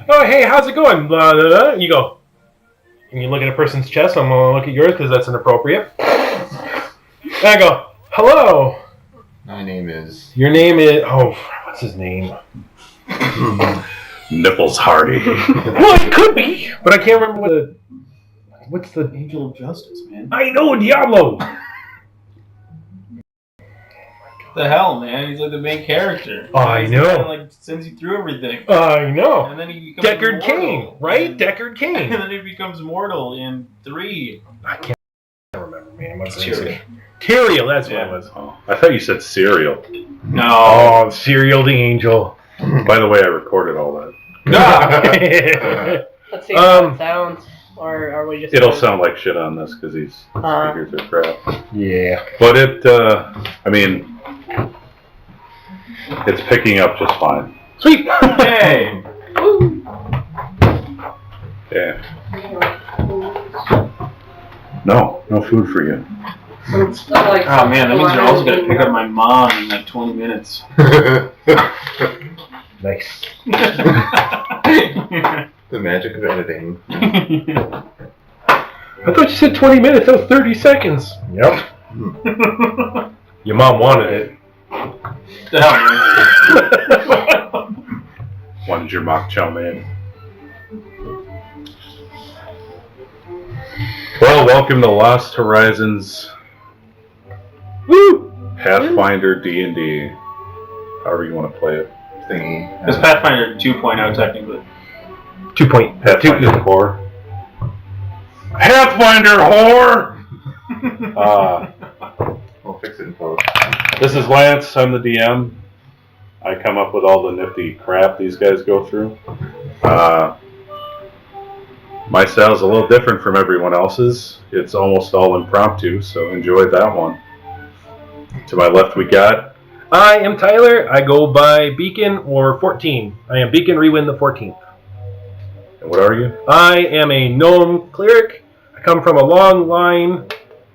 oh, hey, how's it going? Blah, blah, blah. You go, and you look at a person's chest. I'm going to look at yours because that's inappropriate. And I go, hello. My name is... Your name is... Oh, what's his name? Nipples Hardy. Well, it could be, but I can't remember what's the... Angel of Justice, man. I know, Diablo. The hell, man? He's like the main character. I know. He kind of like sends you through everything. I know. And then he becomes Deckard Cain, right? And, Deckard Cain. And then he becomes mortal in 3. I can't remember, man. What's his Tyrael. name? Tyrael, that's what it was. Oh, I thought you said cereal. No. Oh, Serial the Angel. By the way, I recorded all that. Let's see how it sounds. Or are we just... It'll sound like shit on this because these speakers are crap. Yeah. But it, I mean, it's picking up just fine. Sweet. Hey. Yeah. No food for you. Oh man, that means you're also gonna pick up my mom in like 20 minutes. Nice. The magic of editing. I thought you said 20 minutes. That was 30 seconds. Yep. Your mom wanted it. The hell, man. Wanted your mock chow mein. Well, welcome to Lost Horizons. Woo! Pathfinder D&D. However you want to play it. Thingy. It's Pathfinder 2.0 technically. 2.0. Pathfinder Core. Pathfinder whore! We'll fix it in post. This is Lance. I'm the DM. I come up with all the nifty crap these guys go through. My style's a little different from everyone else's. It's almost all impromptu, so enjoy that one. To my left we got... I am Tyler. I go by Beacon or 14. I am Beacon Rewind the 14th. And what are you? I am a gnome cleric. I come from a long line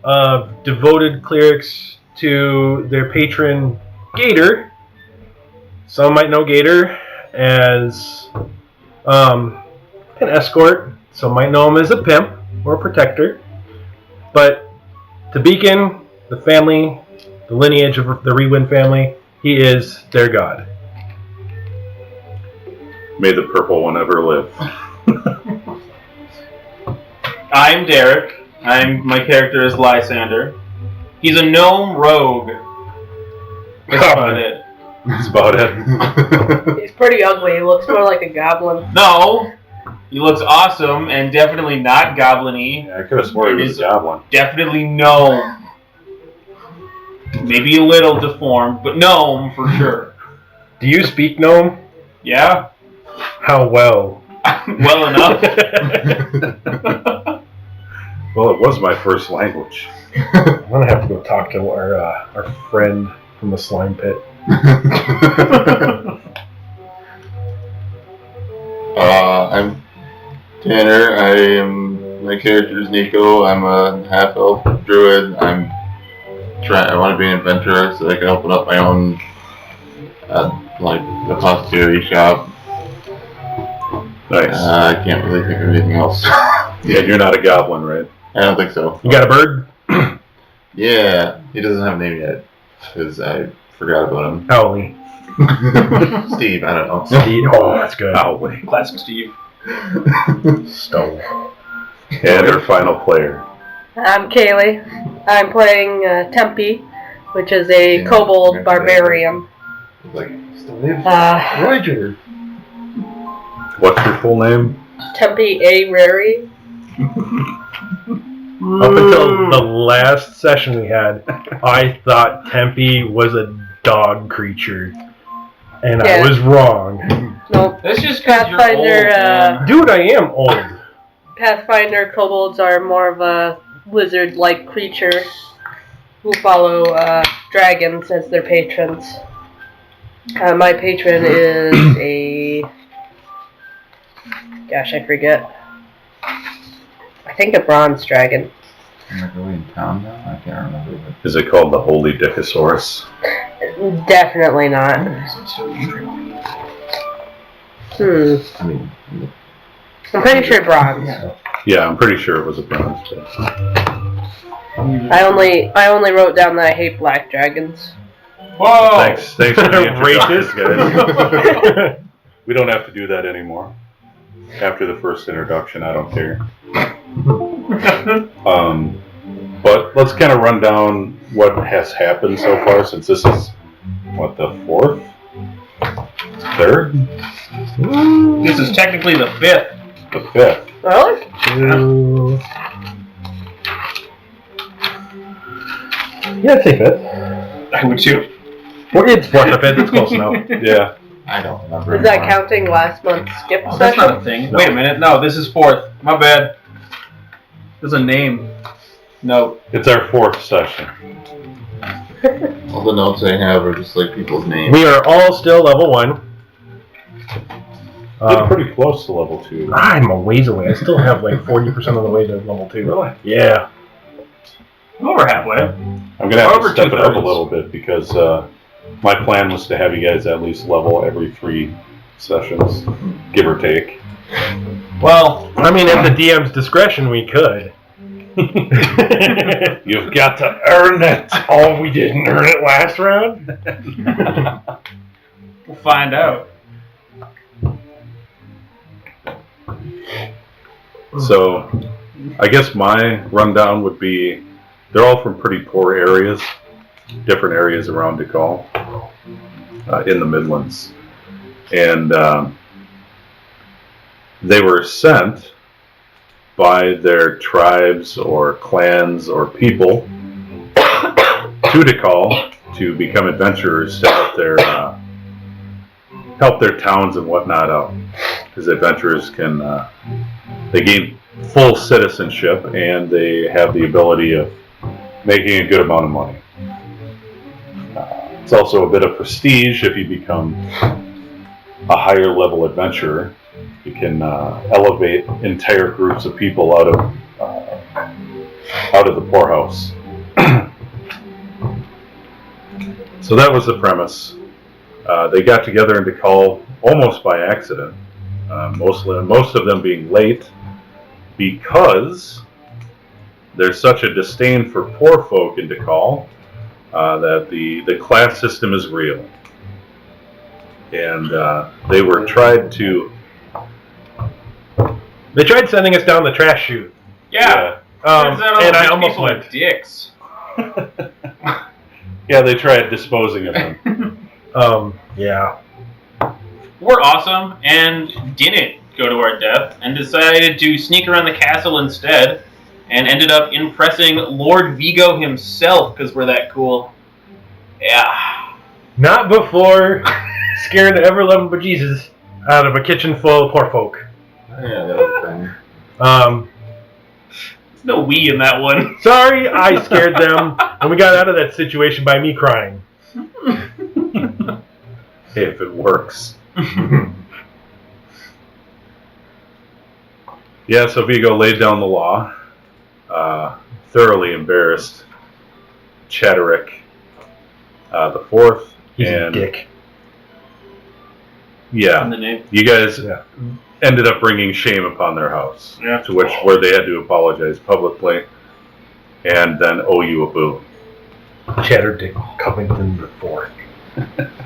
of devoted clerics to their patron Gator. Some might know Gator as an escort. Some might know him as a pimp or a protector. But to Beacon, the family, the lineage of the Rewind family, he is their god. May the purple one ever live. I'm Derek. My character is Lysander. He's a gnome rogue. That's about it. That's about it. He's pretty ugly. He looks more like a goblin. No! He looks awesome and definitely not goblin-y. Yeah, I could have sworn he was a goblin. Definitely gnome. Maybe a little deformed, but gnome for sure. Do you speak gnome? Yeah? How well? Well enough. Well, it was my first language. I'm gonna have to go talk to our friend from the slime pit. I'm Tanner. My character is Niko. I'm a half-elf druid. I want to be an adventurer so I can open up my own, apothecary shop. Nice. I can't really think of anything else. Yeah, you're not a goblin, right? I don't think so. You got a bird? Yeah, he doesn't have a name yet because I forgot about him. Owly. Steve, I don't know. Steve. Oh, that's good. Owly. Classic Steve. Stone. And our final player. I'm Kaylee. I'm playing Tempi, which is a kobold barbarian. Roger. What's your full name? Tempi A. Rary. Up until the last session we had, I thought Tempi was a dog creature. And I was wrong. Nope. That's just because you're old, Pathfinder, man. Dude, I am old. Pathfinder kobolds are more of a lizard-like creature who follow dragons as their patrons. My patron is a... Gosh, I forget. I think a bronze dragon. Are we in town now? I can't remember. Is it called the Holy Dickosaurus? Definitely not. I mean, I'm pretty sure bronze. Yeah, I'm pretty sure it was a bronze. But I only wrote down that I hate black dragons. Whoa! thanks for the introductions, Racist. guys. We don't have to do that anymore. After the first introduction, I don't care. But let's kind of run down what has happened so far, since this is, what, the 4th? 3rd? This is technically the 5th. The 5th. Really? Yeah, I'd say 5th. I would too. Well, it's what, the 5th? It's close enough. Yeah. I don't remember. Is that anymore. counting last month's skip Oh, that's session? not a thing. Wait a minute. No, this is 4th. My bad. There's a name. No. It's our 4th session. All the notes I have are just like people's names. We are all still level 1. We're pretty close to level 2. I'm a ways away. I still have like 40% of the way to level 2. Really? Yeah. Over halfway. I'm going to have Over to step it up a 2/3. little bit because my plan was to have you guys at least level every 3 sessions, give or take. Well, I mean, at the DM's discretion, we could. You've got to earn it. Oh, we didn't earn it last round? we'll find out. So, I guess my rundown would be, they're all from pretty poor areas, different areas around DeKalb, in the Midlands. And they were sent by their tribes or clans or people to DeKalb to become adventurers to help their towns and whatnot out. Because adventurers can, they gain full citizenship and they have the ability of making a good amount of money. It's also a bit of prestige if you become a higher level adventurer. You can elevate entire groups of people out of the poorhouse. So that was the premise. They got together in DeKalb almost by accident. Most of them being late because there's such a disdain for poor folk in DeKalb that the class system is real. And they were They tried sending us down the trash chute. Yeah. Turns out And I these almost people are went. dicks. Yeah, they tried disposing of them. Yeah. We're awesome and didn't go to our death and decided to sneak around the castle instead and ended up impressing Lord Vigo himself because we're that cool. Yeah. Not before scaring the ever-loving bejesus out of a kitchen full of poor folk. Yeah, that was fun. There's no we in that one. Sorry, I scared them, and we got out of that situation by me crying. Hey, if it works. Yeah, so Vigo laid down the law, thoroughly embarrassed Chatterick the Fourth. He's a and dick. Yeah, In the name. you guys Yeah. ended up bringing shame upon their house, Yeah. to where they had to apologize publicly and then owe you a boon. Cheddar Dick Covington the Fourth.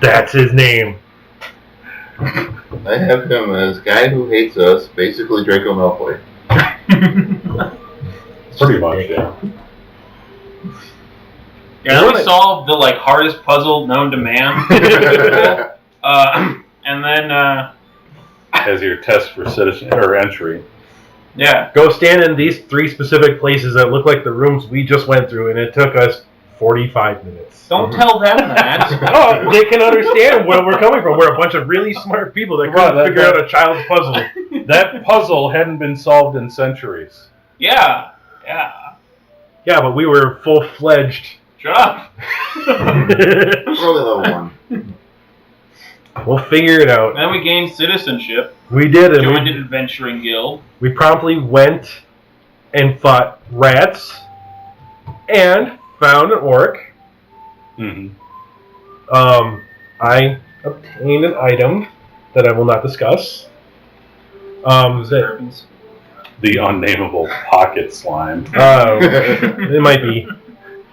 That's his name. I have him as guy who hates us, basically Draco Malfoy. Pretty much, yeah. Yeah, then we solved the hardest puzzle known to man. And then As your test for citizen or entry. yeah. Go stand in these 3 specific places that look like the rooms we just went through, and it took us 45 minutes. Don't tell them that. Oh, they can understand where we're coming from. We're a bunch of really smart people that couldn't figure out a child's puzzle. That puzzle hadn't been solved in centuries. Yeah. Yeah. Yeah, but we were full-fledged. Shut up. Probably level 1. We'll figure it out. Then we gained citizenship. We did, and Joined an adventuring guild. we promptly went and fought rats and found an orc. Mm-hmm. I obtained an item that I will not discuss. Disturbance. The unnameable pocket slime. It might be.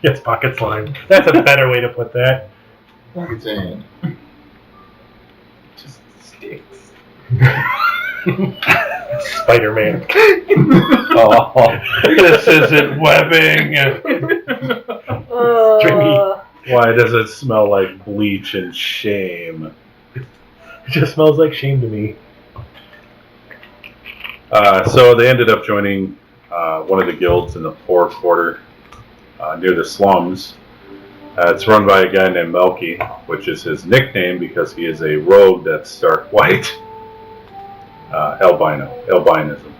Yes, pocket slime. That's a better way to put that. Pocket sand. Just sticks. Spider-Man. Oh, this isn't webbing. Stringy. Why does it smell like bleach and shame? It just smells like shame to me. So they ended up joining one of the guilds in the poor quarter near the slums. It's run by a guy named Melky, which is his nickname because he is a rogue that's stark white. Albinism.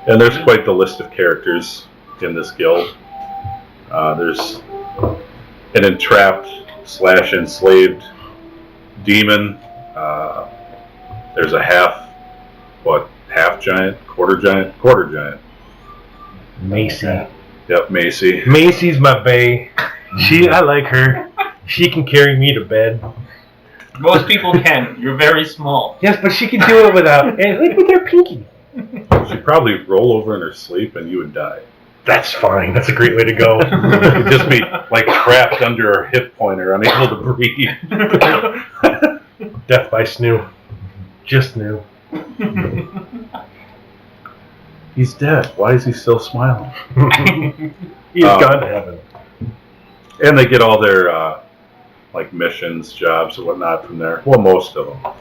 And there's quite the list of characters in this guild. There's an entrapped / enslaved demon. There's a half giant, quarter giant. Macy. Yep, Macy. Macy's my bae. I like her. She can carry me to bed. Most people can. You're very small. Yes, but she can do it without, with her pinky. She'd probably roll over in her sleep and you would die. That's fine. That's a great way to go. You'd just be like trapped under her hip pointer, unable to breathe. Death by snoo. Just snoo. He's dead. Why is he still smiling? He's gone to heaven. And they get all their missions, jobs, and whatnot from there. Well, most of them.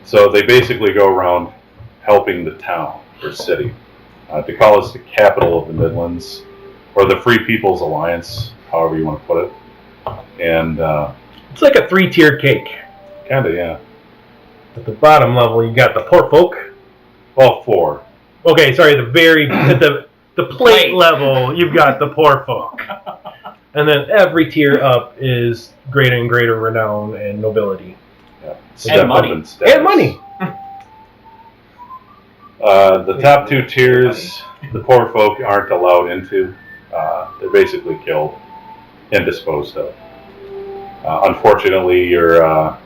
So they basically go around helping the town or city. DeKalb is the capital of the Midlands, or the Free People's Alliance, however you want to put it. And it's like a 3-tier cake. Kinda, yeah. At the bottom level, you got the poor folk. All 4. Okay, sorry. At the plate level, you've got the poor folk, and then every tier up is greater and greater renown and nobility. Yeah. And money. And money. The top 2 tiers, the poor folk aren't allowed into. They're basically killed and disposed of. Unfortunately, your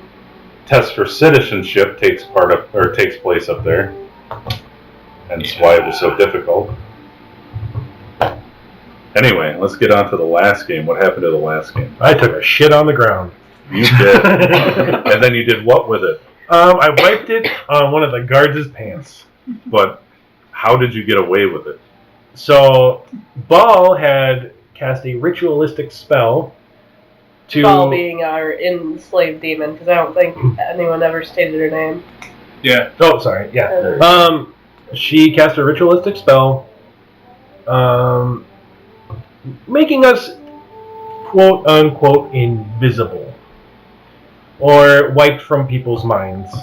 test for citizenship takes place up there. Hence why it was so difficult. Anyway, let's get on to the last game. What happened to the last game? I took a shit on the ground. You did. And then you did what with it? I wiped it on one of the guards' pants. But how did you get away with it? So, Ball had cast a ritualistic spell to... Ball being our enslaved demon, because I don't think anyone ever stated her name. Yeah. Oh, sorry. Yeah. She cast a ritualistic spell, making us quote unquote invisible or wiped from people's minds.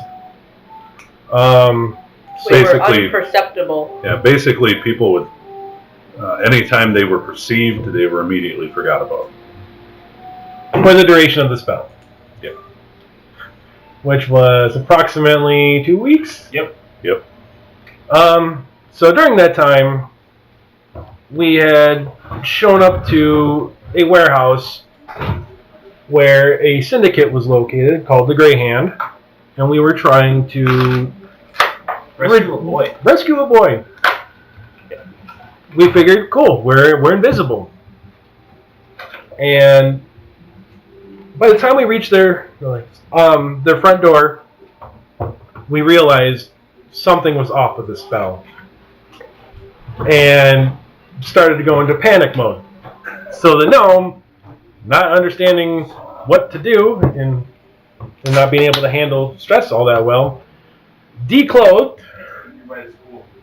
We were unperceptible. Yeah, basically people would, anytime they were perceived, they were immediately forgot about. For the duration of the spell. Yep. Which was approximately 2 weeks. Yep. So during that time, we had shown up to a warehouse where a syndicate was located called the Grey Hand, and we were trying to Rescue a boy. Rescue a boy. We figured, cool, we're invisible. And by the time we reached their front door, we realized something was off with the spell. And started to go into panic mode. So the gnome, not understanding what to do and not being able to handle stress all that well, declothed,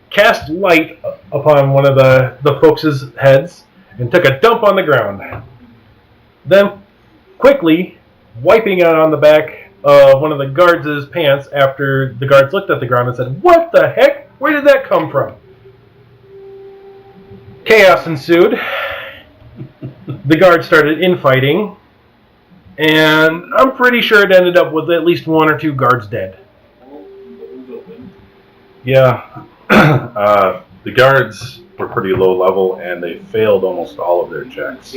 cast light upon one of the folks' heads, and took a dump on the ground. Then, quickly, wiping out on the back of one of the guards' pants after the guards looked at the ground and said, "What the heck? Where did that come from?" Chaos ensued. The guards started infighting, and I'm pretty sure it ended up with at least 1 or 2 guards dead. Yeah. The guards were pretty low level, and they failed almost all of their checks,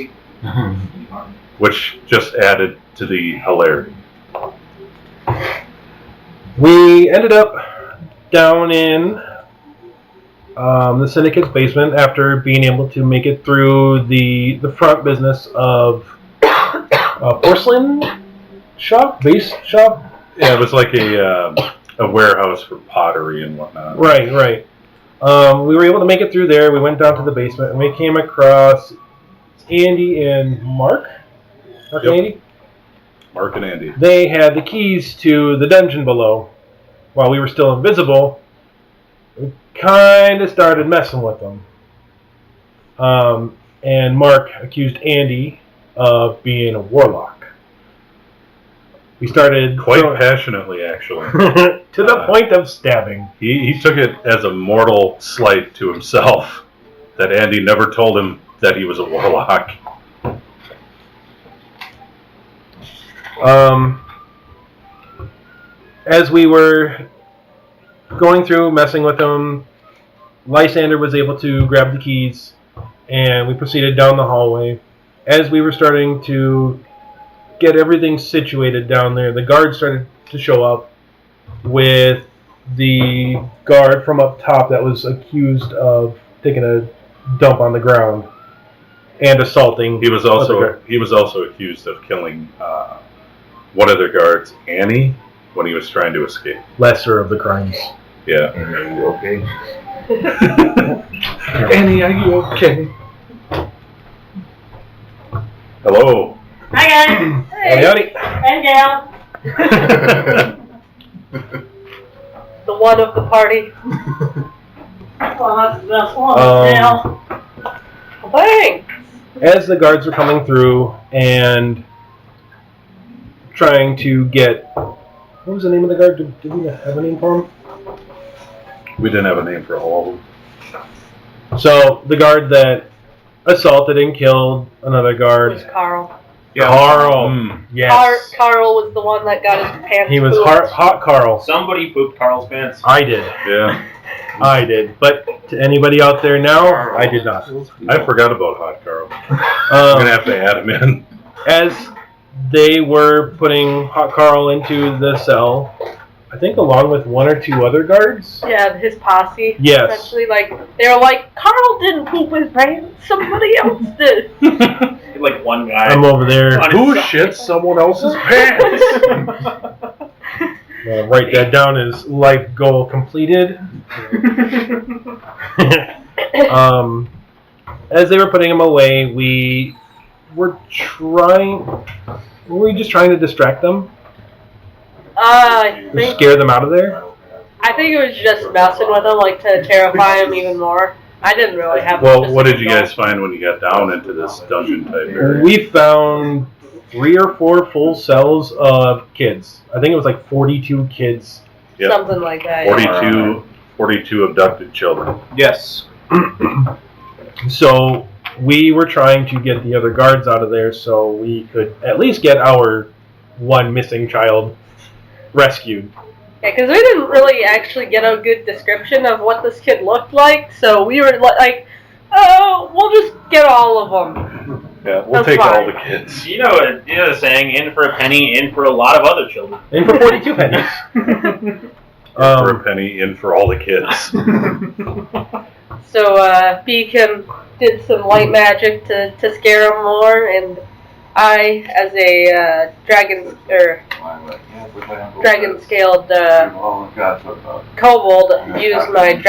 which just added to the hilarity. We ended up down in the Syndicate's basement after being able to make it through the front business of porcelain shop, base shop. Yeah, it was like a warehouse for pottery and whatnot. Right. We were able to make it through there. We went down to the basement and we came across Andy and Mark. Mark and Andy? Mark and Andy. They had the keys to the dungeon below. While we were still invisible, we kind of started messing with them. And Mark accused Andy of being a warlock. We started... Quite passionately, actually. to the point of stabbing. He took it as a mortal slight to himself that Andy never told him that he was a warlock. As we were going through, messing with them, Lysander was able to grab the keys, and we proceeded down the hallway. As we were starting to get everything situated down there, the guards started to show up with the guard from up top that was accused of taking a dump on the ground and assaulting. He was also accused of killing one of their guards, Annie, when he was trying to escape. Lesser of the crimes. Yeah. Are you okay? Annie, are you okay? Hello. Hi guys. Howdy. Hey gal. The one of the party. Well, that's the best one now. Well, thanks. As the guards were coming through and trying to get... What was the name of the guard? Did we have a name for him? We didn't have a name for all of them. So, the guard that assaulted and killed another It guard... was Carl. Carl. Yes. Carl was the one that got his pants He was pooped. hot Carl. Somebody pooped Carl's pants. I did. Yeah. I did. But to anybody out there now, I did not. I forgot about Hot Carl. I'm Um, going to have to add him in. as they were putting Hot Carl into the cell, I think along with one or two other guards. Yeah, his posse. Yes. Essentially, they were like, Carl didn't poop his pants. Somebody else did. Like one guy. I'm over there. On Who his shits someone else's pants? Write that down as life goal completed. As they were putting him away, we were we just trying to distract them? I To think scare them out of there? it was just messing with him, like to terrify him even more. I didn't really have. Well, what did you guys find when you got down into this dungeon type area? We found 3 or 4 full cells of kids. I think it was like 42 kids. Yep. Something like that. 42 abducted children. Yes. So we were trying to get the other guards out of there so we could at least get our one missing child rescued. Yeah, because we didn't really actually get a good description of what this kid looked like, so we were like, oh, we'll just get all of them. Yeah, we'll That's take fine. all the kids. You know the saying, in for a penny, in for a lot of other children. And for 42 pennies. For a penny, in for all the kids. So Beacon did some light magic to scare him more, and I, as a dragon-scaled kobold, used my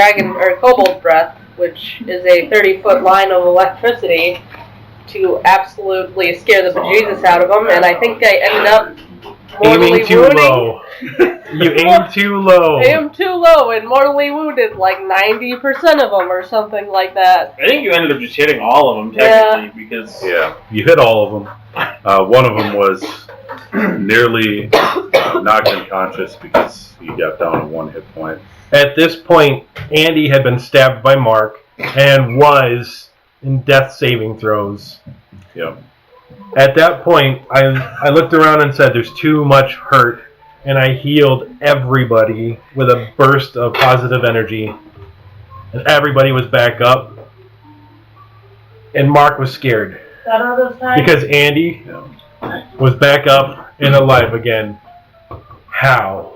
kobold breath, which is a 30-foot line of electricity, to absolutely scare the bejesus out of him, and I think I ended up mortally Aiming too wounding. low. You aimed too low. I am too low and mortally wounded like 90% of them or something like that. I think you ended up just hitting all of them, technically, because... Yeah, you hit all of them. One of them was nearly knocked unconscious because he got down to 1 hit point. At this point, Andy had been stabbed by Mark and was in death saving throws. Yep. At that point, I looked around and said, there's too much hurt, and I healed everybody with a burst of positive energy. And everybody was back up. And Mark was scared. Because Andy was back up and alive again. How?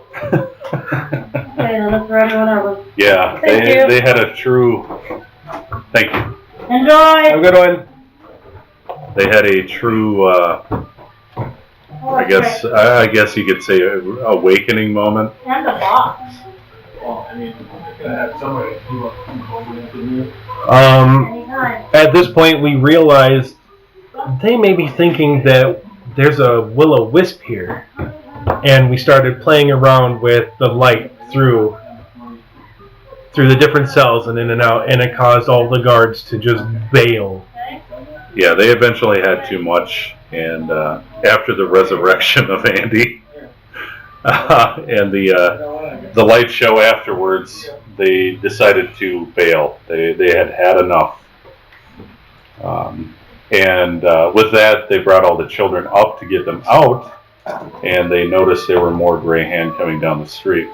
Okay, that's for everyone else. Yeah, Thank you. they had a true. Thank you. Enjoy! Have a good one. They had a true. I guess you could say awakening moment. And a box. Well, I mean, I could have somebody who Anytime. At this point, we realized they may be thinking that there's a will-o-wisp here, and we started playing around with the light through the different cells and in and out, and it caused all the guards to just bail. Yeah, they eventually had too much, and after the resurrection of Andy and the light show afterwards, they decided to bail. They had enough, and with that, they brought all the children up to get them out, and they noticed there were more Greyhand coming down the street.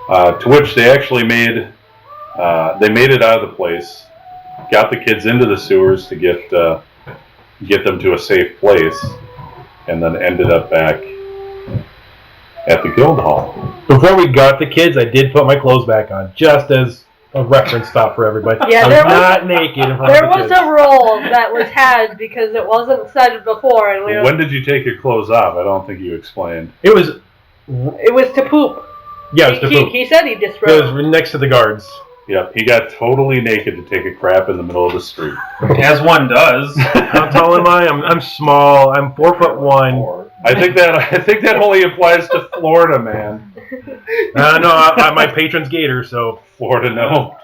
To which they actually made it out of the place, got the kids into the sewers to get them to a safe place, and then ended up back at the guild hall. Before we got the kids, I did put my clothes back on, just as a reference stop for everybody. Yeah, I there was was- not naked in front There of the was kids. a roll that was had because it wasn't said before, and we were, When did you take your clothes off? I don't think you explained. It was to poop. yeah, it was the poop. He said he It disrobed. was next to the guards. Yeah, he got totally naked to take a crap in the middle of the street. as one does. How tall am I? I'm small. I'm 4'1". I think that only applies to Florida, man. No, my patron's Gator, so. Florida, no.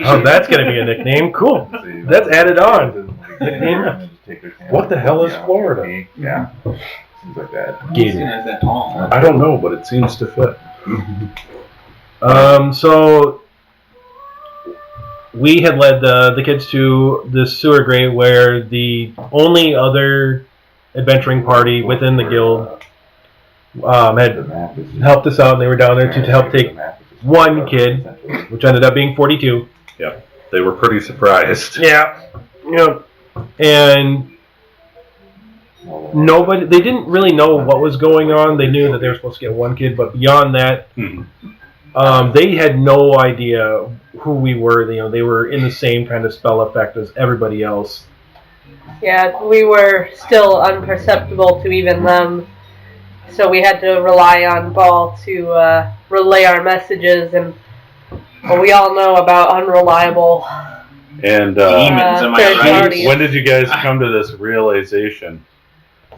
Oh, that's gonna be a nickname. Cool. That's added on. Nickname. What the hell is Florida? Yeah. Seems like that. Gator. that tall. I don't know, but it seems to fit. So we had led the kids to the sewer grate where the only other adventuring party within the guild had helped us out, and they were down there to help take one kid, which ended up being 42. Yeah, they were pretty surprised. Yeah, and they didn't really know what was going on. They knew that they were supposed to get one kid, but beyond that, they had no idea who we were. They were in the same kind of spell effect as everybody else. Yeah, we were still unperceptible to even them, so we had to rely on Ball to relay our messages, and we all know about unreliable And Demons, am I third right? parties. when did you guys come to this realization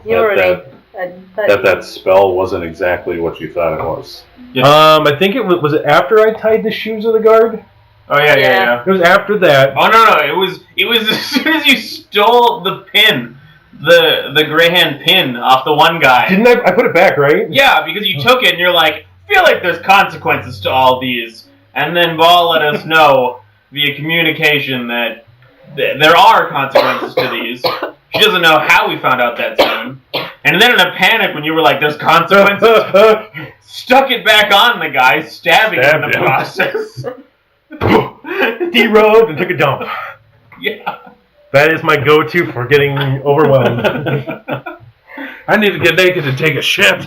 You already. that spell wasn't exactly what you thought it was? I think it was it after I tied the shoes of the guard? Oh yeah. It was after that. Oh no, it was as soon as you stole the pin, the Greyhand pin off the one guy. Didn't I put it back, right? Yeah, because you took it and you're like, I feel like there's consequences to all these, and then Ball let us know via communication that there are consequences to these. She doesn't know how we found out that soon. And then in a panic when you were like, there's consequences, stuck it back on the guy, stabbing him in the him. process. Derobed and took a dump. Yeah. That is my go-to for getting overwhelmed. I need to get naked and take a shit.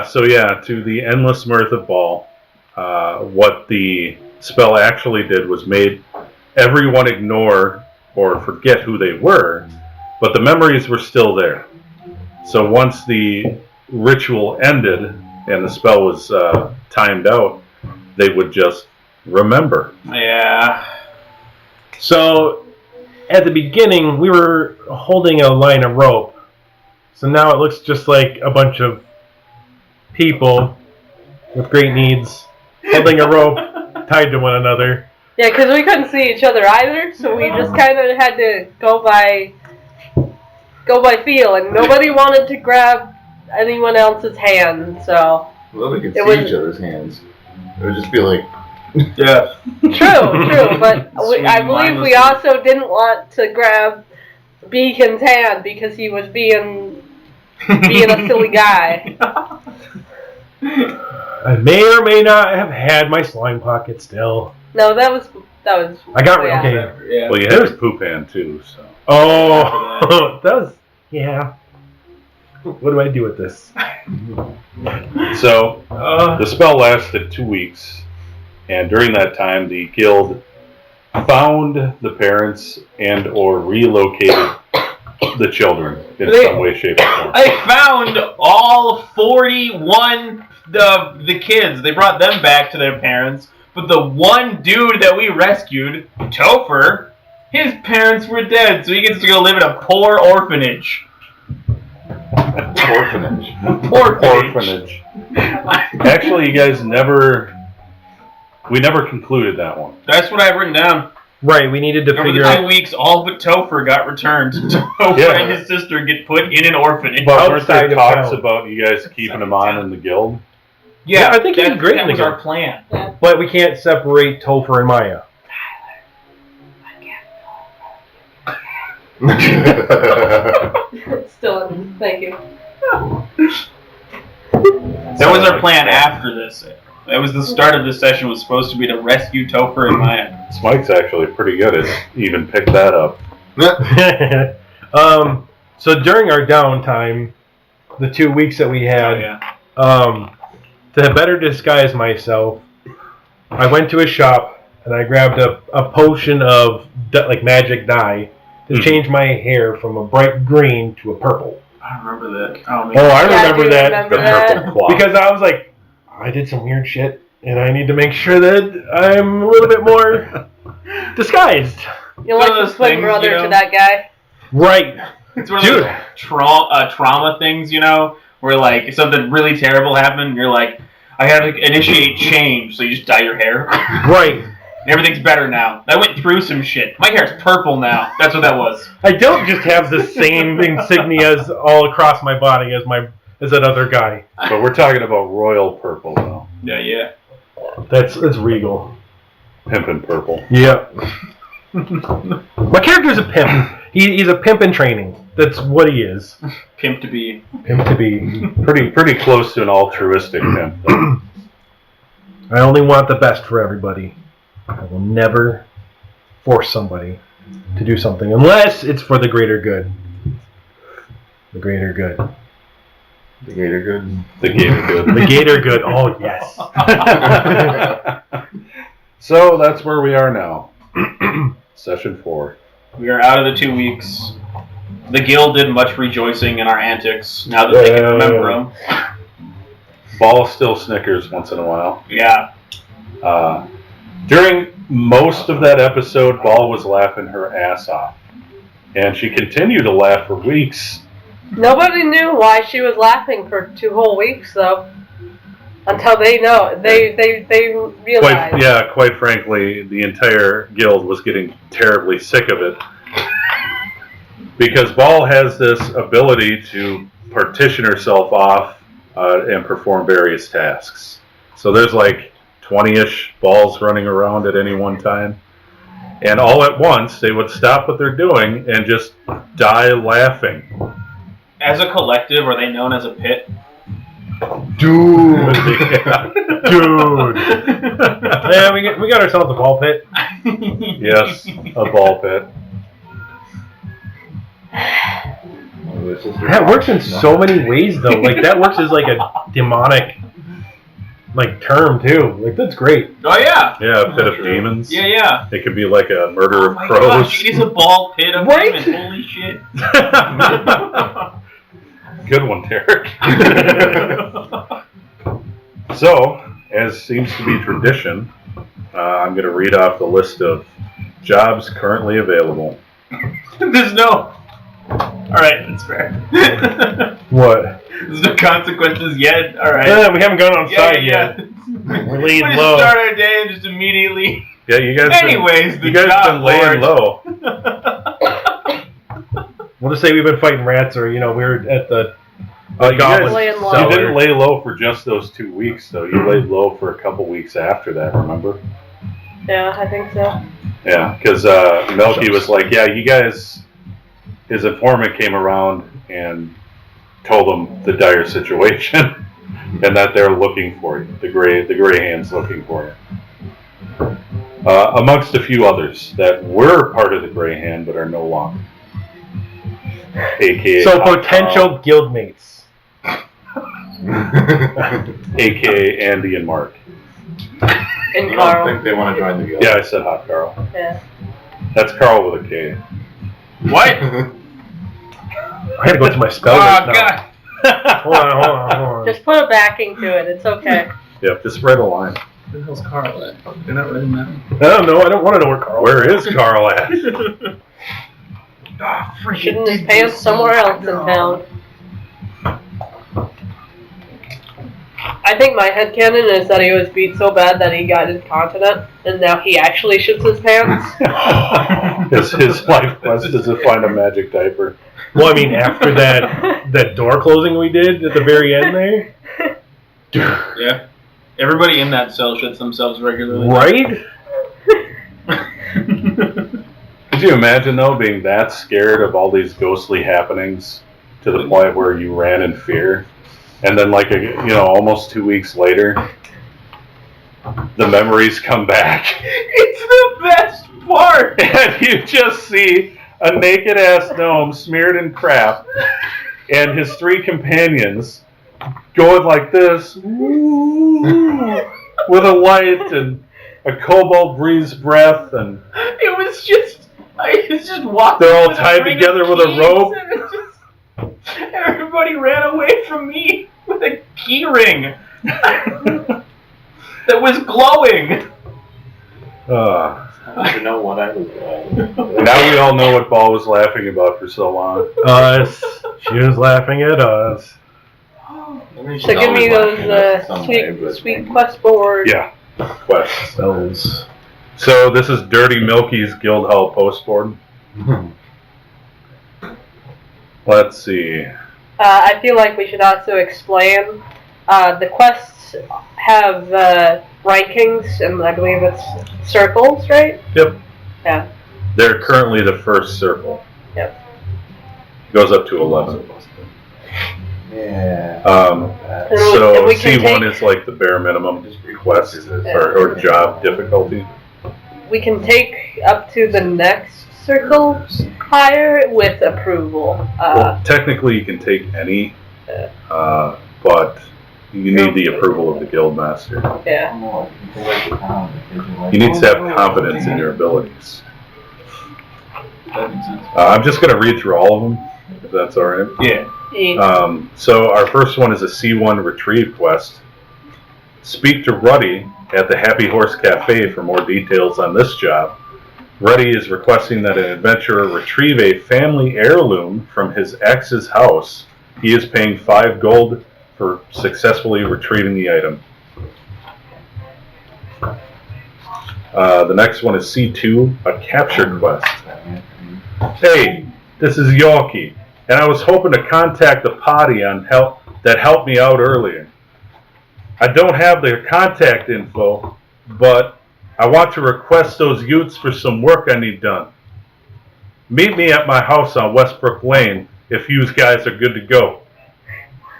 So yeah, to the endless mirth of Ball, what the spell actually did was made everyone ignore or forget who they were, but the memories were still there. So once the ritual ended and the spell was timed out, they would just remember. Yeah. So, at the beginning, we were holding a line of rope. So now it looks just like a bunch of people with great needs holding a rope tied to one another. Yeah, because we couldn't see each other either, so we just kind of had to go by feel, and nobody wanted to grab anyone else's hand, so. Well, we could It see was- each other's hands. It would just be like, Yeah. True, but I believe we mindlessly. also didn't want to grab Beacon's hand because he was being a silly guy. I may or may not have had my slime pocket still. No, that was. I got yeah. okay. Yeah. Well, you had his poop hand too, so. Oh, that was Yeah. What do I do with this? So, the spell lasted 2 weeks, and during that time, the guild found the parents and or relocated the children in some way, shape, or form. I found all 41 the kids. They brought them back to their parents. But the one dude that we rescued, Topher, his parents were dead, so he gets to go live in a poor orphanage. Orphanage. Orphanage. Actually, you guys we never concluded that one. That's what I've written down. Right, we needed to Over figure the 2 out. weeks, all but Topher got returned. Topher and his sister get put in an orphanage. But weren't Outside there of talks town. about you guys keeping them on in the guild? Yeah, I think he'd be great in that the was guild. our plan. But we can't separate Topher and Maya. Still, thank you. That was our plan after this. That was the start of this session. Was supposed to be to rescue Topher and Maya. Smike's actually pretty good at even pick that up. So during our downtime, the 2 weeks that we had, to better disguise myself, I went to a shop and I grabbed a potion of like magic dye to change my hair from a bright green to a purple. I remember that. Oh, man. Oh, I Yeah, I remember do that. remember The that. purple cloth. Because I was like, I did some weird shit, and I need to make sure that I'm a little bit more disguised. You're One like of the those twin things, brother you know? to that guy. Right. It's one of Dude. those trauma things, you know, where like if something really terrible happened, and you're like, I gotta initiate change, so you just dye your hair. Right. And everything's better now. I went through some shit. My hair's purple now. That's what that was. I don't just have the same insignias all across my body as that other guy. But we're talking about royal purple now. Yeah. That's regal. Pimpin' purple. Yeah. My character's a pimp. He's a pimp in training. That's what he is. Pimp to be. Pimp to be. Pretty close to an altruistic pimp. Though. I only want the best for everybody. I will never force somebody to do something unless it's for the greater good. The greater good. The gator good. The gator good. The gator good. Oh, yes. So that's where we are now. Session 4. We are out of the 2 weeks. The guild did much rejoicing in our antics now that they can remember them. Ball still snickers once in a while. Yeah. During most of that episode, Ball was laughing her ass off. And she continued to laugh for weeks. Nobody knew why she was laughing for 2 whole weeks, though. Until they realized. Quite frankly, the entire guild was getting terribly sick of it. Because Ball has this ability to partition herself off and perform various tasks. So there's like 20-ish balls running around at any one time. And all at once, they would stop what they're doing and just die laughing. As a collective, are they known as a pit? Dude. Yeah. Dude. Yeah, we got ourselves a ball pit. Yes, a ball pit. That works in so many ways, though. Like, that works as, like, a demonic, like, term, too. Like, that's great. Oh, yeah. Yeah, a pit of demons. Yeah. It could be like a murder Oh of my crows. gosh, it is a ball pit of Right? demons. Holy shit. Good one, Derek. So, as seems to be tradition, I'm going to read off the list of jobs currently available. There's no... Alright, that's fair. What? There's no consequences yet. Alright. We haven't gone on site yet. We're We laying just low. start our day and just immediately... Yeah, you guys. Anyways, the you guys job been laying board. low. We'll just say we've been fighting rats, or, we're at the You goblin Laying low. You cellar. didn't lay low for just those 2 weeks, though. You laid low for a couple weeks after that. Remember? Yeah, I think so. Yeah, because Melky was like, "Yeah, you guys." His informant came around and told him the dire situation, and that they're looking for you. The gray hand's looking for you. Amongst a few others that were part of the Gray Hand but are no longer. aka So Hot potential guildmates. Carl, aka Andy and Mark. And I don't Carl. think they want to join the guild. Yeah, I said Hot Carl. Yeah. That's Carl with a K. What? I had to go to my spell Oh, list now. God. Hold on. Just put a backing to it. It's okay. Yep, just write a line. Where the hell's Carl at? You're not writing that? I don't know. I don't want to know where Carl Where is Carl at? Shouldn't his pants somewhere else in town. I think my headcanon is that he was beat so bad that he got incontinent, and now he actually shits his pants. His life quest is to find a magic diaper. Well, I mean, after that door closing we did at the very end there. Yeah. Everybody in that cell shits themselves regularly. Right? Could you imagine, though, being that scared of all these ghostly happenings to the point where you ran in fear? And then, almost 2 weeks later, the memories come back. It's the best part! And you just see a naked-ass gnome smeared in crap and his 3 companions going like this with a light and a cobalt breeze breath, and It was just walking. they're all with a tied ring together of with a keys, rope. and everybody ran away from me with a key ring that was glowing. I don't even know what I was doing. Now we all know what Ball was laughing about for so long. Us. She was laughing at us. So give me those sweet quest boards. Yeah, quest. Spells. So this is Dirty Milky's Guild Hall postboard. Let's see. I feel like we should also explain the quests have rankings, and I believe it's circles, right? Yep. Yeah. They're currently the first circle. Yep. Goes up to 11. Yeah. So And we can C1 is like the bare minimum quest or job difficulty. We can take up to the next circle higher with approval. Well, technically you can take any, but you need the approval of the guild master. Yeah. He needs to have confidence in your abilities. I'm just going to read through all of them, if that's alright. Yeah. So our first one is a C1 retrieve quest. Speak to Ruddy at the Happy Horse Cafe for more details on this job. Ruddy is requesting that an adventurer retrieve a family heirloom from his ex's house. He is paying 5 gold for successfully retrieving the item. The next one is C2, a capture quest. Hey, this is Yorkie, and I was hoping to contact the party that helped me out earlier. I don't have their contact info, but I want to request those Utes for some work I need done. Meet me at my house on Westbrook Lane if you guys are good to go.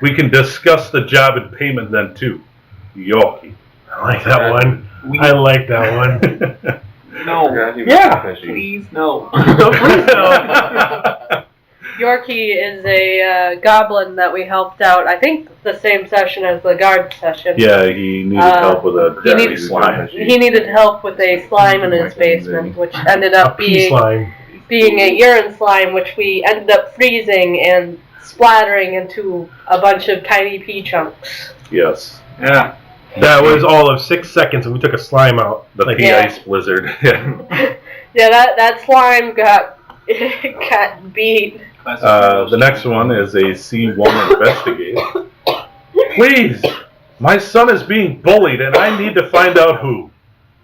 We can discuss the job and payment then too. Yorkie. I like that one. I like that one. No. Yeah. Please, no. Please no. Yorkie is a goblin that we helped out, I think the same session as the guard session. Yeah, he needed help with a deadly slime. He needed help with a slime in his basement, which ended up being a urine slime, which we ended up freezing and splattering into a bunch of tiny pea chunks. Yes. Yeah. That was all of 6 seconds, and we took a slime out. The pea ice blizzard. Yeah. Yeah, that slime got beat. The next one is a C1 investigate. Please, my son is being bullied, and I need to find out who.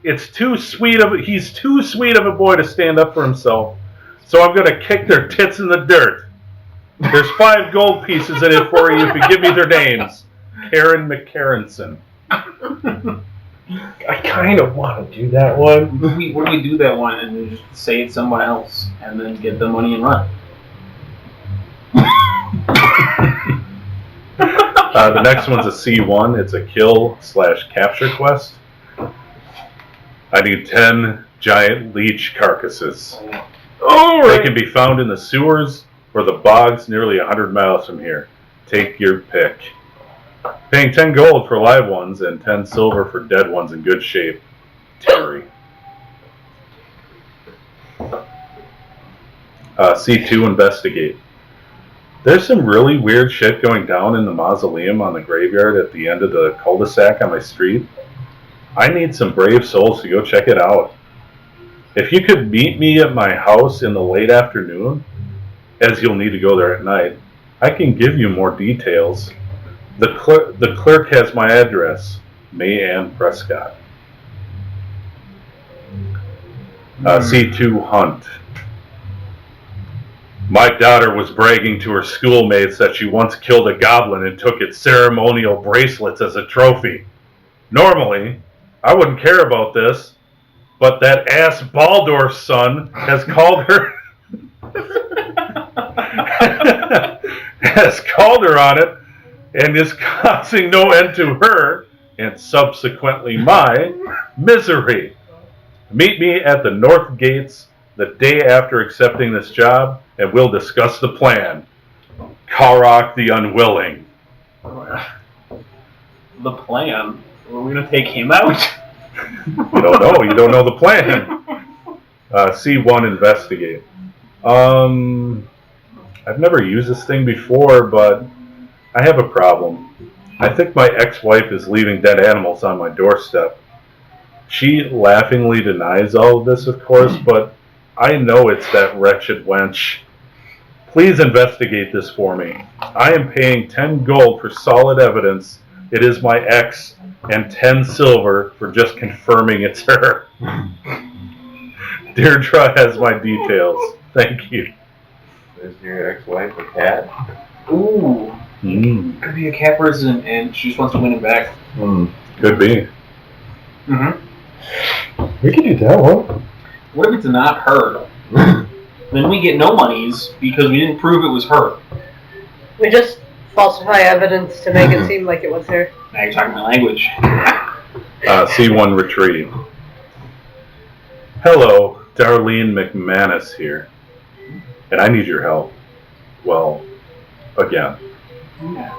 He's too sweet of a boy to stand up for himself. So I'm going to kick their tits in the dirt. There's 5 gold pieces in it for you if you give me their names. Karen McCarronson. I kind of want to do that one. What do we do that one and then just say it's someone else and then get the money and run? The next one's a C1. It's a kill/capture quest. I need 10 giant leech carcasses. Oh, They can be found in the sewers or the bogs nearly 100 miles from here. Take your pick. Paying 10 gold for live ones and 10 silver for dead ones in good shape. Terry. C2, investigate. There's some really weird shit going down in the mausoleum on the graveyard at the end of the cul-de-sac on my street. I need some brave souls to go check it out. If you could meet me at my house in the late afternoon, as you'll need to go there at night, I can give you more details. The clerk has my address, Mayanne Prescott. C2, hunt. My daughter was bragging to her schoolmates that she once killed a goblin and took its ceremonial bracelets as a trophy. Normally, I wouldn't care about this, but that ass Baldorf's son has called her on it and is causing no end to her and subsequently my misery. Meet me at the North Gates the day after accepting this job, and we'll discuss the plan. Karok the Unwilling. The plan? Are we gonna take him out? You don't know. You don't know the plan. C1, investigate. I've never used this thing before, but I have a problem. I think my ex-wife is leaving dead animals on my doorstep. She laughingly denies all of this, of course, but I know it's that wretched wench. Please investigate this for me. I am paying 10 gold for solid evidence it is my ex, and 10 silver for just confirming it's her. Deirdre has my details. Thank you. Is your ex-wife a cat? Ooh. Could be a cat person, and she just wants to win him back. Could be. We could do that one. What if it's not her? Then we get no monies because we didn't prove it was her. We just falsify evidence to make it seem like it was her. Now you're talking my language. C1, retrieve. Hello, Darlene McManus here. And I need your help. Well, again.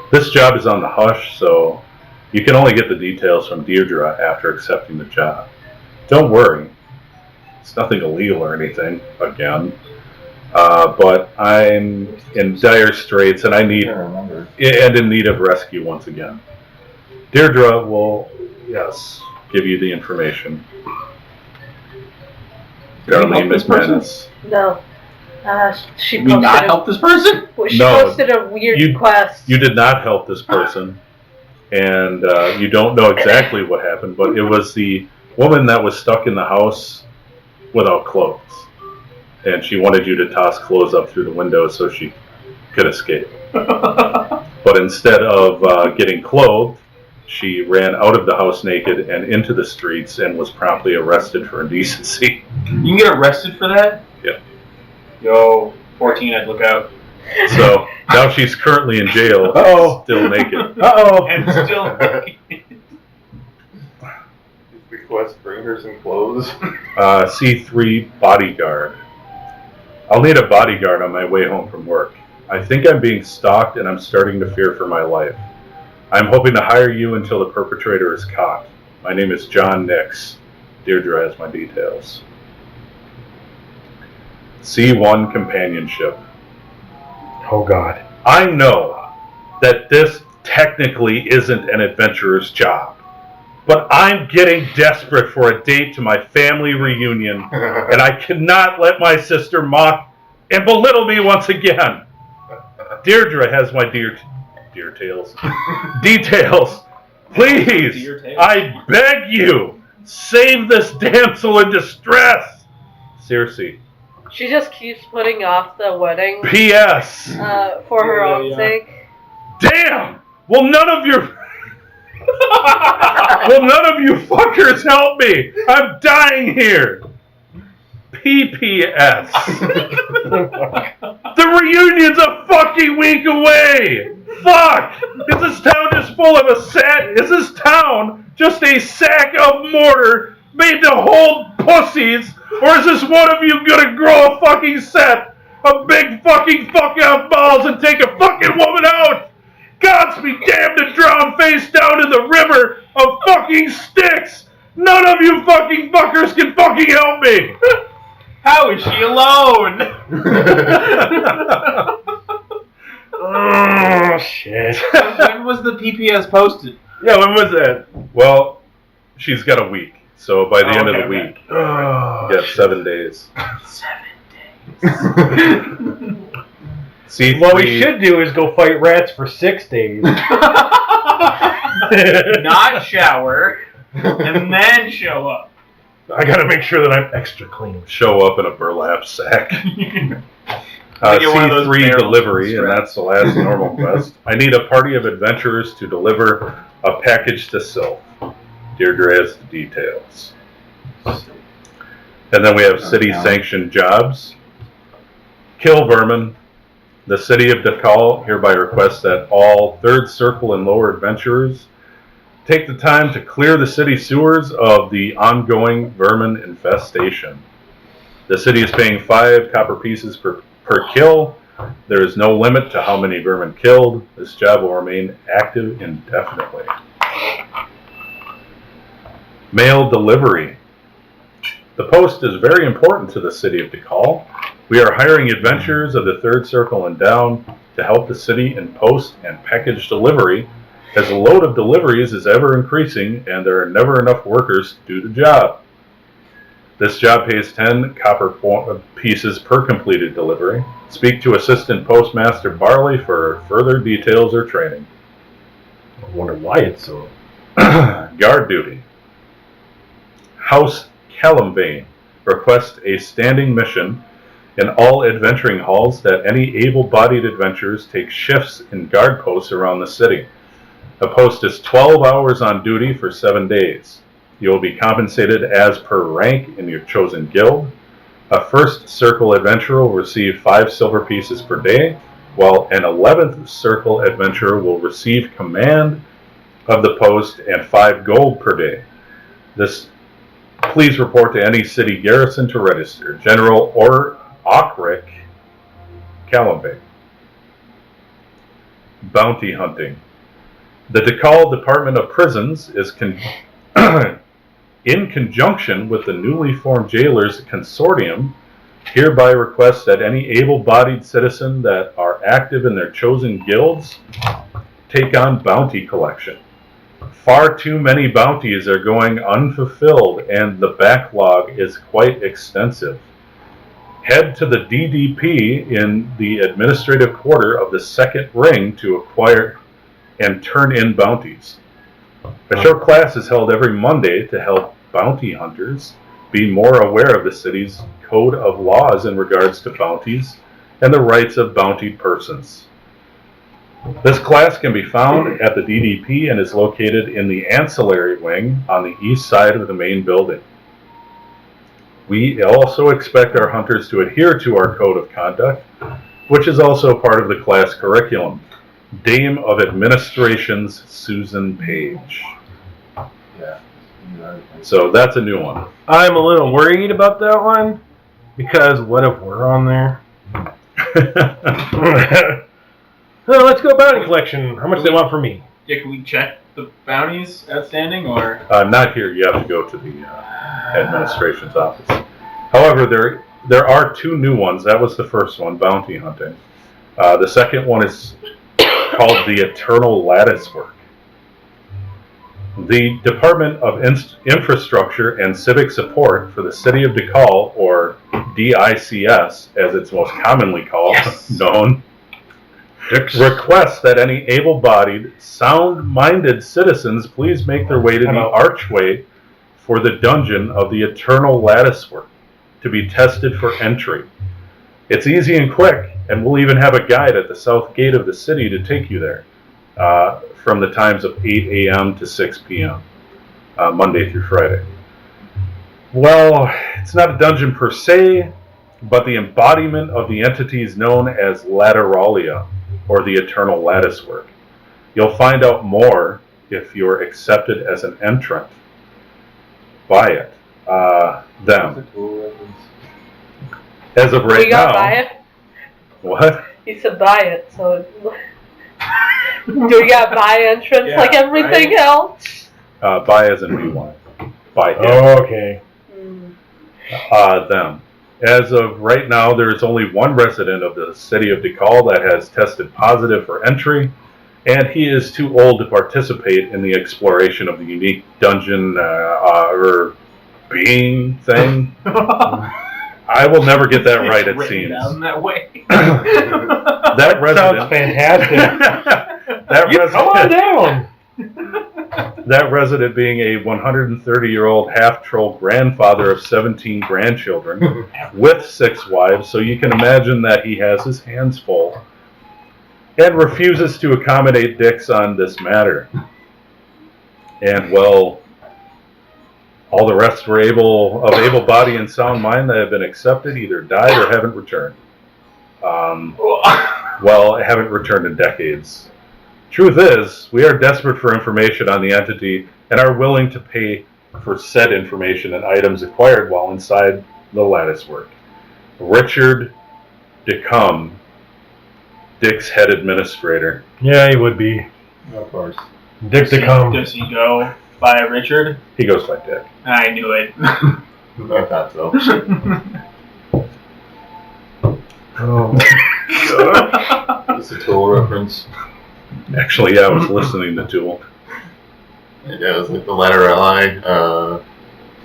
This job is on the hush, so you can only get the details from Deirdre after accepting the job. Don't worry. It's nothing illegal or anything, again. But I'm in dire straits and and in need of rescue once again. Deirdre will, yes, give you the information. Darlene McManus. No. She Did we not help this person? She No, posted a weird quest. You did not help this person. And you don't know exactly what happened, but it was the woman that was stuck in the house without clothes. And she wanted you to toss clothes up through the window so she could escape. But instead of getting clothed, she ran out of the house naked and into the streets and was promptly arrested for indecency. You can get arrested for that? Yeah. Yo, 14, I'd look out. So now she's currently in jail, still naked. And still naked. The quest bring her some clothes. C3, bodyguard. I'll need a bodyguard on my way home from work. I think I'm being stalked and I'm starting to fear for my life. I'm hoping to hire you until the perpetrator is caught. My name is John Nix. Deirdre has my details. C1, companionship. Oh God. I know that this technically isn't an adventurer's job, but I'm getting desperate for a date to my family reunion, and I cannot let my sister mock and belittle me once again. Deirdre has my details. Please, I beg you, save this damsel in distress. Circe. She just keeps putting off the wedding. P.S. For her own sake. Damn! Will none of you fuckers help me? I'm dying here. P.P.S. The reunion's a fucking week away. Fuck! Is this town just full of Is this town just a sack of mortar made to hold pussies? Or is this one of you gonna grow a fucking set a big fucking fuck out balls and take a fucking woman out! Gods be damned to drown face down in the river of fucking Styx! None of you fucking fuckers can fucking help me! How is she alone? Oh, shit. When was the PPS posted? Yeah, when was that? Well, she's got a week, so by the end of the Okay. week, Oh, you got 7 days. 7 days. C3, What we should do is go fight rats for 6 days. Not shower, and then show up. I gotta make sure that I'm extra clean. show up in a burlap sack. Get one of those C3 barrels delivery, from and that's the last normal quest. I need a party of adventurers to deliver a package to Sylph. Deirdre has the details. And then we have city-sanctioned jobs. Kill vermin. The city of Dakal hereby requests that all Third Circle and lower adventurers take the time to clear the city sewers of the ongoing vermin infestation. The city is paying 5 copper pieces per kill. There is no limit to how many vermin killed. This job will remain active indefinitely. Mail delivery. The post is very important to the city of Dakal. We are hiring adventurers of the Third Circle and down to help the city in post and package delivery, as the load of deliveries is ever increasing and there are never enough workers to do the job. This job pays 10 copper pieces per completed delivery. Speak to Assistant Postmaster Barley for further details or training. I wonder why it's so. Guard duty. House Calamvane requests a standing mission in all adventuring halls that any able-bodied adventurers take shifts in guard posts around the city. A post is 12 hours on duty for 7 days. You will be compensated as per rank in your chosen guild. A First Circle adventurer will receive 5 silver pieces per day, while an 11th Circle adventurer will receive command of the post and 5 gold per day. Please report to any city garrison to register. General Okric Calambe. Bounty hunting. The Dakal Department of Prisons is in conjunction with the newly formed Jailers Consortium, hereby requests that any able-bodied citizen that are active in their chosen guilds take on bounty collection. Far too many bounties are going unfulfilled, and the backlog is quite extensive. Head to the DDP in the administrative quarter of the second ring to acquire and turn in bounties. A short class is held every Monday to help bounty hunters be more aware of the city's code of laws in regards to bounties and the rights of bountied persons. This class can be found at the DDP and is located in the ancillary wing on the east side of the main building. We also expect our hunters to adhere to our code of conduct, which is also part of the class curriculum. Dame of Administration's Susan Page. So that's a new one. I'm a little worried about that one, because what if we're on there? Well, let's go bounty collection. How much do they want from me? Yeah, can we check the bounties outstanding, or? Not here. You have to go to the administration's office. However, there are 2 new ones. That was the first one, bounty hunting. The second one is called the Eternal Lattice Work. The Department of Infrastructure and Civic Support for the City of Dakal, or DICS, as it's most commonly called, known, requests that any able-bodied, sound-minded citizens please make their way to the archway for the dungeon of the Eternal Lattice Work to be tested for entry. It's easy and quick, and we'll even have a guide at the south gate of the city to take you there from the times of 8 a.m. to 6 p.m., Monday through Friday. Well, it's not a dungeon per se, but the embodiment of the entities known as Lateralia, or the Eternal Lattice Work. You'll find out more if you're accepted as an entrant by it. Them. As of right We got now, by it. What? He said buy it, so... Do we got buy entrance like everything else? Buy as in B1. Buy him. Oh, okay. Them. As of right now, there is only one resident of the city of DeKalb that has tested positive for entry, and he is too old to participate in the exploration of the unique dungeon or being thing. I will never get that right, it seems. Down that way. That resident sounds fantastic. Come on down. That resident being a 130-year-old half-troll grandfather of 17 grandchildren with 6 wives, so you can imagine that he has his hands full and refuses to accommodate Dix on this matter. And, well, all the rest were of able body and sound mind that have been accepted either died or haven't returned. Haven't returned in decades. Truth is, we are desperate for information on the entity and are willing to pay for said information and items acquired while inside the latticework. Richard DeCum, Dick's head administrator. Yeah, he would be. Of course. Dick to come. Does he go by Richard? He goes by Dick. I knew it. I thought so. Oh. It's a Tool reference. Actually, yeah, I was listening to Tool. Yeah, it was like the letter L-I,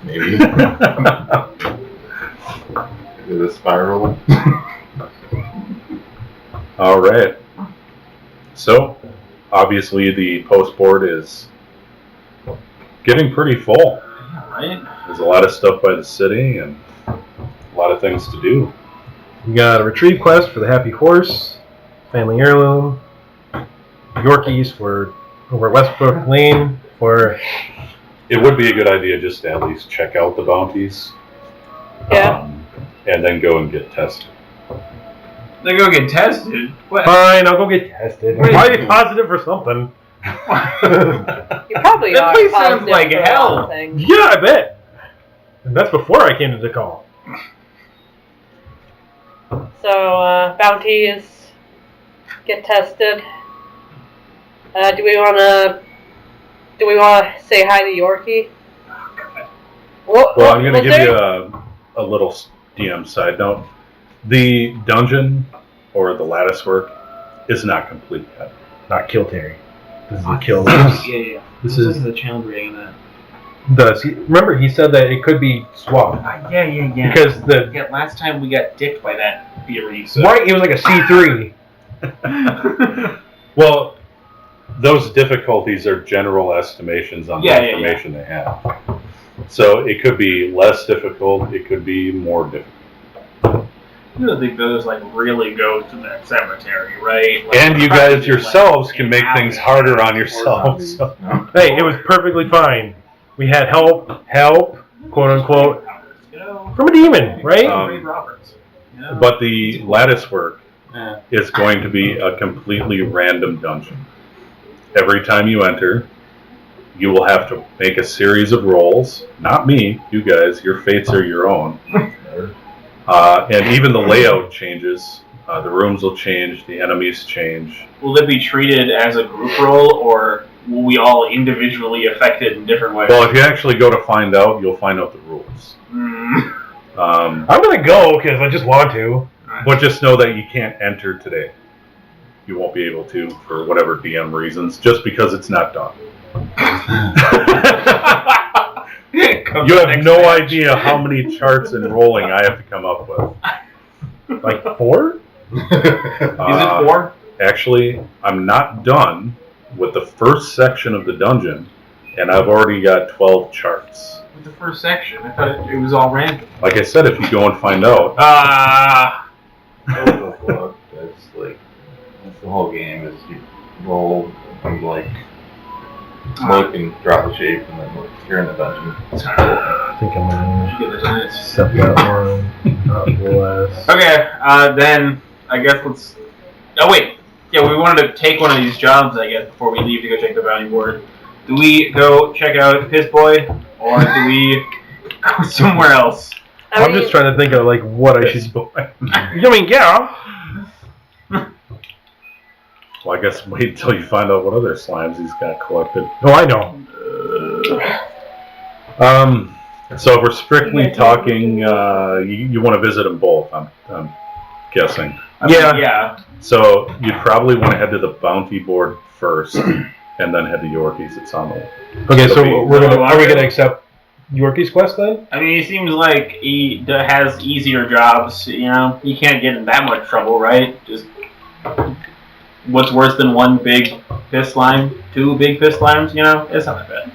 maybe. Is it a spiral? All right. So, obviously, the post board is getting pretty full. Right? There's a lot of stuff by the city and a lot of things to do. We got a retrieve quest for the Happy Horse, family heirloom, Yorkies for over Westbrook Lane for... It would be a good idea just to at least check out the bounties. Yeah. And then go and get tested. They go get tested? What? Fine, I'll go get tested. Wait. I'll be positive for something. You probably That are place sounds positive like for hell. all things. Yeah, I bet. And that's before I came to the call. So, bounties get tested. Do we want to say hi to Yorkie? Well, I'm going to give you a little DM side note. The dungeon, or the lattice work, is not complete yet. Not kill Terry. This is a kill. Yeah. This is the challenge rating that. remember he said that it could be swapped. Yeah. Because last time we got dicked by that theory. So. right, it was like a C3. Well, those difficulties are general estimations on the information they have. So it could be less difficult, it could be more difficult. I don't think those really go to that cemetery, right? And you guys yourselves can make things harder on yourselves. So. Hey, it was perfectly fine. We had help, quote unquote, from a demon, right? But the lattice work is going to be a completely random dungeon. Every time you enter, you will have to make a series of rolls. Not me, you guys. Your fates are your own. And even the layout changes. The rooms will change. The enemies change. Will it be treated as a group roll, or will we all individually affect it in different ways? Well, if you actually go to find out, you'll find out the rules. I'm going to go because I just want to. But just know that you can't enter today. You won't be able to for whatever DM reasons, just because it's not done. You have no idea how many charts and rolling I have to come up with. Like 4? Is it 4? Actually, I'm not done with the first section of the dungeon, and I've already got 12 charts. With the first section? I thought it was all random. Like I said, if you go and find out... That's the whole game, is you roll and look and draw the shape, and then you're in the dungeon. I think I'm going to accept that one. Not less. Okay, then I guess let's... Oh, wait. Yeah, we wanted to take one of these jobs, I guess, before we leave to go check the bounty board. Do we go check out Piss Boy, or do we go somewhere else? I'm just trying to think of what I should... I mean, yeah. Well, I guess wait until you find out what other slimes he's got collected. Oh, I know. So if we're strictly talking, you want to visit them both, I'm guessing. Yeah. So you'd probably want to head to the bounty board first, and then head to Yorkie's. It's on the. Okay, so It'll be- are we gonna accept Yorkie's quest then? I mean, he seems like he has easier jobs. You know, he can't get in that much trouble, right? Just what's worse than one big piss slime? 2 big piss slimes? You know, it's not that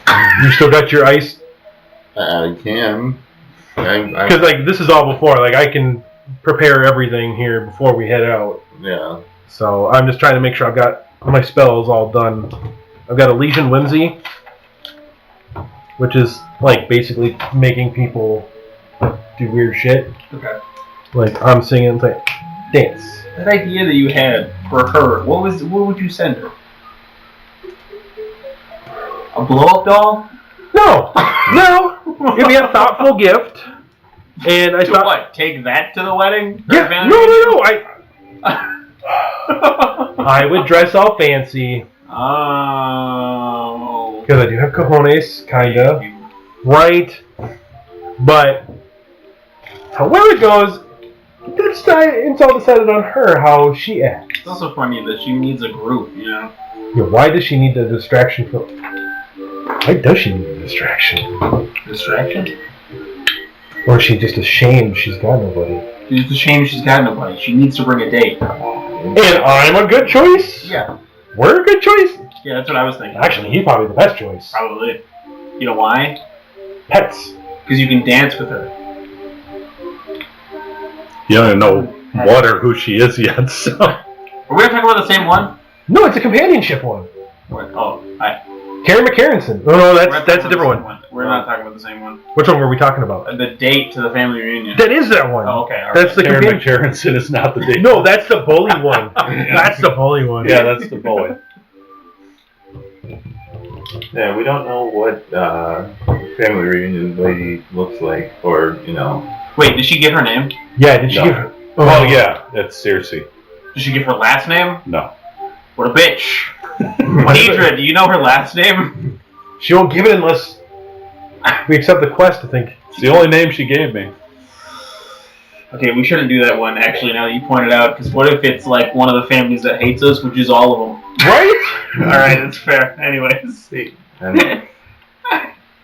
bad. You still got your ice? I can. Because like this is all before. Like I can prepare everything here before we head out. Yeah. So I'm just trying to make sure I've got my spells all done. I've got Elysian Whimsy, which is like basically making people do weird shit. Okay. Like I'm singing and like dance. That idea that you had for her, what would you send her? A blow-up doll? No, no. It'd be a thoughtful gift. And I To thought, what? Take that to the wedding? yeah, no. I would dress all fancy Oh. because I do have cojones, kinda. Right, but however it goes, it's all decided on her how she acts. It's also funny that she needs a group, you know? Yeah, why does she need the distraction from? Why does she need the distraction? Distraction? Or is she just ashamed she's got nobody? She's ashamed she's got nobody. She needs to bring a date. And I'm a good choice? Yeah. We're a good choice? Yeah, that's what I was thinking. Actually, he's probably the best choice. Probably. You know why? Pets. Because you can dance with her. You don't even know what or who she is yet, so. Are we going to talk about the same one? No, it's a companionship one. What? Oh, I. Karen McCarronson. Oh, no, that's a different one. We're not talking about the same one. Which one were we talking about? The date to the family reunion. That is that one. Oh, okay. All right. That's the Karen companionship. McCarronson is not the date. No, that's the bully one. That's the bully one. Yeah, that's the boy. Yeah, we don't know what family reunion lady looks like, or Wait, did she give her name? Yeah, did she No. give her? Oh, yeah, it's Circe. Did she give her last name? No. What a bitch. What is it? Deidre, do you know her last name? She won't give it unless we accept the quest, I think. It's the only name she gave me. Okay, we shouldn't do that one, actually, now that you pointed out, because what if it's like one of the families that hates us, which is all of them? Right? Alright, that's fair. Anyways. and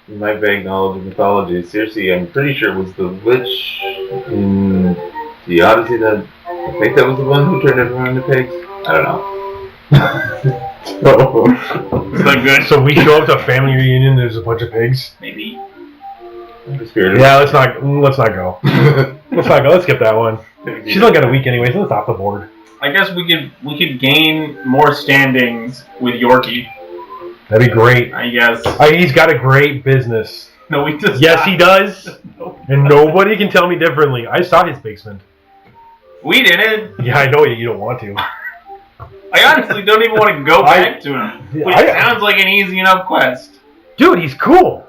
in my vague knowledge of mythology, Circe, I'm pretty sure was the witch in the Odyssey that I think that was the one who turned everyone into pigs. I don't know. Is that good? So we show up to a family reunion, there's a bunch of pigs? Maybe. The spirit of Yeah, let's not go. Let's not go. Let's skip that one. She's only got a week anyways, let's off the board. I guess we could gain more standings with Yorkie, That'd be great. I guess. He's got a great business. No, we just Yes, he does. And nobody can tell me differently. I saw his basement. We didn't. Yeah, I know you don't want to. I honestly don't even want to go back to him. Which sounds like an easy enough quest. Dude, he's cool.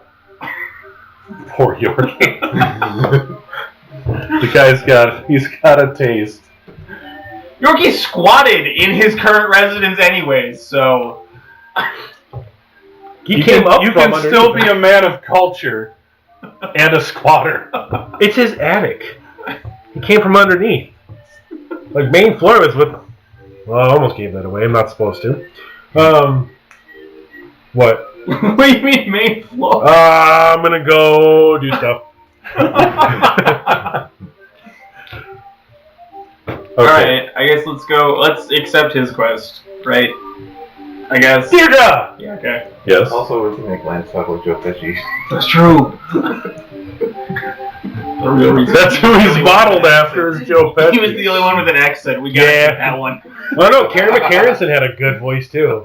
Poor Yorkie. The guy's he's got a taste. Yorkie's squatted in his current residence anyways, so... He came up You from can still underneath be a man of culture and a squatter. It's his attic. He came from underneath. Like, main floor was with... Well, I almost gave that away. I'm not supposed to. What? What do you mean main floor? I'm gonna go do stuff. Alright, I guess let's go. Let's accept his quest, right? I guess. Deirdre! Yeah, okay. Yes. Also, we can make Lance talk like Joe Pesci. That's true. That's who he's modeled after, is Joe Pesci. He was the only one with an accent. We gotta get that one. Well, no, Karen McCarronson had a good voice, too.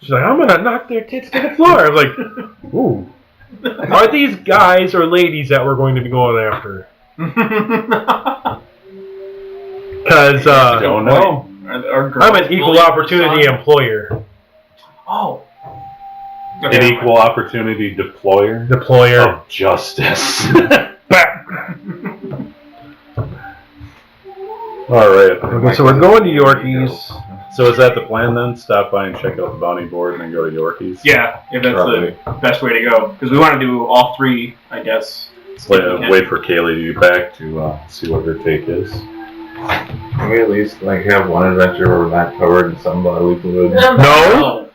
She's like, I'm gonna knock their tits to the floor. I was like, ooh. Are these guys or ladies that we're going to be going after? Because, Don't know. I'm an equal opportunity employer. Oh. An equal opportunity deployer. Deployer. Of justice. All right. Okay, so we're going to Yorkies. So is that the plan then? Stop by and check out the bounty board and then go to Yorkies? Yeah, if that's Probably. the best way to go. Because we want to do all three, I guess. Wait for Kaylee to get back to see what her take is. Can we at least like have one adventure where we're not covered in some bodily fluid? No!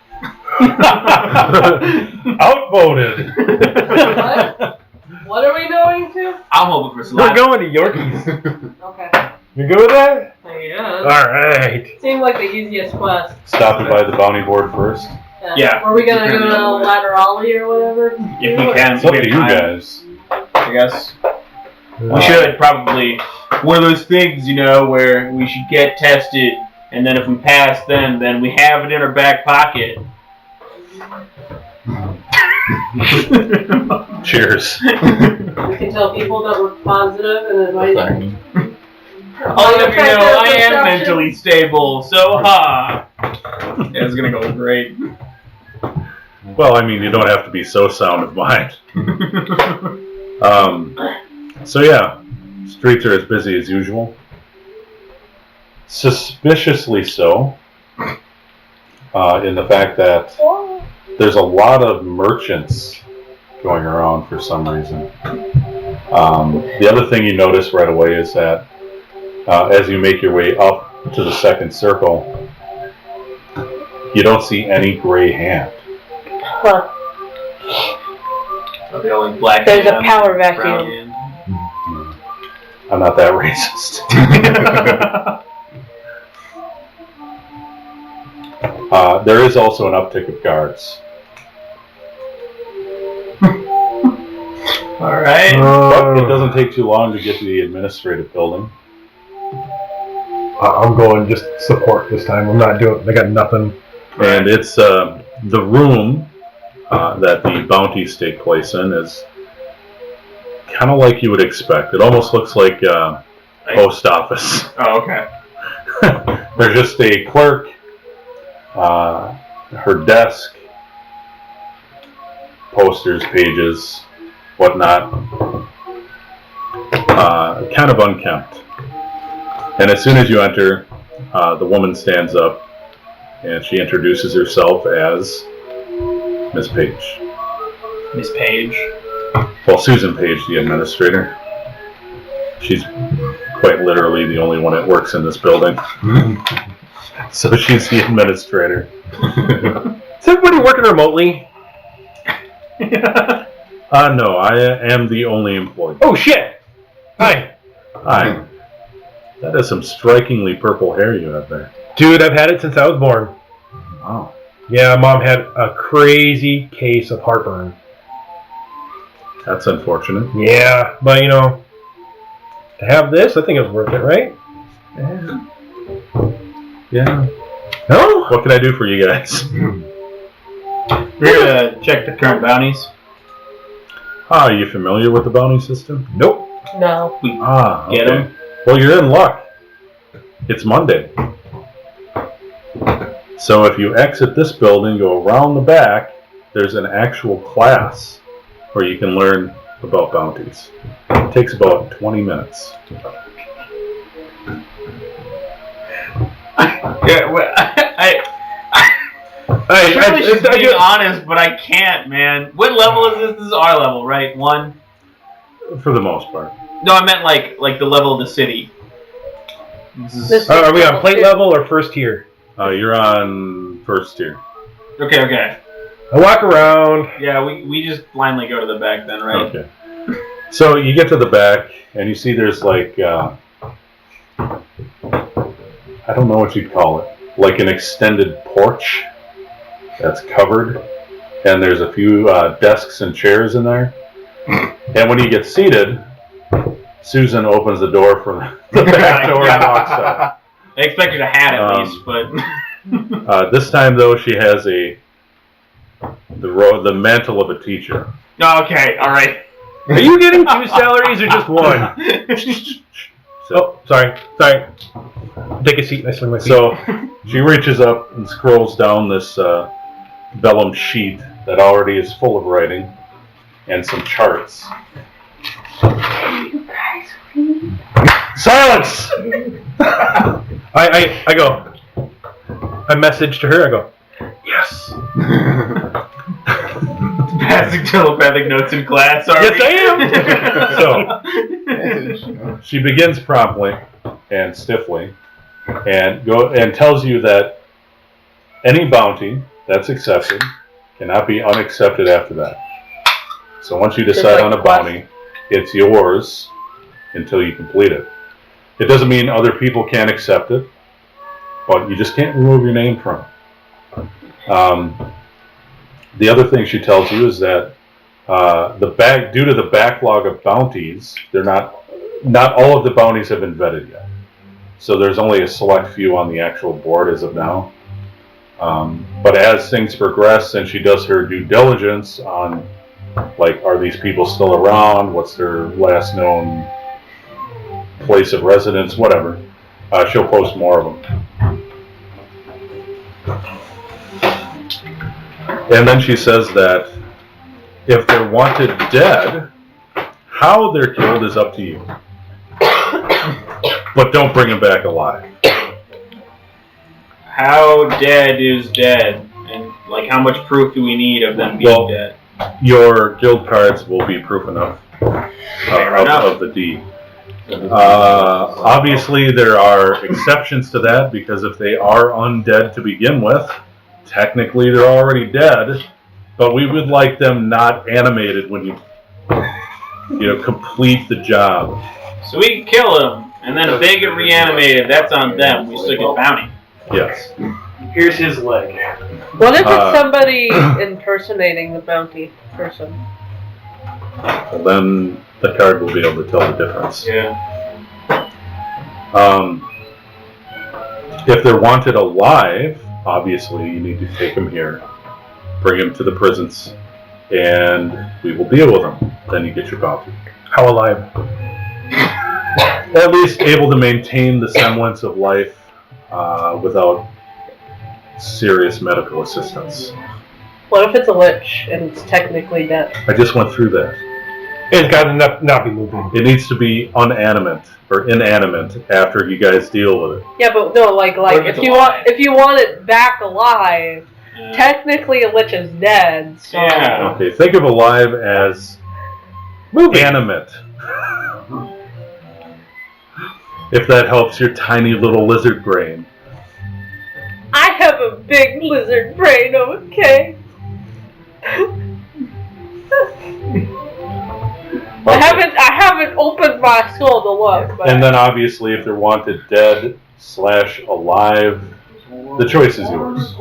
Outvoted! What are we going to? I'm hoping for some. We're going to Yorkies. Okay. You good with that? Yeah. Alright. Seemed like the easiest quest. Stopping by the bounty board first. Yeah. Are we gonna go to Laterali or whatever? If we can. It's up to you guys. I guess. We should probably. One of those things, where we should get tested, and then if we pass, then we have it in our back pocket. Cheers. We can tell people that we're positive and invite them. All of you know, I am mentally stable, so ha! Yeah, it's gonna go great. Well, I mean, you don't have to be so sound of mind. So yeah, streets are as busy as usual. Suspiciously so, in the fact that there's a lot of merchants going around for some reason. The other thing you notice right away is that as you make your way up to the second circle, you don't see any gray hand. Huh. The only black There's a hand, power brown vacuum. hand. I'm not that racist. There is also an uptick of guards. Alright. But it doesn't take too long to get to the administrative building. I'm going just support this time. I'm not doing. They got nothing. And it's the room that the bounties take place in is kind of like you would expect. It almost looks like post office. Oh, okay. There's just a clerk, her desk, posters, pages, whatnot, kind of unkempt. And as soon as you enter, the woman stands up and she introduces herself as Miss Page. Miss Page. Well, Susan Page, the administrator. She's quite literally the only one that works in this building. So she's the administrator. Is everybody working remotely? No, I am the only employee. Oh shit! Hi. Hi. That is some strikingly purple hair you have there. Dude, I've had it since I was born. Wow. Yeah, Mom had a crazy case of heartburn. That's unfortunate. Yeah, but to have this, I think it was worth it, right? Yeah. No? What can I do for you guys? We're gonna check the current bounties. Are you familiar with the bounty system? Nope. No. Okay. Get 'em? Well, you're in luck. It's Monday. So if you exit this building, go around the back, there's an actual class where you can learn about bounties. It takes about 20 minutes. Yeah, well, I really should be honest, but I can't, man. What level is this? This is our level, right? 1? For the most part. No, I meant like the level of the city. Are we on plate level or first tier? You're on first tier. Okay. I walk around. Yeah, we just blindly go to the back then, right? Okay. So you get to the back, and you see there's like, I don't know what you'd call it, like an extended porch that's covered, and there's a few desks and chairs in there. And when you get seated, Susan opens the door from the back door and walks out. I expected a hat at least, but this time though, she has the mantle of a teacher. okay, all right. Are you getting 2 salaries or just 1? Oh, sorry. Take a seat. I swing my seat. So she reaches up and scrolls down this vellum sheet that already is full of writing and some charts. You guys read? Silence! I go. I message to her. I go, yes. Passing telepathic notes in class. Yes, I So she begins promptly and stiffly, and tells you that any bounty that's accepted cannot be unaccepted after that. So once you decide on a bounty, it's yours until you complete it. It doesn't mean other people can't accept it, but you just can't remove your name from it. The other thing she tells you is that due to the backlog of bounties, not all of the bounties have been vetted yet. So there's only a select few on the actual board as of now. But as things progress and she does her due diligence on, like, are these people still around? What's their last known place of residence? Whatever. She'll post more of them. And then she says that if they're wanted dead, how they're killed is up to you. But don't bring them back alive. How dead is dead? And, like, how much proof do we need of them being dead? Your guild cards will be proof enough of the deed. Obviously, there are exceptions to that, because if they are undead to begin with, technically they're already dead, but we would like them not animated when you complete the job. So we kill them, and then if they get reanimated, that's on them. We still get bounty. Yes. Here's his leg. What if it's somebody impersonating the bounty person? Well, then the card will be able to tell the difference. Yeah. If they're wanted alive, obviously you need to take them here, bring them to the prisons, and we will deal with them. Then you get your bounty. How alive? At least able to maintain the semblance of life without serious medical assistance. What if it's a lich and it's technically dead? I just went through that. It's got to not be moving. It needs to be inanimate after you guys deal with it. Yeah, but no, like if you want it back alive, technically a lich is dead. So. Yeah. Okay, think of alive as animate. If that helps your tiny little lizard brain. I have a big lizard brain, okay? I haven't opened my skull to look. But. And then obviously if they're wanted dead / alive, the choice is yours.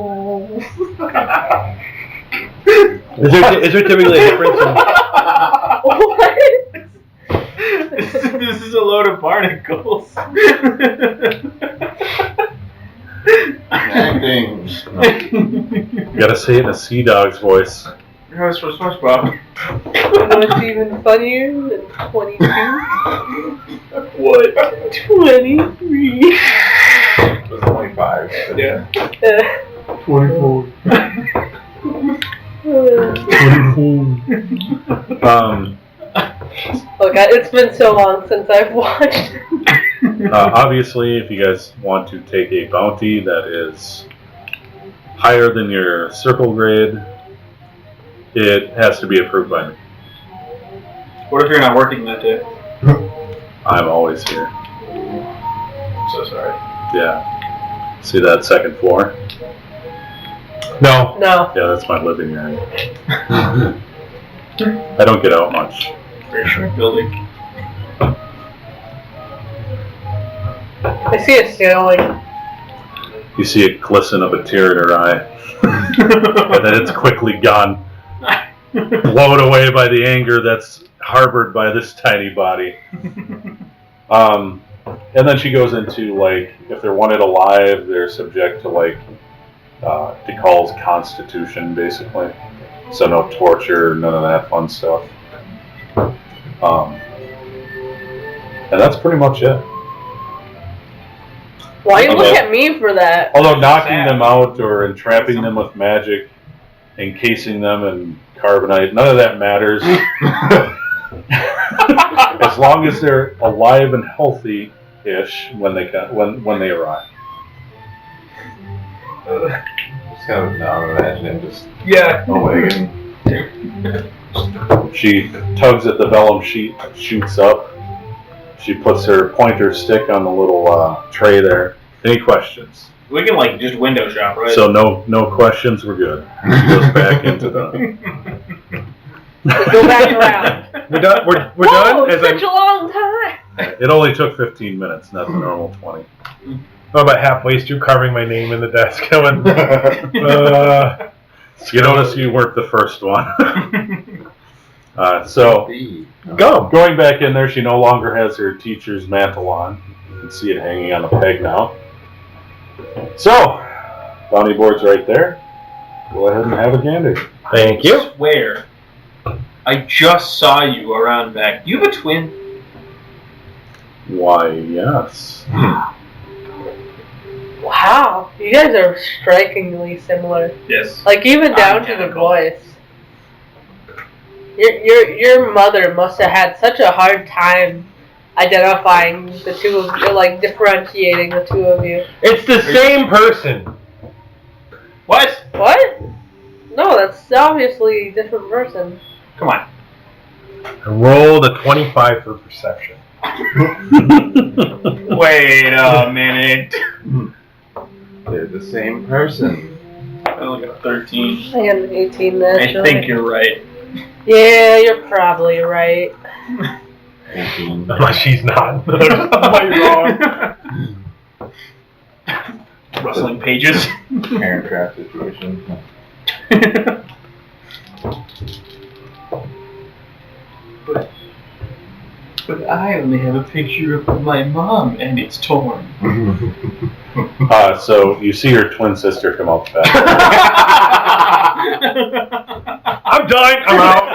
Is there typically a difference in... What? This is a load of barnacles. Acting. You gotta say it in a sea dog's voice. That was for SpongeBob. What's even funnier than 22? What? 23. It was 25. Yeah. 24. 24. Look, it's been so long since I've watched. Obviously, if you guys want to take a bounty that is higher than your circle grade, it has to be approved by me. What if you're not working that day? I'm always here. I'm so sorry. Yeah. See that second floor? No. No. Yeah, that's my living area. I don't get out much. Very short building. I see it sailing. You see a glisten of a tear in her eye. And then it's quickly gone. Blown away by the anger that's harbored by this tiny body. And then she goes into, like, if they're wanted alive, they're subject to, like, DeCall's constitution, basically. So no torture, none of that fun stuff. And that's pretty much it. Why you look at me for that? Although knocking them out or entrapping them with magic, encasing them in carbonite, none of that matters. As long as they're alive and healthy-ish when they arrive. Just kind of now imagine him just Yeah. wagon. She tugs at the vellum sheet, shoots up. She puts her pointer stick on the little tray there. Any questions? We can like just window shop, right? So no questions. We're good. She goes back into the. Go back around. We're done. We're Whoa, done. As such a long time. It only took 15 minutes, not the normal 20. I'm about halfway through carving my name in the desk. I went, You notice you weren't the first one. So go. going back in there, she no longer has her teacher's mantle on. You can see it hanging on a peg now. So, bounty board's right there. Go ahead and have a gander. Thank you. I swear, I just saw you around back. You have a twin? Why, yes. Wow, you guys are strikingly similar. Yes. Like even down to the Identical. voice. Your mother must have had such a hard time identifying the two of you, like differentiating the two of you. It's the same person. What? What? No, that's obviously a different person. Come on. I rolled a 25 for perception. Wait a minute. They're the same person. I only got a 13. I got an 18 I naturally. think you're right. Yeah, you're probably right. 18. Unless she's not. I might be wrong. Rustling pages. Parent trap situation. But I only have a picture of my mom, and it's torn. So you see her twin sister come up back. I'm done. I'm out.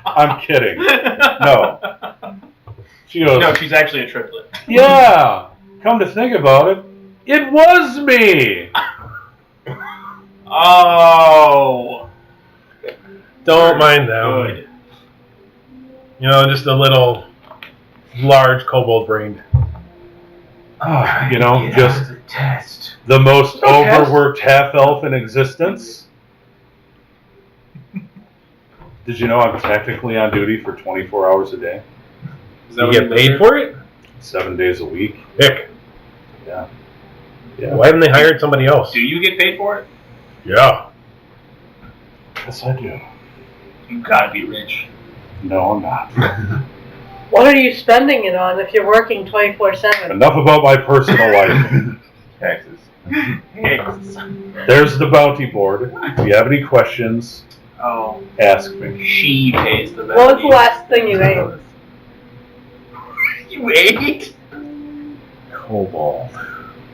I'm kidding. No. She goes, No, she's actually a triplet. yeah, come to think about it, it was me. Oh. Don't mind them. Good. You know, just a little large kobold-brained. You know, just Test. the most No test. overworked half-elf in existence. Did you know I'm technically on duty for 24 hours a day? Is You get paid for it? 7 days a week? Nick. Yeah. Why haven't they hired somebody else? Do you get paid for it? Yeah. Yes, I do. You gotta be rich. No, I'm not. What are you spending it on if you're working 24/7? Enough about my personal life. Taxes. There's the bounty board. If you have any questions, Oh, ask me. she pays the What was the value. last thing you ate? You ate? Cobalt.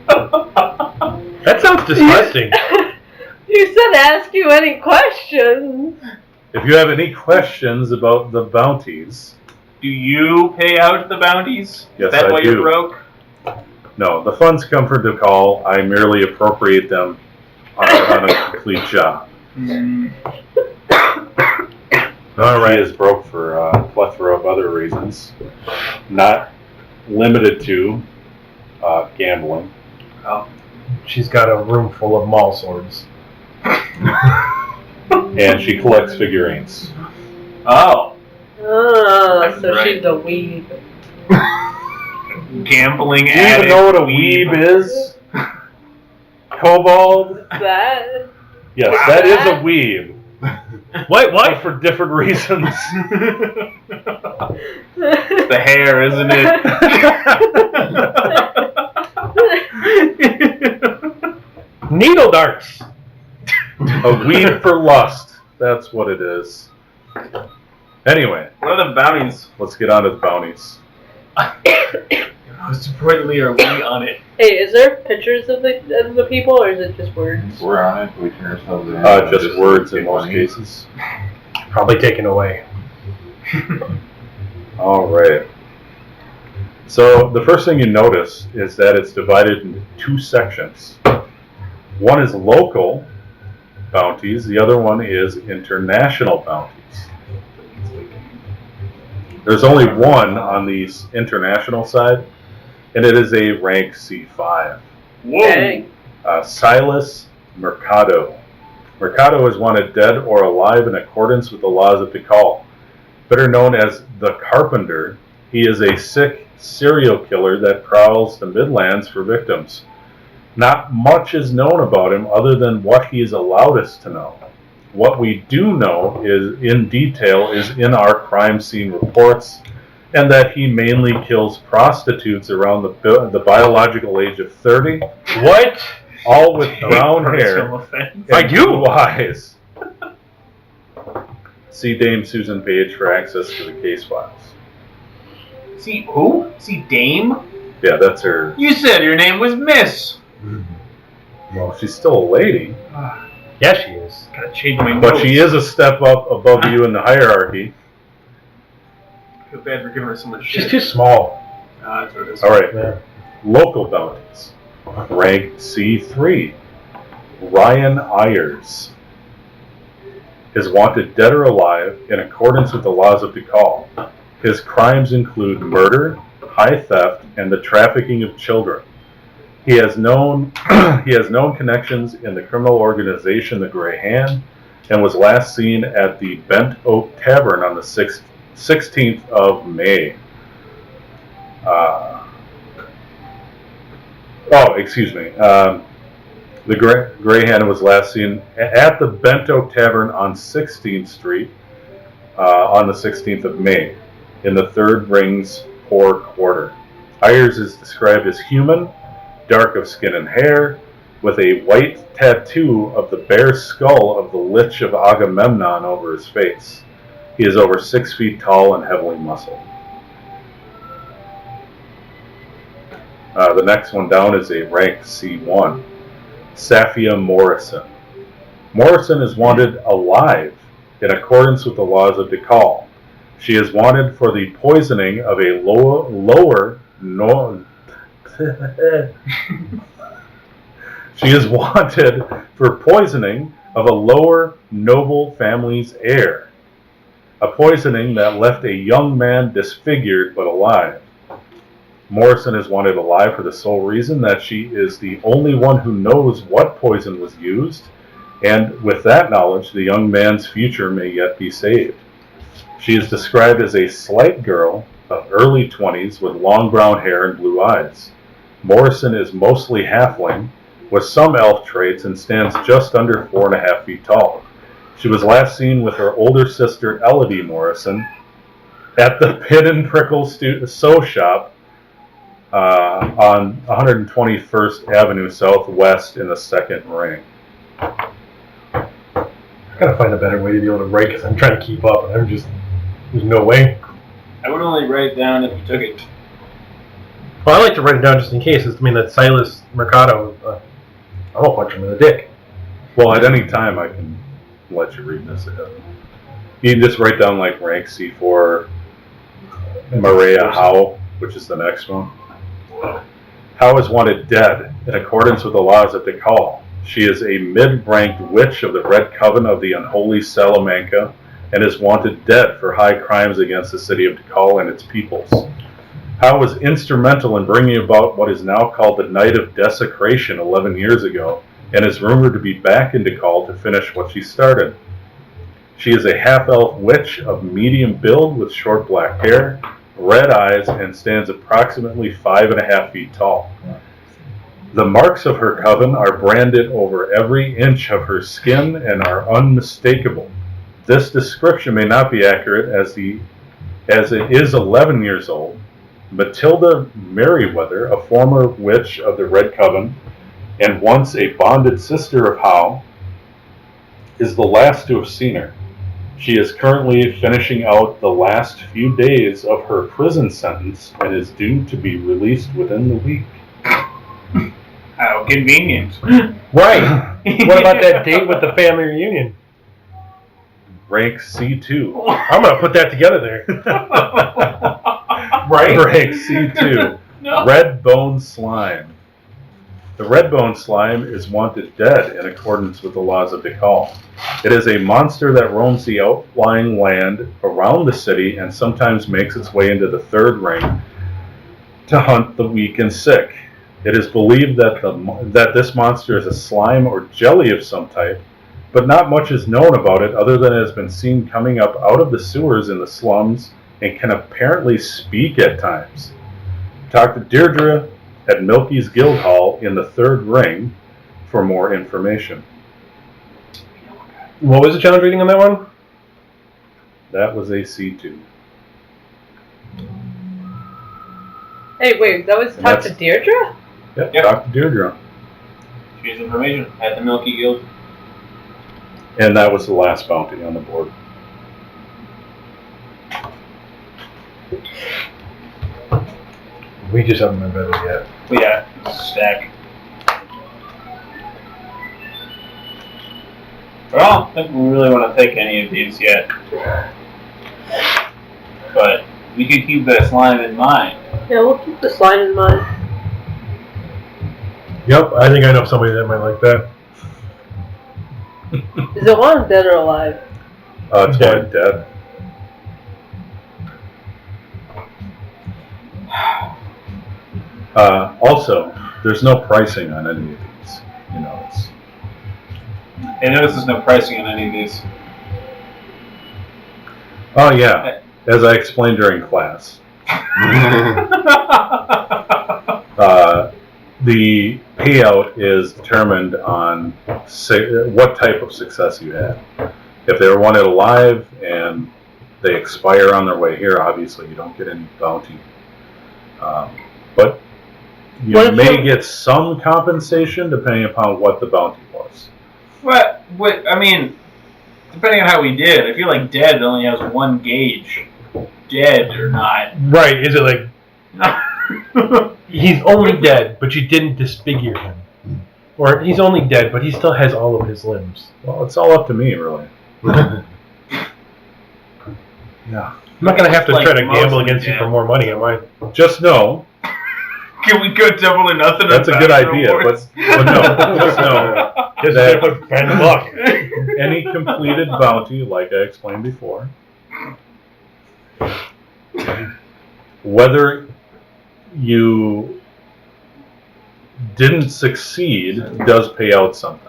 That sounds disgusting. You said ask you any questions. If you have any questions about the bounties, Do you pay out the bounties? Yes, Is that I why do. you're broke? no, the funds come from the call. I merely appropriate them on a complete job. All He right. is broke for a plethora of other reasons, not limited to gambling. She's got a room full of maul swords. And she collects figurines. Oh, Oh, That's so right. she's a weeb. gambling Do you addict. even know what a weeb is? Kobold? That. Yes, that is a weeb. What? But for different reasons. The hair, isn't it? Needle darts. A weeb for lust. That's what it is. Anyway, What are the bounties? let's get on to the bounties. Most importantly, are we on it? Hey, is there pictures of the people, or is it just words? We're on it. We turn ourselves in. Just words in most cases. Probably taken away. All right. So the first thing you notice is that it's divided into two sections. One is local bounties. The other one is international bounties. There's only one on the international side, and it is a rank C5. Whoa! Okay. Silas Mercado. Mercado is wanted dead or alive in accordance with the laws of Tikal. Better known as the Carpenter, he is a sick serial killer that prowls the Midlands for victims. Not much is known about him other than what he has allowed us to know. What we do know is in detail is in our crime scene reports, and that he mainly kills prostitutes around the biological age of 30. What? All with brown hair Offense. and blue eyes. See Dame Susan Page for access to the case files. See who? See Dame? Yeah, that's her. You said your name was Miss. Well, she's still a lady, Yeah, she is. Gotta change my but notes. she is a step up above you in the hierarchy. I feel bad for giving her so much She's shit. too small. That's what it is. All right, Yeah. local bounties. Rank C3. Ryan Ayers is wanted dead or alive in accordance with the laws of Tikal. His crimes include murder, high theft, and the trafficking of children. He has known connections in the criminal organization the Grey Hand, and was last seen at the Bent Oak Tavern on the 16th of May. The Grey Hand was last seen at the Bent Oak Tavern on 16th Street on the 16th of May in the Third Rings Poor Quarter. Ayers is described as human, dark of skin and hair, with a white tattoo of the bare skull of the Lich of Agamemnon over his face. He is over 6 feet tall and heavily muscled. The next one down is a rank C1. Safia Morrison. Morrison is wanted alive in accordance with the laws of Tikal. She is wanted for the poisoning of a She is wanted for poisoning of a lower noble family's heir. A poisoning that left a young man disfigured but alive. Morrison is wanted alive for the sole reason that she is the only one who knows what poison was used, and with that knowledge, the young man's future may yet be saved. She is described as a slight girl of early 20s with long brown hair and blue eyes. Morrison is mostly halfling, with some elf traits, and stands just under 4.5 feet tall. She was last seen with her older sister Elodie Morrison at the Pin and Prickle sew shop on 121st Avenue Southwest in the second ring. I gotta find a better way to be able to write because I'm trying to keep up and there's no way. I would only write it down if you took it. Well, I like to write it down just in case. That Silas Mercado, I won't punch him in the dick. Well, at any time I can let you read this ahead. You can just write down like rank C4 Maria Howe, which is the next one. Howe is wanted dead in accordance with the laws of Tikal. She is a mid-ranked witch of the Red Coven of the Unholy Salamanca and is wanted dead for high crimes against the city of Tikal and its peoples. Howe was instrumental in bringing about what is now called the Night of Desecration 11 years ago, and is rumored to be back in Tikal to finish what she started. She is a half-elf witch of medium build with short black hair, red eyes, and stands approximately 5.5 feet tall. The marks of her coven are branded over every inch of her skin and are unmistakable. This description may not be accurate as it is 11 years old. Matilda Merriweather, a former witch of the Red Coven and once a bonded sister of Howe, is the last to have seen her. She is currently finishing out the last few days of her prison sentence and is due to be released within the week. How convenient. Right. What about that date with the family reunion? Rank C2. I'm gonna put that together there. Right. Rank C2. No. Red Bone Slime. The red bone slime is wanted dead in accordance with the laws of Tikal. It is a monster that roams the outlying land around the city and sometimes makes its way into the third ring to hunt the weak and sick. It is believed that this monster is a slime or jelly of some type, but not much is known about it other than it has been seen coming up out of the sewers in the slums and can apparently speak at times. Talk to Deirdre at Milky's Guild Hall in the third ring for more information. What was the challenge rating on that one? That was a C2. Hey, wait, that was And talk to that's- Deirdre? Yep, Yep. talk to Deirdre. Here's information at the Milky Guild. And that was the last bounty on the board. We just haven't been better yet. But yeah, stack. But I don't think we really want to take any of these yet. But we could keep that slime in mind. Yeah, we'll keep the slime in mind. Yep, I think I know somebody that might like that. Is it one dead or alive? It's Dead. dead. Also, there's no pricing on any of these. You know, it's I notice there's no pricing on any of these. oh yeah, as I explained during class. The payout is determined on what type of success you had. If they were wanted alive and they expire on their way here, obviously you don't get any bounty. But you What if may you- get some compensation depending upon what the bounty was. What? I mean, depending on how we did, I feel like dead only has one gauge. Dead or not. Right, is it like, he's only dead, but you didn't disfigure him? Or he's only dead, but he still has all of his limbs? Well, it's all up to me, really. Yeah. I'm not going to have to Like try to mostly gamble against you dead. for more money, am I? Just know, Can we go double or nothing? that's a on good Pathfinder idea, Rewards? but no, just know Just that put bad luck. any completed bounty, like I explained before, whether you didn't succeed, does pay out something.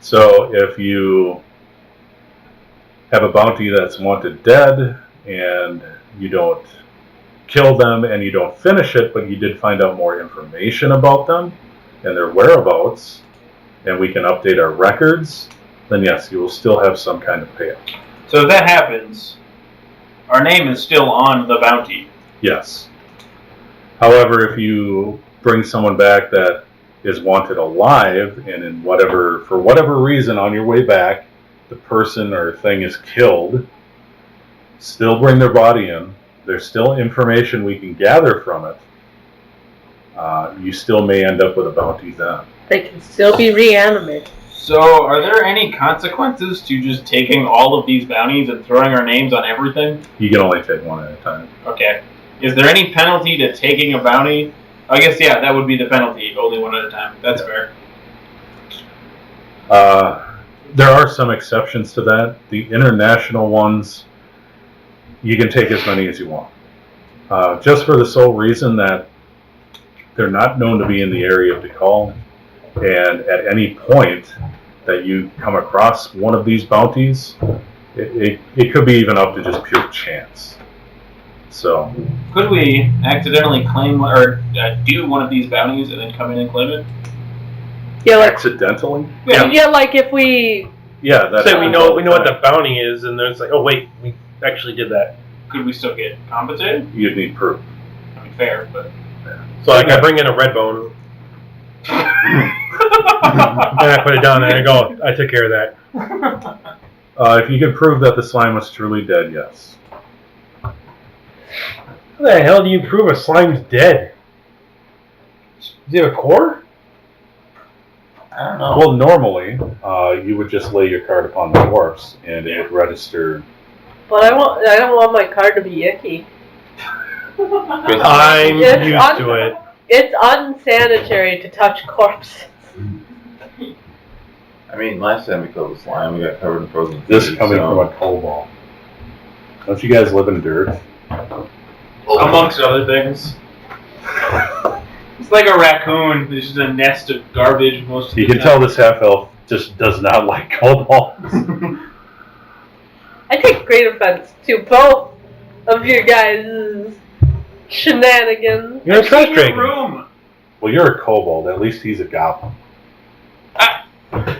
So if you have a bounty that's wanted dead and you don't kill them and you don't finish it, but you did find out more information about them and their whereabouts, and we can update our records, then yes, you will still have some kind of payout. So if that happens, our name is still on the bounty. Yes. However, if you bring someone back that is wanted alive, and for whatever reason on your way back, the person or thing is killed, still bring their body in. There's still information we can gather from it. You still may end up with a bounty then. They can still be reanimated. So are there any consequences to just taking all of these bounties and throwing our names on everything? You can only take one at a time. Okay. Is there any penalty to taking a bounty? I guess, yeah, that would be the penalty. Only one at a time. That's fair. There are some exceptions to that. The international ones, you can take as many as you want. Just for the sole reason that they're not known to be in the area of Decal, and at any point that you come across one of these bounties, it could be even up to just pure chance. So, Could we accidentally claim or do one of these bounties and then come in and claim it? Yeah, like accidentally? yeah, like if we Yeah, that's Say we know what the bounty is, and then it's like, oh wait, we actually did that. Could we still get compensated? You'd need proof. I mean, fair, but... So like I bring in a red bone, and I put it down there and I go, I took care of that. If you can prove that the slime was truly dead, yes. How the hell do you prove a slime's dead? Does he have a core? I don't know. Well, normally, you would just lay your card upon the dwarfs, and it would register. but I don't want my card to be icky. I'm It's used to it. It's unsanitary to touch corpses. I mean, last time we killed the slime, we got covered in frozen food. This is coming so- from a cobalt. Don't you guys live in dirt? Amongst other things. It's like a raccoon. There's just a nest of garbage most of the You can time. tell this half-elf just does not like kobolds. I take great offense to both of your guys' shenanigans. You're a In trash your dragon. room. Well, you're a kobold. At least he's a goblin.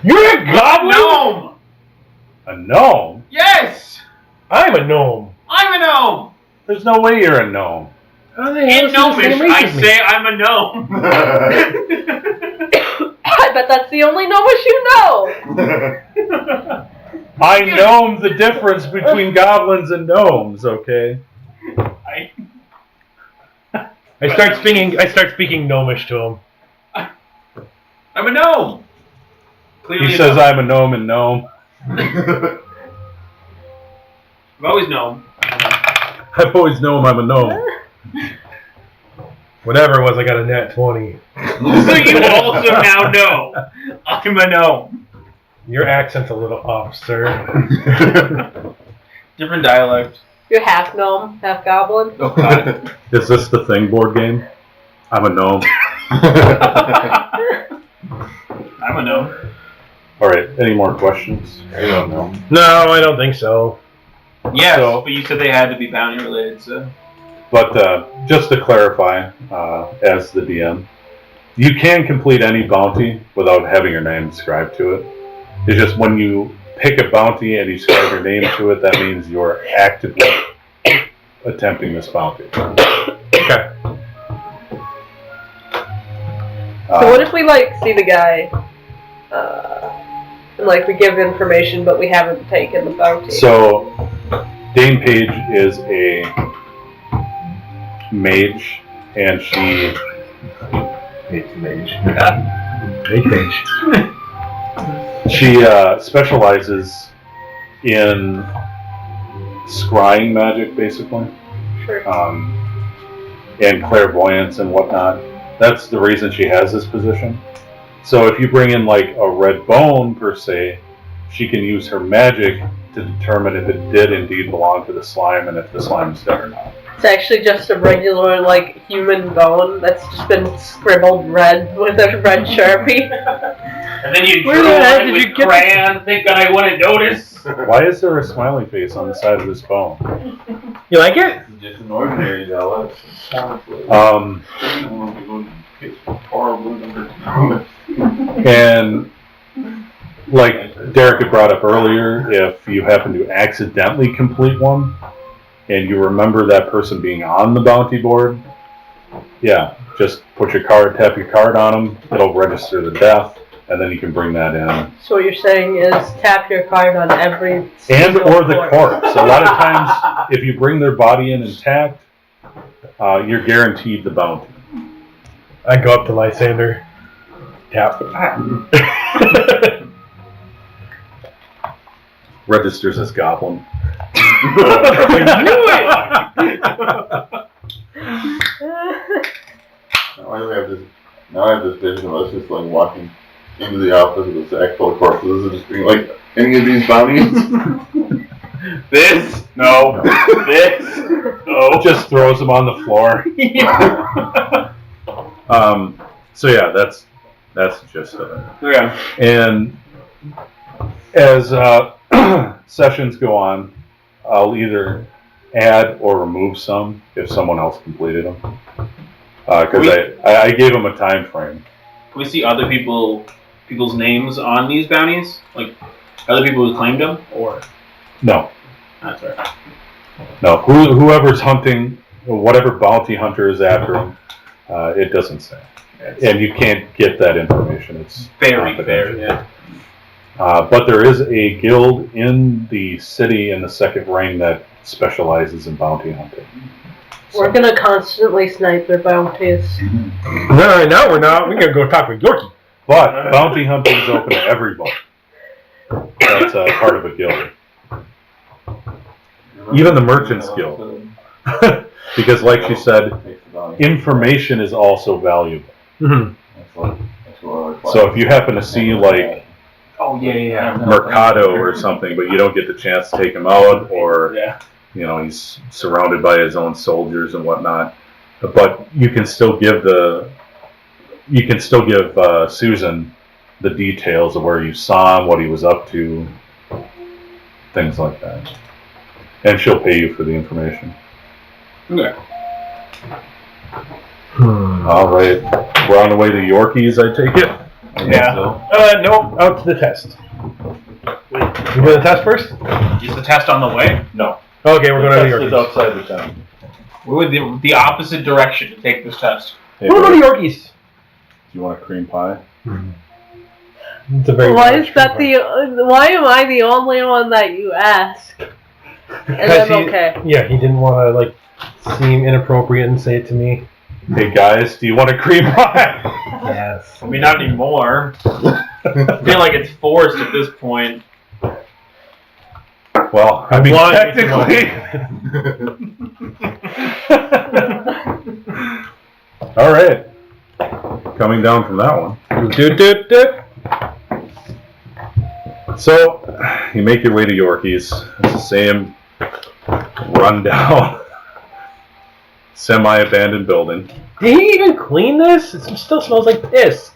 You're a goblin? Gnome. A gnome? Yes. I'm a gnome. I'm a gnome. There's no way you're a gnome. How the hell In is he the same gnomish, race I as me? say I'm a gnome. I bet that's the only gnomish you know. I know the difference between goblins and gnomes, okay? I start speaking gnomish to him. I'm a gnome. Clearly He says I'm a gnome and gnome. I've always known. I've always known I'm a gnome. Whatever it was, I got a nat 20. So you also now know I'm a gnome. Your accent's a little off, sir. Different dialect. You're half gnome, half goblin. Oh god. Is this the thing board game? I'm a gnome. I'm a gnome. Alright, any more questions? I don't know. No, I don't think so. Yes, So- but you said they had to be bounty related, so. But just to clarify, as the DM, you can complete any bounty without having your name inscribed to it. It's just when you pick a bounty and you scribe your name to it, that means you're actively attempting this bounty. Okay. So what if we see the guy, and we give information, but we haven't taken the bounty? So, Dame Page is a mage, and she specializes in scrying magic, basically, Sure. and clairvoyance and whatnot. That's the reason she has this position. So if you bring in a red bone per se, she can use her magic to determine if it did indeed belong to the slime and if the slime's dead or not. It's actually just a regular, human bone that's just been scribbled red with a red Sharpie. And then you Where drew the hell on it did with you get crayon, thinking I wouldn't notice. Why is there a smiley face on the side of this bone? You like it? Just an ordinary dollar. And like Derek had brought up earlier, if you happen to accidentally complete one and you remember that person being on the bounty board, yeah, just tap your card on them, it'll register the death, and then you can bring that in. So what you're saying is tap your card on every And single or the corpse. A lot of times, if you bring their body in intact, you're guaranteed the bounty. I go up to Lysander. Tap. Registers as goblin. I knew it! Now I have this vision of us just walking into the office with a sack full of corpses and just being any of these bounties? This? No. This? No. Just throws them on the floor. So yeah, that's the gist of it. Okay. And as sessions go on, I'll either add or remove some if someone else completed them. Because I gave them a time frame. Can we see other people's names on these bounties? Other people who claimed them? Or? No. That's right. No. Whoever's hunting, whatever bounty hunter is after them, it doesn't say. And you can't get that information. It's Very fair, confidential. yeah. But there is a guild in the city in the second ring that specializes in bounty hunting. We're gonna constantly snipe their bounties. No, we're not. We're going to go talk with Yorkie. But bounty hunting is open to everybody. That's part of a guild. Even the merchants guild. Because like she said, information is also valuable. Mm-hmm. So if you happen to see Oh, yeah. Mercado or something, but you don't get the chance to take him out, or Yeah. he's surrounded by his own soldiers and whatnot, but you can still give the you can still give Susan the details of where you saw him, what he was up to, things like that. And she'll pay you for the information. Okay. All right. We're on the way to Yorkies, I take it? Yeah. No, out to the test. Wait, you doing the test first? Is the test on the way? No. Okay, we're going to Test is Yorkies. outside the town. We would the opposite direction to take this test. Hey, We're going to Yorkies. do you want a cream pie? It's a very Why large is that cream why am I the only one that you ask? pie. And Because I'm okay. Yeah, he didn't want to like seem inappropriate and say it to me. Hey guys, do you want a cream pie? Yes. I mean, not anymore. I feel like it's forced at this point. Well, I mean, want- technically. All right. Coming down from that one. So, you make your way to Yorkies. It's the same rundown, semi-abandoned building. Did he even clean this? It still smells like piss.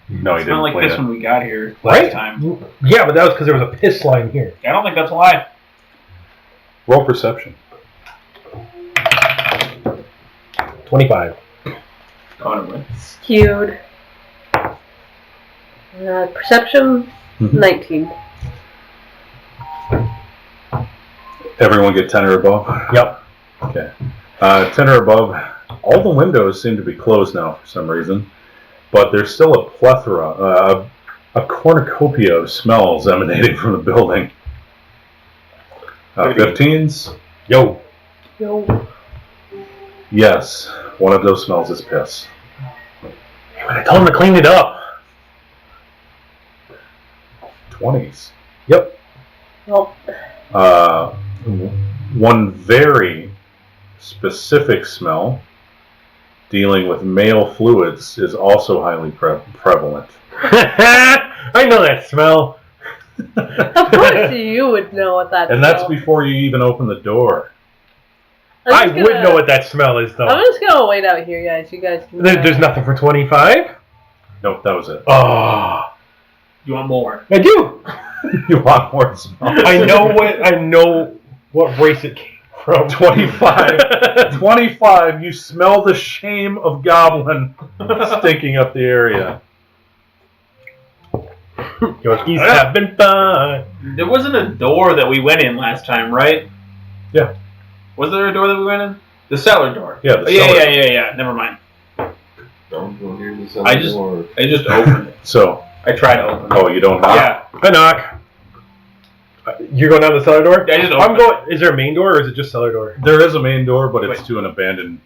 No, he It's didn't not like clean this it. when we got here Right? last time. Yeah, but that was because there was a piss line here. I don't think that's why. Roll perception. 25. Totally. Skewed. Perception, 19. Everyone get 10 or above? Yep. Okay. 10 or above. All the windows seem to be closed now for some reason, but there's still a plethora, a cornucopia of smells emanating from the building. 15s? Yo. Yo. Yes, one of those smells is piss. Hey, when I told him to clean it up. 20s. Yep. Well, One very specific smell dealing with male fluids is also highly prevalent. I know that smell. of course you would know what that And that's smell. before you even open the door. I would know what that smell is, though. I'm just gonna wait out here, guys. You guys can. There's nothing for 25? Nope, that was it. Oh, You want more? I do. You want more smell? I know what race it came from. 25. 25, you smell the shame of goblin stinking up the area. Yorkies have been fun. There wasn't a door that we went in last time, right? Yeah. Was there a door that we went in? The cellar door. Yeah, the Oh, yeah, cellar. yeah. Never mind. Don't go near the I cellar just- door. I just opened it. So, I tried to open it. oh, you don't knock? Yeah. I knock. You're going down the cellar door? I just I'm opened going. Is there a main door or is it just cellar door? There is a main door, but it's Wait. to an abandoned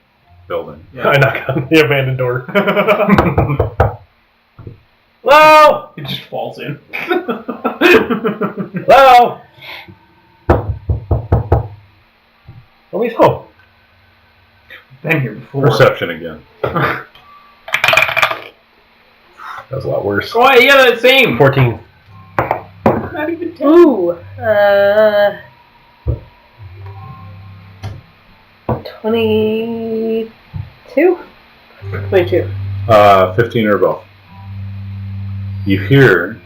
building. Yeah. I knock on the abandoned door. Hello? It just falls in. Hello? Nobody's home. Been here before. Perception again. That was a lot worse. Oh, yeah, that same. 14. Not even 10. Ooh. 22? 22. 15 or above. You hear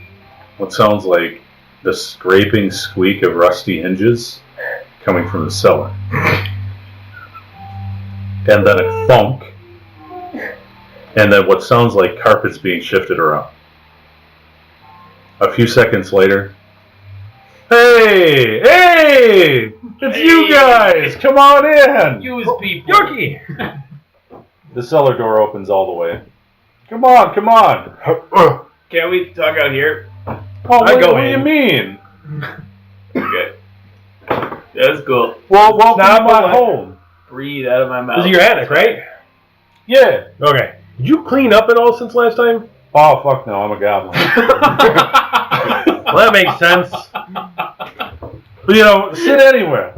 what sounds like the scraping squeak of rusty hinges coming from the cellar. And then a thunk. And then what sounds like carpets being shifted around. A few seconds later, hey! Hey! It's you Hey. guys! Come on in! Use people. Yorkie! The cellar door opens all the way. Come on, come on! Can we talk out here? Oh, I what, go what do you in. mean? Okay. That's cool. Well, welcome Not to my my- home. Breathe out of my mouth. This is your attic, right? Yeah. Okay. Did you clean up at all since last time? Oh, fuck no, I'm a goblin. Well, that makes sense. But, you know, sit anywhere.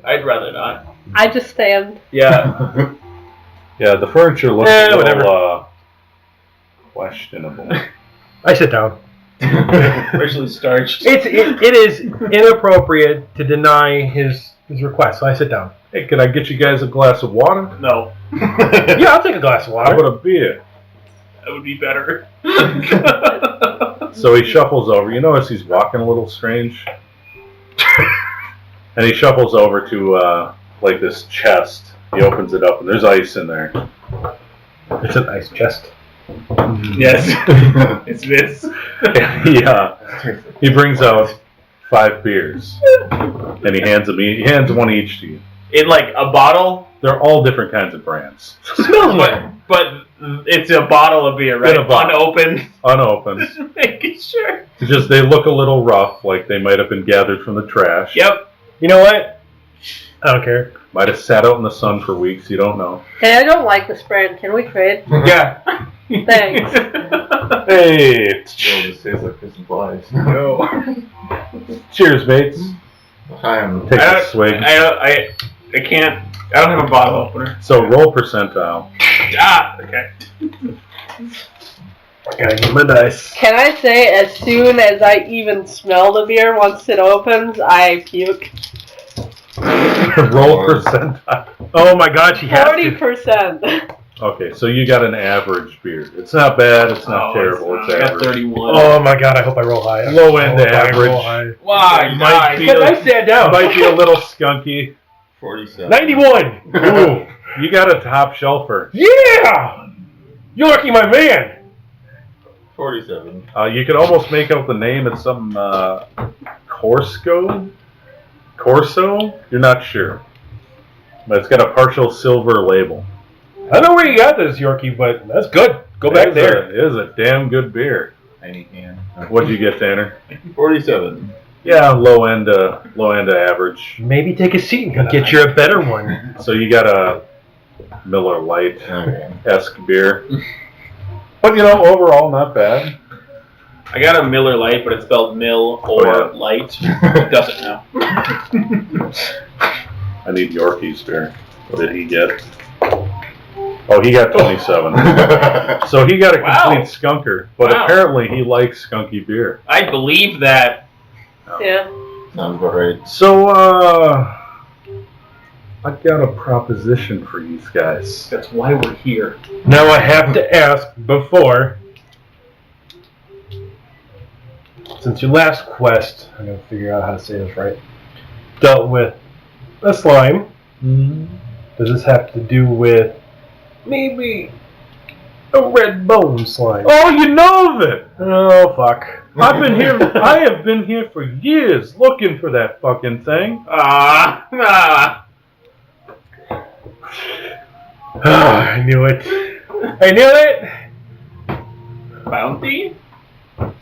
I'd rather not. I just stand. Yeah. Yeah, the furniture looks Eh, a little, whatever. questionable. I sit down. Freshly starched. It is inappropriate to deny his request, so I sit down. Hey, can I get you guys a glass of water? No. Yeah, I'll take a glass of How water. about a beer? That would be better. So he shuffles over. You notice he's walking a little strange. And he shuffles over to like this chest. He opens it up and there's ice in there. It's an ice chest. Yes. It's this. He brings out 5 beers. And he hands one each to you. In like a bottle? They're all different kinds of brands. But it's a bottle of beer, right? In a bottle. Unopened. Just making sure. It's just they look a little rough, like they might have been gathered from the trash. Yep. You know what? I don't care. Might have sat out in the sun for weeks, you don't know. Hey, I don't like this brand. Can we trade? Yeah. Thanks. Hey! Still just tastes like piss and flies. No. Cheers, mates. I'm Take a swig. I can't. I don't have a bottle opener. So roll percentile. Okay. I gotta get my dice. Can I say, as soon as I even smell the beer, once it opens, I puke? Roll percentile. Oh my god, she has to. 40%. Okay, so you got an average beer. It's not bad, it's not terrible, it's I got average. 31. Oh my god, I hope I roll high. Low end I hope I average. roll high. Why? Might be Because I sat down. Might be a little skunky. 47. 91! Ooh, you got a top shelfer. Yeah! Yorkie, my man! 47. You could almost make out the name. It's some Corso? You're not sure. But it's got a partial silver label. I don't know where you got this, Yorkie, but that's good. Go back there. It is a damn good beer. Tiny can. What'd you get, Tanner? 47. Yeah, low end to average. Maybe take a seat and get you a better one. So you got a Miller Lite-esque beer. But, overall, not bad. I got a Miller Lite, but it's spelled Mill or Light. Doesn't know. I need Yorkie's beer. What did he get? Oh, he got 27. So he got a complete skunker. But apparently he likes skunky beer. I believe that. Yeah. Sounds about right. So, I got a proposition for you guys. That's why we're here. Now I have to ask before. Since your last quest, I'm going to figure out how to say this right, dealt with a slime. Does this have to do with maybe a red bone slime? Oh, you know of it! Oh, fuck. I have been here for years looking for that fucking thing. I knew it. I knew it! Bounty?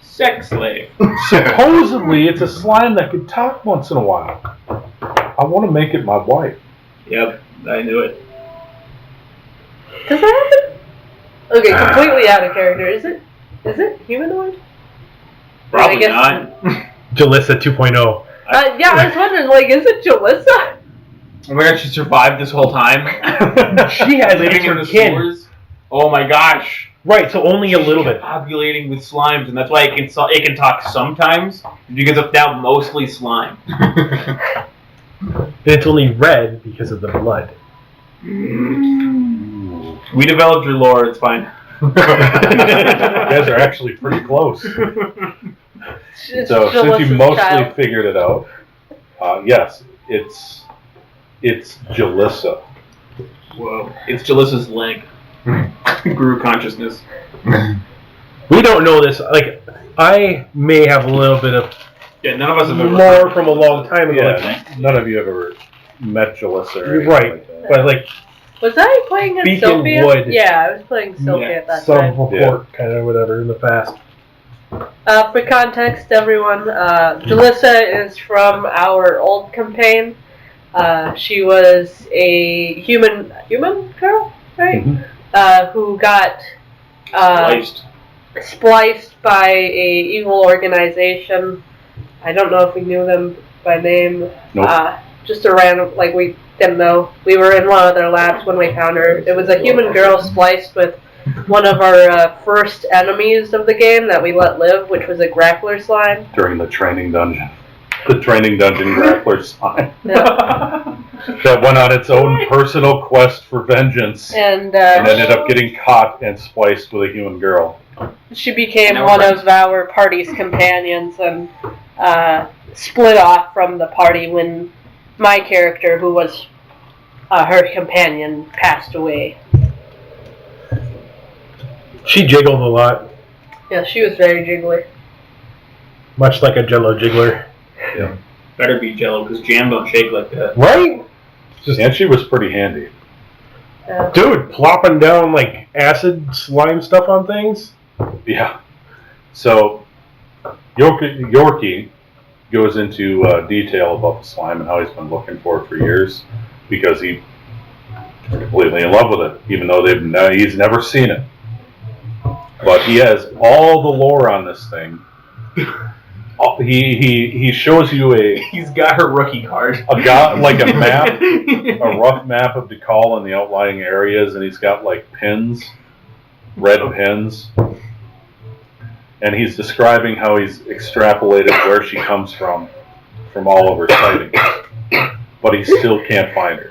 Sex slave. Supposedly, it's a slime that could talk once in a while. I want to make it my wife. Yep, I knew it. Does that happen? Okay, completely out of character. Is it humanoid? Probably I guess not. Jalissa 2.0. Yeah, I was wondering, is it Jalissa? Oh my god, she survived this whole time. She has living in the kin. sewers. Oh my gosh. Right, so only a little bit. Populating with slimes, and that's why it can talk sometimes because it's now mostly slime. And it's only red because of the blood. We developed your lore. It's fine. You guys are actually pretty close. So since you mostly figured it out, yes, it's Jalissa. Whoa! It's Jalissa's leg. Grew consciousness. We don't know this. I may have a little bit of Yeah, none of us have ever. lore from a long time ago. Yeah, none of you have ever met Jalissa. Or You're right, like that. but Was I playing as Beacon Sophia? Wood. Yeah, I was playing Sophia at that some time. report kind of whatever in the past. For context, everyone, Jalissa is from our old campaign. She was a human girl, right? Mhm. Who got Spliced. by a evil organization. I don't know if we knew them by name. Nope. Just a random, we didn't know. We were in one of their labs when we found her. It was a human girl spliced with one of our first enemies of the game that we let live, which was a grappler slime. During the training dungeon. The training dungeon grappler slime. Yeah. That went on its own personal quest for vengeance And ended up getting caught and spliced with a human girl. she became Now one we're of our party's companions and split off from the party when my character, who was her companion, passed away. She jiggled a lot, Yeah, she was very jiggly. much like a Jello jiggler. Better be Jello, because jam don't shake like that. Right? And she was pretty handy. Yeah. Dude, plopping down like acid slime stuff on things. Yeah. So, Yorkie goes into detail about the slime and how he's been looking for it for years because he's completely in love with it, even though he's never seen it. But he has all the lore on this thing. He shows you He's got her rookie card. a map, a rough map of DeKalb and the outlying areas, and he's got like pins, red pins. And he's describing how he's extrapolated where she comes from all of her sightings. But he still can't find her.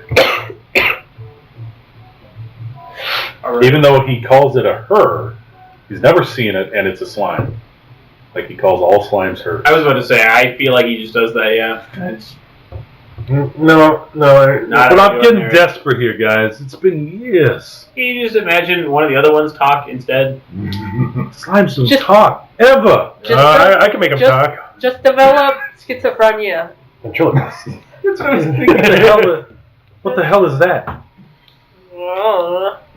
Right. Even though he calls it a her, he's never seen it, and it's a slime. Like he calls all slimes her. I was about to say, I feel like he just does that, yeah. It's, No. We're not getting desperate here, guys. It's been years. can you just imagine one of the other ones talk instead? Slimes don't Just- talk ever. I can make him just- talk. Just develop schizophrenia. Ventriloquist. That's what I was What the hell is that?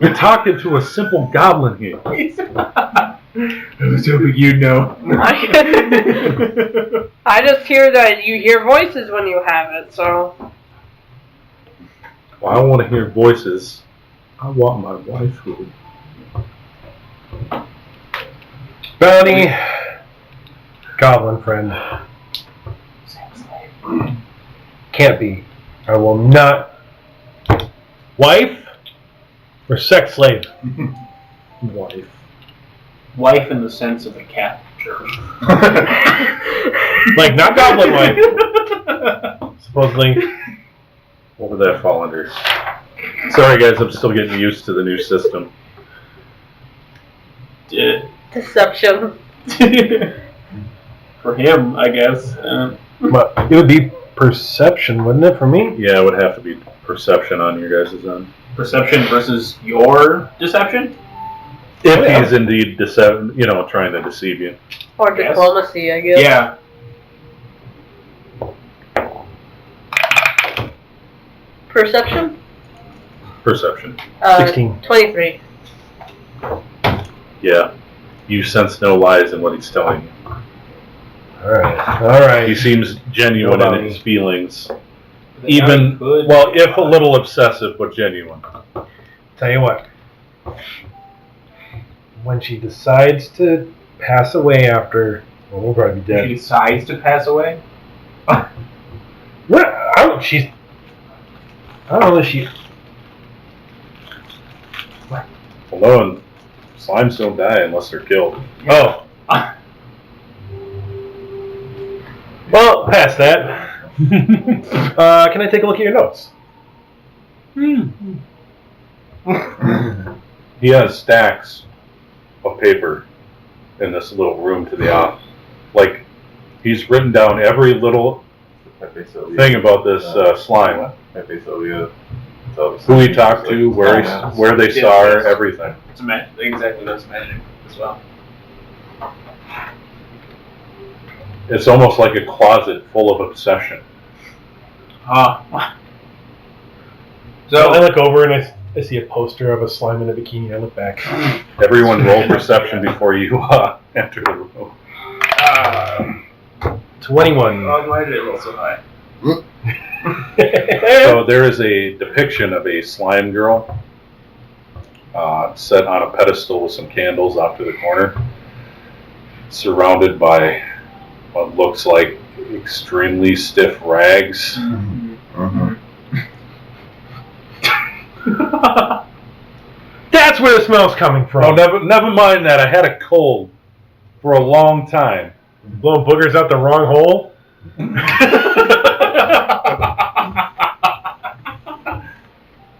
You're talking to a simple goblin here. I was hoping you'd know. I just hear that you hear voices when you have it, so. Well, I don't want to hear voices. I want my wife food. Bounty. Goblin friend. Can't be. I will not. Wife or sex slave? Wife. Wife in the sense of a cat. Like, not goblin wife. Supposedly. What would that fall under? Sorry, guys, I'm still getting used to the new system. Deception. For him, I guess. But it would be perception, wouldn't it, for me? Yeah, it would have to be perception on your guys' end. Perception versus your deception? If yeah. he's indeed trying to deceive you. Or Yes. diplomacy, I guess. Yeah. Perception? Perception. 16. 23. Yeah. You sense no lies in what he's telling you. Alright. He seems genuine What about in his me? feelings. Even, well, if a little obsessive, but genuine. Tell you what. When she decides to pass away after, well, we'll probably be She dead. decides to pass away? What? I don't know if she. Well, no, and slimes don't die unless they're killed. Oh. Well, past that. Can I take a look at your notes? He has stacks of paper in this little room to the off. Like, he's written down every little thing about this slime. Who he talked to, where they saw her, everything. It's exactly what I was imagining as well. It's almost like a closet full of obsession. So I look over and I see a poster of a slime in a bikini. I look back. Everyone roll perception before you enter the room. 21. Why did it roll so high? So there is a depiction of a slime girl set on a pedestal with some candles off to the corner, surrounded by what looks like extremely stiff rags. That's where the smell's coming Oh, from. never mind that. I had a cold for a long time. Blowing boogers out the wrong hole?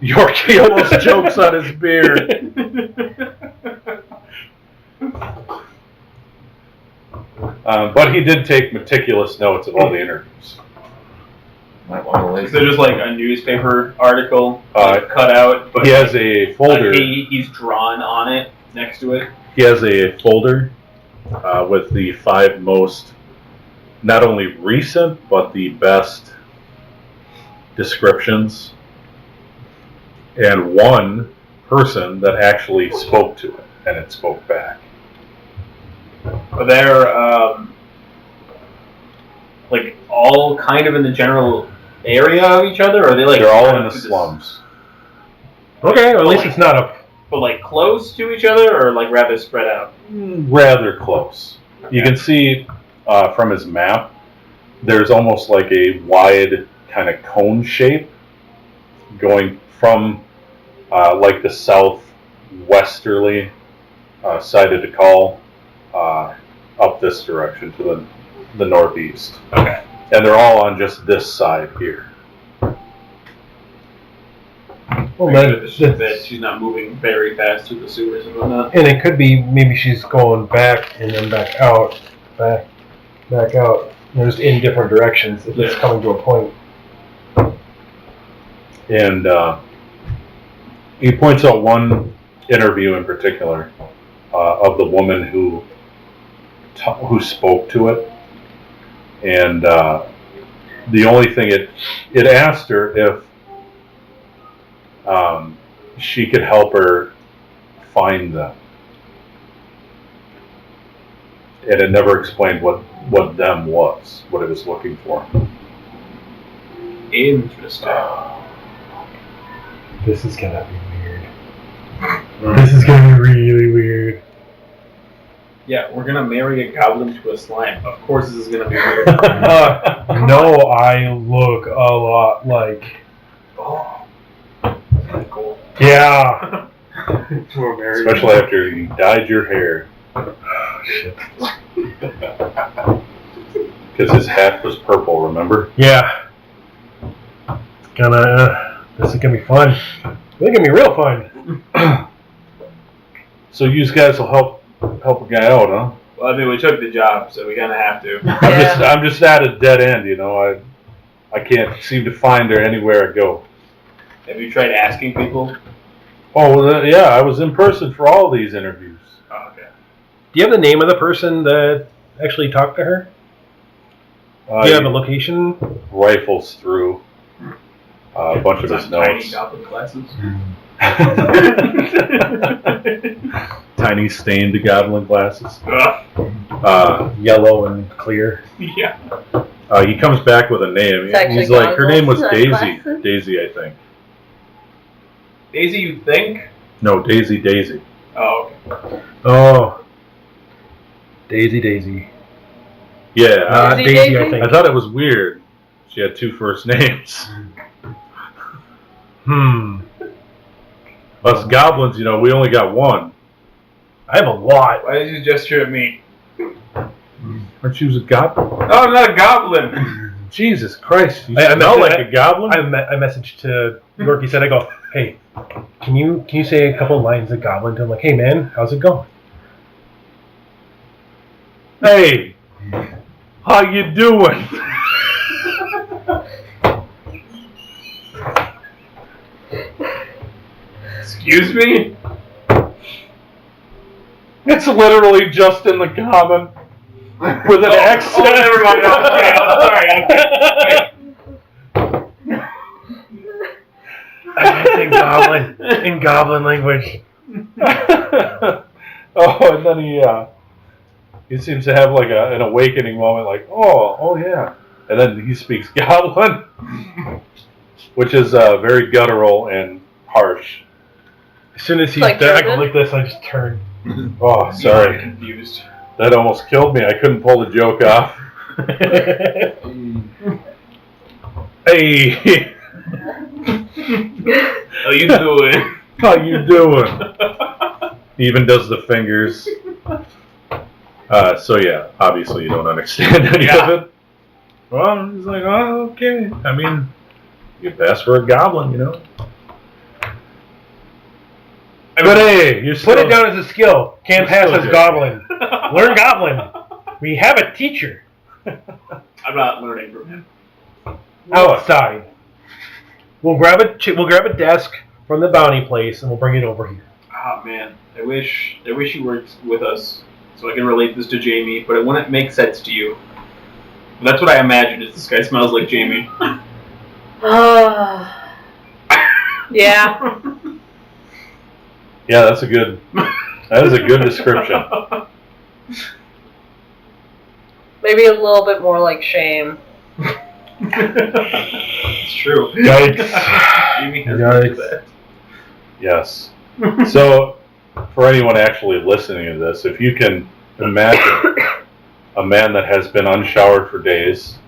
Yorkie almost chokes on his beer. But he did take meticulous notes of all the interviews. Might want to Is there just like a newspaper article cut out? But He has a folder. He's drawn on it next to it. He has a folder with the 5 most, not only recent, but the best descriptions, and one person that actually spoke to it, and it spoke back. Are there like all kind of in the general area of each other, or are they like They're all in the slums. Okay, well, at least it's not a... But like close to each other, or like rather spread out? Rather close. You can see from his map, there's almost like a wide kind of cone shape going from like the southwesterly side of Tikal up this direction to the northeast. Okay. And they're all on just this side here. Well, that she's not moving very fast through the sewers and whatnot. and it could be maybe she's going back and then back out, back out. Just in different directions if it's coming to a point. And he points out one interview in particular of the woman who spoke to it, and the only thing it asked her if she could help her find them, and it never explained what them was, what it was looking for. Interesting. This is gonna be weird. This is gonna be really weird. Yeah, we're gonna marry a goblin to a slime. Of course, this is gonna be weird. No, I look a lot like. Oh, that's cool. Yeah. We're married. Especially after you dyed your hair. Oh, shit. Because his hat was purple, remember? Yeah. This is gonna be fun. This is gonna be real fun. So you guys will help a guy out, huh? Well, I mean, we took the job, so we kind of have to. I'm just at a dead end, you know. I can't seem to find her anywhere I go. Have you tried asking people? Oh, well, yeah, I was in person for all these interviews. Oh, okay. Do you have the name of the person that actually talked to her? Do you have a location? Rifles through a bunch of his Tiny notes. goblin glasses. Tiny stained goblin glasses. Yellow and clear. Yeah. He comes back with a name. It's actually He's like, her name was goggles, not Daisy. glasses. Daisy, I think. Daisy, you think? No, Daisy. Oh, okay. Oh. Daisy. Yeah. Daisy, I think. I thought it was weird. She had 2 first names. Us goblins, you know, we only got one. I have a lot. Why did you gesture at me? Aren't you a goblin? Oh, I'm not a goblin. Jesus Christ! You I smell meant- like a goblin. I messaged to Yorkie, said, I go, hey, can you say a couple lines of Goblin to him? Like, hey man, how's it going? Hey, how you doing? Excuse me? It's literally just in the common with an accent. Oh, never mind. Okay, I'm sorry. in Goblin language. Oh, and then he seems to have like an awakening moment, like, oh yeah, and then he speaks Goblin, which is very guttural and harsh. As soon as he's Like done, I go German? like this, I just turn. Oh, sorry, Confused. that almost killed me. I couldn't pull the joke off. Hey, How you doing? how you doing? He even does the fingers. So yeah, obviously you don't understand any of it. Well, he's like, oh, okay. I mean, you pass for a goblin, you know. But hey, you Put it down as a skill. Can't You're pass still as good. goblin. Learn goblin. We have a teacher I'm not learning from him. outside. We'll grab a desk from the bounty place and we'll bring it over here. Ah, man. I wish you were with us so I can relate this to Jamie, but it wouldn't make sense to you. That's what I imagined, is this guy smells like Jamie. Yeah. Yeah, that is a good description. Maybe a little bit more like shame. It's true. Yikes. Jamie has Yikes. Yes. So, for anyone actually listening to this, if you can imagine a man that has been unshowered for days,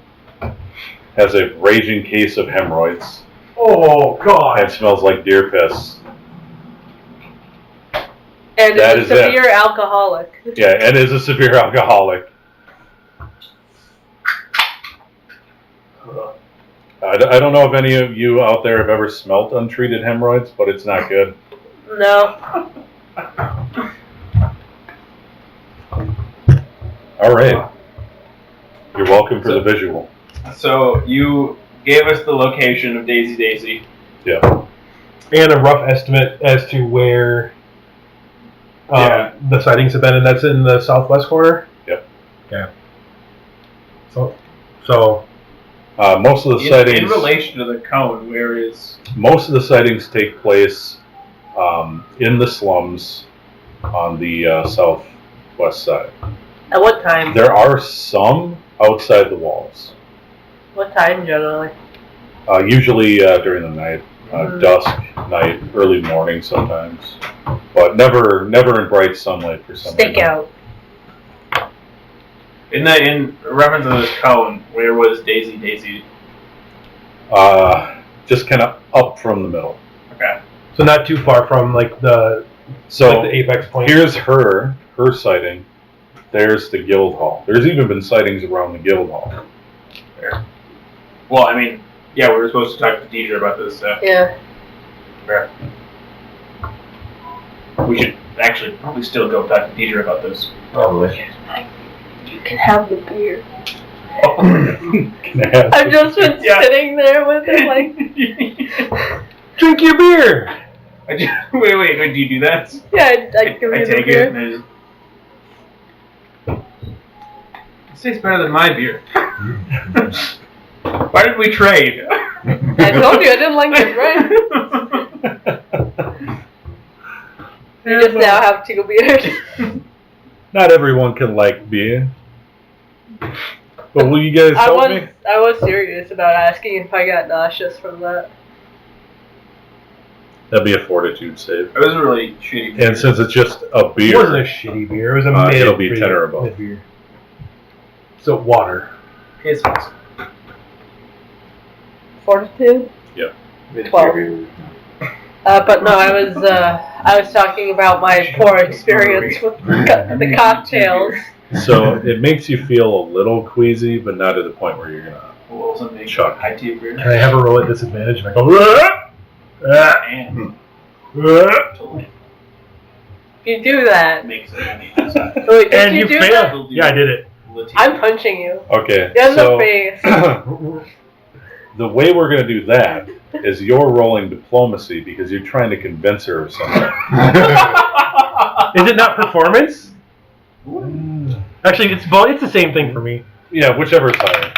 has a raging case of hemorrhoids, Oh God. and smells like deer piss. And That is is a it. severe alcoholic. Yeah, and is a severe alcoholic. I don't know if any of you out there have ever smelt untreated hemorrhoids, but it's not good. No. All right. You're welcome for the visual. So, you gave us the location of Daisy. Yeah. And a rough estimate as to where the sightings have been, and that's in the southwest corner? Yep. Yeah. So Most of the sightings In relation to the cone, where is... Most of the sightings take place in the slums on the southwest side. At what time? There are some outside the walls. What time generally? Usually during the night, dusk, night, early morning sometimes, but never in bright sunlight for some Stick reason. out. In reference to this cone, where was Daisy? Just kind of up from the middle. Okay. So not too far from like the apex point. Here's her sighting. There's the guild hall. There's even been sightings around the guild hall. Fair. Well, I mean, yeah, we were supposed to talk to Deidre about this stuff. Yeah. Fair. We should actually probably still go talk to Deidre about this. Probably. You can have the beer. Can I have- I've just been Yeah. sitting there with him like, Drink your beer. Wait, do you do that? yeah, I give I you the take it beer. and I just... This tastes better than my beer. Why did we trade? I told you I didn't like your drink. You just now have 2 beers. Not everyone can like beer. But will you guys help me? I was serious about asking if I got nauseous from that. That'd be a fortitude save. It was a really shitty beer. And since it's just a It beer, wasn't a shitty beer. It was a it'll be 10 or above. mid beer. So water. It's fine. Fortitude? Yep. 12. But no, I was talking about my poor experience with the cocktails. so it makes you feel a little queasy, but not to the point where you're gonna. Well, something Chuck. high tea beer. Can I have a roll at disadvantage? And I go, And totally If you do that, makes it funny. if and you you do failed. that, Yeah, I did it. I'm punching you Okay. in the So face. the way we're gonna do that is you're rolling diplomacy because you're trying to convince her of something. Is it not performance? Actually, it's the same thing for me. Yeah, whichever's higher.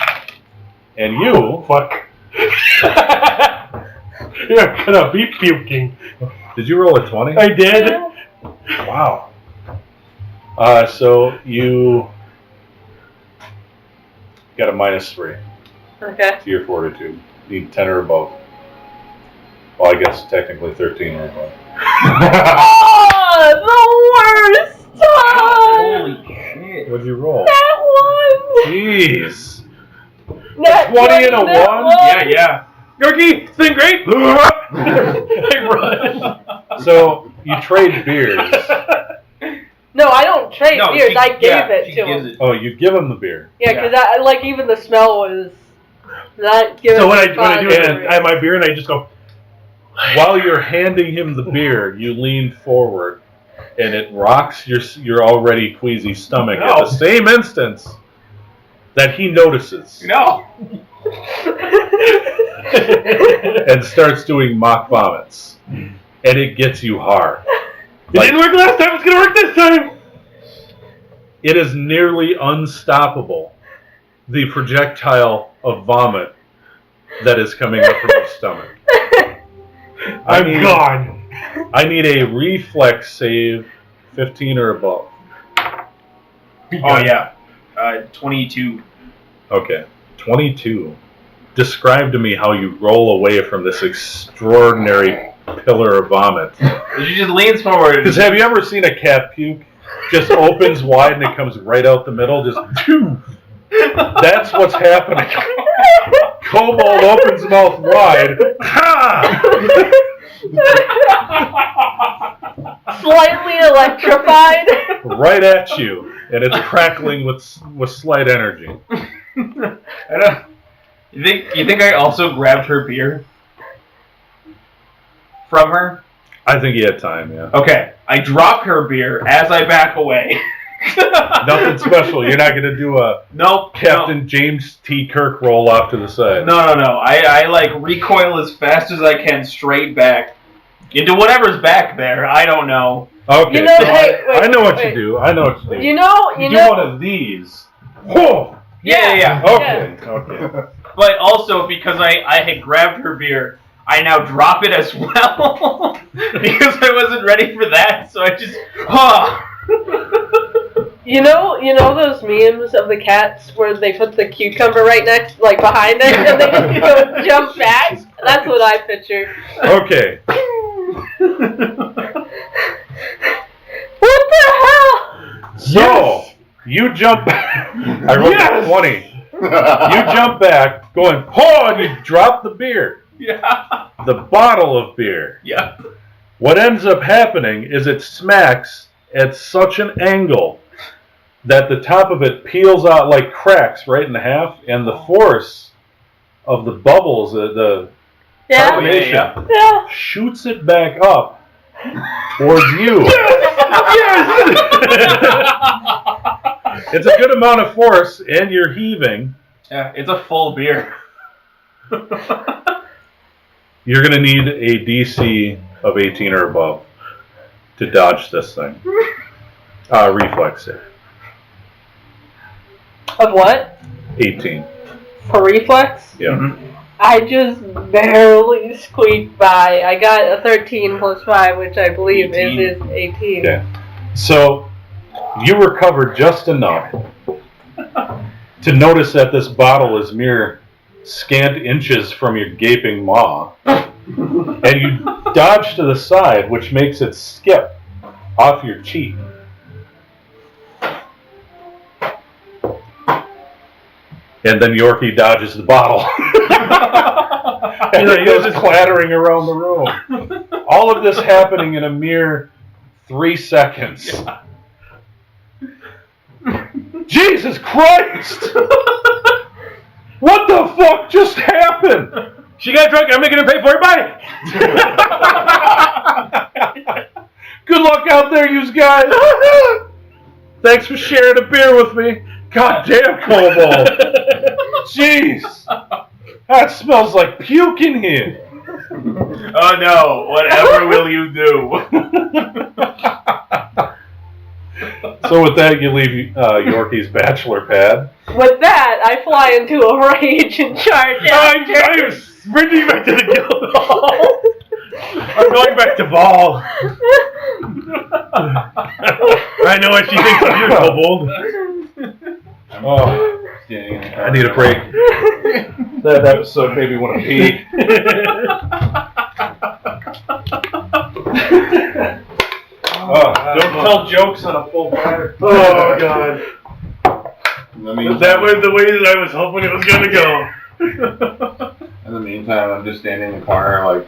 And you, Fuck. You're gonna be puking. did you roll a 20? I did. Wow. So you got a -3 Okay. to your fortitude. Need 10 or above. Well, I guess technically 13 or above. Oh, the worst time! Holy shit. What'd you roll? That one! Jeez. That 20 and a that 1? Yeah. Yorkie, it's been great. I run. So you trade beers. No, I don't trade No, beers. she- I gave yeah, it she to gives him. it. Oh, you give him the beer. Yeah, because I like even the smell was not giving. So when I me do it, fun. I have my beer and I just go. While you're handing him the beer, you lean forward, and it rocks your already queasy stomach at the same instance that he notices No. and starts doing mock vomits, and it gets you hard. It didn't work last time. It's gonna work this time. It is nearly unstoppable, the projectile of vomit that is coming up from your stomach. I'm gone. I need a reflex save, 15 or above. Oh yeah. 22. Okay, 22. Describe to me how you roll away from this extraordinary pillar of vomit. She just leans forward. Because have you ever seen a cat puke? Just opens wide and it comes right out the middle. Just that's what's happening. Kobold opens mouth wide. Ha! Slightly electrified. Right at you, and it's crackling with slight energy. I don't. You think I also grabbed her beer from her? I think he had time, yeah. Okay, I drop her beer as I back away. Nothing special. You're not going to do a Nope. Captain James T. Kirk roll off to the side. No. I like recoil as fast as I can straight back into whatever's back there. I don't know. Okay, You know, so hey, wait, I know what wait. you do. I know what you do. You know. You do one of these. Whoa! Yeah. Okay. But also because I had grabbed her beer, I now drop it as well because I wasn't ready for that. So I just You know those memes of the cats where they put the cucumber right next, like behind it, and they just go jump back? That's what I picture. Okay. What the hell? So, you jump back. I rolled a 20. You jump back, going, oh, and you drop the beer. Yeah. The bottle of beer. Yeah. What ends up happening is it smacks at such an angle that the top of it peels out, like cracks right in half, and the force of the bubbles, the Yeah. carbonation, Yeah. shoots it back up towards you. It's a good amount of force, and you're heaving. Yeah, it's a full beer. You're going to need a DC of 18 or above to dodge this thing. Reflex save. Of what? 18. For reflex? Yeah. Mm-hmm. I just barely squeaked by. I got a 13 plus 5, which I believe 18. is 18. Okay. So, you recover just enough to notice that this bottle is mere scant inches from your gaping maw. And you dodge to the side, which makes it skip off your cheek. And then Yorkie dodges the bottle. And it goes clattering around the room. All of this happening in a mere 3 seconds. Jesus Christ! What the fuck just happened? She got drunk. I'm making her pay for it. Bye. Good luck out there, you guys. Thanks for sharing a beer with me. God damn, Kobold. Jeez. That smells like puke in here. Oh no! Whatever will you do? So with that, you leave Yorkie's bachelor pad. With that, I fly into a rage and charge after. I'm sprinting back to the guild hall. I'm going back to Ball. I know what she thinks of you, Kobold. Oh, I need a break. That episode made me want to pee. Don't tell jokes on a full platter. Oh, God. In the meantime, That was the way that I was hoping it was going to go. in the meantime, I'm just standing in the corner, like,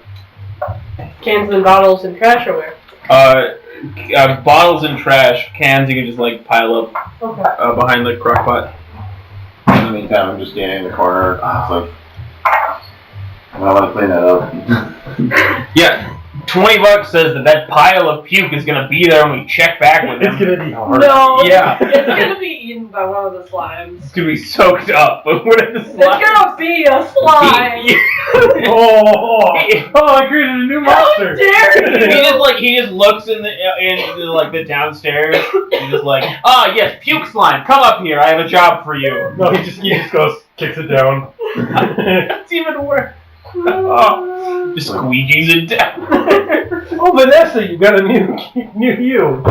Cans and bottles and trasherware. bottles and trash, cans you can just like pile up Okay. behind the crock pot. In the meantime, I'm just standing in the corner. It's like, I want to clean that up. Yeah, $20 says that pile of puke is gonna be there when we check back with It's him. gonna be hard. No. Yeah. It's gonna be eaten by one of the slimes. It's gonna be soaked up, but what is the It's gonna be a slime. I created a new How monster. dare He just looks in the downstairs. He's just like, yes, puke slime, come up here. I have a job for you. No, he just goes, kicks it down. That's even worse. Just squeegees it down. Oh, Vanessa, you got a new you.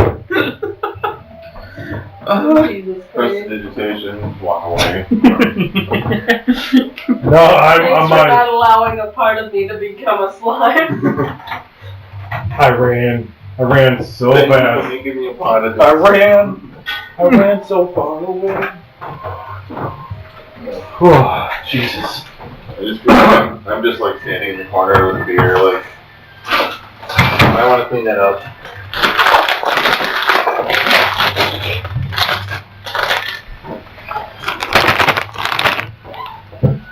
Jesus Christ. Prestidigitation, walk away. No, I'm Thanks for mine. not allowing a part of me to become a slime. I ran so fast. Give me a pot of I ran so far away. Oh, Jesus. I'm just like standing in the corner with a beer, like, I want to clean that up.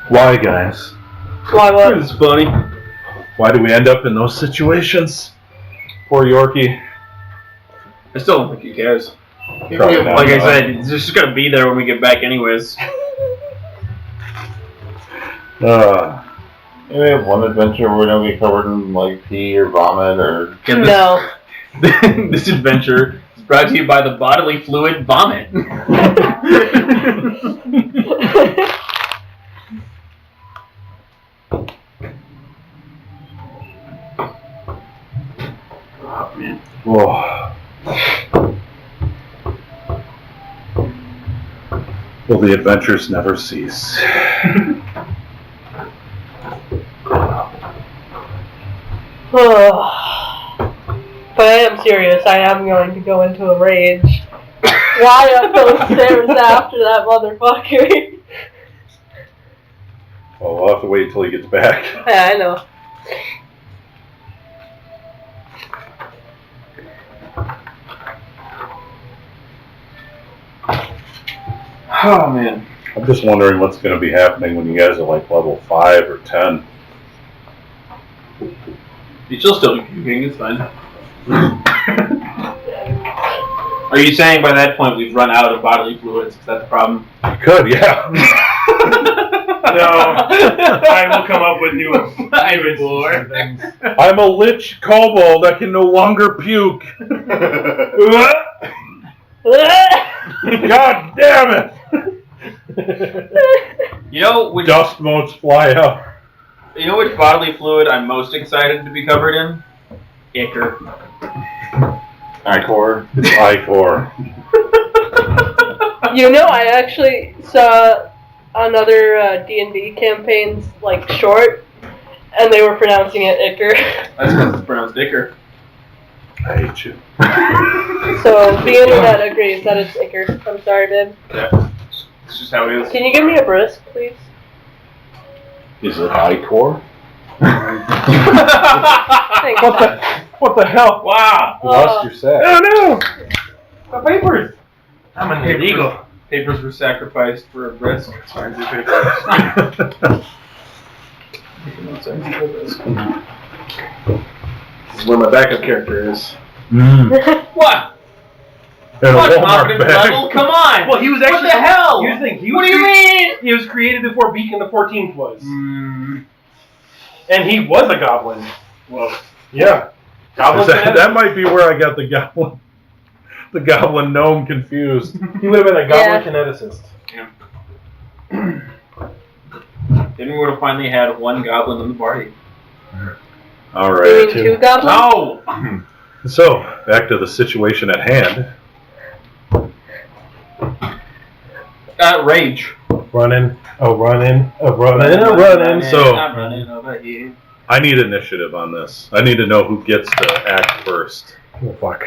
Why, guys? Why what? It's funny. Why do we end up in those situations? Poor Yorkie. I still don't think he cares. Probably not. Like I said, it's just gonna be there when we get back anyways. Maybe we have one adventure where we don't get covered in like pee or vomit or. No. This adventure is brought to you by the bodily fluid vomit. Oh man. Oh. Will the adventures never cease? But I am serious. I am going to go into a rage. Why up those stairs after that motherfucker? Well, we'll have to wait until he gets back. Yeah, I know. Oh man. I'm just wondering what's going to be happening when you guys are like level 5 or 10. You're still be puking, it's fine. Are you saying by that point we've run out of bodily fluids? Is that the problem? You could, yeah. No, I will come up with new I'm I'm a lich kobold. I can no longer puke. God damn it! You know which Dust motes fly out. You know which bodily fluid I'm most excited to be covered in? Ichor. Core. It's I-Core. You know, I actually saw another D&D campaign's like short, and they were pronouncing it Ichor. That's because it's pronounced Ichor. I hate you. So the internet agrees that it's Ichor. I'm sorry, babe. Yeah. It's just how it is. Can you give me a brisk, please? Is it I-Core? Thanks. What the hell? Wow! You lost your sack. Oh no! My papers! I'm an illegal. Papers were sacrificed for a brisk. Signs of papers. This is where my backup character is. What? And a What Walmart confidence bag. level? Come on! Well, he was What actually. the hell? Here's the thing. What do you mean? He was created before Beacon the 14th was. Mm. And he was a goblin. Whoa. Yeah. Goblin That might be where I got the goblin gnome confused. He would have been a goblin Yeah. kineticist. Then we would have finally had one goblin in the party. All You right. mean two goblins? No! So, back to the situation at hand. Rage. Running. So, I'm running over here. I need initiative on this. I need to know who gets to act first. oh fuck.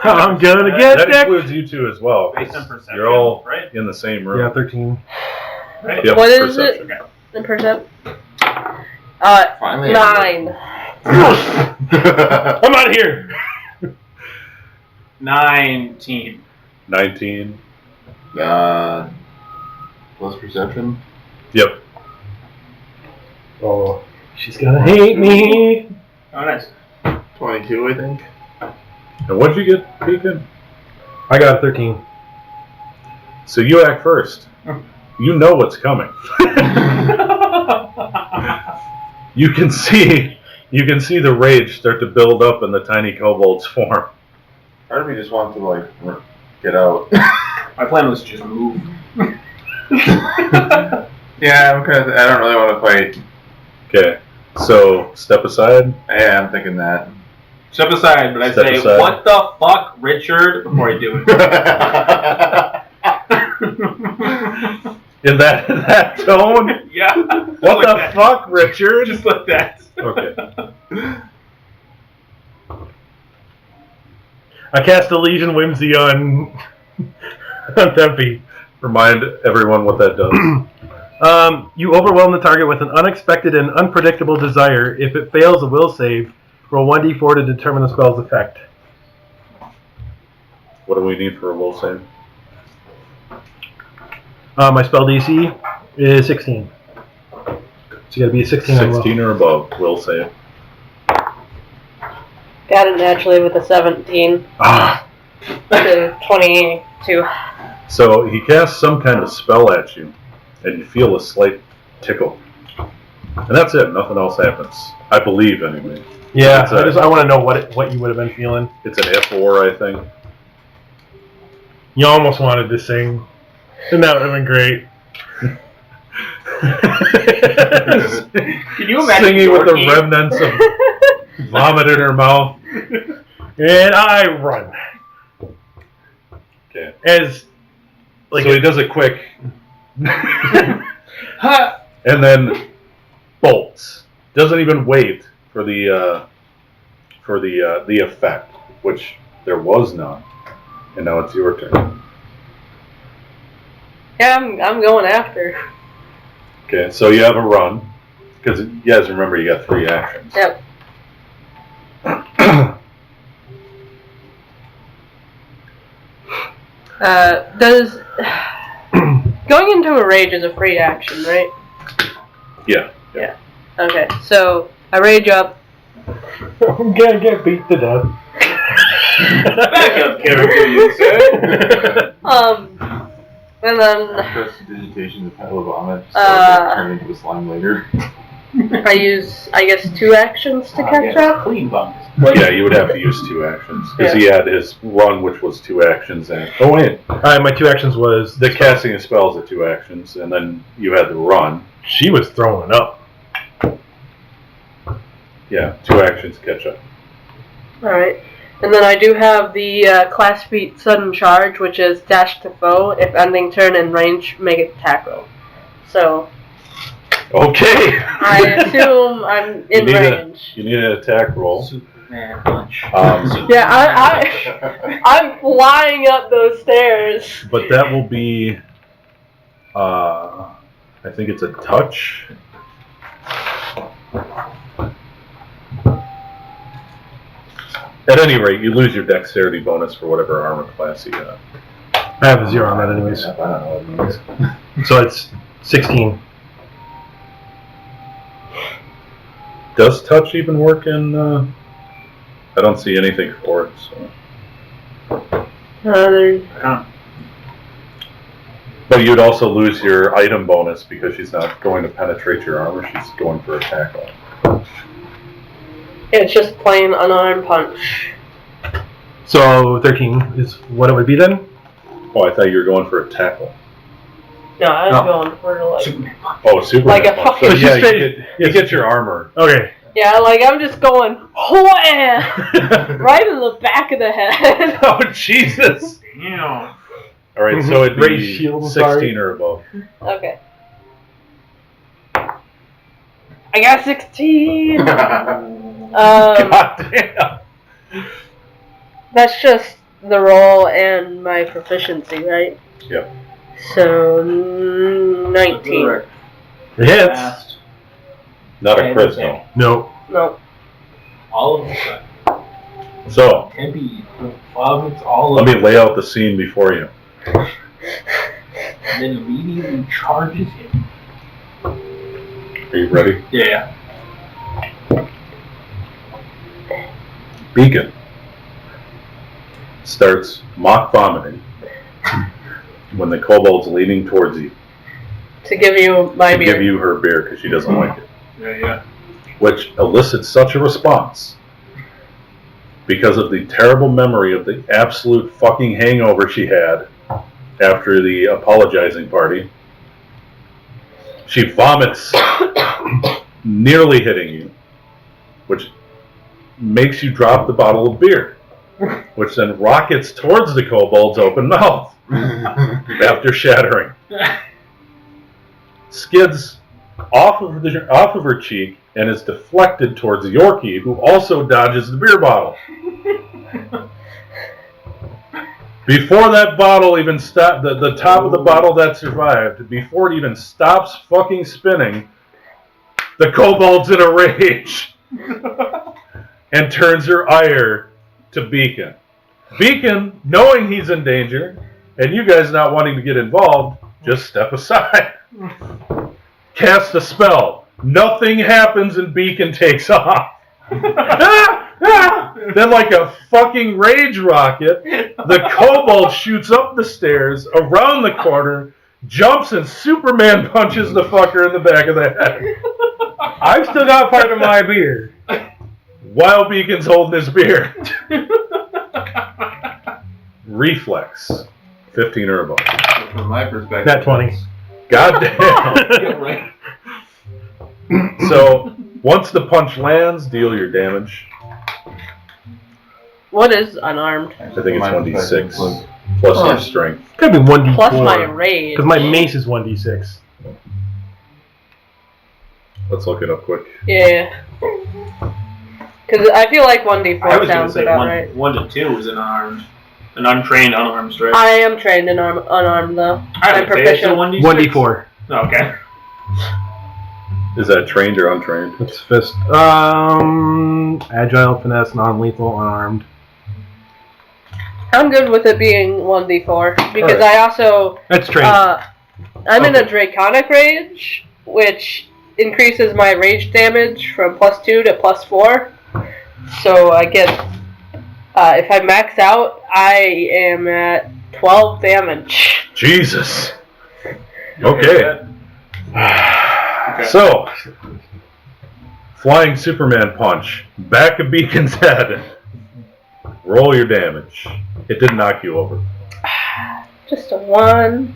I'm gonna get That that. includes you two as well. Based on perception, You're all right? in the same room. Yeah, 13. Right? Yep, What is perception. it? In percent? Finally. 9. I'm out of here. 19. 19. Plus perception. Yep. Oh, she's gonna hate me. Oh, nice. 22, I think. And what'd you get, Beacon? I got a 13. So you act first. You know what's coming. You can see the rage start to build up in the tiny kobold's form. Part of me just wants to, like, get out. My plan was to just move. Yeah, I don't really want to fight. Okay. So step aside. Yeah, I'm thinking that. Step aside, but I Step say, aside. what the fuck, Richard, before I do it. In that tone? Yeah. What Like the that. fuck, Richard? Just like that. Okay. I cast a Legion Whimsy on Tempi. Remind everyone what that does. You overwhelm the target with an unexpected and unpredictable desire. If it fails a will save, roll 1d4 to determine the spell's effect. What do we need for a will save? My spell DC is 16. So you gotta be a 16 on will. 16 or above, will save. Got it naturally with a 17 Ah. to 22. So he casts some kind of spell at you, and you feel a slight tickle. And that's it, nothing else happens. I believe, anyway. Yeah, It's I want to know what you would have been feeling. It's an F4, I think. You almost wanted to sing, and that would have been great. Can you imagine Singing with the Yorkie? remnants of vomit in her mouth. And I run. Okay. As like So he does it quick, Ha! and then bolts. Doesn't even wait for the effect, which there was none. And now it's your turn. Yeah, I'm going after. Okay, so you have a run, because you guys remember you got 3 actions. Yep. Does going into a rage is a free action, right? Yeah. Okay, so I rage up. I'm gonna get beat to death. Backup character, you say? And then Prestidigitation, the pile of vomit. Turn into a slime later. I use, I guess, 2 actions to catch up. Clean bums. Yeah, you would have to use 2 actions, because he had his run, which was 2 actions, and... Oh, wait. My 2 actions was The casting of spells are 2 actions, and then you had the run. She was throwing up. Yeah, 2 actions catch up. Alright. And then I do have the class feat sudden charge, which is dash to foe. If ending turn in range, make it attack roll. So Okay! I assume I'm in range. You need an attack roll. Superman punch. Yeah, I'm flying up those stairs. But that will be... I think it's a touch. At any rate, you lose your dexterity bonus for whatever armor class you have. I have a 0 on that anyways. I don't know what it means. So it's 16. Does touch even work in... I don't see anything for it, so... But you'd also lose your item bonus because she's not going to penetrate your armor, she's going for attack roll. It's just plain unarmed punch. So 13 is what it would be then? Oh, I thought you were going for a tackle. No, I'm No. going for like... Superman punch. Oh, Superman. Like a punch. fucking- So, yeah, straight- you get your armor. Okay. Yeah, like I'm just going, wham! Right in the back of the head. Oh, Jesus. Yeah. Alright, so it'd Raise be shield, 16 sorry. or above. Okay. I got 16! God damn. That's just the roll and my proficiency, right? Yep. So, 19. It hits. Fast. Not a Okay, crit, okay. though. No. No. All of a sudden, So, Tempi vomits all let over me lay out the scene before you. and then immediately charges him. Are you ready? Yeah. Beacon starts mock vomiting when the kobold's leaning towards you To give you my to beer. give you her beer because she doesn't like it, Yeah. which elicits such a response because of the terrible memory of the absolute fucking hangover she had after the apologizing party. She vomits, nearly hitting you, which makes you drop the bottle of beer, which then rockets towards the kobold's open mouth after shattering. Skids off of her cheek and is deflected towards Yorkie, who also dodges the beer bottle. Before that bottle even stopped, the top of the bottle that survived, before it even stops fucking spinning, the kobold's in a rage and turns her ire to Beacon. Beacon, knowing he's in danger, and you guys not wanting to get involved, just step aside. Cast a spell. Nothing happens and Beacon takes off. Then like a fucking rage rocket, the kobold shoots up the stairs, around the corner, jumps and Superman punches the fucker in the back of the head. I've still got part of my beer. While Beacon's holding his beer. Reflex. 15 or above. From my perspective, Nat 20. Goddamn. Right. So, once the punch lands, deal your damage. What is unarmed? I think it's My 1d6 perspective plus your strength. Could be 1d4. Plus my rage. Because my mace is 1d6. Let's look it up quick. Yeah. Because I feel like 1d4 I was going to sounds say about 1 right. 1 to 2 is an unarmed. An untrained unarmed strike. I am trained in unarmed though. I I'm would say it's a proficient. 1d6. 1d4. Okay. Is that trained or untrained? It's fist. Agile, finesse, non-lethal, unarmed. I'm good with it being 1d4 because Alright. I also That's trained. I'm in a draconic rage, which increases my rage damage from +2 to +4. So I get if I max out, I am at 12 damage. Jesus. Okay. Okay. So, flying Superman punch. Back of Beacon's head. Roll your damage. It didn't knock you over. Just a 1.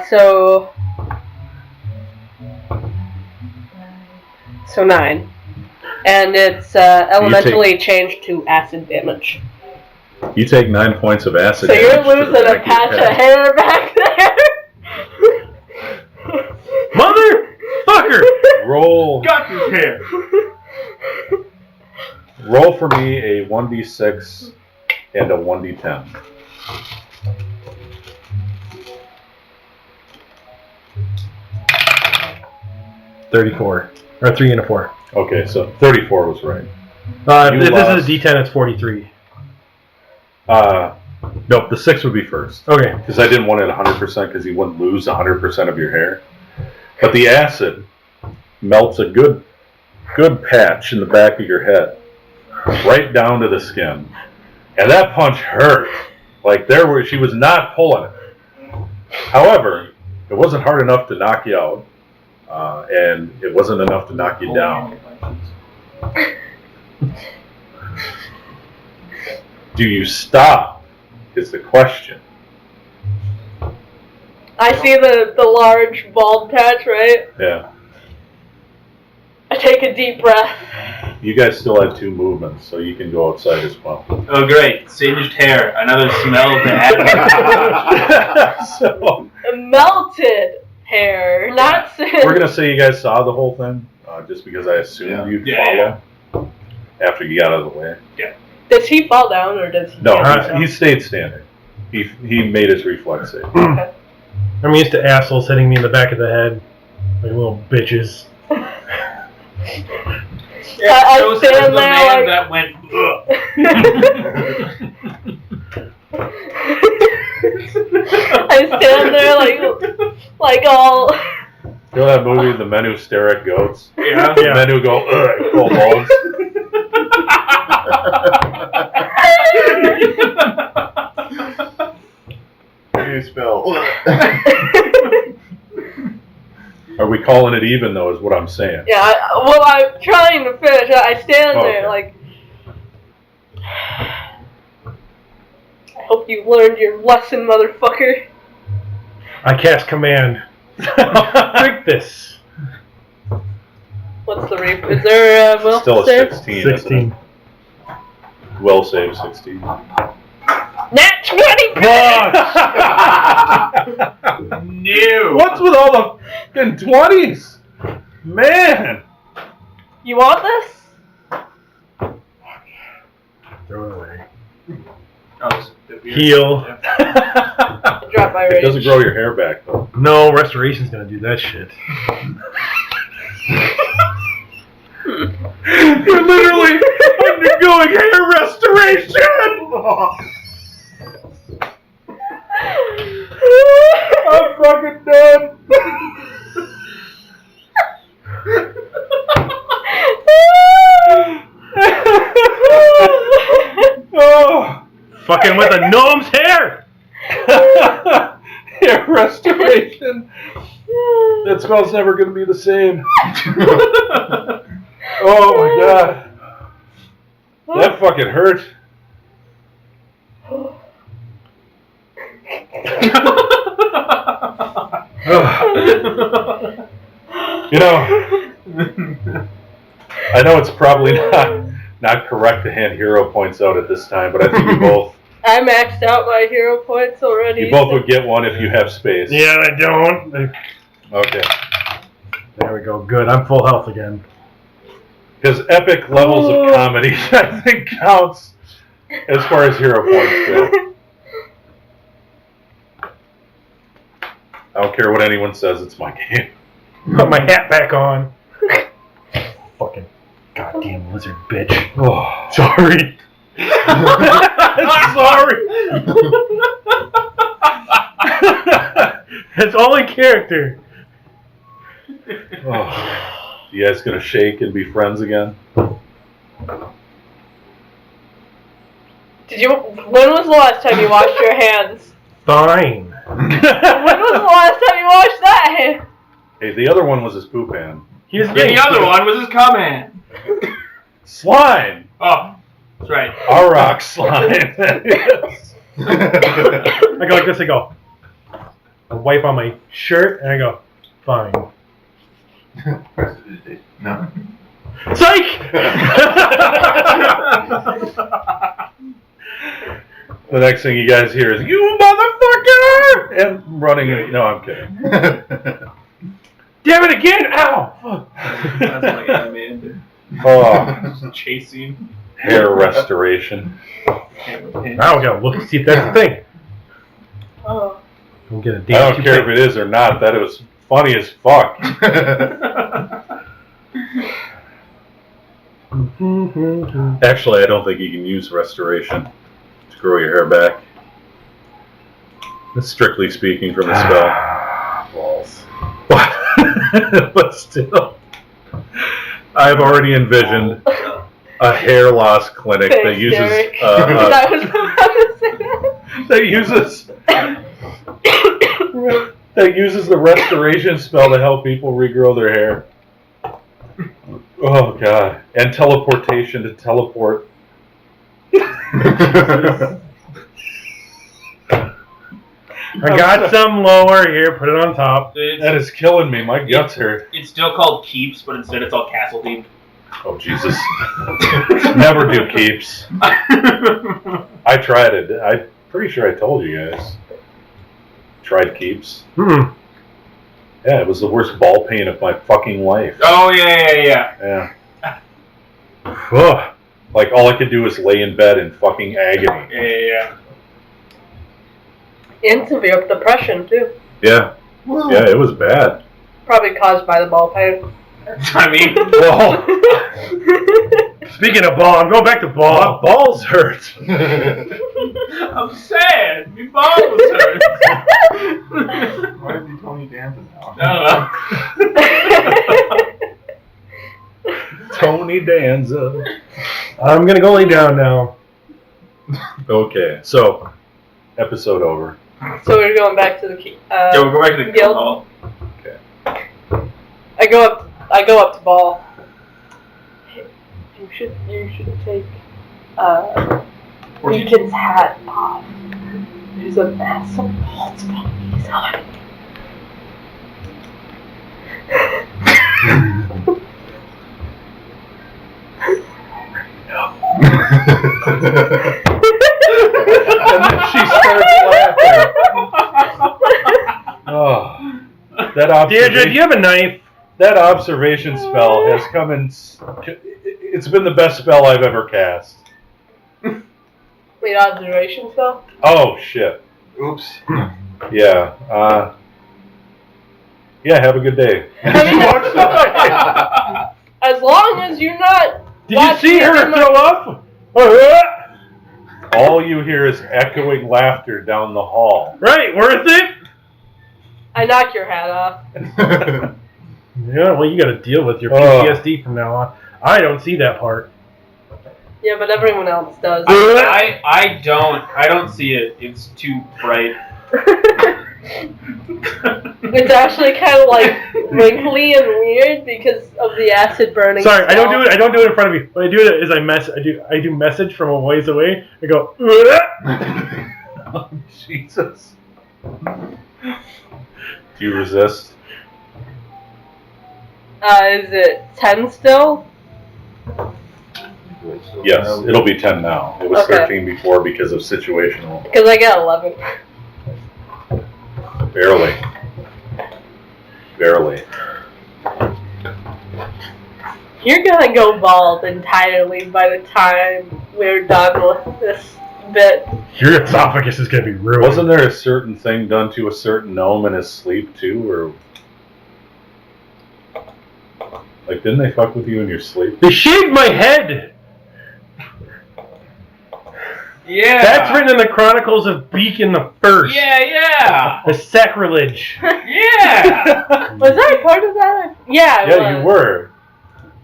So 9. And it's elementally changed to acid damage. You take 9 points of acid So you're damage to the losing a back of your patch of head. hair back there. Motherfucker! Roll. Got his hair. Roll for me a 1d6 and a 1d10. $34. Or 3 and a 4. Okay, so 34 was right. If You this lost. is a D10, it's 43. Nope, the 6 would be first. Okay. Because I didn't want it 100% because you wouldn't lose 100% of your hair. But the acid melts a good patch in the back of your head. Right down to the skin. And that punch hurt. Like she was not pulling it. However, it wasn't hard enough to knock you out. And it wasn't enough to knock you down. Do you stop? Is the question. I see the large bald patch, right? Yeah. I take a deep breath. You guys still have 2 movements, so you can go outside as well. Oh, great. Singed hair. Another smell to add. So, Melted hair, not we're going to say you guys saw the whole thing, just because I assumed you'd Yeah, follow after you got out of the way. Does he fall down or does he? No, get he stayed standing. He made his reflex save. I'm used to assholes hitting me in the back of the head. Like little bitches. I Joseph is stand the there man like- that went. I stand there like all. You know that movie, The Men Who Stare at Goats? Yeah. The men who go, ugh, full balls. You spell. Are we calling it even, though, is what I'm saying? Yeah, I'm trying to finish. I stand Okay. there like. I hope you learned your lesson, motherfucker. I cast command. Drink this. What's the rate? Is there a will Still a save? 16. Isn't 16. it? Will save 16. Nat 20! New. What's with all the fucking 20s? Man! You want this? Throw it away. Oh, Heal. Drop my It rage. doesn't grow your hair back, though. No, restoration's gonna do that shit. You're literally undergoing hair restoration! I'm fucking done. Oh. Fucking with a gnome's hair! Hair restoration. That smell's never gonna be the same. Oh my god. That fucking hurt. You know, I know it's probably not correct to hand hero points out at this time, but I think I maxed out my hero points already. you both would get one if you have space. Yeah, I don't. Okay. There we go. Good. I'm full health again. Because epic levels of comedy, I think, counts as far as hero points go. I don't care what anyone says, it's my game. Put my hat back on. Fucking goddamn lizard bitch. Oh, Sorry. Sorry. It's all in character. oh. You guys gonna shake and be friends again? Did you? When was the last time you washed your hands? Fine. When was the last time you washed that hand? Hey, the other one was his poop hand. Here's And the other one was his comment. Slime! Oh, that's right. Auroch slime. Yes. I go like this. I go. I wipe on my shirt and I go. Fine. No. Psych! The next thing you guys hear is, "You motherfucker!" And running. No, I'm kidding. Damn it again! Ow! That's like animated. Oh, Just chasing. hair restoration. Now we gotta look and see if that's the thing. Oh. We'll get a I damn don't care if it is or not. That was funny as fuck. Actually, I don't think you can use restoration to grow your hair back. That's strictly speaking from the spell. Balls. But still, I've already envisioned a hair loss clinic that Thanks, uses Derek. I was about to say that uses the restoration spell to help people regrow their hair. Oh god! And teleportation to teleport. I got some lower here. Put it on top. That is killing me. My guts hurt. It's still called Keeps, but instead it's all castle themed. Oh Jesus! Never do keeps. I tried it. I'm pretty sure I told you guys. Tried keeps. Hmm. Yeah, it was the worst ball pain of my fucking life. Oh yeah. Yeah. Ugh. Like all I could do was lay in bed in fucking agony. Yeah. And severe depression too. Yeah. Yeah, it was bad. Probably caused by the ball pain. I mean, Ball. Speaking of ball, I'm going back to ball. Balls hurt. I'm sad. My balls hurt. Why did you tell me dancing now? I don't know. Tony Danza. I'm gonna go lay down now. Okay, so episode over. So we're going back to the Yeah, we'll go back to the guild. hall. I go up to Ball. You should take Lincoln's hat off. There's a massive bald spot on his eye. And then she starts laughing. Oh, that Deirdre, do observation, you have a knife? that observation spell has come in. It's been the best spell I've ever cast. Wait, observation spell? Oh shit. Oops. Yeah. Yeah. Have a good day. I mean, as long as you're not. Did you see her watching throw up? All you hear is echoing laughter down the hall. Right, worth it? I knock your hat off. Yeah, well, you gotta deal with your Oh. PTSD from now on. I don't see that part. Yeah, but everyone else does. I don't see it. It's too bright. It's actually kind of like wrinkly and weird because of the acid burning. Sorry, I don't spell. do it. I don't do it in front of you. What I do is I do message from a ways away. I go. Oh, Jesus. Do you resist? Is it 10 still? Yes, it'll be 10 now. It was Okay. 13 before because of situational. Because I got 11. Barely. Barely. You're gonna go bald entirely by the time we're done with this bit. Your esophagus is gonna be ruined. Wasn't there a certain thing done to a certain gnome in his sleep too, or like didn't they fuck with you in your sleep? They shaved my head. Yeah. That's written in the Chronicles of Beacon the First. Yeah. A sacrilege. Yeah. Was I part of that? Yeah, I Yeah, was. you were.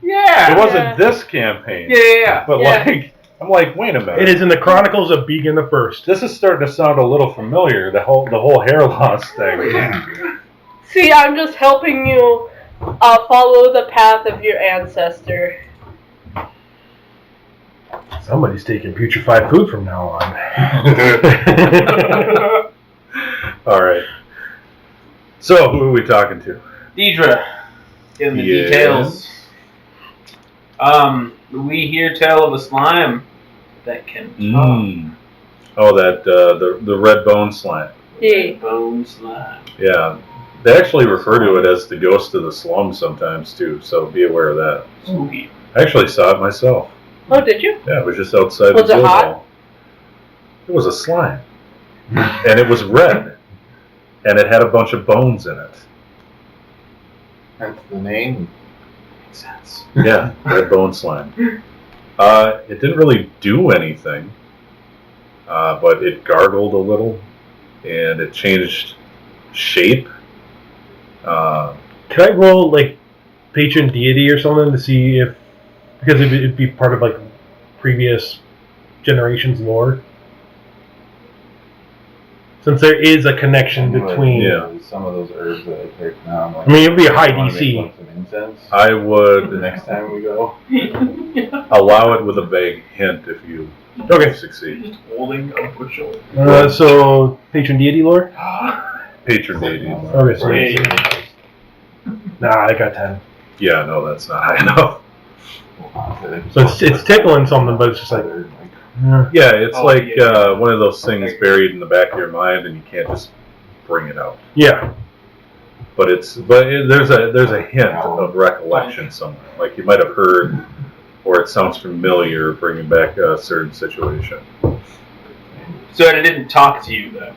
Yeah. It wasn't Yeah. this campaign. Yeah. But Yeah. like, I'm like, wait a minute. It is in the Chronicles of Beacon the First. This is starting to sound a little familiar. The whole hair loss thing. See, I'm just helping you follow the path of your ancestor. Somebody's taking putrefied food from now on. All right. So who are we talking to? Deidre. Give the Yes. details. We hear tell of a slime that can talk. Oh, that the red bone slime. Yeah. Bone slime. Yeah, they actually refer to it as the ghost of the slum sometimes too. So be aware of that. Spooky. I actually saw it myself. Oh, did you? Yeah, it was just outside Was the it guild hot? hall. It was a slime, and it was red, and it had a bunch of bones in it. That's the name. Makes sense. Yeah, red bone slime. It didn't really do anything, but it gargled a little, and it changed shape. Can I roll like patron deity or something to see if, because it'd be part of like previous generations lore? Since there is a connection between. Yeah. Some of those herbs that I take now. I mean, it'd be a high I wanna make DC. like some incense. I The would next time we go. allow it with a vague hint if you Okay. succeed. Just holding a bushel. So patron deity lore. Patron deity. Okay, so nah, I got 10. Yeah, no, that's not high enough. So it's tickling something, but it's just like. Yeah, it's Oh, like yeah. one of those things buried in the back of your mind, and you can't just bring it out. Yeah. But there's a hint of recollection somewhere. Like you might have heard, or it sounds familiar, bringing back a certain situation. So it didn't talk to you though.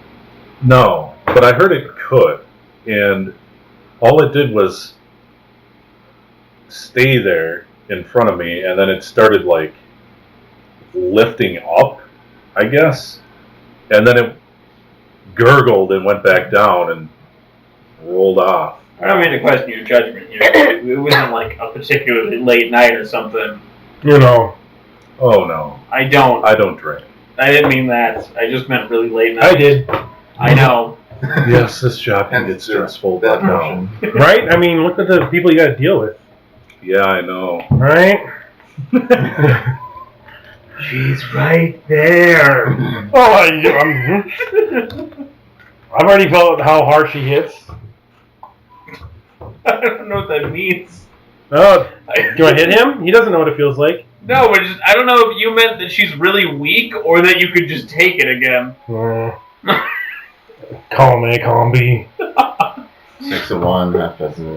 No, but I heard it could, and all it did was stay there in front of me, and then it started like lifting up, I guess, and then it gurgled and went back down and rolled off. I don't mean to question your judgment here. It wasn't like a particularly late night or something. You know, Oh no, I don't. I don't drink. I didn't mean that. I just meant really late night. I did. I know. Yes, this job can get stressful, but no. Right? I mean, look at the people you got to deal with. Yeah, I know. Right? She's right there. Oh, I've already felt how hard she hits. I don't know what that means. Oh, do I hit him? He doesn't know what it feels like. No, but just, I don't know if you meant that she's really weak or that you could just take it again. Calm A, calm B. 6 of 1, half dozen.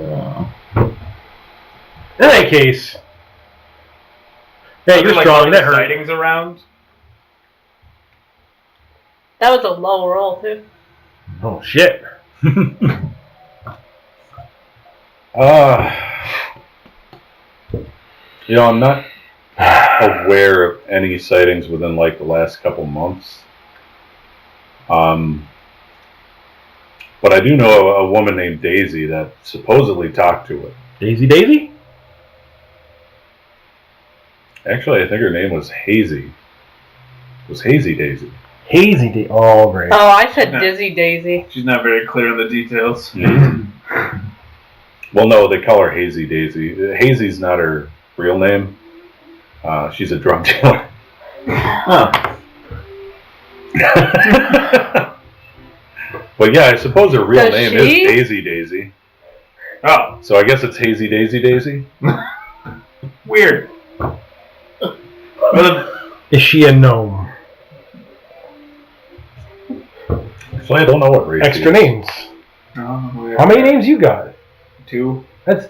In any case. Hey, you're strong. That hurt. Sightings around. That was a low roll, too. Oh, shit. You know, I'm not aware of any sightings within like the last couple months. But I do know a woman named Daisy that supposedly talked to it. Daisy? Actually, I think her name was Hazy. It was Hazy Daisy. Hazy Daisy. Oh, great. Oh, I said Dizzy Daisy. She's not very clear on the details. Well, no, they call her Hazy Daisy. Hazy's not her real name. She's a drug dealer. Huh. But yeah, I suppose her real Does name she? is Daisy Daisy. Oh, So I guess it's Hazy Daisy Daisy. weird. Is she a gnome? Actually, I don't know what race she Extra is. names. Oh, weird. How many names you got? 2. That's.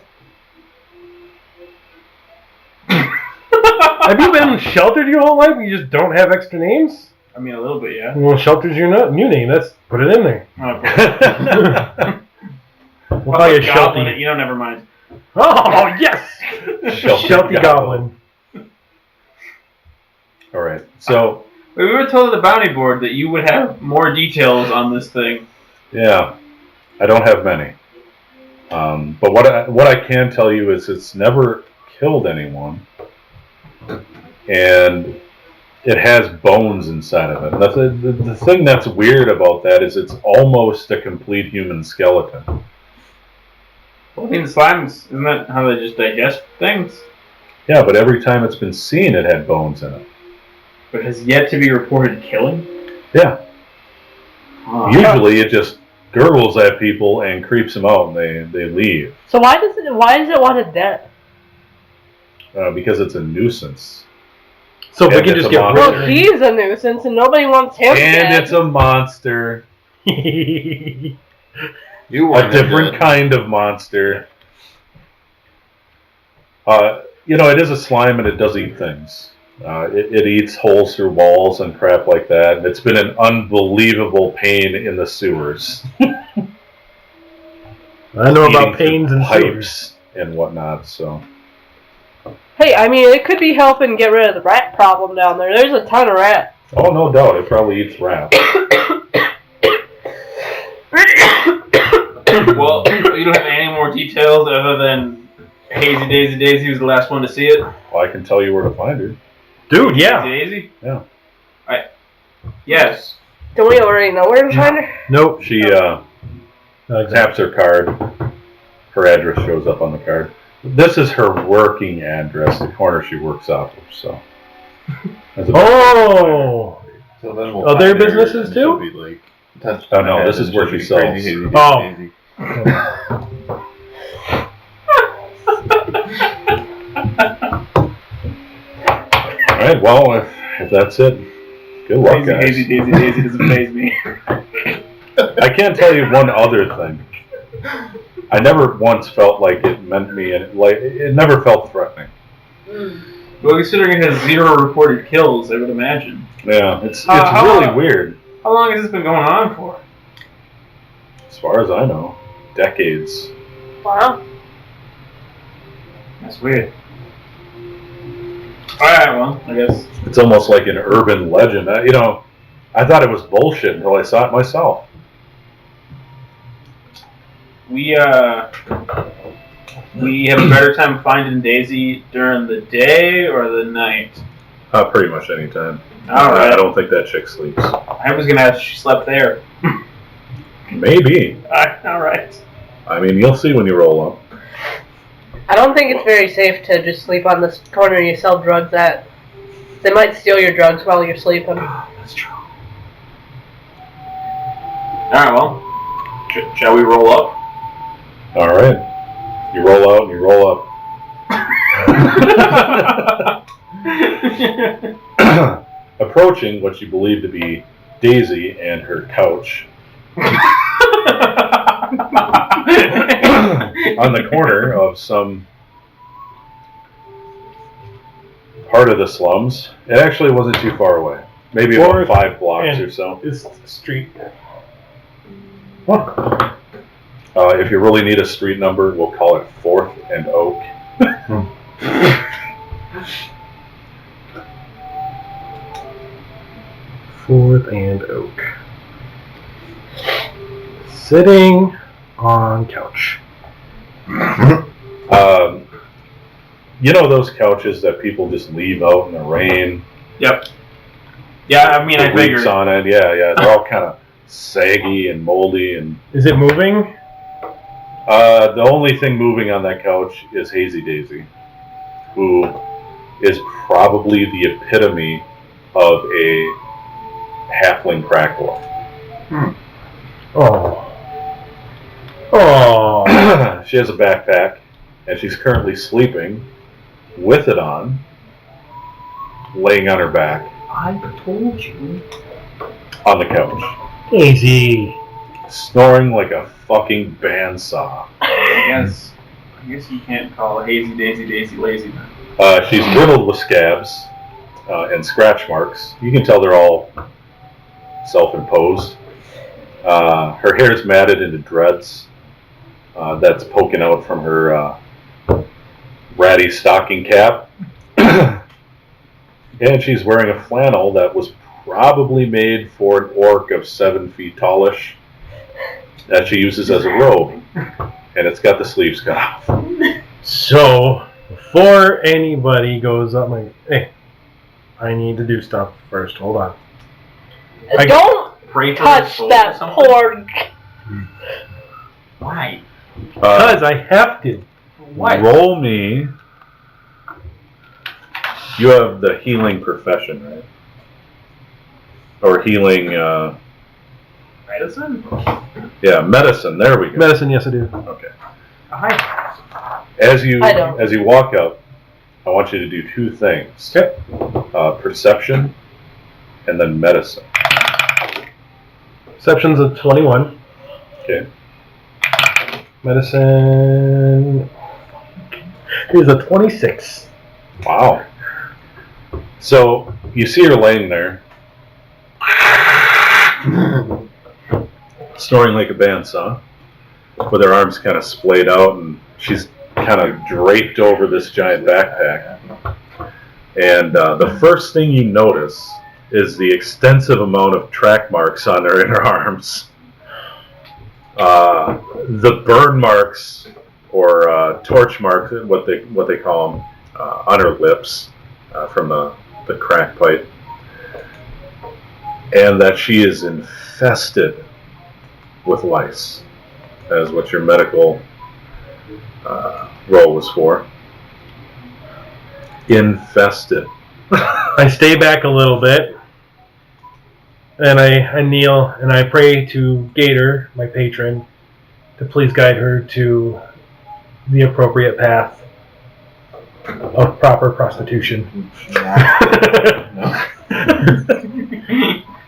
Have you been sheltered your whole life and you just don't have extra names? I mean, a little bit, yeah. Well, shelter's your new name. That's put it in there. We'll call you Goblin. Shelty. You know, never mind. Oh, yes! Shelty Shelty Goblin. All right. So We were told at the bounty board that you would have more details on this thing. yeah, I don't have many. But what I can tell you is it's never killed anyone, and it has bones inside of it. That's the thing that's weird about that is it's almost a complete human skeleton. Well, I mean, slimes, isn't that how they just digest things? Yeah, but every time it's been seen, it had bones in it. But has yet to be reported killing? Yeah. Huh. Usually it just gurgles at people and creeps them out, and they leave So why does it want it dead? because it's a nuisance. So we And can it's just a get monster. Well, he's a nuisance and nobody wants him And dead. it's a monster. You A want different kind of monster. You know, it is a slime and it does eat things. It eats holes through walls and crap like that. And it's been an unbelievable pain in the sewers. I know Eating about pains through and sewers. pipes and whatnot. So Hey, I mean, it could be helping get rid of the rat problem down there. There's a ton of rats. oh, no doubt, it probably eats rats. Well, you don't have any more details other than Hazy Daisy Daisy was the last one to see it? Well, I can tell you where to find her. Dude, yeah. Daisy? Yeah. Yes. Don't we already know where to find her? Nope. She Exactly. taps her card. Her address shows up on the card. This is her working address, the corner she works off of. So. That's about- Oh! So then we'll Are there find her businesses and she'll too? be like, touch Oh, my no, head this is and where she'll she be sells. crazy, hazy, Oh. hazy. All right. Well, if that's it, good luck, Hazy guys. Daisy Daisy Daisy doesn't faze me. I can't tell you one other thing. I never once felt like it meant me, and it never felt threatening. Well, considering it has 0 reported kills, I would imagine. Yeah, it's How- really weird. How long has this been going on for? As far as I know, decades. Wow. That's weird. Alright, well, I guess. It's almost like an urban legend. I thought it was bullshit until I saw it myself. We have a better time finding Daisy during the day or the night? Pretty much any time. Alright. I don't think that chick sleeps. I was gonna ask if she slept there. Maybe. Alright. I mean, you'll see when you roll up. I don't think it's very safe to just sleep on this corner you sell drugs at. They might steal your drugs while you're sleeping. That's true. Alright, well. Shall we roll up? Alright. You roll out and you roll up. Approaching what you believe to be Daisy and her couch on the corner of some part of the slums. It actually wasn't too far away. Maybe about 5 blocks or so. Is the street. What? If you really need a street number, we'll call it 4th and Oak. 4th and Oak. Sitting on couch. You know those couches that people just leave out in the rain? Yep. Yeah, I mean, I Weeks figured. on it. Yeah. They're all kind of saggy and moldy. And Is it moving? the only thing moving on that couch is Hazy Daisy, who is probably the epitome of a halfling crack wolf. Oh. Oh. She has a backpack, and she's currently sleeping with it on, laying on her back I told you. on the couch, Easy. snoring like a fucking bandsaw. I guess you can't call Hazy Daisy lazy then. She's riddled with scabs and scratch marks. You can tell they're all self-imposed. Her hair is matted into dreads that's poking out from her ratty stocking cap. And she's wearing a flannel that was probably made for an orc of 7 feet tallish that she uses as a robe. And it's got the sleeves cut off. So, before anybody goes up, like, hey, I need to do stuff first. Hold on. Don't Pray for touch his soul or that something? poor. Why? Because I have to. What? Roll me. You have the healing profession, right? Or healing, Medicine? yeah, medicine. There we go. Medicine, yes, I do. Okay. Hi. As you I don't. walk up, I want you to do 2 things. Okay. Perception, and then medicine. Perception's a 21. Okay. Medicine is a 26. Wow. So you see her laying there, snoring like a bandsaw, with her arms kind of splayed out, and she's kind of draped over this giant backpack. And the first thing you notice is the extensive amount of track marks on her inner arms. The burn marks, or torch marks, what they call them, on her lips from the crack pipe, and that she is infested with lice. That is what your medical roll was for. Infested. I stay back a little bit, and I kneel and I pray to Gator, my patron, to please guide her to the appropriate path of proper prostitution.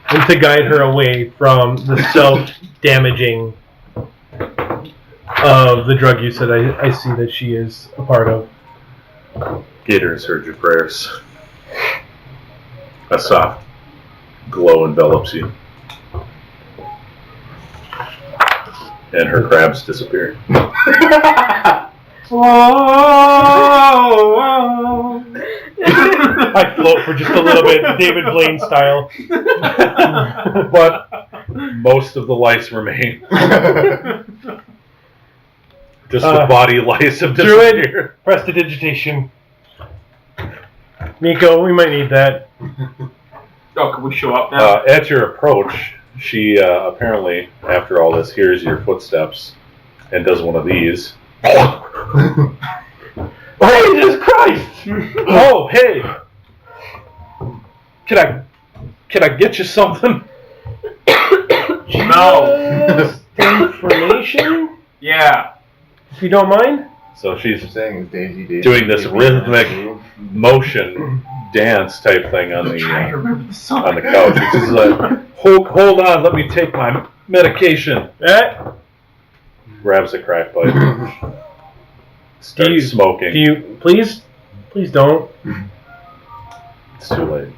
And to guide her away from the self-damaging of the drug use that I see that she is a part of. Gator has heard your prayers. A soft glow envelops you. And her crabs disappear. I float for just a little bit, David Blaine style. But most of the lice remain. Just the body lice have disappeared. Druid, prestidigitation. Niko, we might need that. Oh, can we show up now? At your approach, she apparently, after all this, hears your footsteps and does one of these. Jesus Christ! Oh, hey! Can I get you something? No. Information? Yeah. If you don't mind? So she's saying is Daisy doing this rhythmic motion dance type thing on the couch. She's like, hold on, let me take my medication. Grabs a crack pipe. Starts smoking. Do you please don't? It's too late.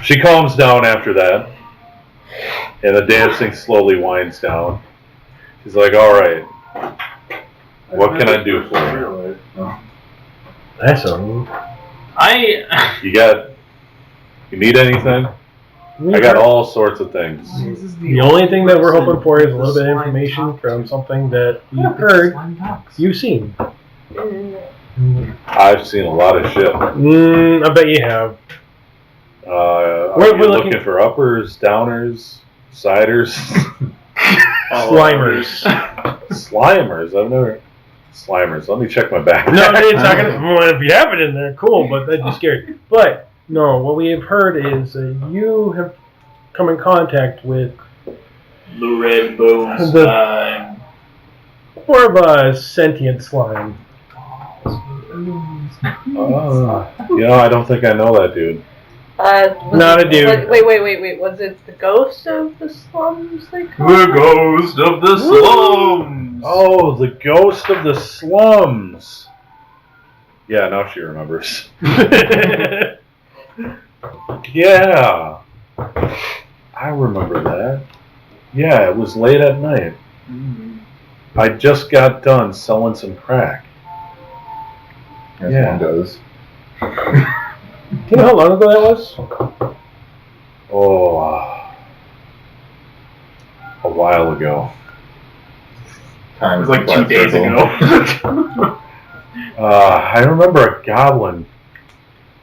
She calms down after that, and the dancing slowly winds down. She's like, all right, what can I do for you? That's a... You need anything? I got all sorts of things. The only thing that we're hoping for is a little bit of information from something that we've heard, you've seen. I've seen a lot of shit. I bet you have. Are you looking for uppers, downers, siders? Slimers. Slimers? I've never... Slimers. Let me check my bag. No, it's not gonna... Well, if you have it in there, cool, but that'd be scary. But, no, what we have heard is you have come in contact with... Blue Red Bone Slime. More of a sentient slime. I don't think I know that dude. Not a dude. Wait. Was it the ghost of the slums they call The it? ghost of the slums. Oh, the ghost of the slums. Yeah, now she remembers. Yeah. I remember that. Yeah, it was late at night. I just got done selling some crack. As Yeah. one does. Do you know how long ago that was? Oh, a while ago. Time It was like 2 days ago. I remember a goblin,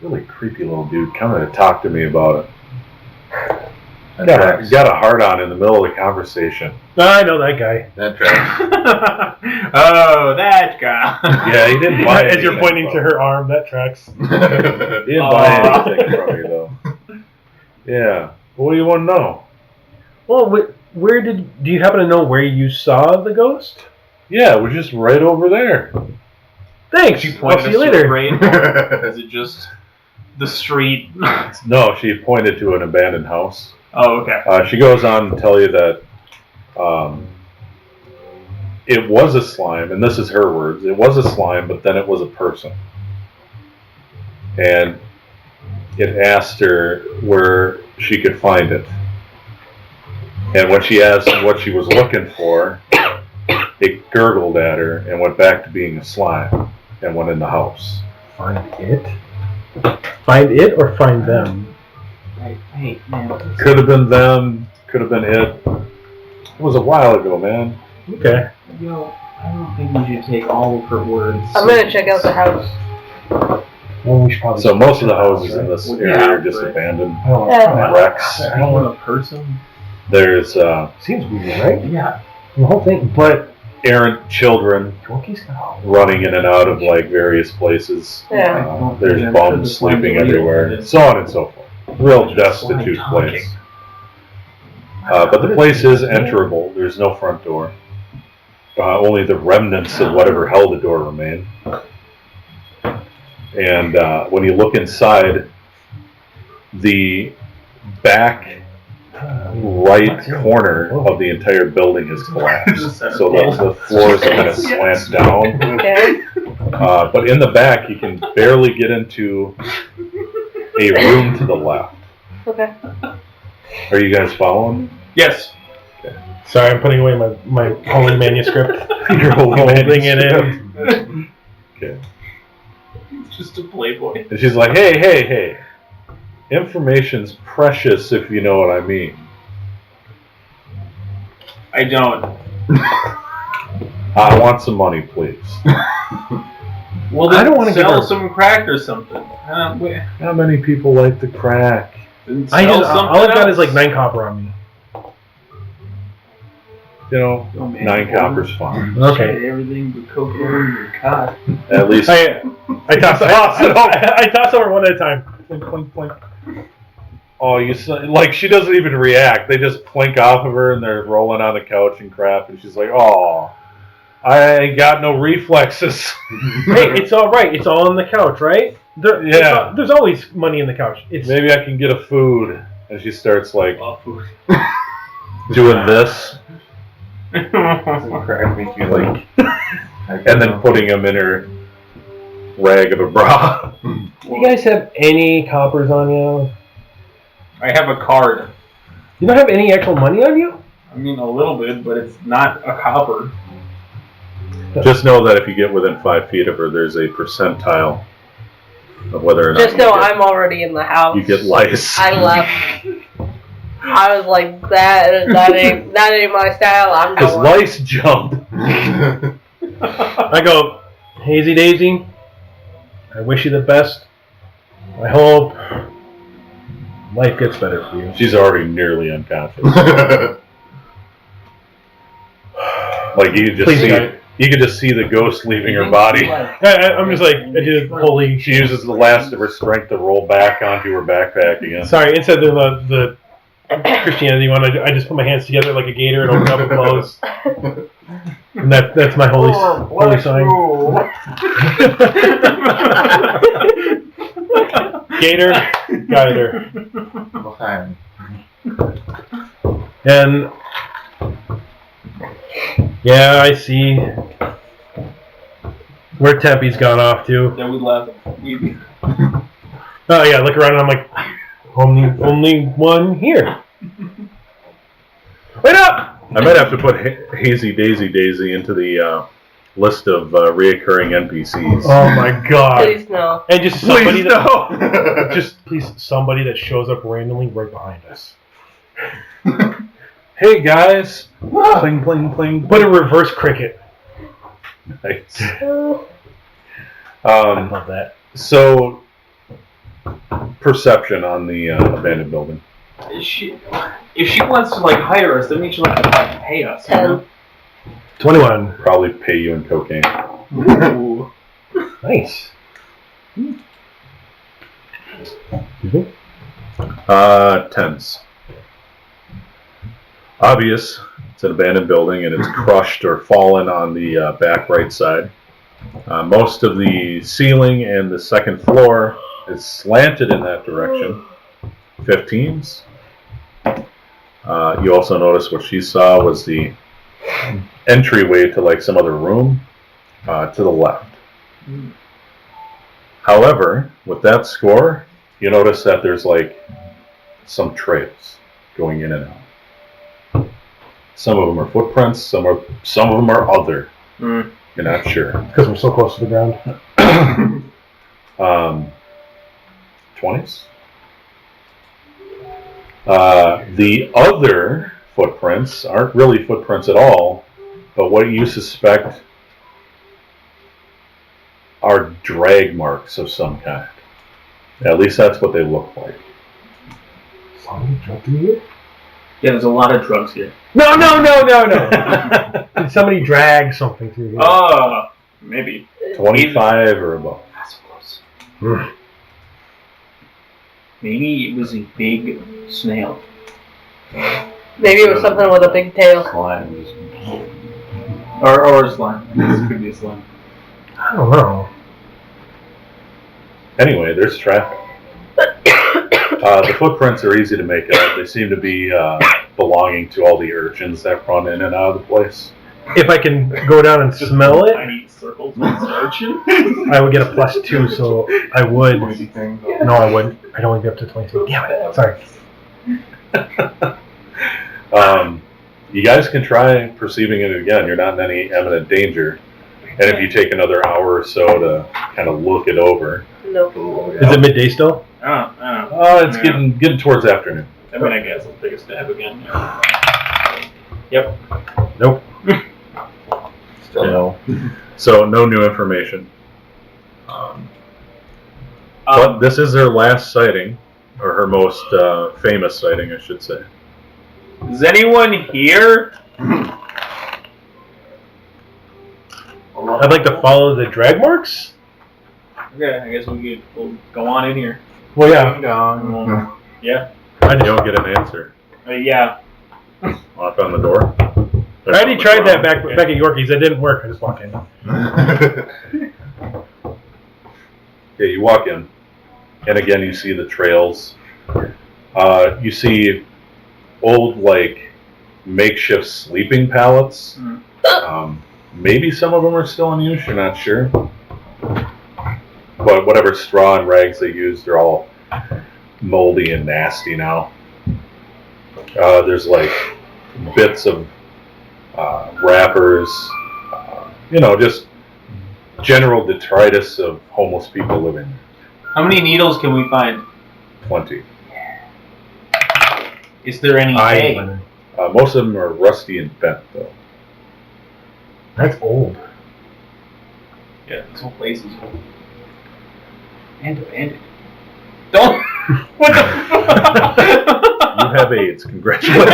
really creepy little dude, coming to talk to me about it. Got a heart on in the middle of the conversation. I know that guy. That tracks. Oh, that guy. Yeah, he didn't buy As anything you're pointing to from her arm, that tracks. me. He didn't buy anything from me, though. Yeah. What do you want to know? Well, do you happen to know where you saw the ghost? Yeah, it was just right over there. Thanks. She I'll pointed see you us to later. the rain. Is it just the street? No, she pointed to an abandoned house. Oh, okay. She goes on to tell you that it was a slime, and this is her words. It was a slime, but then it was a person. And it asked her where she could find it. And when she asked what she was looking for, it gurgled at her and went back to being a slime and went in the house. Find it? Find it or find them? Hey, man. Could have been them, could have been it. It was a while ago, man. Okay. Yo, I don't think we should take all of her words. I'm gonna check out the house. Well, we should probably So most of the houses in this Well, area yeah, are just but- abandoned Yeah. wrecks. I don't want a person. There's Seems weird, right? Yeah. The whole thing. but errant children running in and out of like various places. Yeah. There's bums sleeping everywhere, so on and so forth. Real destitute place. But the place is enterable. There's no front door. Only the remnants of whatever held the door remain. And when you look inside, the back right corner of the entire building has collapsed. So the floors are kind of slant down. Okay. But in the back, you can barely get into a room to the left. Okay. Are you guys following? Yes. Sorry, I'm putting away my holy manuscript. You're holding holding it in. Okay. It's just a playboy. And she's like, hey. Information's precious if you know what I mean. I don't. I want some money, please. Well, I then don't wanna give sell her- some crack or something. How many people like to crack? Then I sell just, something all I've got is else. like 9 copper on me. You know, Oh, man. 9 copper's fine. Okay. Everything but cocoa and your cock. At least I toss I toss over one at a time. Plink, plink, plink. Oh, like she doesn't even react. They just plink off of her and they're rolling on the couch and crap. And she's like, "Oh, I ain't got no reflexes." Hey, it's all right. It's all on the couch, right? Yeah. There's always money in the couch. It's Maybe I can get a food. And she starts like Oh, food. doing this, Crack me too, like. and then putting them in her rag of a bra. Do you guys have any coppers on you? I have a card. You don't have any actual money on you? I mean, a little bit, but it's not a copper. Just know that if you get within 5 feet of her, there's a percentile of whether or not Just know I'm already in the house. you get lice. I left. I was like, that ain't my style. I'm Because going. lice jump. I go, Hazy Daisy, I wish you the best. I hope life gets better for you. She's already nearly unconscious. Like you could just Please, see, guy. you could just see the ghost leaving her body. I'm just like, I did holy. She uses the last of her strength to roll back onto her backpack again. Sorry, instead of the Christianity one, I just put my hands together like a gator and open up and close. And that's my holy sign. Gator, Geyser. Behind. And yeah, I see where Tempi's gone off to. Then we left. Oh yeah, look around and I'm like, only one here. Wait up! I might have to put Hazy Daisy into the list of reoccurring NPCs. Oh my god! Please no. And just somebody Please that, just please somebody that shows up randomly right behind us. Hey guys! Pling pling pling. Put a reverse cricket. Nice. I love that. So, perception on the abandoned building. If she wants to like hire us, that means she'll have to like, pay us. You know? 21. Probably pay you in cocaine. Ooh. Nice. Excuse me? 10s. Obvious. It's an abandoned building and it's crushed or fallen on the back right side. Most of the ceiling and the second floor is slanted in that direction. 15s. You also notice what she saw was the entryway to like some other room to the left. However, with that score, you notice that there's like some trails going in and out. Some of them are footprints, some of them are other. You're not sure. Because we're so close to the ground. 20s. The other footprints aren't really footprints at all, but what you suspect are drag marks of some kind. At least that's what they look like. Somebody jumped in here? Yeah, there's a lot of drugs here. No. Did somebody drag something through here? Maybe. 25 or above. That's close. Mm. Maybe it was a big snail. Maybe it was something with a big tail. Slime. Or a slime. This could be a slime. I don't know. Anyway, there's traffic. The footprints are easy to make out. They seem to be belonging to all the urchins that run in and out of the place. If I can go down and smell it, Tiny circles with urchin. I would get a +2, so I would. No, I wouldn't. I'd only get up to 22. Damn it. Sorry. You guys can try perceiving it again. You're not in any imminent danger. And if you take another hour or so to kind of look it over. Nope. Is it midday still? I don't know. Oh, it's getting towards afternoon. I mean, I guess I'll take a stab again. Yep. Nope. Still no. So no new information. But this is her last sighting, or her most famous sighting, I should say. Is anyone here? I'd like to follow the drag marks. Okay, I guess we'll go on in here. Well, yeah. Yeah. I don't get an answer. Yeah. Knock on the door. I already tried that back at Yorkies. That didn't work. I just walked in. Yeah, you walk in, and again you see the trails. You see old, like, makeshift sleeping pallets. Maybe some of them are still in use. You're not sure. But whatever straw and rags they use, they're all moldy and nasty now. There's like bits of wrappers, just general detritus of homeless people living there. How many needles can we find? 20. Is there any hay? Most of them are rusty and bent, though. That's old. Yeah, this whole place is old. And abandoned. Don't! What the fuck? You have AIDS. Congratulations.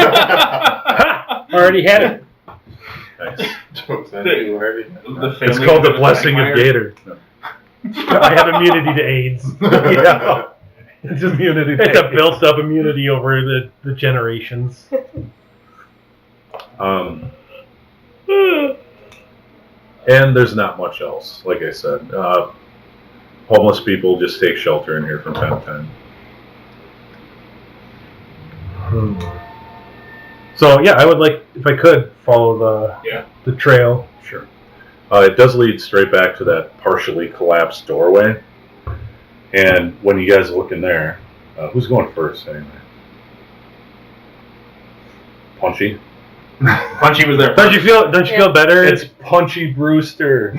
Already had it. Nice. The It's called the blessing of Gator. No. I have immunity to AIDS. Yeah. It's immunity. It's a built-up immunity over the generations. And there's not much else. Like I said, homeless people just take shelter in here from time to time. So yeah, I would like, if I could, follow the trail. Sure. It does lead straight back to that partially collapsed doorway. And when you guys look in there, who's going first anyway? Punchy? Punchy was there. Don't you feel better? It's Punchy Brewster.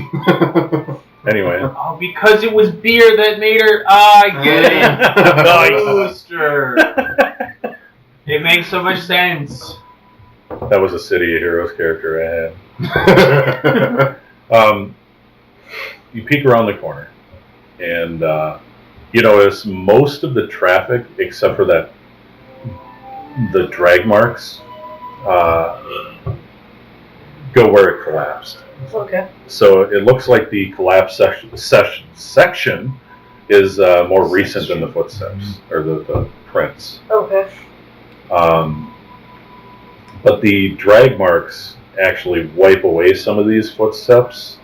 Anyway. Oh, because it was beer that made her. I get it. Booster. It makes so much sense. That was a City of Heroes character I had. You peek around the corner, and you notice most of the traffic, except for the drag marks, go where it collapsed. Okay. So it looks like the collapse section is more recent than the footsteps, or the prints. Okay. But the drag marks actually wipe away some of these footsteps.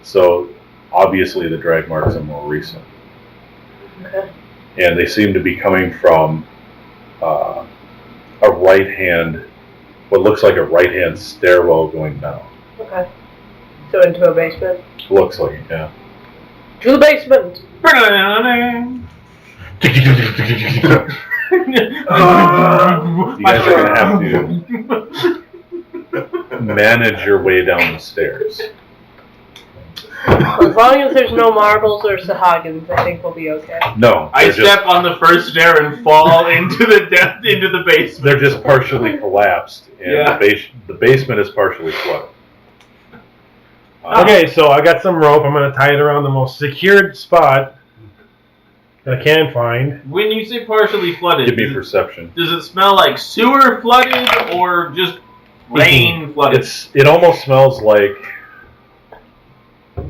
So obviously the drag marks are more recent. Okay. And they seem to be coming from a right-hand, what looks like a right-hand stairwell going down. Okay. So into a basement. Looks like it, yeah. To the basement! You guys are going to have to manage your way down the stairs. As long as there's no marbles or sahagins, I think we'll be okay. No. I step on the first stair and fall into the basement. They're just partially collapsed, and the basement is partially flooded. Okay, so I got some rope. I'm going to tie it around the most secured spot that I can find. When you say partially flooded, Give me perception. does it smell like sewer flooded or just rain flooded? It almost smells like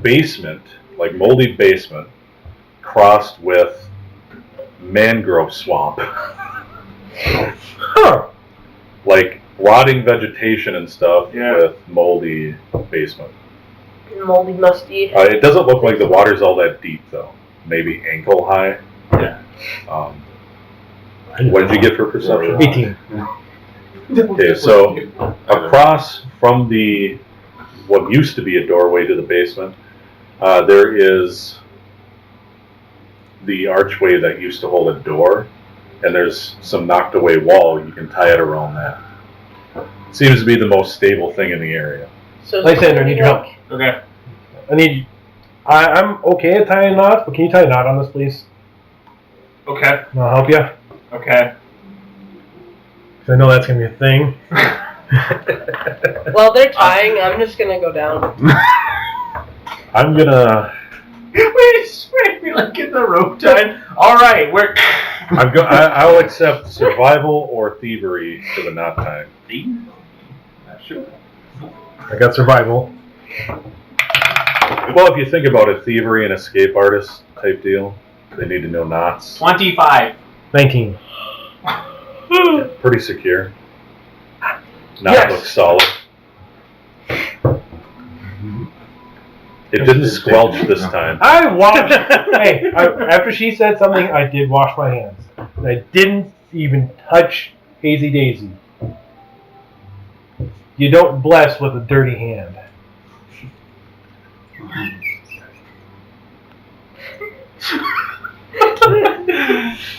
basement, like moldy basement, crossed with mangrove swamp. Huh. Like rotting vegetation and stuff with moldy basement. Moldy, musty. It doesn't look like the water's all that deep, though. Maybe ankle high. Yeah. What did you get for perception? 18. Okay, so across from what used to be a doorway to the basement, there is the archway that used to hold a door, and there's some knocked away wall. You can tie it around that. Seems to be the most stable thing in the area. So Lysander, I need your help. Okay. I'm okay at tying knots, but can you tie a knot on this, please? Okay. And I'll help you. Okay. Because I know that's going to be a thing. While they're tying, I'm just gonna go down. I'm gonna. Wait, we like get the rope tied. All right, we're. I'll accept survival or thievery for the knot time. Sure. I got survival. Well, if you think about it, thievery and escape artist type deal, they need to know knots. 25. 19. Pretty secure. Knot Yes. looks solid. It didn't squelch this time. I washed. After she said something, I did wash my hands. And I didn't even touch Hazy Daisy. You don't bless with a dirty hand.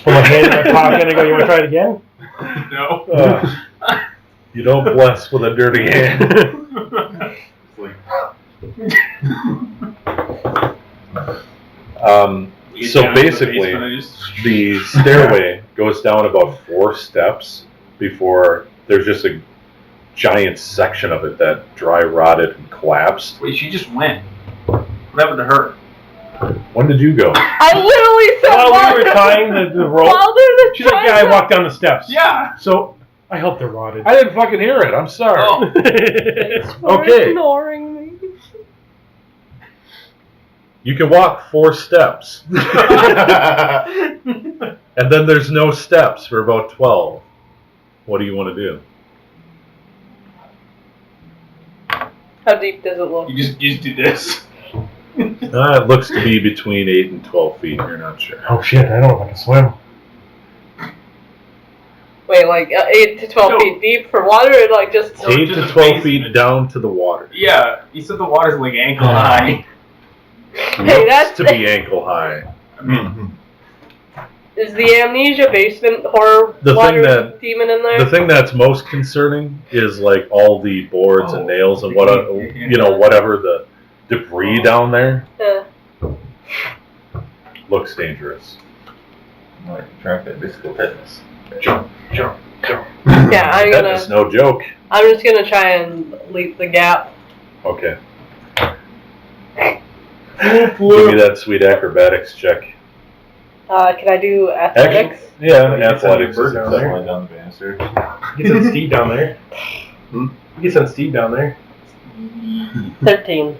Put my hand in my pocket and go, you want to try it again? No. You don't bless with a dirty hand. So basically, the stairway goes down about 4 steps before there's just a giant section of it that dry rotted and collapsed. Wait, she just went. What happened to her? When did you go? I literally said While we were tying the rope, While they're she's like, yeah, I walked down the steps. Yeah. So I helped her rot it. I didn't fucking hear it. I'm sorry. Oh. Okay. Ignoring me. You can walk 4 steps. And then there's no steps for about 12. What do you want to do? How deep does it look? You just do this. It looks to be between 8 and 12 feet. You're not sure. Oh shit, I don't know if I can swim. Wait, like 8 to 12 feet deep for water, or like just? 8 to to the 12 feet basement. down to the water. Yeah, you said the water's like ankle high. Hey, that's to be ankle high. Is the amnesia basement horror The thing water that- demon in there? The thing that's most concerning is like all the boards and nails and whatever the debris down there looks dangerous. Like track that physical fitness. Jump. Yeah, I'm That's no joke. I'm just gonna try and leap the gap. Okay. Give me that sweet acrobatics check. Can I do athletics? Yeah, athletics is down there. acceptable. Down the banister. You get some steep down there. Hmm? You get some steep down there. 13.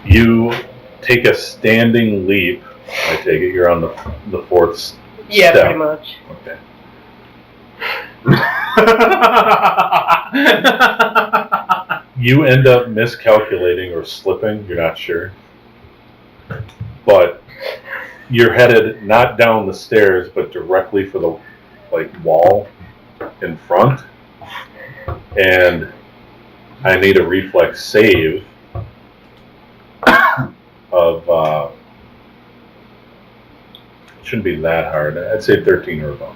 You take a standing leap. I take it you're on the 4th Yeah, step. pretty much. Okay. You end up miscalculating or slipping, you're not sure. But you're headed not down the stairs, but directly for the wall in front. And I need a reflex save of it shouldn't be that hard. I'd say 13 or above.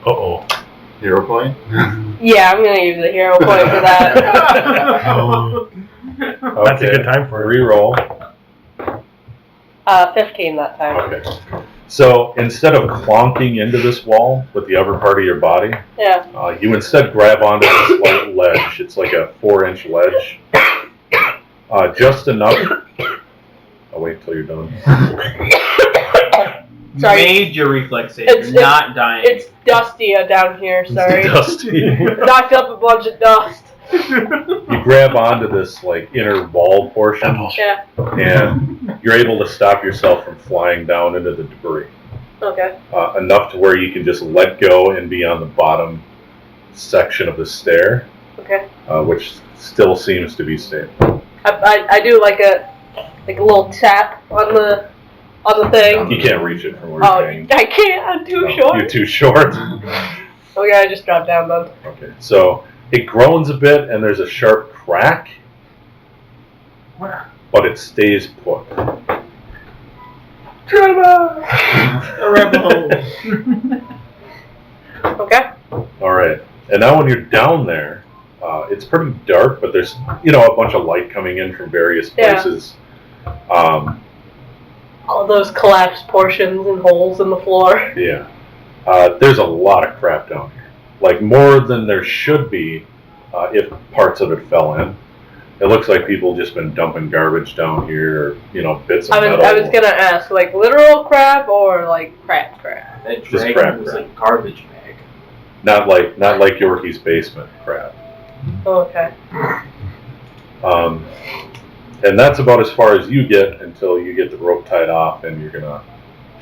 Uh-oh. Hero point? Yeah, I'm gonna use a hero point for that. That's a good time for it. Reroll. 15 that time. Okay. So instead of clonking into this wall with the upper part of your body, Yeah. you instead grab onto this light ledge. It's like a 4-inch ledge. Just enough. I'll wait until you're done. Sorry. Made your reflex save. It's- You're not dying. It's dusty down here, sorry. Dusty. Knocked up a bunch of dust. You grab onto this inner wall portion, Yeah. and you're able to stop yourself from flying down into the debris. Okay. Enough to where you can just let go and be on the bottom section of the stair, Okay. which still seems to be stable. I do like a little tap on the thing. You can't reach it from where Oh, you're hanging. I can't. I'm too No, short. You're too short. Okay, I just dropped down then. Okay, so it groans a bit, and there's a sharp crack, but it stays put. A rebel. Okay. All right, and now when you're down there, it's pretty dark, but there's a bunch of light coming in from various places. All those collapsed portions and holes in the floor. Yeah, there's a lot of crap down here, like more than there should be if parts of it fell in. It looks like people just been dumping garbage down here, or, bits of metal. I was gonna ask, like literal crap or like crap? That Just dragon crap, was crap. like garbage bag. Not like Yorkie's basement crap. Okay. And that's about as far as you get until you get the rope tied off and you're gonna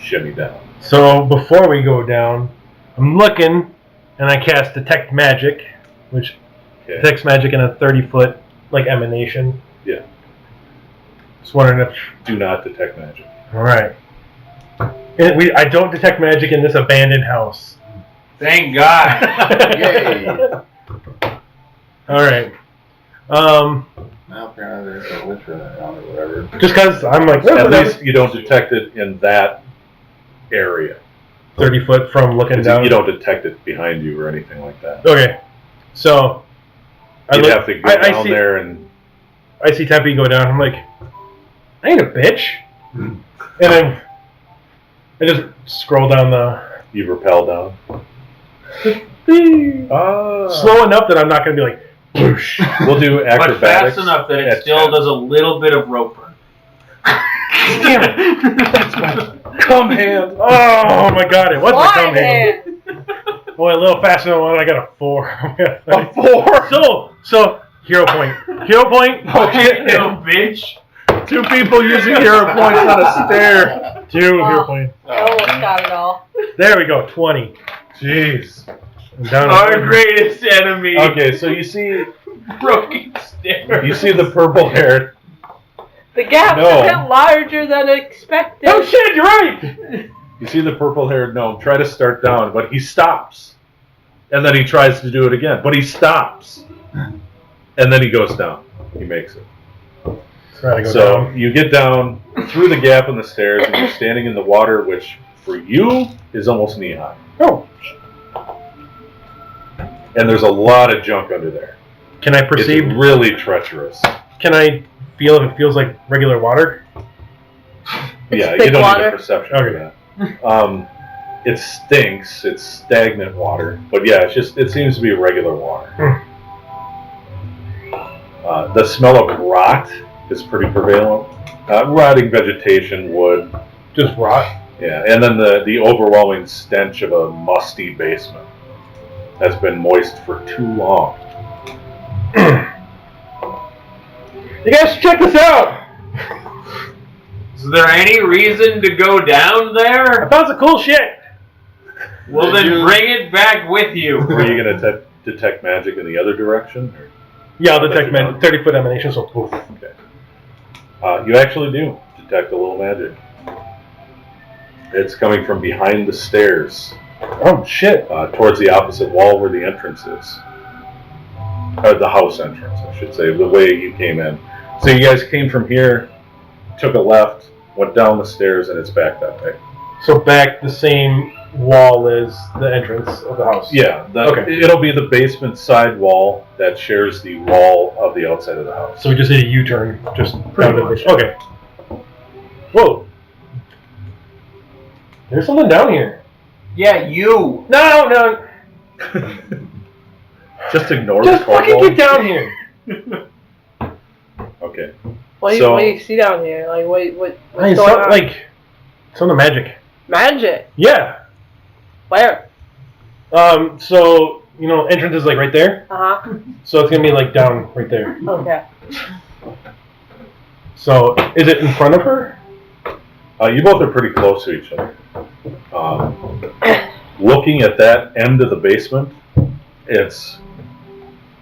shimmy down. So before we go down, I'm looking, and I cast Detect Magic, which detects magic in a 30-foot emanation. Yeah. Just wondering if. Do not detect magic. All right. I don't detect magic in this abandoned house. Thank God. Yay! All right. Now apparently there's a witch around or whatever. Just because I'm like, At least you don't detect it in that area. 30 foot from looking down. You don't detect it behind you or anything like that. Okay. So You'd have to go down there and. I see Tempi go down. I'm like, I ain't a bitch. And then I just scroll down the. You rappel down. Slow enough that I'm not going to be like, whoosh. We'll do But acrobatics. fast enough that it at still 10. does a little bit of rope burn. Damn it. Come hand. Oh my god, it was a come hand. Boy, a little faster than one. I got a 4. A 4? So, hero point. Hero point. No, bitch. 2 people using hero points on a stair. 2 hero point. I almost got it all. There we go, 20. Jeez. I'm down to Our greatest enemy. Okay, so you see Broken stairs. You see the purple haired. The gap's a bit larger than expected. Oh shit, you're right! You see the purple haired gnome try to start down, but he stops. And then he tries to do it again, but he stops. And then he goes down. He makes it. So you get down through the gap in the stairs and you're standing in the water, which for you is almost knee high. Oh. And there's a lot of junk under there. Can I perceive? It's really treacherous. Can I feel if it feels like regular water? Yeah, thick you don't water. need a perception for that. It stinks. It's stagnant water, but yeah, it seems to be regular water. The smell of rot is pretty prevalent. Rotting vegetation, wood, just rot. Yeah, and then the overwhelming stench of a musty basement that's been moist for too long. You guys should check this out. Is there any reason to go down I there? found some cool shit. Well, then bring it back with you. Were you going to detect magic in the other direction? Or? Yeah, I'll detect 30-foot emanation, so poof. Okay. You actually do detect a little magic. It's coming from behind the stairs. Oh, shit. Towards the opposite wall where the entrance is. Or the house entrance, I should say, the way you came in. So you guys came from here, took a left, went down the stairs, and it's back that way. So back the same wall as the entrance of the house? Yeah, it'll be the basement side wall that shares the wall of the outside of the house. So we just did a U-turn, just down to the basement. Okay. Whoa. There's something down here. Yeah, you. No. Just ignore Just the fucking wall. get down here. Okay. What do you see down here? Like, what's going on? Like, something magic. Magic? Yeah. Where? So, entrance is like right there. Uh-huh. So it's gonna be like down right there. Okay. So, is it in front of her? You both are pretty close to each other. Looking at that end of the basement, it's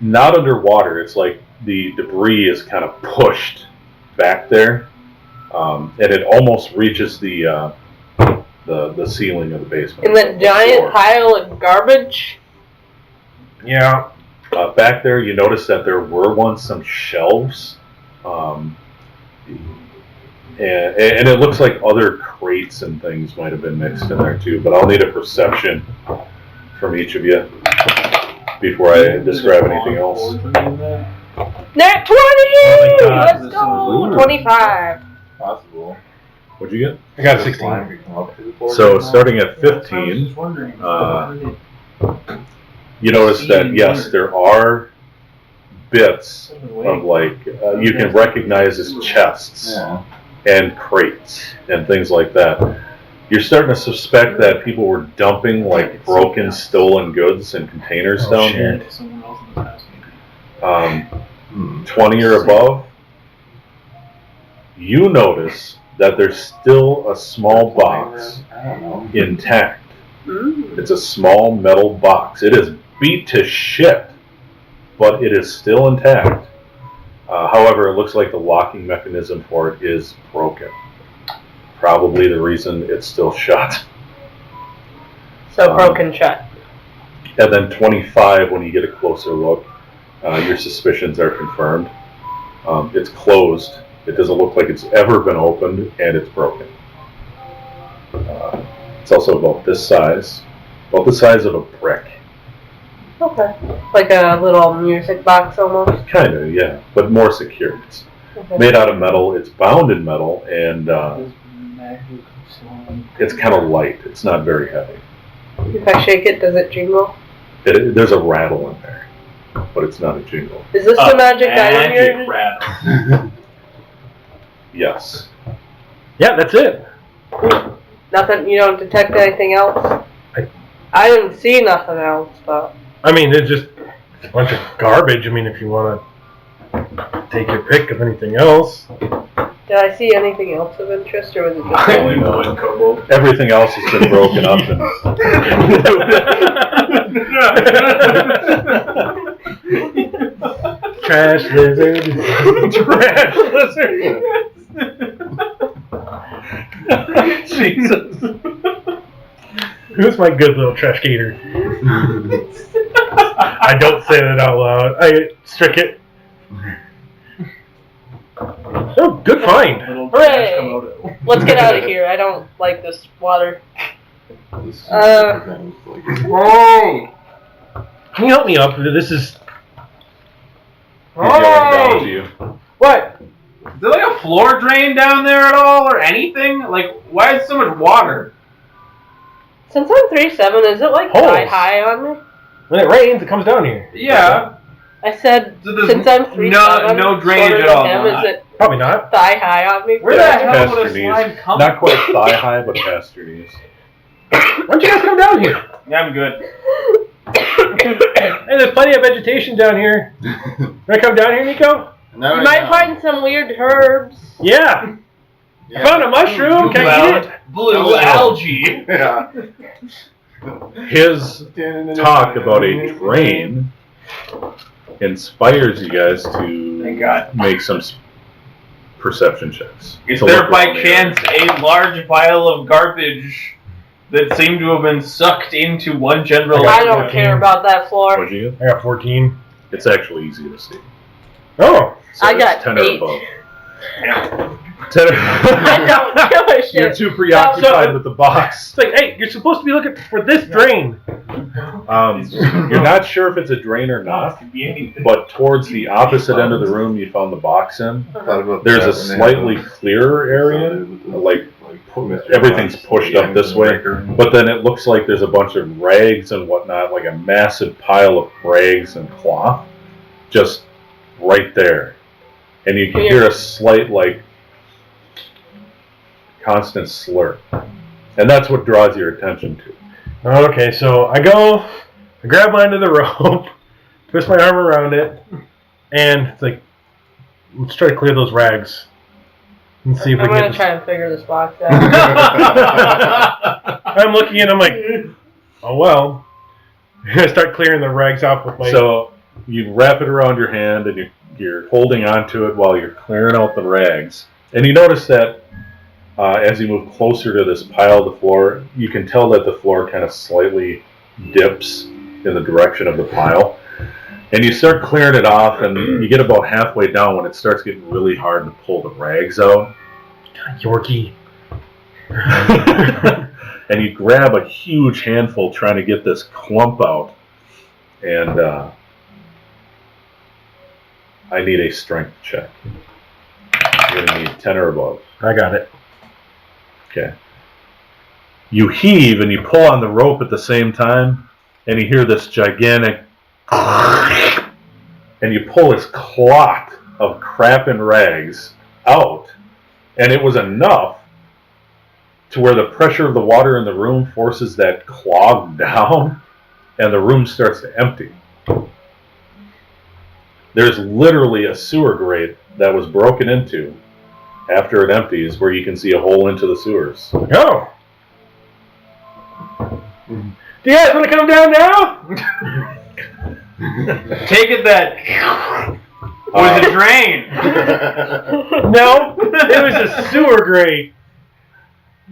not underwater. It's like the debris is kind of pushed back there, and it almost reaches the ceiling of the basement. In the giant pile of garbage? Yeah. Back there, you notice that there were once some shelves And it looks like other crates and things might have been mixed in there too, but I'll need a perception from each of you before I describe anything else. Nat 20! Oh my God. Let's go! 25. Possible. What'd you get? I got a 16. So starting at 15, you notice that yes, there are bits of like you can recognize as chests and crates and things like that. You're starting to suspect that people were dumping like broken, stolen goods in containers down here. 20 or above, you notice that there's still a small box intact. It's a small metal box. It is beat to shit, but it is still intact. However, it looks like the locking mechanism for it is broken. Probably the reason it's still shut. So broken shut. And then 25, when you get a closer look, your suspicions are confirmed. It's closed. It doesn't look like it's ever been opened, and it's broken. It's also about this size. About the size of a brick. Okay. Like a little music box almost? Kind of, yeah. But more secure. It's made out of metal. It's bound in metal, and it's kind of light. It's not very heavy. If I shake it, does it jingle? There's a rattle in there, but it's not a jingle. Is this the magic item you're... rattle. Yes. Yeah, that's it. Nothing, you don't detect anything else? I didn't see nothing else, but... I mean, it's just a bunch of garbage. I mean, if you want to take your pick of anything else. Did I see anything else of interest, or was it just... Everything else has been broken up. Trash lizard. Trash lizard. Jesus. Who's my good little trash gator? I don't say that out loud. I strick it. Oh, good find. Hooray! Let's get out of here. I don't like this water. Oh! Can you help me up? This is... He's yelling down to you. What? Is there like a floor drain down there at all, or anything? Like, why is so much water? Since I'm 3'7", is it like thigh high on me? When it rains, it comes down here. Yeah. I said, So since I'm 3'7", no drainage shorter at all, than him, not. is it Probably not. thigh high on me? Where the hell Past would a your slime knees. come Not quite thigh high, but past your knees. Why don't you guys come down here? Yeah, I'm good. Hey, there's plenty of vegetation down here. Wanna come down here, Niko? No, You might find some weird herbs. Yeah. I found a mushroom. Can I eat it? Blue algae. Yeah. His talk about a drain inspires you guys to Thank God. make some perception checks. Is To there look by around the chance area. a large pile of garbage that seemed to have been sucked into one general I area? don't care about that floor. What'd you get? I got 14. It's actually easy to see. Oh. So I it's got 10 8. or above. 10. I don't give a shit. You're too preoccupied with the box. It's like, hey, you're supposed to be looking for this drain. You're not sure if it's a drain or not, Could be anything. but towards the opposite end of the room you found the box in, there's a slightly clearer area, like everything's pushed up this way, but then it looks like there's a bunch of rags and whatnot, like a massive pile of rags and cloth, just right there. And you can hear a slight, like, constant slurp. And that's what draws your attention to. Okay, so I grab onto the rope, twist my arm around it, and it's like, let's try to clear those rags. And see if we I'm can gonna get try and figure this box out. I'm looking and I'm like, oh well. I start clearing the rags off with my... So you wrap it around your hand and you're holding onto it while you're clearing out the rags. And you notice that as you move closer to this pile of the floor, you can tell that the floor kind of slightly dips in the direction of the pile. And you start clearing it off, and you get about halfway down when it starts getting really hard to pull the rags out. Yorkie. And you grab a huge handful trying to get this clump out. And I need a strength check. You're going to need 10 or above. I got it. Okay. You heave and you pull on the rope at the same time, and you hear this gigantic and you pull this clot of crap and rags out, and it was enough to where the pressure of the water in the room forces that clog down, and the room starts to empty. There's literally a sewer grate that was broken into after it empties, where you can see a hole into the sewers. Oh! Do you guys want to come down now? Take it that was a drain. No, it was a sewer grate.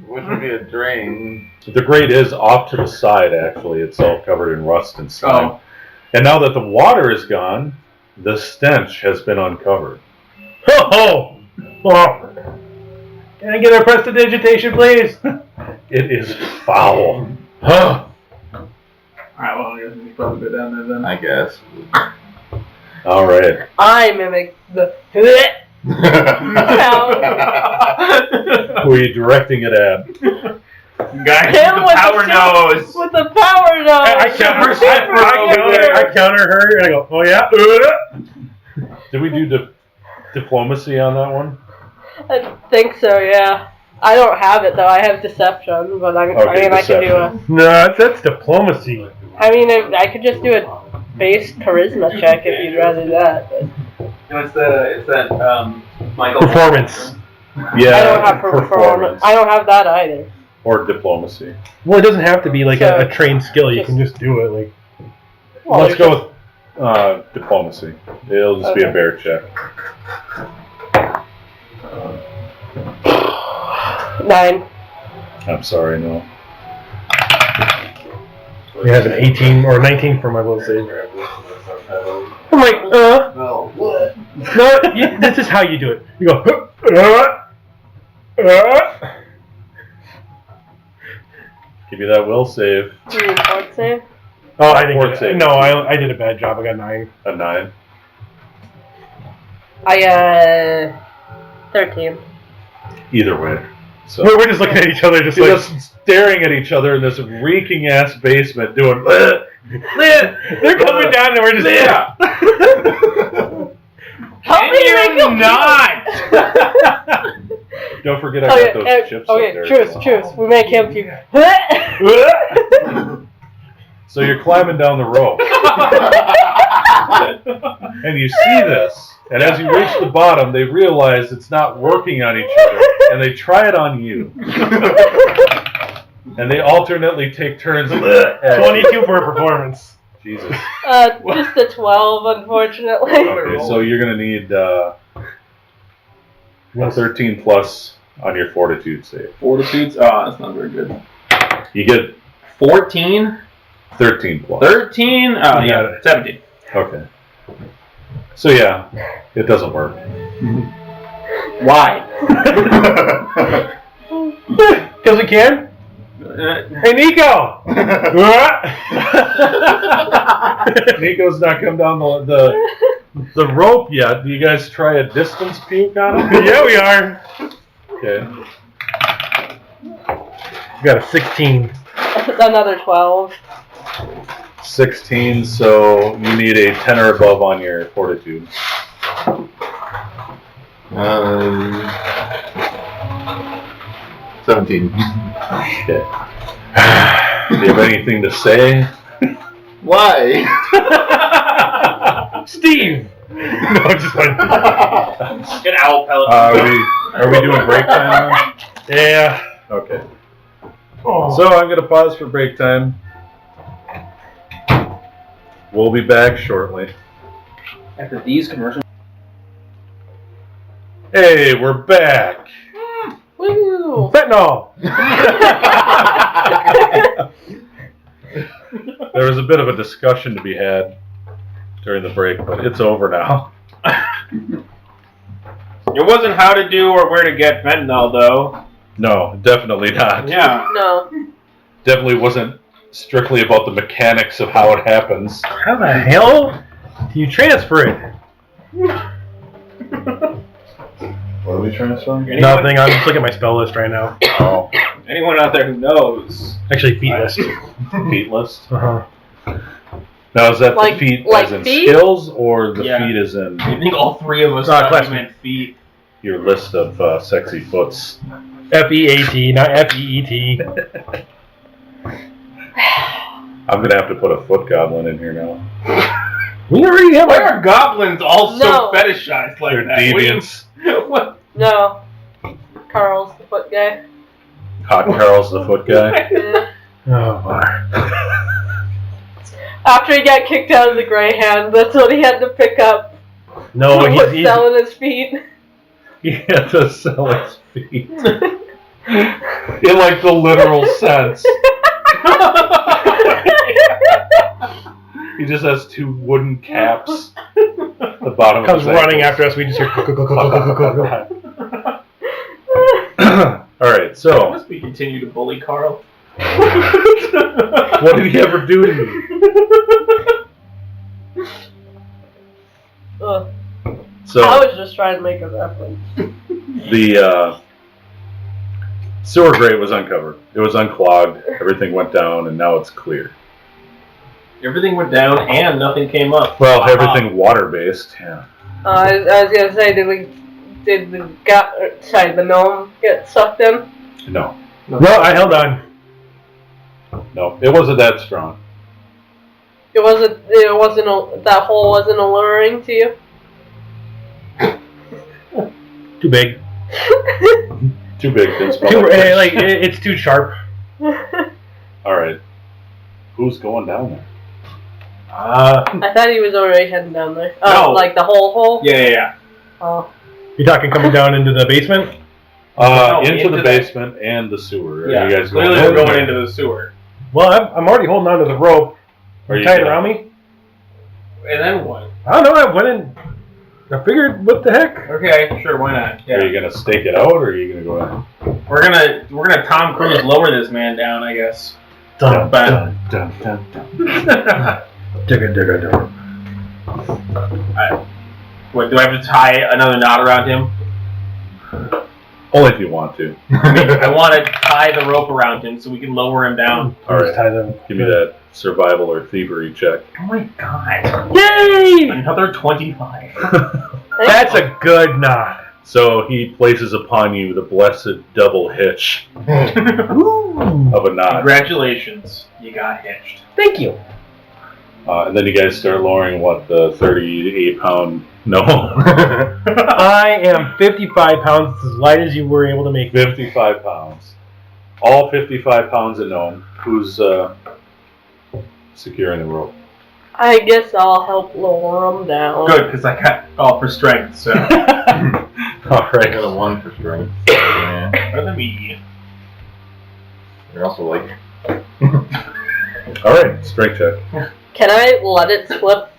Wouldn't be a drain. The grate is off to the side, actually. It's all covered in rust and slime. Oh. And now that the water is gone, the stench has been uncovered. Oh! Can I get a prestidigitation, please? It is foul. Huh. Alright, well, I guess we should probably go down there then. I guess. All right. I mimic the sound. Who are you directing it at? Guy Him with the with power the nose. With the power nose. I counter her and I go, oh yeah? Did we do diplomacy on that one? I think so, yeah. I don't have it though. I have deception, but I mean, I can do a. No, that's diplomacy. I mean, I could just do a base charisma check if you'd rather that. But No, it's that Michael. Performance. Yeah. I don't have performance. I don't have that either. Or diplomacy. Well, it doesn't have to be like So, a trained skill. You just- can just do it. Like, Well, Let's go with diplomacy. It'll just be a Okay. bear check. 9. I'm sorry, no. we have an 18 or 19 for my will save. I'm like, Well, what? no, this is how you do it. You go, Give you that will save. Do you fort save? Oh, I Fort think save. no, I did a bad job. I got 9. A 9. I got 13. Either way. So We're just looking at each other, just like just staring at each other in this reeking ass basement, doing. they're coming down, and we're just Help Can me, you Niko! not? Don't forget I got those chips up okay, there. truce. We make him keep. So you're climbing down the rope. And you see this. And as you reach the bottom, they realize it's not working on each other. And they try it on you. And they alternately take turns. 22 for a performance. Jesus. Just a 12, unfortunately. Okay, so you're going to need a 13 plus on your fortitude save. Fortitudes? Ah, that's not very good. You get 14? 13 plus. 13? Oh, yeah. 17. Okay. So yeah, it doesn't work. Why? Because it can? Hey, Niko! Nico's not come down the rope yet. Do you guys try a distance puke on him? Yeah, we are. Okay. We got a 16. Another 12. 16, so you need a 10 or above on your fortitude. 17. Okay. Do you have anything to say? Why? Steve! No, just like. An owl pellet. Are we doing break time now? Yeah. Okay. Oh. So I'm going to pause for break time. We'll be back shortly. After these commercials. Hey, we're back. Woo! Fentanyl! There was a bit of a discussion to be had. during the break, but it's over now. It wasn't how to do or where to get fentanyl, though. No, definitely not. Yeah. No. Definitely wasn't strictly about the mechanics of how it happens. How the hell do you transfer it? What are we transferring? Nothing. I'm just looking at my spell list right now. Oh, Anyone out there who knows? Actually, feat list. feat list. Uh-huh. Now, is that Like- the feat like as in feet? skills, or the Yeah. feat as in I think all three of us class thought you meant feet. your list of sexy foots? F-E-A-T, not F-E-E-T. I'm gonna have to put a foot goblin in here now. We already have Why are goblins all so No. fetishized like They're that? deviants. What? No. Carl's the foot guy. Hot Carl's the foot guy. Yeah. Oh, my. After he got kicked out of the Greyhound, that's what he had to pick up. No, was he's selling his feet. He had to sell his feet. In like the literal sense. He just has two wooden caps at the bottom comes of his running ankles. after us. We just hear. Alright, so Must we continue to bully Carl? what did he ever do to you? Ugh. So I was just trying to make a reference. the sewer grate was uncovered. It was unclogged. Everything went down, and now it's clear. Everything went down and nothing came up. Well, everything water-based. Yeah. I was gonna say, did the gnome get sucked in? No, No, I held on. no, it wasn't that strong. That hole wasn't alluring to you? Too big. Too big. Didn't smell Too, like fish. it's too sharp. All right. Who's going down there? I thought he was already heading down there. No. Like the whole hole? Yeah. Oh. You're talking coming down into the basement? No, Into into the the- basement and the sewer. Are you guys Clearly going we're over going there? into the sewer. Well, I'm already holding on to the rope. Are You you tied gonna- around me? And then what? I don't know. I went in. I figured, what the heck? Okay, sure, why not? Are you gonna stake it out, or are you gonna go in? We're gonna Tom Cruise lower this man down, I guess. Dun, Bam. dun, dun, dun, dun. Digga, digga, digga. What, do I have to tie another knot around him? Only if you want to. I want to tie the rope around him so we can lower him down. All right. Just tie them. Give me that survival or thievery check. Oh my god. Yay! Another 25. That's a good knot. So he places upon you the blessed double hitch Ooh. of a knot. Congratulations, you got hitched. Thank you. And then you guys start lowering the 38-pound gnome. I am 55 pounds, as light as you were able to make me. 55 pounds. All 55 pounds of gnome. Who's securing the rope? I guess I'll help lower him down. Good, because I got all for strength, so. All I right. got a 1 for strength. Yeah. Better than me. You're also like. All right. Strength check. Can I let it slip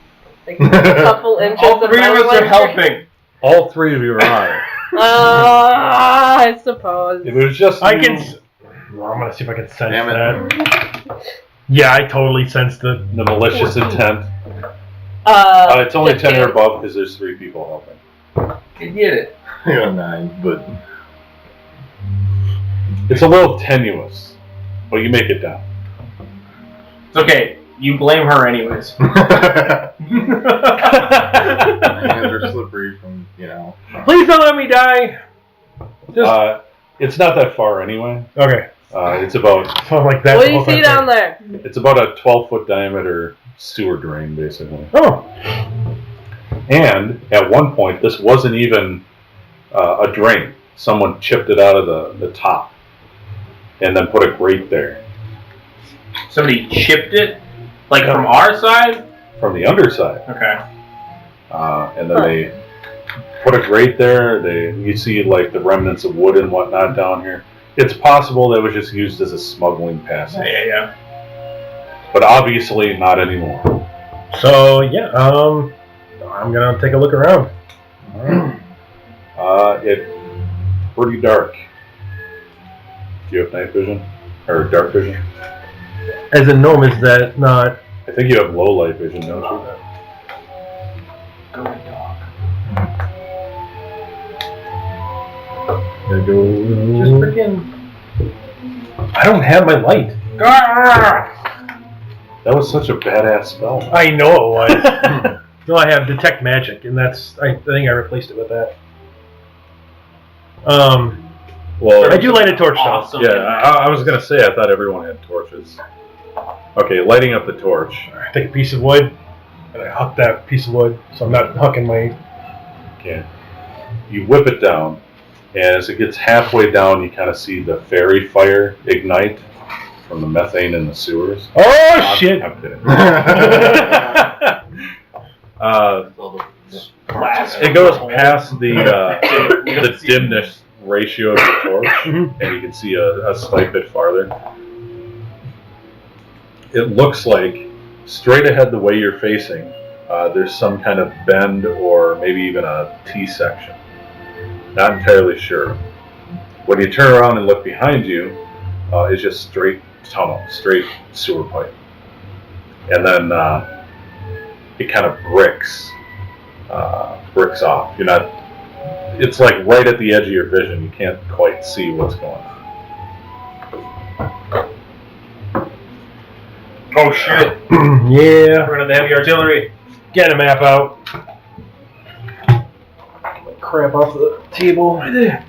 like a couple inches? All three my of us way? are helping. All three of you are on it. I suppose. If it was just I you, can. Well, I'm gonna see if I can sense Damn it. that. Yeah, I totally sensed the. the malicious intent. It's only 10 or above because there's 3 people helping. You did it. I got 9, but. It's a little tenuous, but you make it down. It's okay. You blame her anyways. My hands are slippery from, Please don't let me die. Just It's not that far anyway. okay. It's about So like that. What do you see down there? It's about a 12-foot diameter sewer drain, basically. Oh, And at one point, this wasn't even a drain. Someone chipped it out of the top and then put a grate there. Somebody chipped it? Like from our side? From the underside. Okay. And then they put a grate there. You see like the remnants of wood and whatnot down here. It's possible that was just used as a smuggling passage. Yeah. But obviously not anymore. So yeah, I'm gonna take a look around. Alright. It's pretty dark. Do you have night vision? Or dark vision? As a gnome, is that not? I think you have low light vision, don't you? Just freaking. I don't have my light. That was such a badass spell. I know it was. No, I have detect magic, and that's. I think I replaced it with that. Well, I do light a torch though. Awesome. yeah, I was gonna say I thought everyone had torches. Okay, lighting up the torch. I take a piece of wood, and I huck that piece of wood, so I'm not hucking my. Okay. You whip it down, and as it gets halfway down, you kind of see the fairy fire ignite from the methane in the sewers. Oh shit! I'm kidding. It goes past the dimness ratio of the torch, and you can see a slight bit farther. It looks like straight ahead the way you're facing, there's some kind of bend or maybe even a T-section. Not entirely sure. When you turn around and look behind you, it's just straight tunnel, straight sewer pipe. And then it kind of bricks off. You're not. It's like right at the edge of your vision. You can't quite see what's going on. Oh shit! Yeah. We're gonna have the heavy artillery. Get a map out. Crap off the table right there.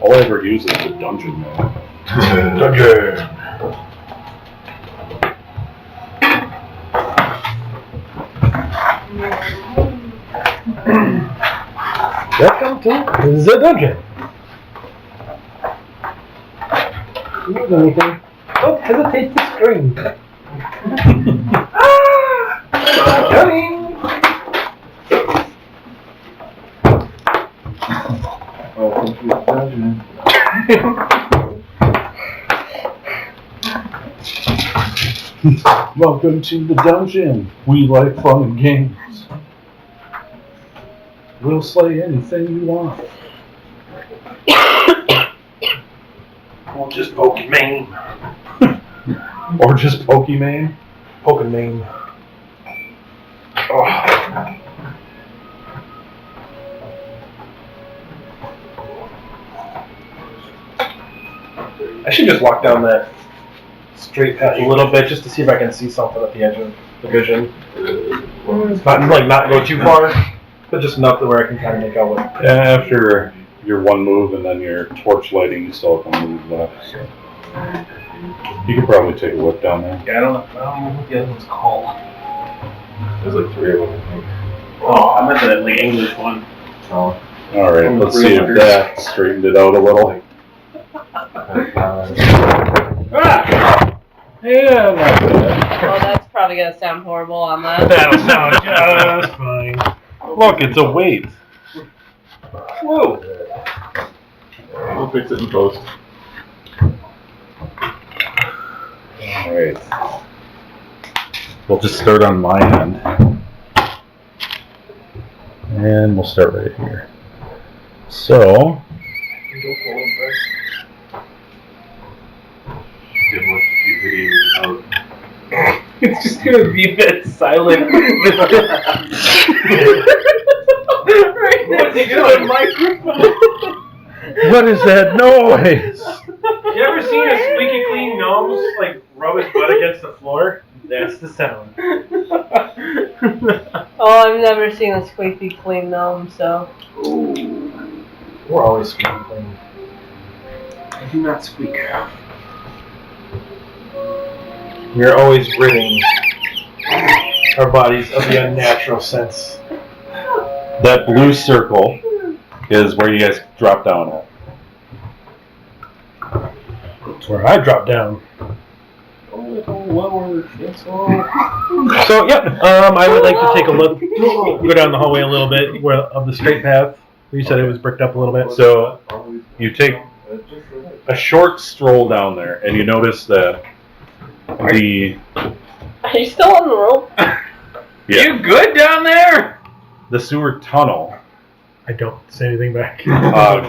All I ever use is the dungeon map. Dungeon. Welcome to the dungeon. Use anything? Don't hesitate to scream. Coming. Welcome to the dungeon. Welcome to the dungeon. We like fun and games. We'll slay anything you want. Or just Pokemon. Or just Pokemon. Pokemon. Oh. I should just walk down that straight path a little bit just to see if I can see something at the edge of the vision. Not go too far, but just enough to where I can kind of make out what. Yeah, after your one move and then your torch lighting, you still have one move left. So. You could probably take a look down there. Yeah, I don't know what the other one's called. There's like 3 of them, I think. Oh, I meant that like English one. Oh. Alright, let's see if that straightened it out a little. Yeah, not bad. Oh, that's probably gonna sound horrible on that. That'll sound just fine. Look, it's a weight. Whoa. We'll fix it in post. Alright. We'll just start on my end. And we'll start right here. So, It's just gonna be that silent. Right next to the microphone. what is that noise? You ever seen a squeaky clean gnome like rub his butt against the floor? That's the sound. Oh, I've never seen a squeaky clean gnome, so. We're always squeaky clean. I do not squeak. We are always ridding our bodies of the unnatural sense. That blue circle is where you guys drop down at. That's where I drop down. So, yep, I would like to take a look, go down the hallway a little bit of the straight path. You said it was bricked up a little bit. So, You take a short stroll down there, and you notice that Are you still on the rope? You good down there? the sewer tunnel I don't say anything back.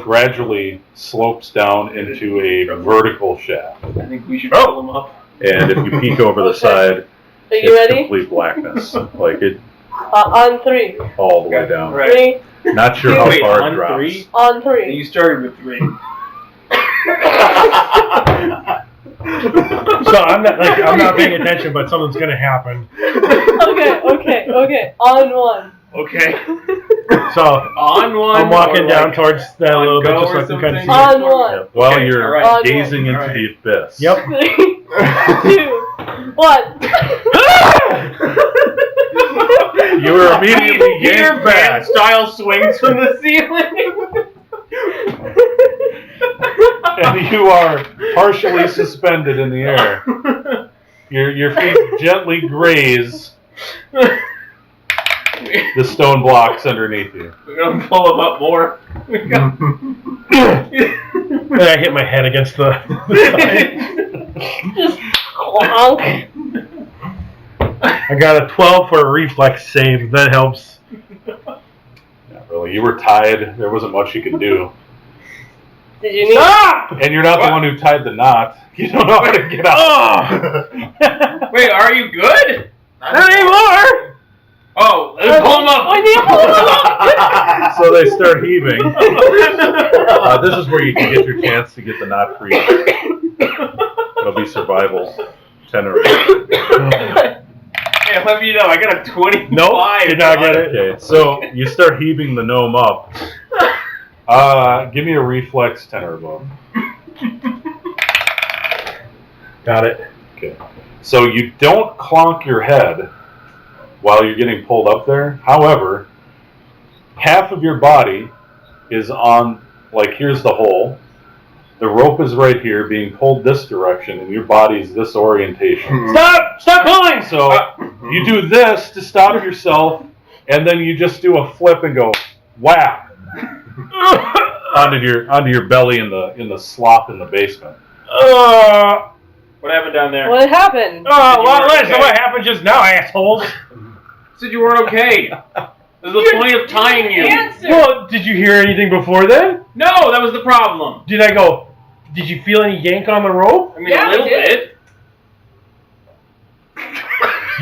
gradually slopes down into a vertical shaft. I think we should pull him up. And if you peek over the side, Are you it's ready? complete blackness. Like it On 3. all the way down. Right. 3. Not sure how Wait, far on it drops. 3? On 3. You started with 3. So I'm not paying attention, but something's gonna happen. Okay. On 1. Okay. So On 1. I'm walking or down like towards that a on little bit, go just or so I can kind of see. something? On 1. Yeah, while Okay, you're alright. gazing into Alright. the abyss. Yep. 3, 2, 1. You were immediately Your yanked band back. style swings from the ceiling. And you are partially suspended in the air. Your feet gently graze the stone blocks underneath you. We're gonna pull him up more. And I hit my head against the side. Just clonk. I got a 12 for a reflex save. That helps. Not really. You were tied. There wasn't much you could do. Did you need? And you're not the one who tied the knot. You don't know how to get out. Wait, are you good? Not anymore. Oh, let's pull him up. I need to pull him up. So they start heaving. This is where you can get your chance to get the knot free. It'll be survival. 10 or 8. Hey, let me know. I got a 25. Nope, did not get it. Okay, so you start heaving the gnome up. Give me a reflex 10 or above. Got it. Okay. So you don't clonk your head while you're getting pulled up there. However, half of your body is on, like, here's the hole. The rope is right here, being pulled this direction, and your body's this orientation. Stop pulling! So you do this to stop yourself, and then you just do a flip and go whap onto your belly in the slop in the basement. What happened down there? What happened? Oh, well, okay? listen, what happened just now, assholes? Said you weren't okay. There's the point of tying you. Answer. Well, did you hear anything before then? No, that was the problem. Did you feel any yank on the rope? I mean, Yeah, a little I did. bit.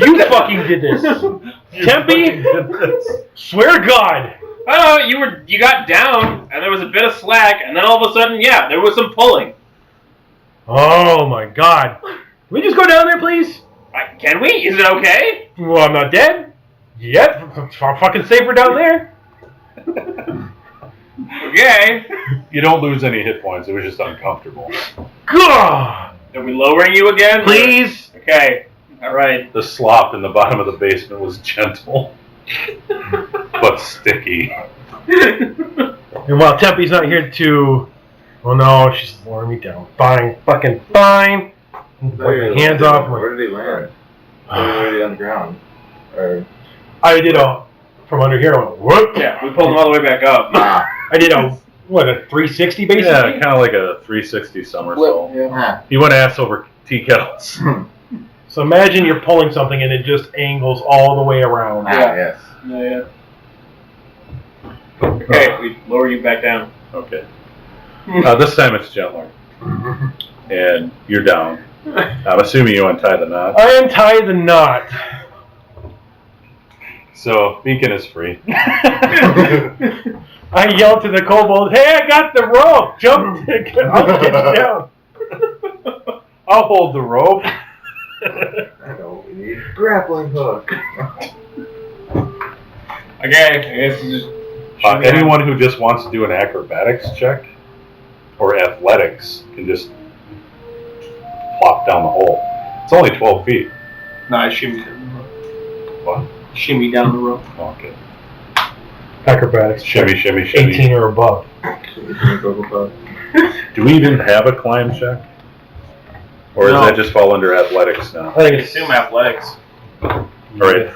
You fucking did this. Tempi? Swear to God. Oh, you got down, and there was a bit of slack, and then all of a sudden, yeah, there was some pulling. Oh my God. Can we just go down there, please? Can we? Is it okay? Well, I'm not dead. Yep. I'm fucking safer down there. Okay. You don't lose any hit points. It was just uncomfortable. God. Are we lowering you again? Please. Okay. All right. The slop in the bottom of the basement was gentle, but sticky. And while Tempe's not here to... Oh no, she's lowering me down. Fine. Fucking fine. Put my hands off. Where did he land? Already on the ground. Or... I did from under here. I went, whoop. Yeah, we pulled him all the way back up. I did a 360 basically? Yeah, kind of like a 360 somersault. Yeah. He went ass over tea kettles. So imagine you're pulling something and it just angles all the way around. Yes. Yeah. Okay, we lower you back down. Okay. This time it's gentler. And you're down. I'm assuming you untie the knot. I untie the knot. So, Beacon is free. I yell to the kobold, hey, I got the rope! Jump! I'll get you down. I'll hold the rope. I don't need grappling hook. Okay, I guess you just... Anyone who just wants to do an acrobatics check or athletics can just plop down the hole. It's only 12 feet. No, I shimmy. What? Shimmy down the rope. Okay. Acrobatics. Shimmy, shimmy, shimmy. 18 or above. Do we even have a climb check? Or does that just fall under athletics now? I think I it's assume athletics. Alright,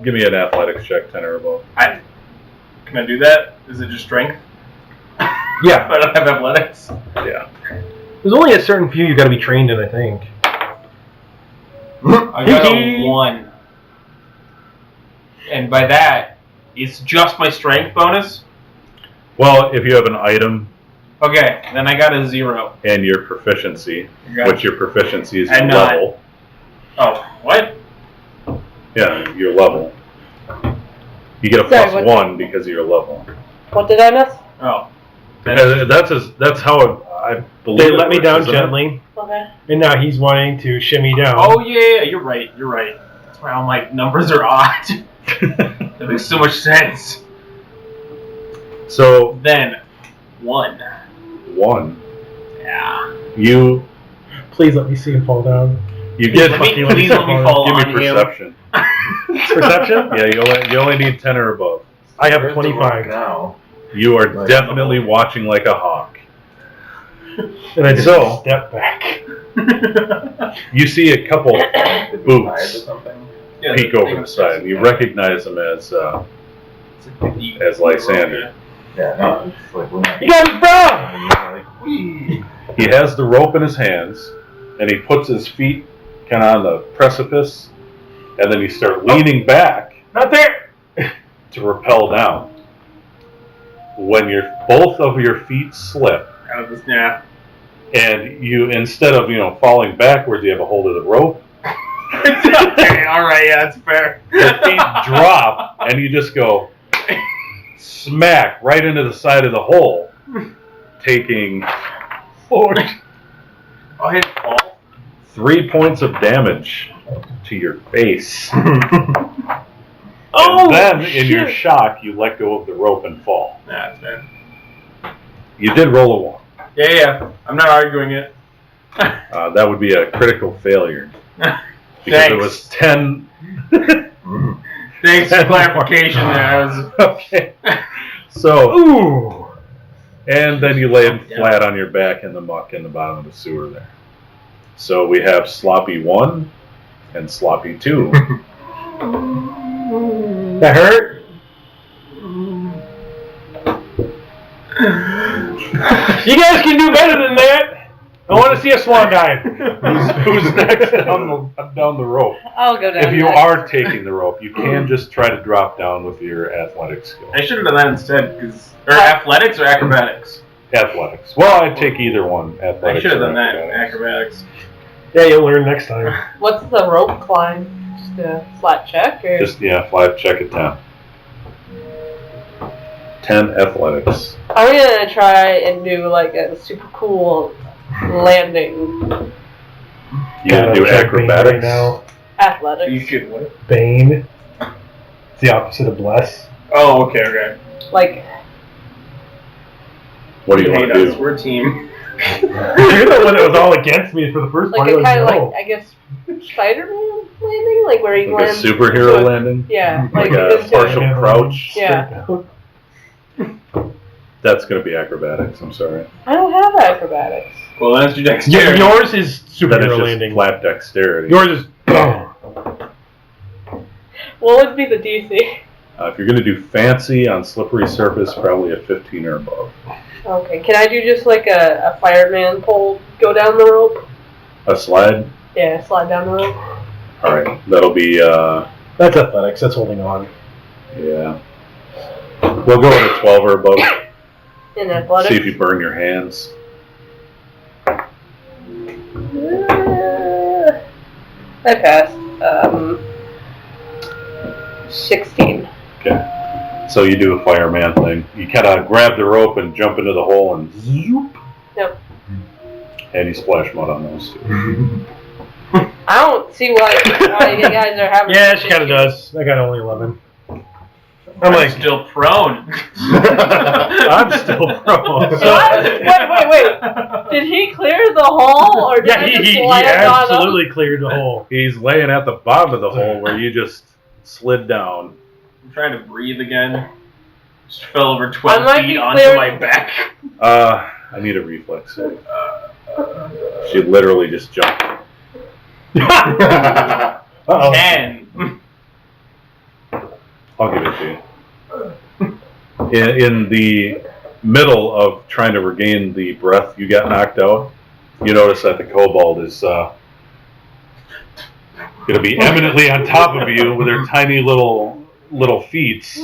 give me an athletics check, 10 or above. Can I do that? Is it just strength? Yeah. I don't have athletics. Yeah. There's only a certain few you got to be trained in, I think. I got a 1. And by that, it's just my strength bonus? Well, if you have an item Okay, then I got a 0. and your proficiency, Okay. which your proficiency is your And not- level. Oh, what? Yeah, your level. You get a Sorry, plus what- 1 because of your level. What did I miss? Oh. That's how I believe They it let me works, down isn't it? gently, Okay. and now he's wanting to shimmy down. Oh, yeah, you're right. That's why all my numbers are odd. That makes so much sense. So, Then, 1. 1. Yeah. You Please let me see him fall down. get. Please let me fall Give on me him. perception. Perception? Yeah, you only need 10 or above. I have Where's the 25. rock now? You are Like, definitely watching like a hawk. And I just So- step back. You see a couple Did we hide or boots something? Yeah, peek over the side, and you recognize them as Lysander. Yeah, no, it's like we're not. You guys brown! Like, wee. He has the rope in his hands, and he puts his feet kind of on the precipice, and then you start leaning back Not there! to rappel down. When both of your feet slip, Out of this, yeah. and you, instead of falling backwards, you have a hold of the rope. Okay, alright, yeah, that's fair. Your feet drop, and you just go smack right into the side of the hole, taking Oh, I hit fall. 3 points of damage to your face. Oh, And then, in your shit. shock, you let go of the rope and fall. Nah, that's fair. You did roll a 1. Yeah, I'm not arguing it. That would be a critical failure. Because it was 10. Thanks for clarification there. I was... Okay. So, Ooh! and then you lay flat on your back in the muck in the bottom of the sewer there. So we have Sloppy 1 and Sloppy 2. That hurt? You guys can do better than that! I want to see a swan dive! Who's next down the rope? I'll go down. If you next. are taking the rope, you can just try to drop down with your athletic skill. I should have done that instead, or athletics or acrobatics? Athletics. Well, I'd take either one. I Athletics. should have or done that, acrobatics. acrobatics. Yeah, you'll learn next time. What's the rope climb? Just a flat check, or Just flat check at 10. 10 athletics. I'm gonna try and do like a super cool landing You gonna do Check Bane acrobatics? right now. athletics. You should what? Bane. It's the opposite of bless. Oh, okay. Like What do you Hate want to us, do? we're a team. You're the one that was all against me for the first part. a kind of No. like I guess Spider-Man landing, like where you Like a land. superhero into a- landing? Yeah, Like like a into- partial crouch? Yeah. That's going to be acrobatics, I'm sorry. I don't have acrobatics. Well, that's your next Yeah, yours is That superhero is just landing. flat dexterity. Yours is. What would be the DC? If you're going to do fancy on slippery surface, probably a 15 or above. Okay, can I do just like a fireman pole, go down the rope? A slide? Yeah, slide down the rope. Alright, that'll be, That's athletics. That's holding on. yeah. We'll go with a 12 or above. In athletics. See if you burn your hands. I passed. 16. Okay. So you do a fireman thing. You kind of grab the rope and jump into the hole and zoop. Yep. And you splash mud on those two. I don't see why you guys are having. Yeah, such she kind of issues. does. I got only 11. I'm like still prone. I'm still prone. Wait. Did he clear the hole, or did Yeah, he he just land on him? absolutely cleared the hole. He's laying at the bottom of the hole where you just slid down. I'm trying to breathe again. Just fell over 12 I might feet be onto clear- my back. I need a reflex save. She literally just jumped. Uh-oh. 10. I'll give it to you. In the middle of trying to regain the breath you got knocked out, you notice that the kobold is going to be eminently on top of you with her tiny little feet,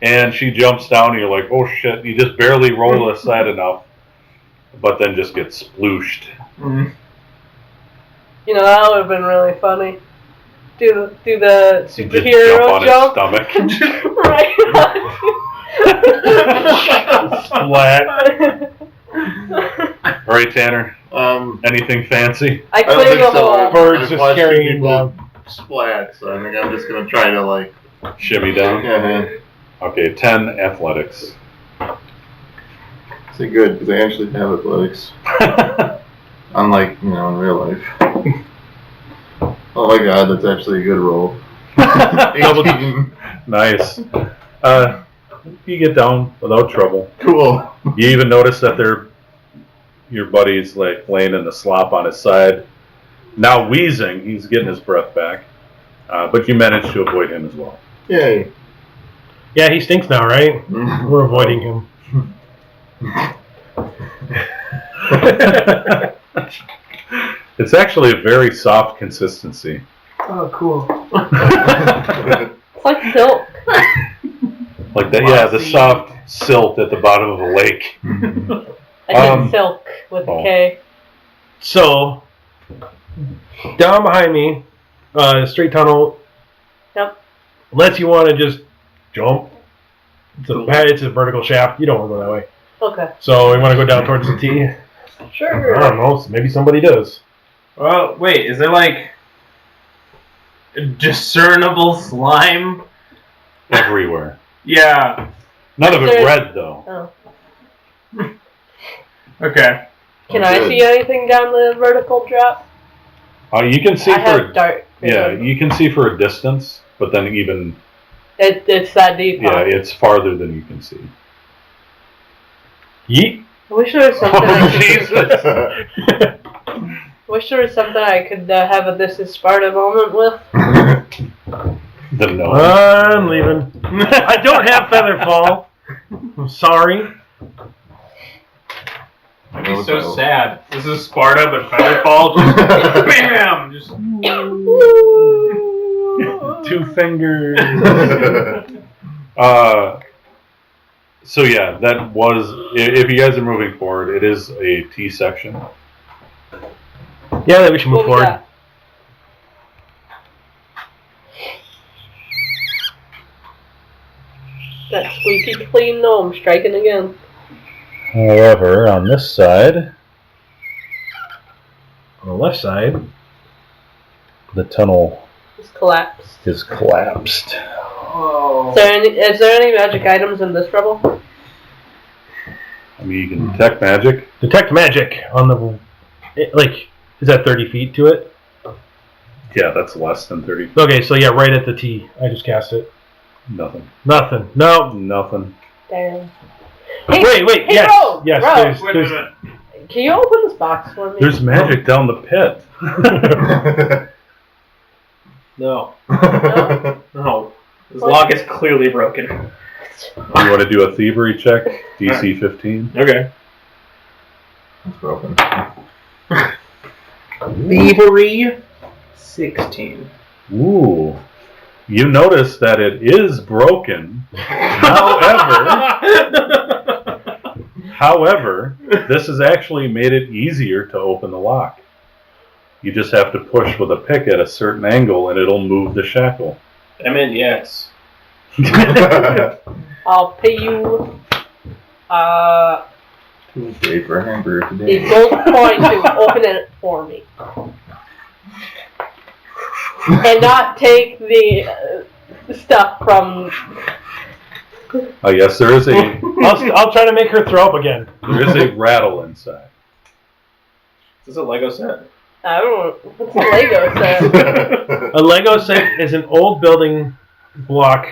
and she jumps down, and you're like, oh shit, you just barely roll aside enough, but then just get splooshed. Mm. You know, that would have been really funny. Do the You just superhero jump on his stomach. right. Splat. All right, Tanner. Anything fancy? I I don't cleared think the so. whole. Birds I've just watched carrying two him people down. splat, so I think I'm just gonna try to like. Shimmy down. Yeah, Okay, 10 athletics. it's good because I actually have athletics, unlike in real life. Oh my god, that's actually a good roll. 18. Nice. You get down without trouble. Cool. You even notice that your buddy's like laying in the slop on his side, now wheezing. He's getting his breath back, but you managed to avoid him as well. Yay. Yeah, he stinks now, right? We're avoiding him. It's actually a very soft consistency. Oh, cool. It's like silk. Like that, yeah, the soft silt at the bottom of a lake. I said silk with a K. So, down behind me, straight tunnel. Yep. Unless you want to just jump. It's a vertical shaft. You don't want to go that way. Okay. So, we want to go down towards the T? Sure. I don't know. Maybe somebody does. Well, wait, is there like discernible slime? Everywhere. Yeah. None of it There's- red, though. Oh. Okay. Can I see anything down the vertical drop? You can see I have dark yeah, vision. you can see for a distance, but then even It's that deep. yeah, Huh? it's farther than you can see. Yeet. I wish there was something. I could, Jesus! wish there was something I could have a "This is Sparta" moment with. The no. I'm leaving. I don't have Featherfall. I'm sorry. I'd be so sad. This is Sparta, but Featherfall just bam! Just 2 fingers. So yeah, that was. If you guys are moving forward, it is a T section. Yeah, we should move What we forward. got? That squeaky clean gnome striking again. However, on this side, On the left side. the tunnel It's collapsed. is collapsed. Oh. Is there any magic items in this rubble? I mean, you can detect magic. Detect magic on the. Is that 30 feet to it? Yeah, that's less than 30. Okay, so yeah, right at the T. I just cast it. Nothing. Nothing. No. Nothing. Damn. Wait. Hey, Yes. Ro, Yes. Ro. There's, wait a minute. Can you open this box for me? There's magic down the pit. No. No? No. This lock is clearly broken. You want to do a thievery check? DC 15. Okay. It's broken. Thievery 16. Ooh. You notice that it is broken. However, this has actually made it easier to open the lock. You just have to push with a pick at a certain angle and it'll move the shackle. I meant yes. I'll pay you Tuesday for a hamburger a today. gold coin to open it for me. And not take the stuff from... Yes, there is I'll try to make her throw up again. a rattle inside. Is this a Lego set? I don't know. What's a Lego set? A Lego set is an old building block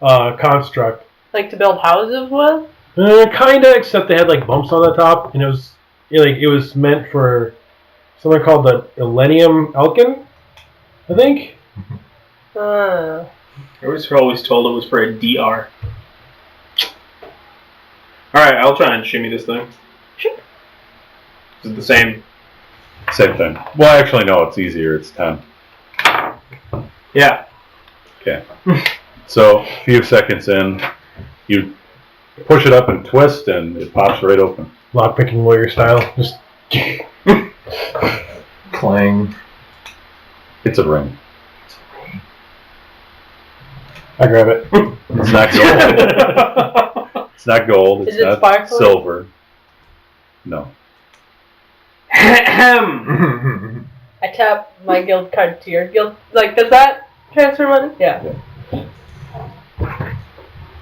construct. Like to build houses with? Kinda, except they had like bumps on the top, and it was meant for something called the Illenium Elkin, I think. I was always told it was for a DR. Alright, I'll try and shimmy this thing. Sure. Is it the same? Same thing. Well, actually, no, it's easier. It's 10. Yeah. Okay. So, a few seconds in, you push it up and twist, and it pops right open. Lockpicking warrior style. Just Clang. It's a ring. I grab it. It's not gold. It's not gold. It's Is it not sparkling? silver. No. I tap my guild card to your guild. Like, does that transfer money? Yeah.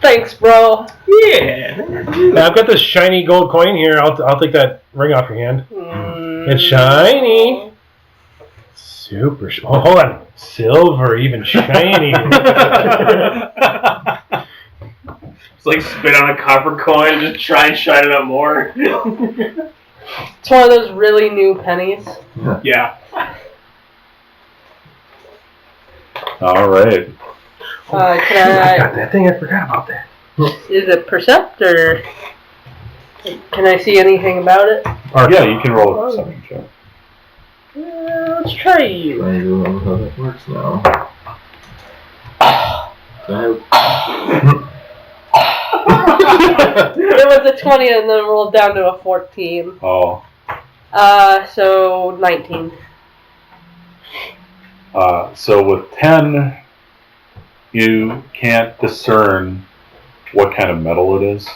Thanks, bro. Yeah. Now, I've got this shiny gold coin here. I'll take that ring off your hand. It's shiny. Super. Oh, hold on. Silver, even shiny. It's like spit on a copper coin and just try and shine it up more. It's one of those really new pennies. Yeah. All right. Can I I? got that thing. I forgot about that. Is it percept or can I see anything about it? Yeah, you can roll a perception check. Let's try you. I don't know how that works now. It was a 20 and then rolled down to a 14. Oh. So 19. So with 10, you can't discern what kind of metal it is,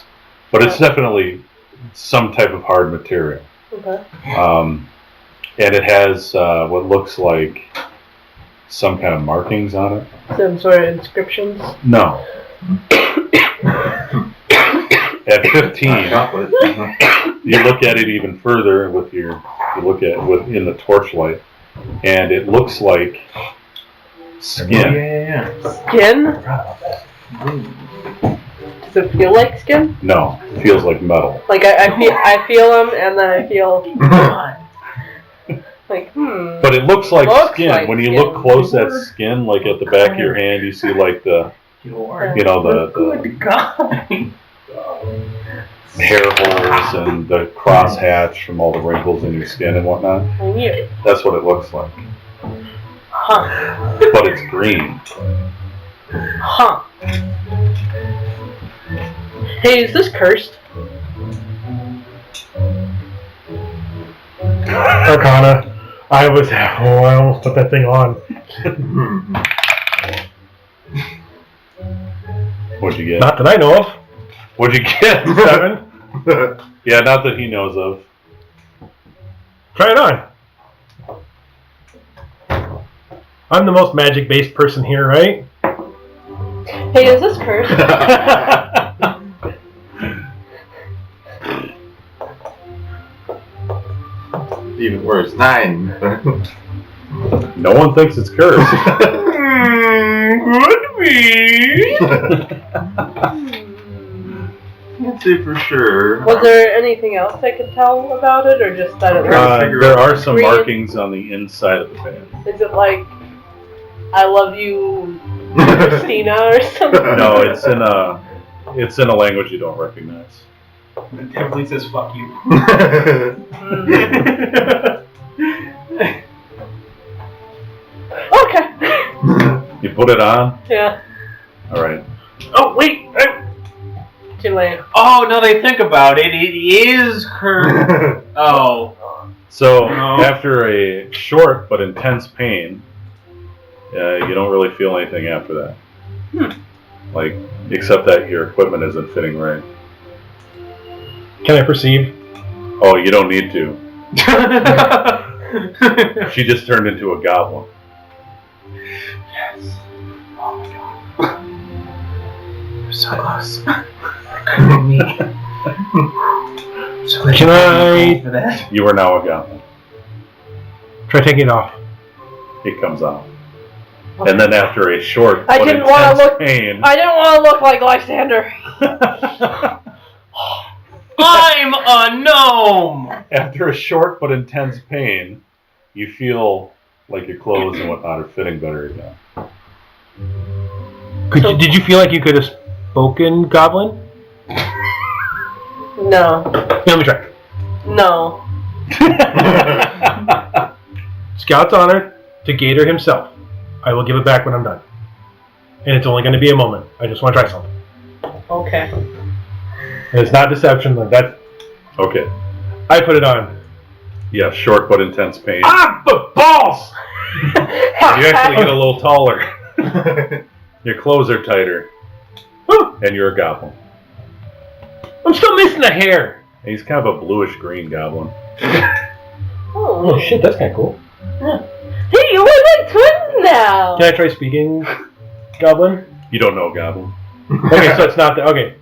but it's definitely some type of hard material. Okay. And it has what looks like some kind of markings on it. Some sort of inscriptions. No. At 15, you look at it even further with you look at in the torchlight, and it looks like skin. Yeah. Skin? Does it feel like skin? No, it feels like metal. Like I feel them and then I feel like But it looks like skin. like When you skin. look close at skin, like at the back of your hand, you see like the hair holes and the crosshatch from all the wrinkles in your skin and whatnot. Weird. That's what it looks like. Huh. But it's green. Huh. Hey, is this cursed? Arcana. I almost put that thing on. What'd you get? Not that I know of. What'd you get? 7. Yeah, not that he knows of. Try it on. I'm the most magic-based person here, right? Hey, is this cursed? Even worse, 9. No one thinks it's cursed. Could be. Can't say for sure. Was there anything else I could tell about it, or just that it was? There are some Green. markings on the inside of the band. Is it like I love you, Christina, or something? No, it's in a language you don't recognize. It definitely says fuck you. Okay. You put it on? Yeah. Alright. Oh, wait. Too late. Oh, now they think about it. It is her. Oh. So, No. after a short but intense pain, you don't really feel anything after that. Like, except that your equipment isn't fitting right. Can I perceive? Oh, you don't need to. She just turned into a goblin. Yes. Oh my god. We're so close. Couldn't be me. So Can I for that? You are now a goblin. try taking it off? It comes out. And then after a short I but didn't wanna intense look- pain... I didn't want to look like Lysander. I'm a gnome! After a short but intense pain, you feel like your clothes and whatnot are fitting better again. Did you feel like you could have spoken Goblin? No. Let me try. No. Scout's honor to Gator himself. I will give it back when I'm done. And it's only going to be a moment. I just want to try something. Okay. And it's not deception. Like that. Okay. I put it on. Yeah, short but intense pain. Ah, but balls! You actually get a little taller. Your clothes are tighter. And you're a goblin. I'm still missing a hair. And he's kind of a bluish-green goblin. Oh shit, that's kind of cool. Yeah. Hey, you look like twins now! Can I try speaking goblin? You don't know goblin. Okay, so it's not that. Okay.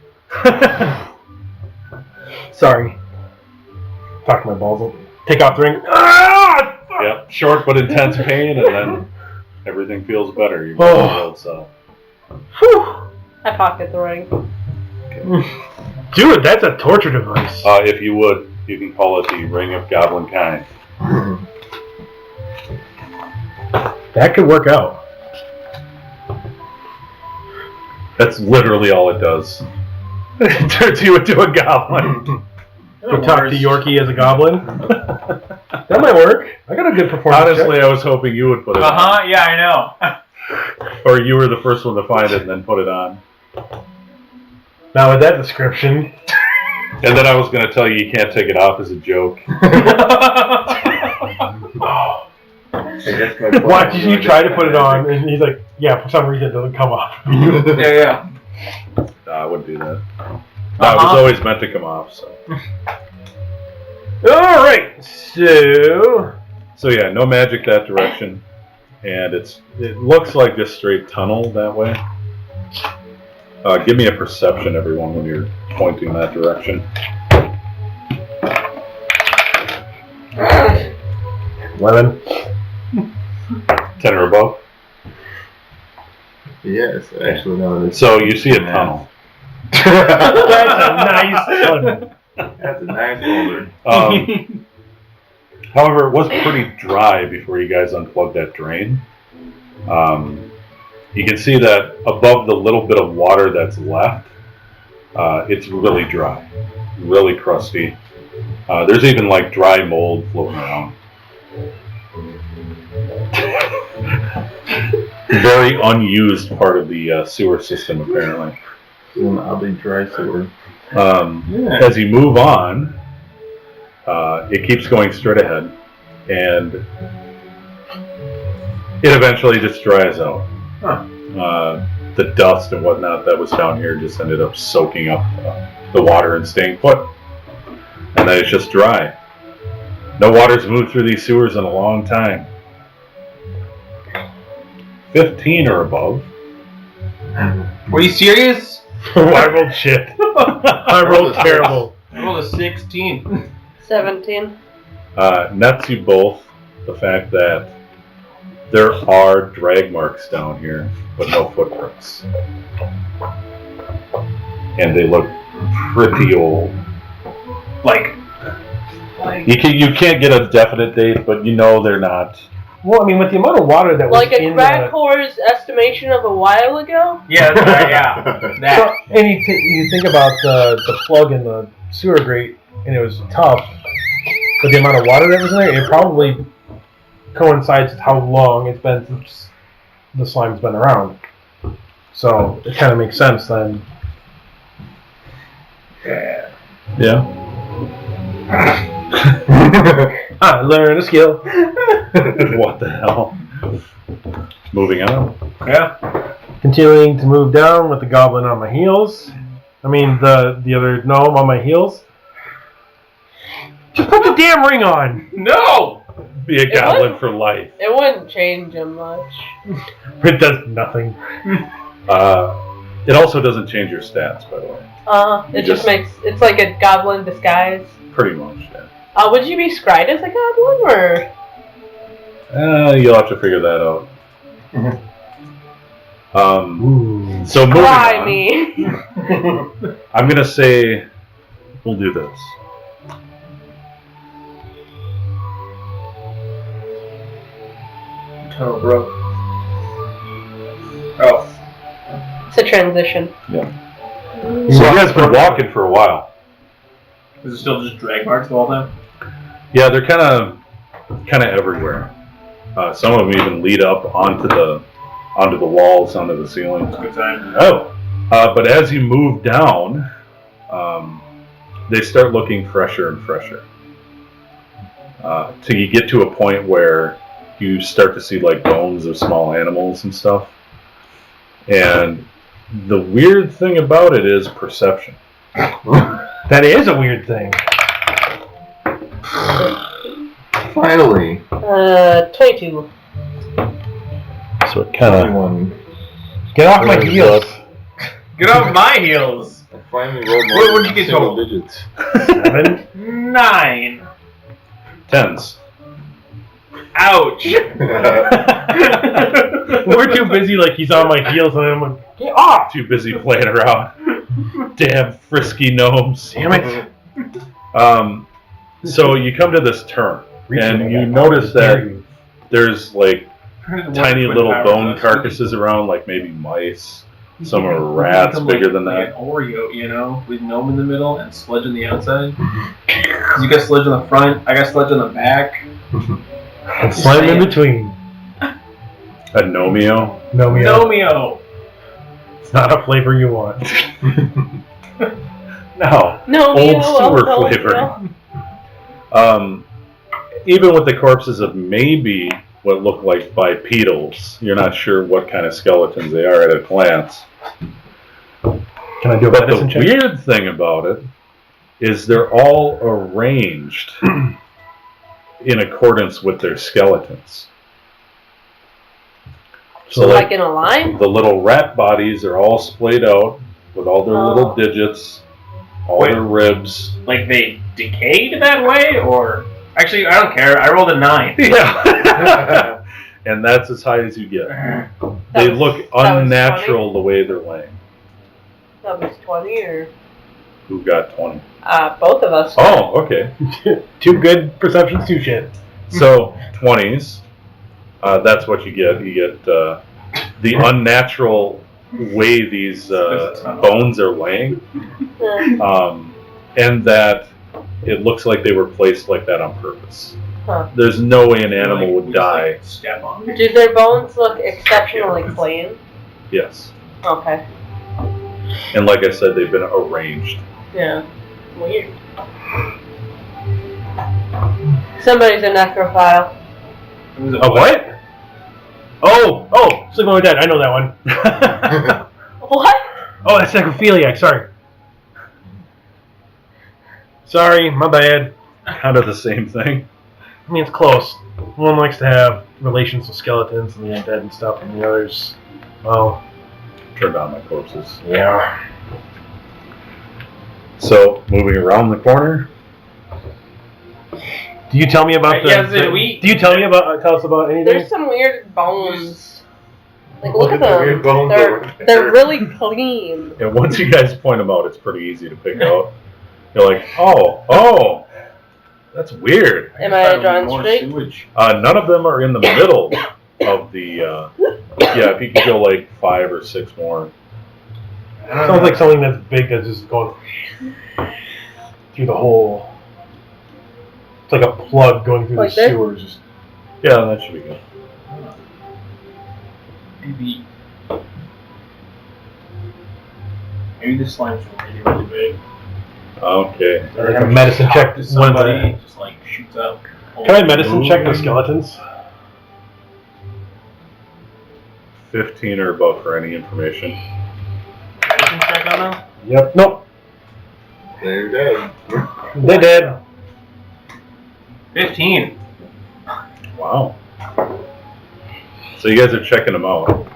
Sorry. Talk my balls. Take off the ring. Ah! Yep, short but intense pain, and then everything feels better. You're old self. Whew. I pocket the ring. Dude, that's a torture device. If you would, you can call it the Ring of Goblin Kind. That could work out. That's literally all it does. It turns you into a goblin. You talk to Yorkie as a goblin. That might work. I got a good performance. Honestly, I was hoping you would put it on. Yeah, I know. Or you were the first one to find it and then put it on. Now with that description. And then I was going to tell you can't take it off as a joke. Why did you try to put it on? And he's like, yeah, for some reason it doesn't come off. Yeah. No, I wouldn't do that. No, it was always meant to come off. So Alright, so yeah, no magic that direction. And it looks like just straight tunnel that way. Give me a perception, everyone, when you're pointing that direction. 11. 10 or above. Yes, actually, no, it is. So you see a tunnel. That's a nice tunnel. That's a nice folder. However, it was pretty dry before you guys unplugged that drain. You can see that above the little bit of water that's left, it's really dry, really crusty. There's even like dry mold floating around. Very unused part of the sewer system, apparently. An oddly dry sewer. As you move on, it keeps going straight ahead, and it eventually just dries out. The dust and whatnot that was down here just ended up soaking up the water and staying put. And then it's just dry. No water's moved through these sewers in a long time. 15 or above. Were you serious? I rolled shit. I rolled terrible. I rolled a 16. 17. Nets you both the fact that there are drag marks down here, but no footprints. And they look pretty old. You can't get a definite date, but you know they're not. Well, I mean, with the amount of water that was Like a in crack whore's estimation of a while ago? Yeah, that's right, yeah. That. So, and you think about the plug in the sewer grate, and it was tough, but the amount of water that was in there, it probably coincides with how long it's been since the slime's been around. So it kind of makes sense then. Yeah. I learned a skill. What the hell? Moving on. Yeah. Continuing to move down with the goblin on my heels. I mean, the other gnome on my heels. Just put the damn ring on. No! Be a goblin for life. It wouldn't change him much. It does nothing. It also doesn't change your stats, by the way. It just makes, it's like a goblin disguise. Pretty much, yeah. Would you be scryed as a goblin, or? You'll have to figure that out. So moving Cry on, me. I'm gonna say we'll do this. Oh, bro. Oh. It's a transition. Yeah. So you guys been walking for a while. Is it still just drag marks the whole time? Yeah, they're kind of everywhere. Some of them even lead up onto the walls, onto the ceiling. Good time. Oh. But as you move down, they start looking fresher and fresher. Till you get to a point where you start to see like bones of small animals and stuff. And the weird thing about it is perception. That is a weird thing. Finally. 22. So it kind of... One. Get off my heels. Get off my heels! I finally rolled What more did you get single total? digits. 7. 9. 10s. Ouch! We're too busy like he's on my heels and I'm like, get off! Too busy playing around. Damn frisky gnomes. Damn it. So you come to this turn, and you notice that there's like tiny little bone carcasses around, like maybe mice. Some are rats bigger than Like that. an Oreo, you know, with gnome in the middle and sludge on the outside. You got sludge on the front, I got sludge on the back. And slime in between. A gnomeo. Gnomeo! It's not a flavor you want. No. No, Old sewer flavor. Even with the corpses of maybe what look like bipedals, you're not sure what kind of skeletons they are at a glance. Can I do a But the medicine check? weird thing about it is they're all arranged in accordance with their skeletons. So Like in a line? the little rat bodies are all splayed out with all their little digits, all Wait. their ribs. Like they decayed that way, or... Actually, I don't care, I rolled a 9. Yeah. And that's as high as you get. They look unnatural the way they're laying. That was 20 or... Who got 20? Both of us. Oh, okay. Too good perceptions, too shit. So 20s. That's what you get. You get the unnatural way these bones are laying, and that it looks like they were placed like that on purpose. Huh. There's no way an animal would die. Like, step on. Do their bones look exceptionally clean? Yes. Okay. And like I said, they've been arranged. Yeah. Weird. Somebody's a necrophile. It was A what? Oh, Sleeping with Dead. I know that one. What? Oh, that's necrophiliac. Sorry, my bad. Kind of the same thing. I mean, it's close. One likes to have relations with skeletons and the undead and stuff, and the others, well... Turned on my corpses. Yeah. So, moving around the corner. Do you tell me about the... Yeah, so we- Do you tell us about anything? There's some weird bones. Like, look at Weird them. bones They're really clean. And once you guys point them out, it's pretty easy to pick out. You're like, oh, that's weird. Am I drawing More straight? sewage. None of them are in the middle of the, yeah, if you could go like 5 or 6 more. Sounds like something that's big that's just going through the whole... It's like a plug going through Like the this? sewers. Just... Yeah, that should be good. Maybe this slime's really, really big. Okay. Like a medicine check. To somebody, just like shoots up. Can I medicine check the skeletons? 15 or above for any information. Medicine check on them? Yep. Nope. They're dead. They're dead. 15. Wow. So you guys are checking them out.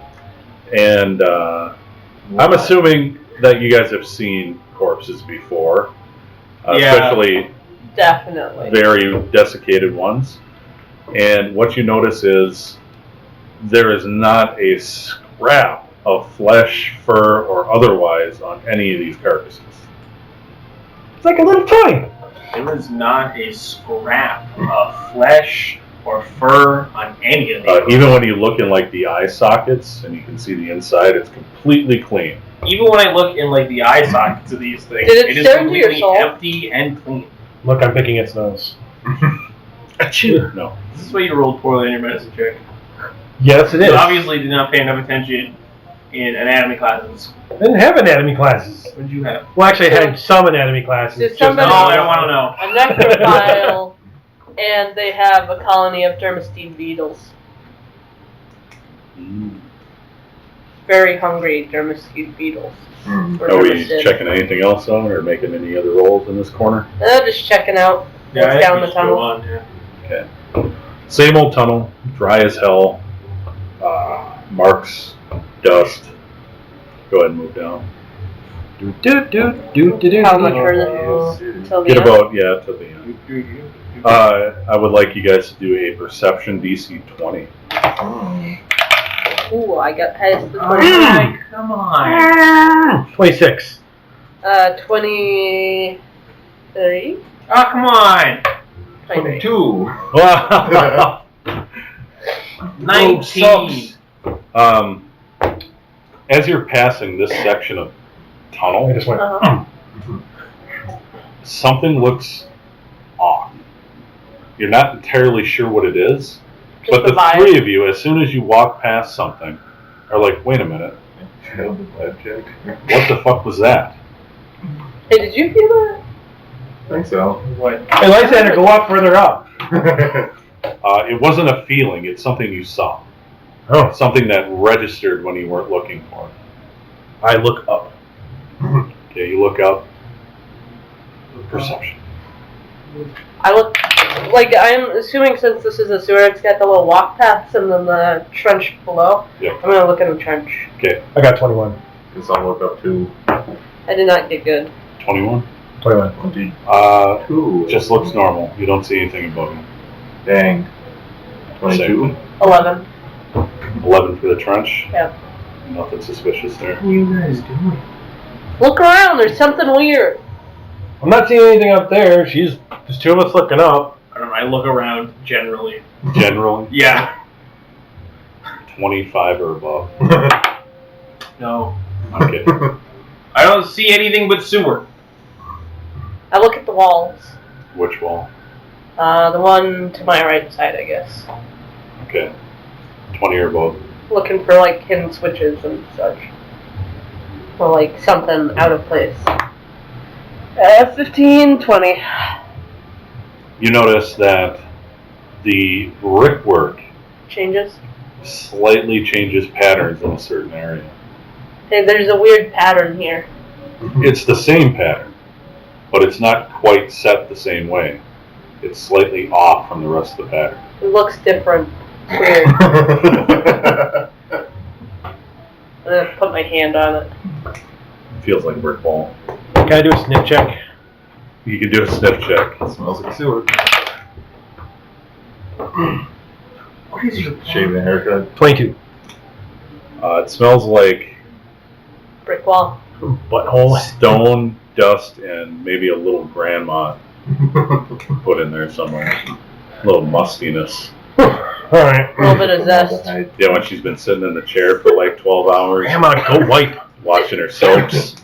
And I'm assuming that you guys have seen corpses before. Yeah. Especially Definitely. very desiccated ones. And what you notice is there is not a scrap of flesh, fur, or otherwise on any of these carcasses. It's like a little toy. There is not a scrap of flesh or fur on any of these. Even when you look in like the eye sockets and you can see the inside, it's completely clean. even when I look in like the eye sockets of these things, Did it is stare into your completely soul? empty and clean. Look, I'm picking its nose. No. This is why you rolled poorly on your medicine check. Yes, it is. You obviously did not pay enough attention in anatomy classes. I didn't have anatomy classes. What did you have? Well, actually, I had some anatomy classes. Did just somebody- No, I don't want to know. A necrophile, and they have a colony of dermastine beetles. Very hungry dermastine beetles. Or Are we dermastine. checking anything else on or making any other rolls in this corner? Just checking out Yeah, what's I down think the we should go tunnel. on, yeah. Okay. Same old tunnel, dry as hell. Marks, dust. Go ahead and move down. How much further until the Get end? about, to the end. I would like you guys to do a perception DC 20. Ooh, I got past the 20. Alright, come on. 26. 23? Oh, come on. 23. 22. Wow. 19. As you're passing this section of I tunnel, just went. Uh-huh. something looks off. You're not entirely sure what it is, Just but the vibe. three of you, as soon as you walk past something, are like, wait a minute, Failed the lab check. what the fuck was that? Hey, did you feel that? I think so. What? Hey, Lysander, go up further up. It wasn't a feeling, it's something you saw. Oh, Something that registered when you weren't looking for it. I look up. Okay, you look up. Perception. I look like I'm assuming since this is a sewer, it's got the little walk paths and then the trench below. Yeah. I'm gonna look in the trench. Okay, I got 21. Guess I'll look up too. I did not get good. 21. 21. 22. Just looks normal. You don't see anything above you. Dang. 22. 11. 11 for the trench. Yeah. Nothing suspicious there. What are you guys doing? Look around. There's something weird. I'm not seeing anything up there. There's two of us looking up. I don't know. I look around generally. Generally, Yeah. 25 or above. No. I'm kidding. I don't see anything but sewer. I look at the walls. Which wall? The one to my right side, I guess. Okay. 20 or above. Looking for like hidden switches and such. Or like something out of place. 15, 20. You notice that the brickwork Changes. slightly changes patterns in a certain area. Hey, there's a weird pattern here. It's the same pattern, but it's not quite set the same way. It's slightly off from the rest of the pattern. It looks different. Weird. I'm gonna put my hand on it. Feels like a brick wall. Can I do a sniff check? You can do a sniff check. Smells like a sewer. What is your Shaving a haircut. 22. It smells like Brick wall. Butthole. stone, dust, and maybe a little grandma put in there somewhere. A little mustiness. Alright. A little bit of zest. Yeah, when she's been sitting in the chair for like 12 hours, Grandma, go wipe. watching her soaps.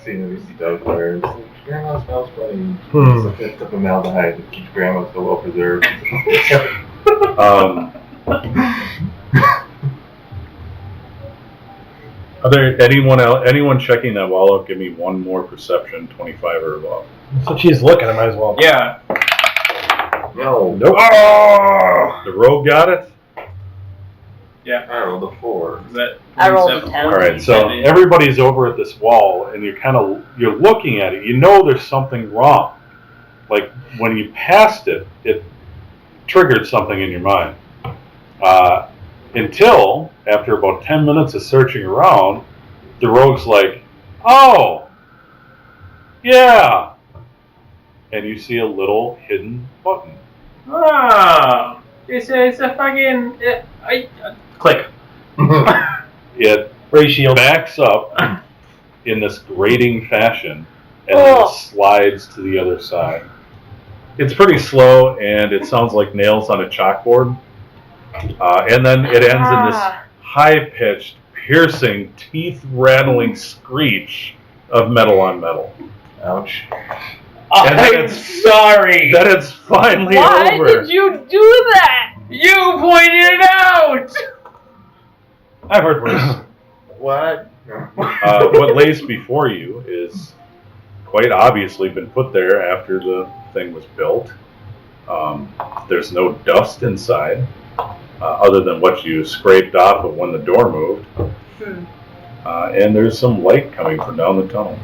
Seeing the Doug players. Grandma smells funny. Hmm. It's a fifth of formaldehyde that keeps grandma so well preserved. Are there anyone checking that wall? Give me one more perception, 25 or above. So she's looking, I might as well. Yeah. No. Nope. Oh! The rogue got it? I rolled a 4. Is that I rolled a 7? 10. Alright, so everybody's over at this wall and you're looking at it. You know there's something wrong. Like when you passed it, it triggered something in your mind. Until, after about 10 minutes of searching around, the rogue's like, oh, yeah. And you see a little hidden button. Ah, it's a fucking. Click. It Ray shield. backs up in this grating fashion and then it slides to the other side. It's pretty slow and it sounds like nails on a chalkboard. And then it ends in this high-pitched, piercing, teeth-rattling screech of metal on metal. Ouch. And I'm sorry. That it's finally Why over. did you do that? You pointed it out. I've heard worse. What? What lays before you is quite obviously been put there after the thing was built. There's no dust inside, other than what you scraped off of when the door moved. And there's some light coming from down the tunnel.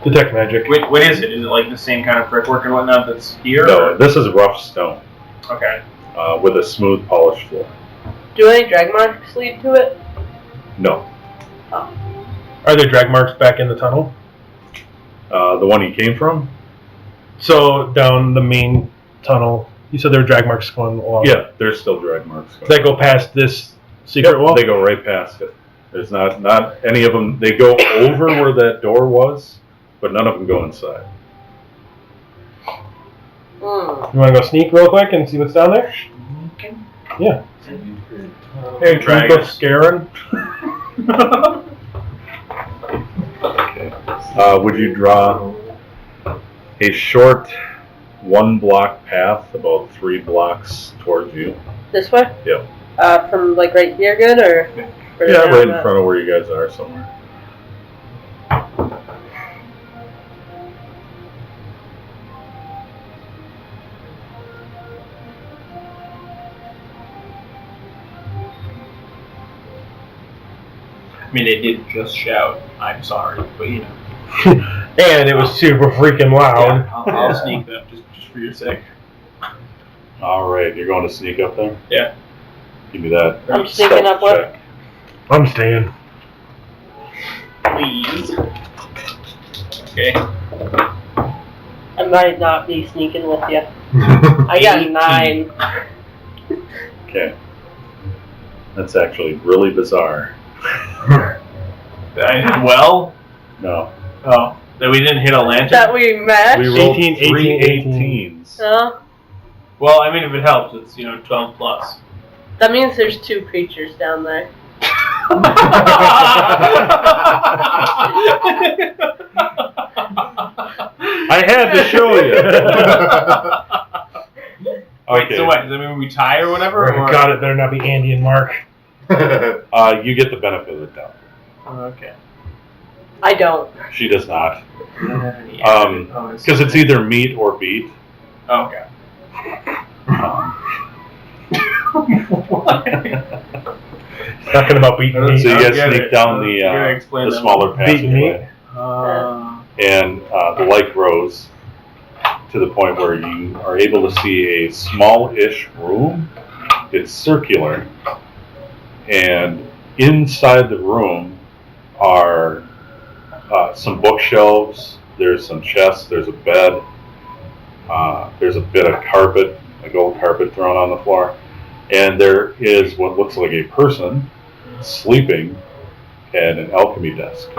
Detect magic. Wait, what is it? Is it like the same kind of brickwork and whatnot that's here? No, this is rough stone Okay. with a smooth, polished floor. Do any drag marks lead to it? No. Are there drag marks back in the tunnel? The one he came from? So down the main tunnel, you said there were drag marks going along. Yeah, there's still drag marks. Does that go past this secret wall? They go right past it. There's not any of them. They go over where that door was, but none of them go inside. You want to go sneak real quick and see what's down there? Yeah. Hey, Try to go scaring. Okay. Would you draw a short 1-block path about 3 blocks towards you? This way? Yep. From like right here, good or? further Yeah, down right in that? front of where you guys are somewhere. I mean, they did just shout, "I'm sorry," but you know. And it was super freaking loud. Yeah, I'll sneak them just for your sake. Alright, you're going to sneak up there? Yeah. Give me that. I'm sneaking stealth up what? check. I'm staying. Please. Okay. I might not be sneaking with you. I got 9. Okay. That's actually really bizarre. Well? No. Oh. That we didn't hit a lantern? That we matched? We rolled 18, 3 18. 18s. Well, I mean, if it helps, it's, 12 plus. That means there's 2 creatures down there. I had to show you. Wait, so what? Does that mean we tie or whatever? Or? God, it better not be Andy and Mark. You get the benefit of the doubt. Okay. I don't. She does not. Because Because it's either meet or beat. Oh, okay. Talking about beating So me. you guys get sneak it. down You gotta explain the that smaller Beating me? passageway. And the light grows to the point where you are able to see a small-ish room. It's circular. And inside the room are some bookshelves, there's some chests, there's a bed, there's a bit of carpet, a gold carpet thrown on the floor. And there is what looks like a person sleeping at an alchemy desk.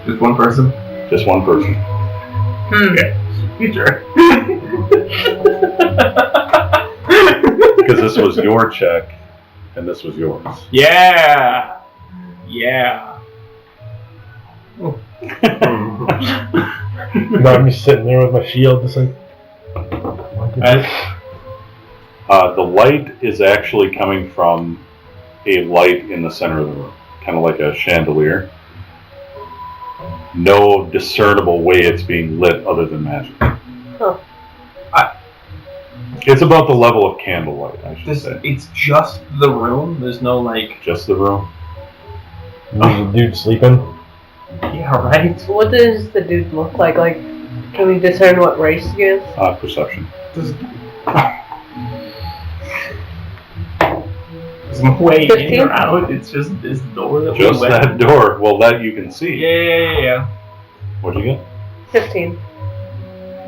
Just one person? Just one person. Okay. Future. Because this was your check, and this was yours. Yeah. Yeah. No, I'm just sitting there with my shield, just like. The light is actually coming from a light in the center of the room, kind of like a chandelier. No discernible way it's being lit other than magic. Huh. It's about the level of candlelight, I should say. It's just the room. There's no Just the room. There's a dude sleeping. Yeah, right. What does the dude look like? Like, can we discern what race he is? Perception. There's no way 15? in or out. It's just this door that Just we went. that door. Well, that you can see. Yeah. What'd you get? 15.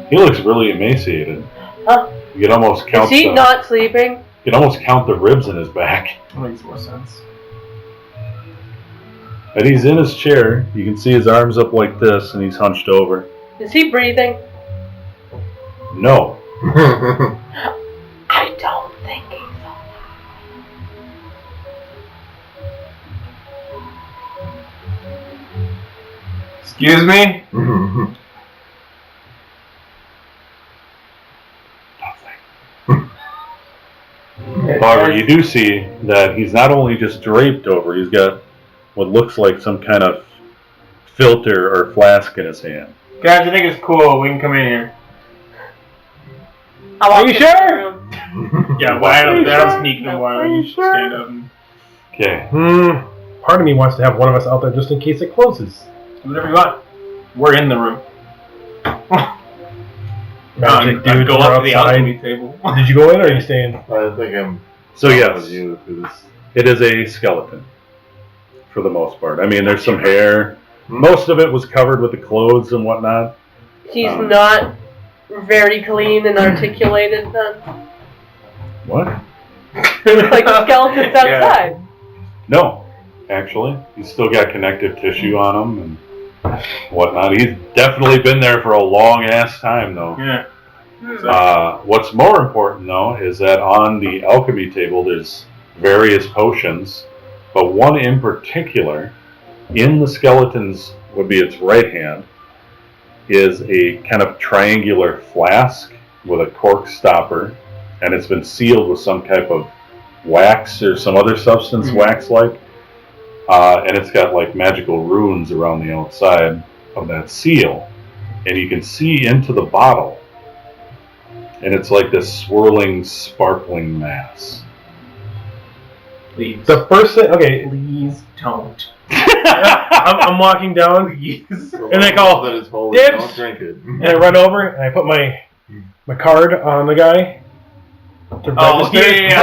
He looks really emaciated. Huh? You can almost Is count. he not sleeping? You can almost count the ribs in his back. That makes more sense. And he's in his chair. You can see his arms up like this, and he's hunched over. Is he breathing? No. I don't think he's Excuse me? However, you do see that he's not only just draped over, he's got what looks like some kind of filter or flask in his hand. Guys, I think it's cool. We can come in here. Are you sure? Yeah, why don't that'll sneak them while you stand up and Okay. Part of me wants to have one of us out there just in case it closes. do whatever you want. We're in the room. Magic dudes go are up to the outside. alchemy table. Did you go in or are you staying? I think I'm. So yes, with you through this. it is a skeleton for the most part. I mean, there's some hair. Most of it was covered with the clothes and whatnot. He's not very clean and articulated then. What? Like the skeletons outside. No, actually, he's still got connective tissue on him and whatnot. He's definitely been there for a long ass time, though. Yeah. What's more important, though, is that on the alchemy table there's various potions, but one in particular, in the skeleton's, would be its right hand, is a kind of triangular flask with a cork stopper, and it's been sealed with some type of wax or some other substance, wax-like, and it's got like magical runes around the outside of that seal, and you can see into the bottle. And it's like this swirling, sparkling mass. Please. The first thing, okay, Please don't. I'm walking down, and I call, that is holy. dibs! Don't drink it. and I run over, and I put my card on the guy to Oh, register.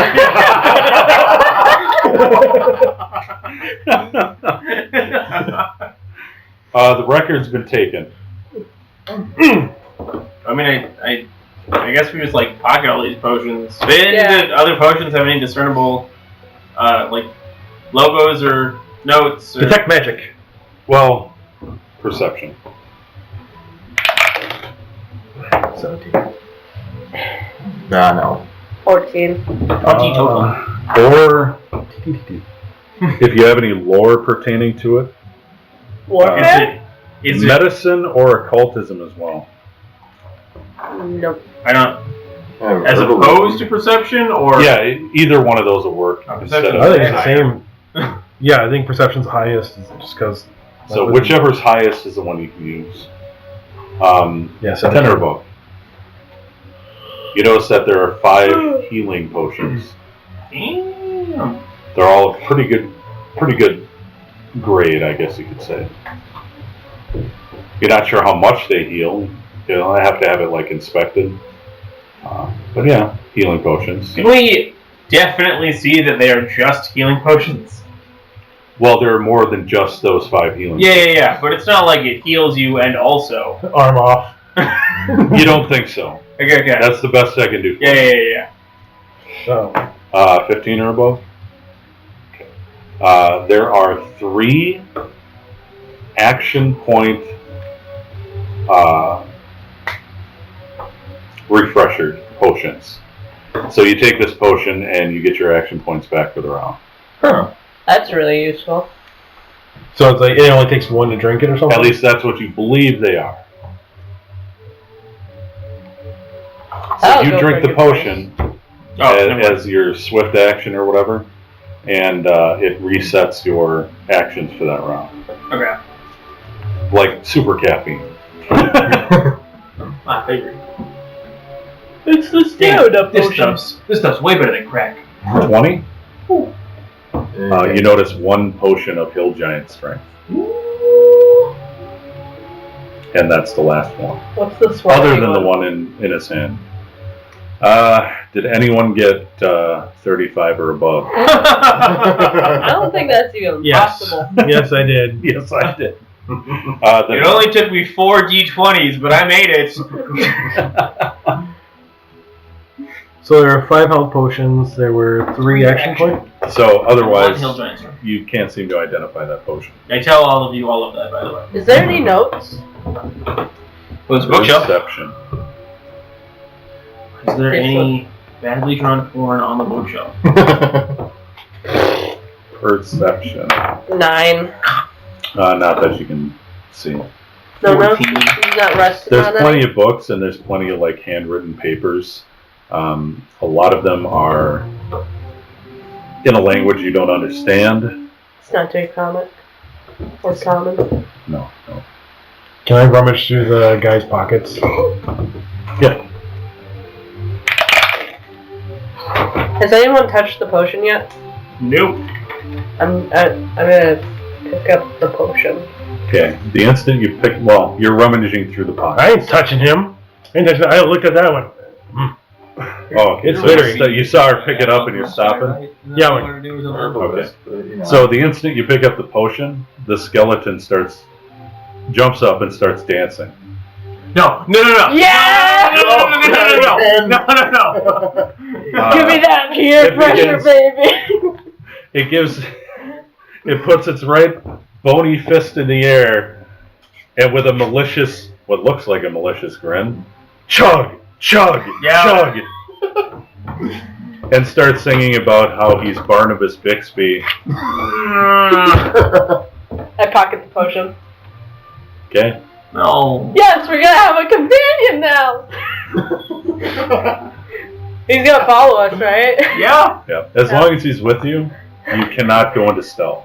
The record's been taken. I mean, I guess we just like pocket all these potions. Did Yeah. the other potions have any discernible, like, logos or notes? Or... Detect magic. Well, perception. 17. Nah, no. 14. Or if you have any lore pertaining to it, What? Is it? medicine or occultism as well. Nope. I don't. As opposed to perception, or Yeah, either one of those will work. Perception. Instead of I think it's the higher. same. Yeah, I think perception's highest just because. So whichever's highest is the one you can use. Yeah, 10 or above. You notice that there are 5 healing potions. damn. They're all pretty good grade, I guess you could say. You're not sure how much they heal. I have to have it like inspected. But yeah, healing potions. Can we definitely see that they are just healing potions? Well, there are more than just those 5 healing. Yeah. But it's not like it heals you and also. Arm off. You don't think so? Okay. That's the best I can do. For Yeah. So, 15 or above. Okay. There are 3 action point refresher potions. So you take this potion and you get your action points back for the round. huh. That's really useful. So it's like it only takes one to drink it or something? At least that's what you believe they are. So I'll you go drink for the your potion Oh, as your swift action or whatever, and it resets your actions for that round. Okay. Like super caffeine. My favorite. It's the stamina This potion. stuff's way better than crack. 20? You notice 1 potion of hill giant strength. And that's the last one. What's the swell? Other than the one in his hand. Did anyone get 35 or above? I don't think that's even Yes. possible. Yes, I did. Yes, I did. It only took me 4 d20s, but I made it. So there are 5 health potions. There were 3 action points. So otherwise, One hill giant strength. you can't seem to identify that potion. I tell all of you all of that, by the way. Is there any notes? What's bookshelf? Perception. Is there Yes, any badly drawn porn on the bookshelf? Perception. 9. Not that you can see. No, 14. he's not resting There's on plenty any. of books and there's plenty of like handwritten papers. A lot of them are in a language you don't understand. It's not very comic. Or common. No. Can I rummage through the guy's pockets? Yeah. Has anyone touched the potion yet? Nope. I'm gonna pick up the potion. Okay. The instant you pick, well, you're rummaging through the pocket. I ain't touching him. I looked at that one. Oh, okay. It's So glittery. you saw her pick it up and you're stopping. Yeah, All I wanted to do was Herbalist, but, you know. So the instant you pick up the potion, the skeleton jumps up and starts dancing. No. Yeah! No. Give me that peer it pressure, begins- baby! It puts its right bony fist in the air, and with what looks like a malicious grin, chug, chug, chug, and starts singing about how he's Barnabas Bixby. I pocket the potion. Okay? No. Yes, we're gonna have a companion now! He's gonna follow us, right? Yeah. Yeah. As long as he's with you, you cannot go into stealth.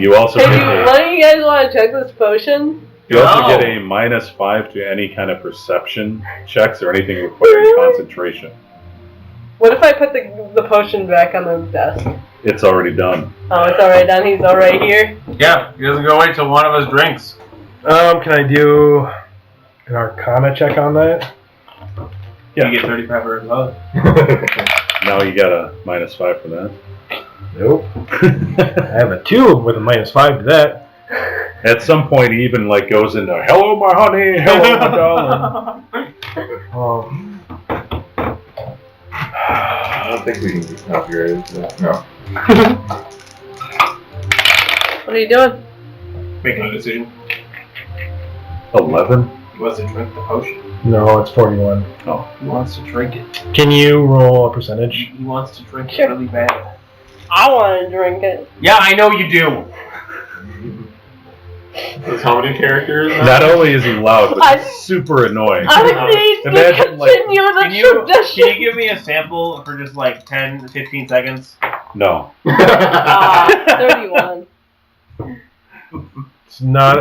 You also Hey, get one of you guys want to check this potion? you also No. get a -5 to any kind of perception checks or anything requiring concentration. What if I put the potion back on the desk? It's already done. Oh, it's already done. He's already here. Yeah. He doesn't go wait till one of us drinks. Can I do an Arcana check on that? Yeah. You get 35 for as well. Now you got a -5 for that. Nope. I have a 2 with a -5 to that. At some point, he even like goes into "Hello, my honey. Hello, my darling." I don't think we can be copyrighted. No. What are you doing? Making a decision. 11. He wants to drink the potion. No, it's 41. He wants to drink it. Can you roll a percentage? He wants to drink Sure. it really bad. I want to drink it. Yeah, I know you do. That's how many characters? Not only is he loud, but I- he's super annoying. I need to Imagine, like- continue the Can you tradition. give me a sample for just like 10 to 15 seconds? No. 31. It's not.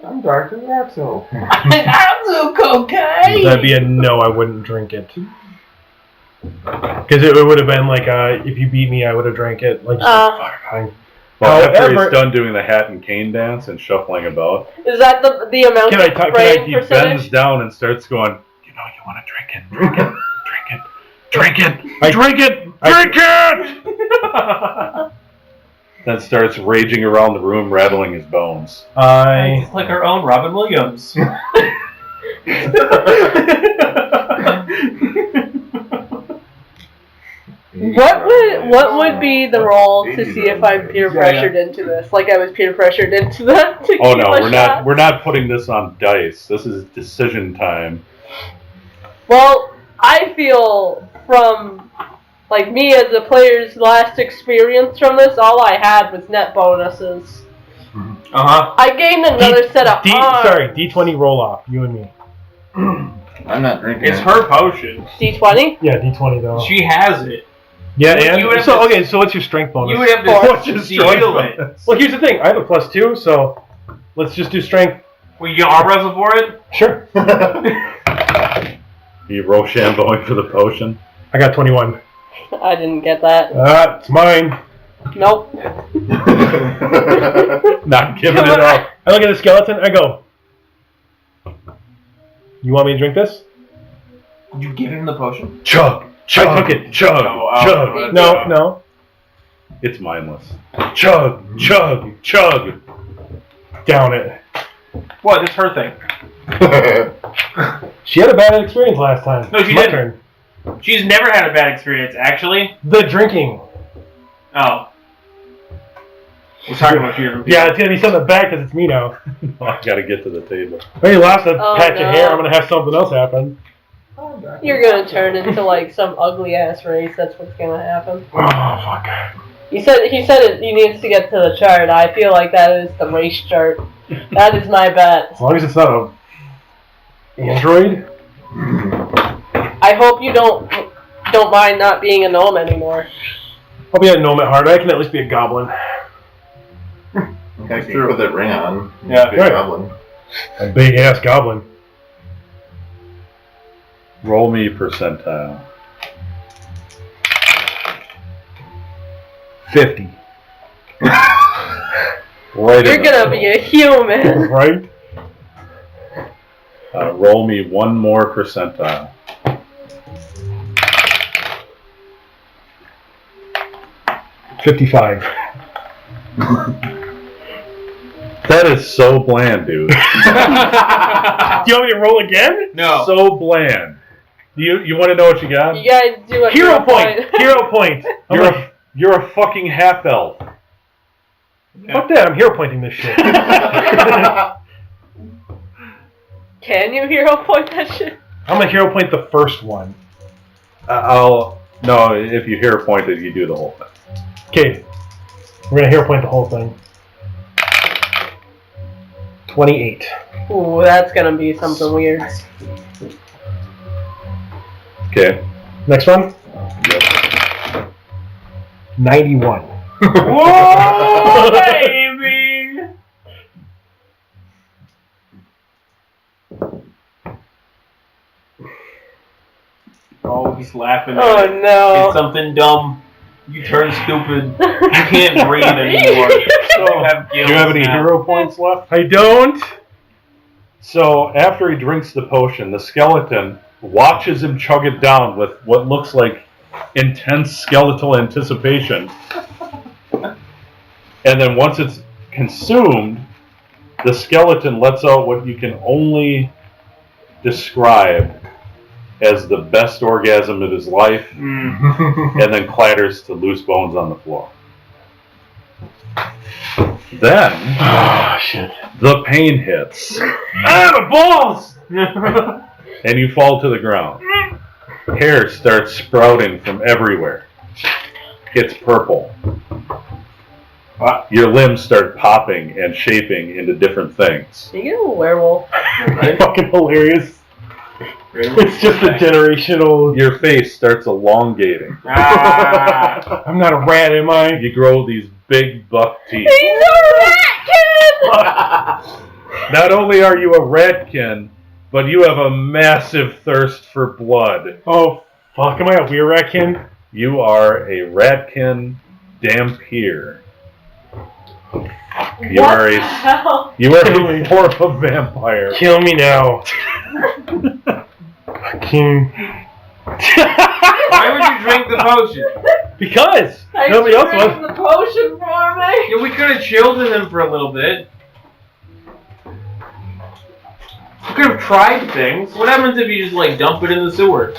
I'm dark as Axel. Absolute cocaine. That'd be a no. I wouldn't drink it. Because it would have been like, if you beat me, I would have drank it. Like, fine. Well, after However- he's done doing the hat and cane dance and shuffling about, Is that the amount Can I of talk- spraying he bends percentage? down and starts going, you want to drink it, drink it, drink it, I- drink it, drink it! Then starts raging around the room, rattling his bones. It's like our own Robin Williams. What would be the role to see if I'm peer pressured into this? Like I was peer pressured into the tequila Oh no, shot? we're not putting this on dice. This is decision time. Well, I feel from like me as a player's last experience from this, all I had was net bonuses. Uh-huh. I gained another set of arms. D20 roll off. You and me. I'm not drinking It's it. her potion. D20? Yeah, D20 though. She has it. Yeah, You would and have so to- okay. So what's your strength bonus? You would have What's to your steal strength it. bonus? Well, here's the thing. I have a +2, so let's just do strength. Will you arm wrestle for it? Sure. You Rochambeauing for the potion. I got 21. I didn't get that. It's mine. Nope. Not giving it up. I look at the skeleton. I go. You want me to drink this? You give him the potion? Chug, I took it. chug, Oh, chug. No. It's mindless. Chug, chug, chug. Down it. What? It's her thing. She had a bad experience last time. No, she My didn't. turn. She's never had a bad experience, actually. The drinking. Oh. We're talking about two different people. Yeah, it's gonna be something bad because it's me now. I gotta get to the table. When you lost a Oh, patch no. of hair, I'm gonna have something else happen. You're gonna turn into like some ugly ass race. That's what's gonna happen. Oh fuck. He said he needs to get to the chart. I feel like that is the race chart. That is my bet. As long as it's not a android. I hope you don't mind not being a gnome anymore. I'll be a gnome at heart. I can at least be a goblin. That's true. Put that ring on. Yeah, Big right. goblin. A big ass goblin. Roll me percentile. 50. Right. You're gonna be a human. Right? Roll me one more percentile. 55. That is so bland, dude. Do you want me to roll again? No. So bland. You want to know what you got? You guys do a Hero point! Hero point! You're a fucking half elf. Fuck that, I'm hero pointing this shit. Can you hero point that shit? I'm gonna hero point the first one. No. If you hero pointed, you do the whole thing. Okay. We're gonna hero point the whole thing. 28. Ooh, that's gonna be something weird. Okay. Next one? Yep. 91. Whoa, baby! Oh, he's laughing at Oh it. It's no. something dumb. You turn stupid. You can't breathe anymore. So, Do you have any hero points left? I don't. So after he drinks the potion, the skeleton watches him chug it down with what looks like intense skeletal anticipation. And then once it's consumed, the skeleton lets out what you can only describe as the best orgasm of his life, and then clatters to loose bones on the floor. Then, Shit. the pain hits, Ah, my balls! and you fall to the ground. Hair starts sprouting from everywhere. It's purple. Your limbs start popping and shaping into different things. You get a werewolf. Fucking hilarious. It's just a generational. Your face starts elongating. Ah. I'm not a rat, am I? You grow these big buck teeth. He's a ratkin! Not only are you a ratkin, but you have a massive thirst for blood. Oh, fuck. Am I a weird ratkin? You are a ratkin dampier. You What are the a hell? form of vampire. Kill me now. Fucking. Why would you drink the potion? Because Thanks nobody for else drinking was. the potion for me. Yeah, we could have chilled with him for a little bit. We could have tried things. What happens if you just like dump it in the sewer?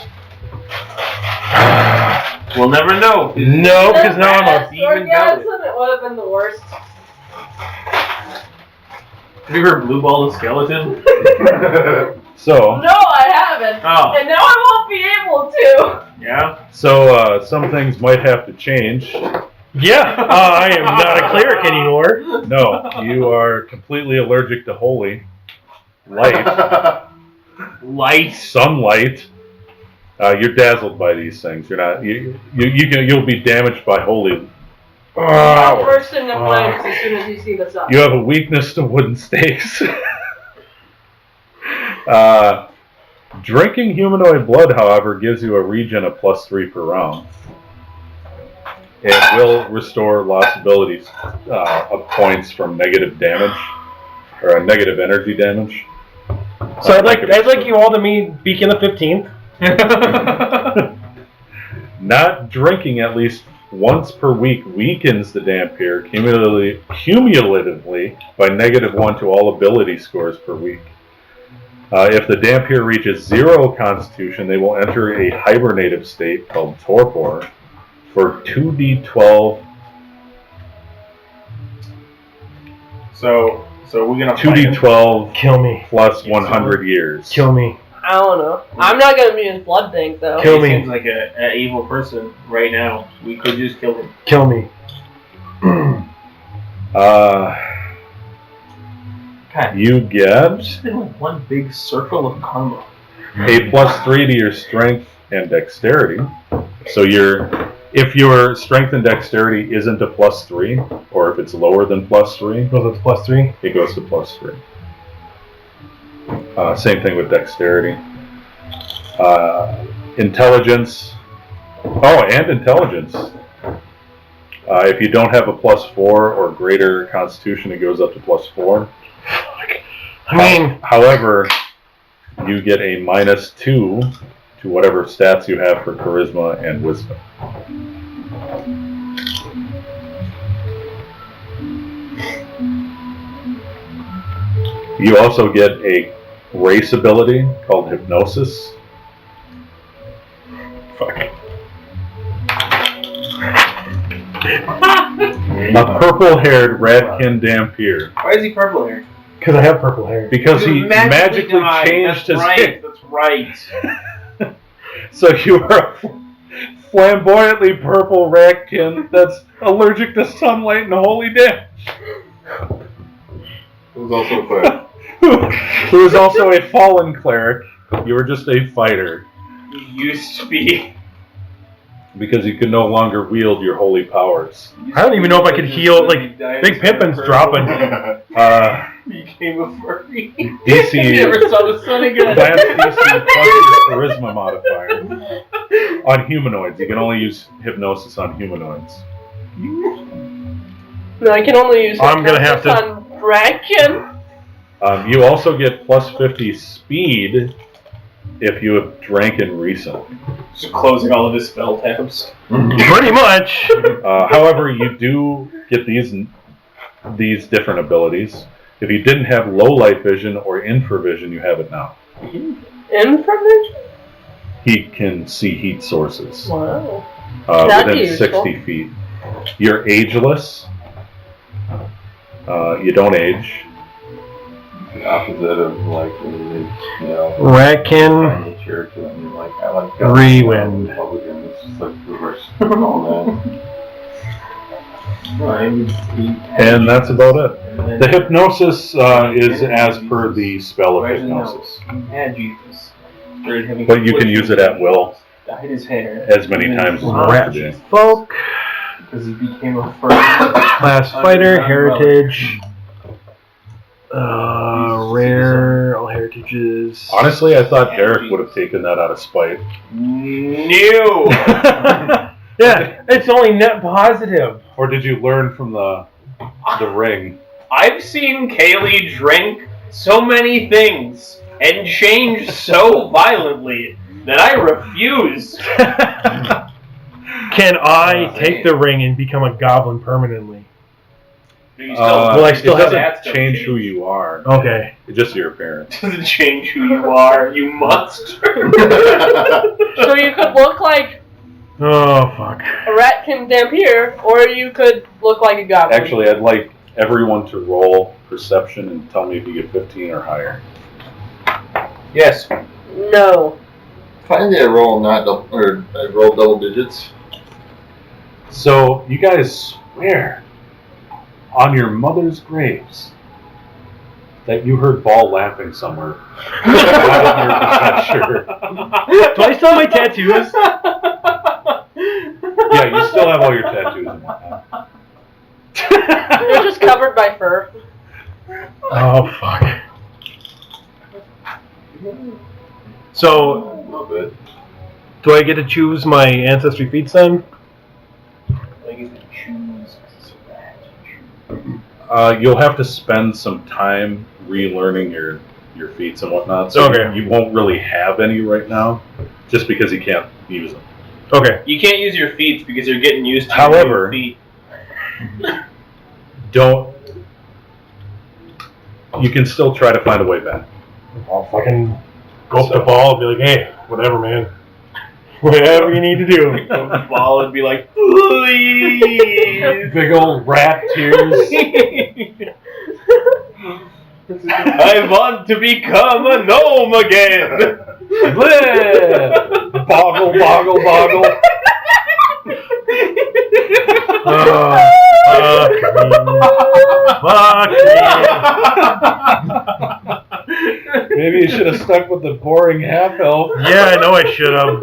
We'll never know. No, because now I'm a. Last even doubt it. orgasm, it would have been the worst. Have you ever blue balled a skeleton? So, No, I haven't. Oh. And now I won't be able to. Yeah. some things might have to change. Yeah, I am not a cleric anymore. No, you are completely allergic to holy light, Light. sunlight. You're dazzled by these things. You're not. You'll be damaged by holy. First in the flames as soon as you see the sun. You have a weakness to wooden stakes. Drinking humanoid blood, however, gives you a regen of +3 per round. It will restore lost abilities of points from negative damage or negative energy damage. So I'd like you all to meet Beacon the 15th. Not drinking at least once per week weakens the Dampier cumulatively by -1 to all ability scores per week. If the Dampier reaches 0 Constitution, they will enter a hibernative state called Torpor for 2d12. So we're gonna 2d12 Kill me. plus 100 years. Kill me. I don't know. I'm not gonna be his blood bank though. Kill He me. seems like an evil person right now. We could just kill him. Kill me. God, You get it's just been like one big circle of karma. a +3 to your strength and dexterity. So if your strength and dexterity isn't a +3, or if it's lower than +3, Goes up to +3. it goes to +3. Same thing with dexterity. Intelligence. Oh, and intelligence. If you don't have a +4 or greater constitution, it goes up to +4. I mean, However, you get a -2 to whatever stats you have for charisma and wisdom. You also get a race ability called hypnosis. A purple-haired ratkin Dampier. Why is he purple hair? because I have purple hair. Because he magically died. changed his That's hair. right. That's right. So you are a flamboyantly purple ratkin that's allergic to sunlight and holy damage. Who's also quick. Who is also a fallen cleric. You were just a fighter. You used to be. Because you can no longer wield your holy powers. I don't even know if I could heal. Like, Big Pippin's dropping. Became a furry. DC. Never saw the sun again. That's DC plus your charisma modifier. On humanoids. You can only use hypnosis on humanoids. No, I can only use I'm gonna have hypnosis to- on Bracken. You also get plus 50 speed if you have dranken recently. Just closing all of his spell tabs. Pretty much. However, you do get these different abilities. If you didn't have low light vision or infravision, you have it now. Infravision? He can see heat sources Wow. That'd be within useful. 60 feet. You're ageless. You don't age. The opposite of like when you know Ratkin. find the church and you're like I like Rewind. Republican. It's just like reverse all And that's about it. The hypnosis is as per the spell of hypnosis. Had Jesus. But you can use it at will Dyed his hair. as many times as you want Rat to do. folk. Because he became a furry. Class fighter. Heritage. Rare. All heritages. Honestly, I thought Derek would have taken that out of spite. No! Yeah, it's only net positive. Or did you learn from the ring? I've seen Kaylee drink so many things and change so violently that I refuse. Can I take the ring and become a goblin permanently? You still, Will I still it have doesn't change who you are. Okay. It's just your appearance. doesn't change who you are. You must. So you could look like Oh, fuck. a Ratkin Dampier, or you could look like a goblin. Actually, I'd like everyone to roll perception and tell me if you get 15 or higher. Yes. No. Finally, I roll I roll double digits. So, you guys swear on your mother's graves that you heard Ball laughing somewhere. I'm not 100% sure. Do I still have my tattoos? Yeah, you still have all your tattoos and whatnot. They're just covered by fur. Oh, fuck. So, A little bit. do I get to choose my ancestry feats then? You'll have to spend some time relearning your feats and whatnot. So Okay. you won't really have any right now, just because you can't use them. Okay. You can't use your feet because you're getting used to However- your feet. You can still try to find a way back. I'll fucking go up the ball and be like, hey, whatever, man. Whatever you need to do. The ball would be like, please. Big old rat tears. I want to become a gnome again. Bleh. Boggle, boggle, boggle. should have stuck with the boring half elf. Yeah, I know I should have.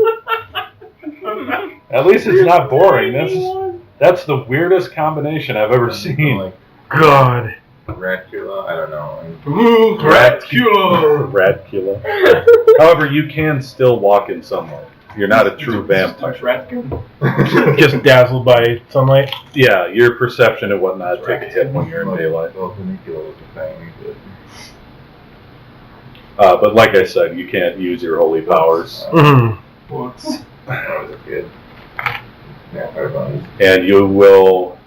At least it's not boring. That's the weirdest combination I've ever seen. Like God. Dracula, I don't know. Radcula. However, you can still walk in sunlight. You're not a true vampire. Just dazzled by sunlight. Yeah, your perception and whatnot take a hit when you're in daylight. But like I said, you can't use your holy powers. Mm-hmm. Books. When I was a kid. Vampire bodies. And you will,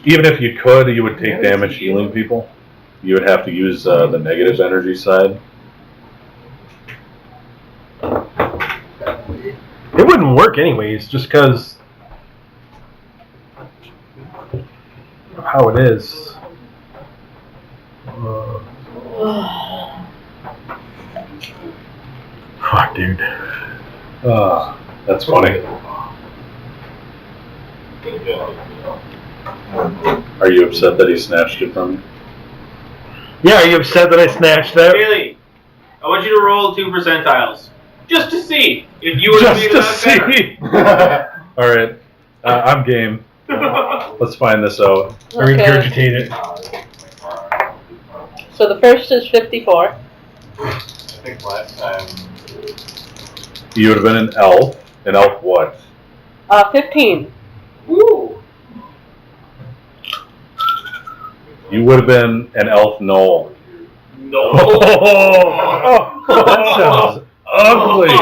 even if you could, you would take damage healing people. You would have to use the negative energy side. It wouldn't work anyways, just because of how it is. Fuck, dude. That's funny. Are you upset that he snatched it from you? Yeah, are you upset that I snatched that? Really? I want you to roll 2 percentiles. Just to see if you were Just to to see. All right, I'm game. Let's find this out. I regurgitate it. So the first is 54. I think last time. You would have been an elf. An elf what? 15. Ooh. You would have been an elf gnoll. No. That sounds ugly.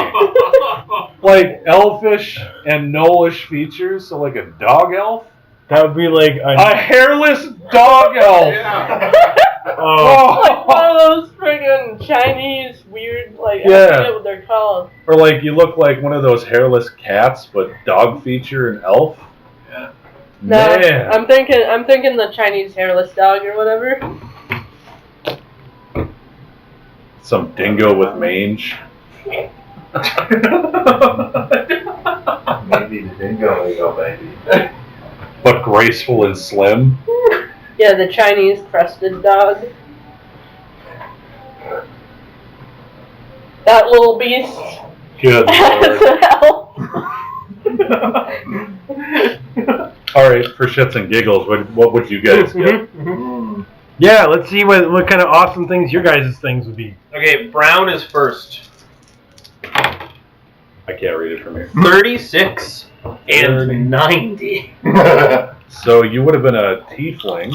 Like elfish and gnollish features, so like a dog elf? That would be like A hairless dog elf! Oh. Like one of those friggin' Chinese weird, like, I Yeah. forget what they're called. Or like you look like one of those hairless cats, but dog feature and elf? Yeah. No, Man. I'm thinking the Chinese hairless dog or whatever. Some dingo with mange. Maybe the dingo, baby. But graceful and slim. Yeah, the Chinese crested dog. That little beast Good has lord. an elf. Alright, for shits and giggles, what would you guys get? Yeah, let's see what kind of awesome things your guys' things would be. Okay, brown is first. I can't read it from here. 36 and 90. So you would have been a tiefling.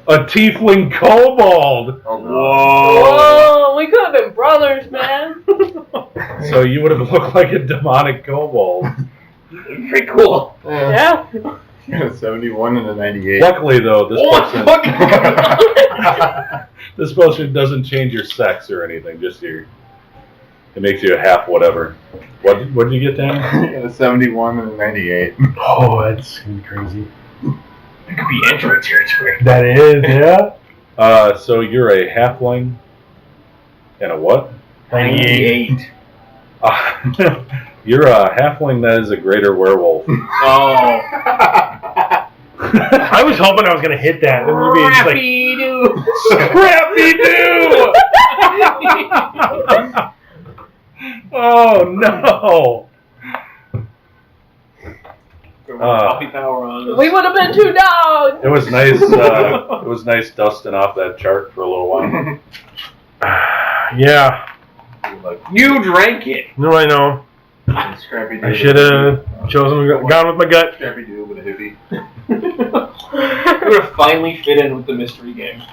A tiefling kobold! Whoa, we could have been brothers, man. So you would have looked like a demonic kobold. Pretty cool. Yeah. 71 and a 98. Luckily though, this Oh, person fuck. this potion doesn't change your sex or anything, just your it makes you a half whatever. What did you get, Dan? A 71 and a 98. Oh, that's gonna be crazy. It could be Android territory. That is, yeah. So you're a halfling and a what? 98. You're a halfling that is a greater werewolf. Oh. I was hoping I was gonna hit that. It would be just like, Scrappy-Doo! Oh no! Coffee power on. We would have been 2 dogs. It was nice. It was nice dusting off that chart for a little while. yeah. You drank it. No, I know. Scrappy Doo. I should have chosen gone with my gut. Scrappy Doo with a hippie. We're gonna finally fit in with the mystery game.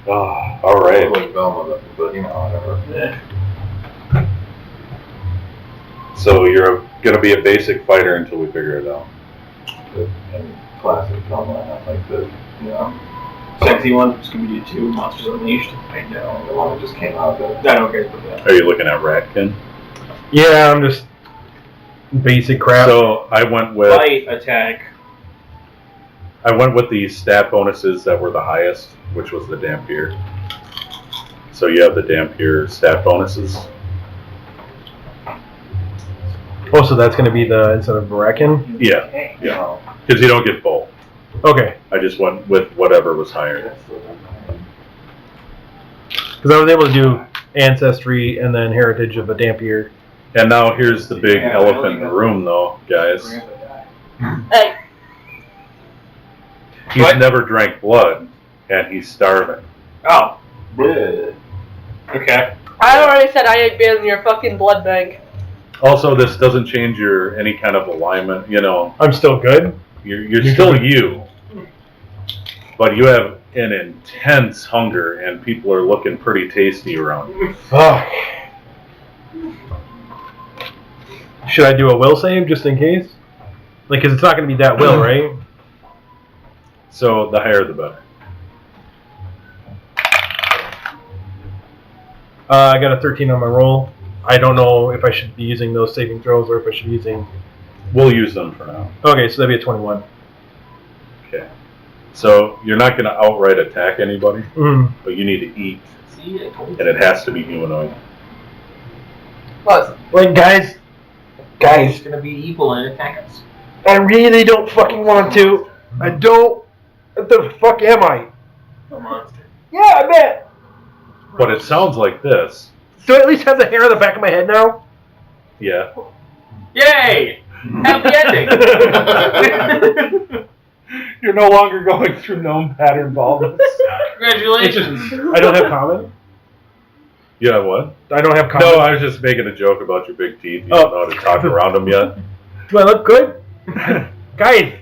All right. Like Velma, but you know, whatever. So you're gonna be a basic fighter until we figure it out. And classic Velma, not like the, you know. Sexy one, Scooby-Doo 2, Monsters Unleashed. I know, the one that just came out. I don't care about that. Are you looking at Ratkin? Yeah, I'm just basic crap. So I went with Light attack. the stat bonuses that were the highest, which was the Dampier. So you have the Dampier stat bonuses. Oh, so that's going to be the instead of Bracken? Yeah. Because you don't get both. Okay. I just went with whatever was higher. Because I was able to do Ancestry and then Heritage of a Dampier. And now here's the big elephant in the room, though, guys. Hey. He's What? never drank blood, and he's starving. Oh. Yeah. Okay. I already said I ain't been in your fucking blood bank. Also, this doesn't change your any kind of alignment. You know, I'm still good. you're still you, but you have an intense hunger, and people are looking pretty tasty around you. Fuck. Should I do a will save just in case? Like, because it's not going to be that will, right? So the higher the better. I got a 13 on my roll. I don't know if I should be using those saving throws or if I should be using... We'll use them for now. Okay, so that'd be a 21. Okay. So you're not going to outright attack anybody, Mm. but you need to eat, See, I told you. and it has to be humanoid. What? Like, guys, It's gonna be evil and attack us. I really don't fucking want to. I don't. What the fuck am I? A monster. Yeah, I bet. But it sounds like this. Do I at least have the hair on the back of my head now? Yeah. Yay! Happy ending! You're no longer going through gnome pattern baldness. Congratulations! I don't have common. You have what? I don't have common. No, I was just making a joke about your big teeth. You don't know how to talk around them yet. Do I look good? Guys.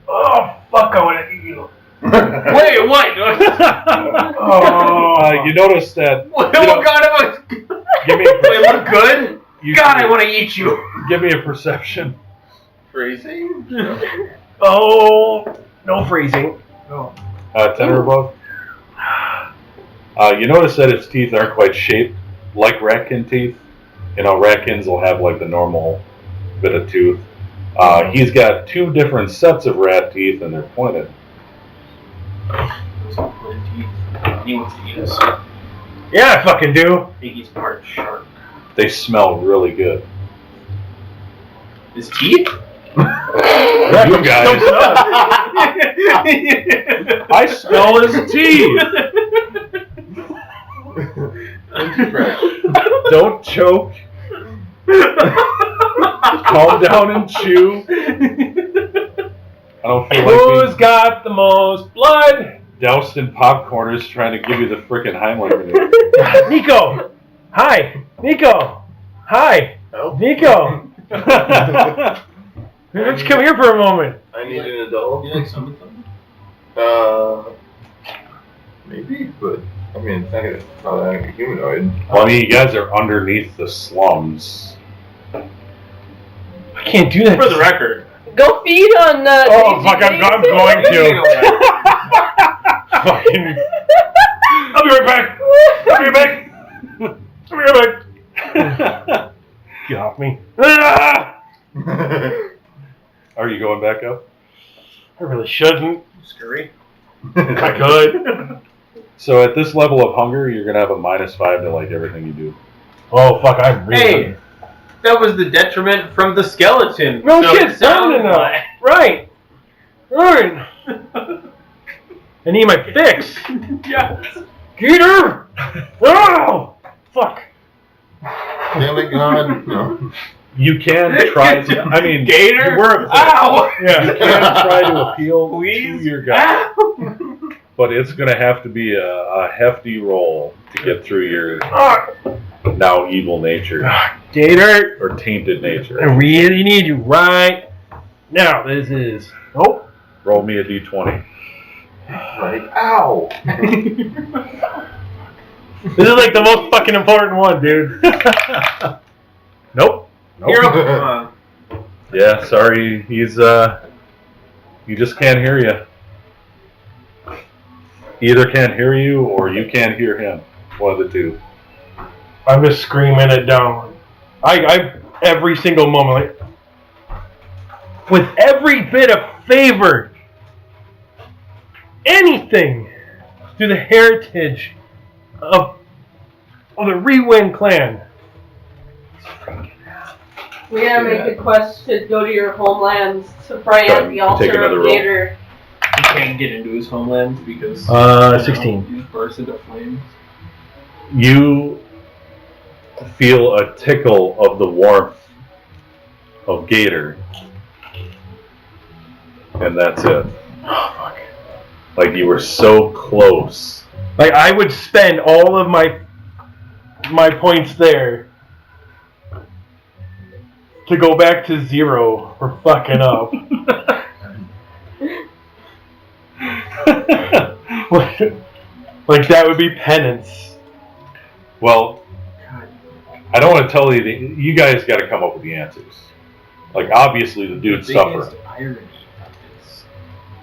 Oh, fuck, I want to eat you. Wait, what? You notice that. What you know, kind of a... give me a Wait, look good? you- God, I want to eat you! Give me a perception. Crazy? Oh, no freezing. 10 or above. You notice that its teeth aren't quite shaped like ratkin teeth. You know, ratkins will have like the normal bit of tooth. He's got two different sets of rat teeth, and they're pointed. He wants to eat us. Yeah, I fucking do. I think he's part shark. They smell really good. His teeth? You guys. I smell his teeth. Don't choke. Calm down and chew. I don't feel like Who's being got the most blood? doused in popcorn is trying to give you the frickin' Heimlich maneuver. Niko. Hi. Niko. Hi. Oh. Niko. Why don't you come here for a moment? I need an adult. You like summon something? Maybe, but I mean, it's not gonna probably not gonna be humanoid. Well, I mean, you guys are underneath the slums. I can't do that. For the record. Go feed on Oh, Daisy fuck, I'm Daisy. going to. Fucking. I'll be right back. I'll be right back. I'll be right back. Get off me. Ah! Are you going back up? I really shouldn't. Scurry. I could. So at this level of hunger, you're gonna have a -5 to like everything you do. Oh, fuck, I'm really. Hey, that was the detriment from the skeleton. No so shit, it sounds no. like- Right. Right. I need my fix. Yes. Gator! Oh! Fuck. Damn it, God! No. You can try to. I mean, Gator? you were Ow! You can try to appeal Please? to your guy, but it's gonna have to be a hefty roll to get through your now evil nature Gator, or tainted I nature. really need you right now. This is. Nope. Roll me a d20. Right. Ow! This is like the most fucking important one, dude. Nope. You're up. Yeah, sorry. He's he just can't hear you. He either can't hear you or you can't hear him. One of the two. I'm just screaming it down. I every single moment, like, with every bit of favor, anything through the heritage of the Rewind clan. We gotta make a quest to go to your homelands to pray at the altar another of roll. Gator. He can't get into his homeland because 16. he bursts into flames. You feel a tickle of the warmth of Gator, and that's it. Oh, fuck. Like you were so close. Like, I would spend all of my points there to go back to 0 for fucking up. Like, that would be penance. Well, I don't want to tell you that you guys got to come up with the answers. Like, obviously, the dude's The suffering. biggest irony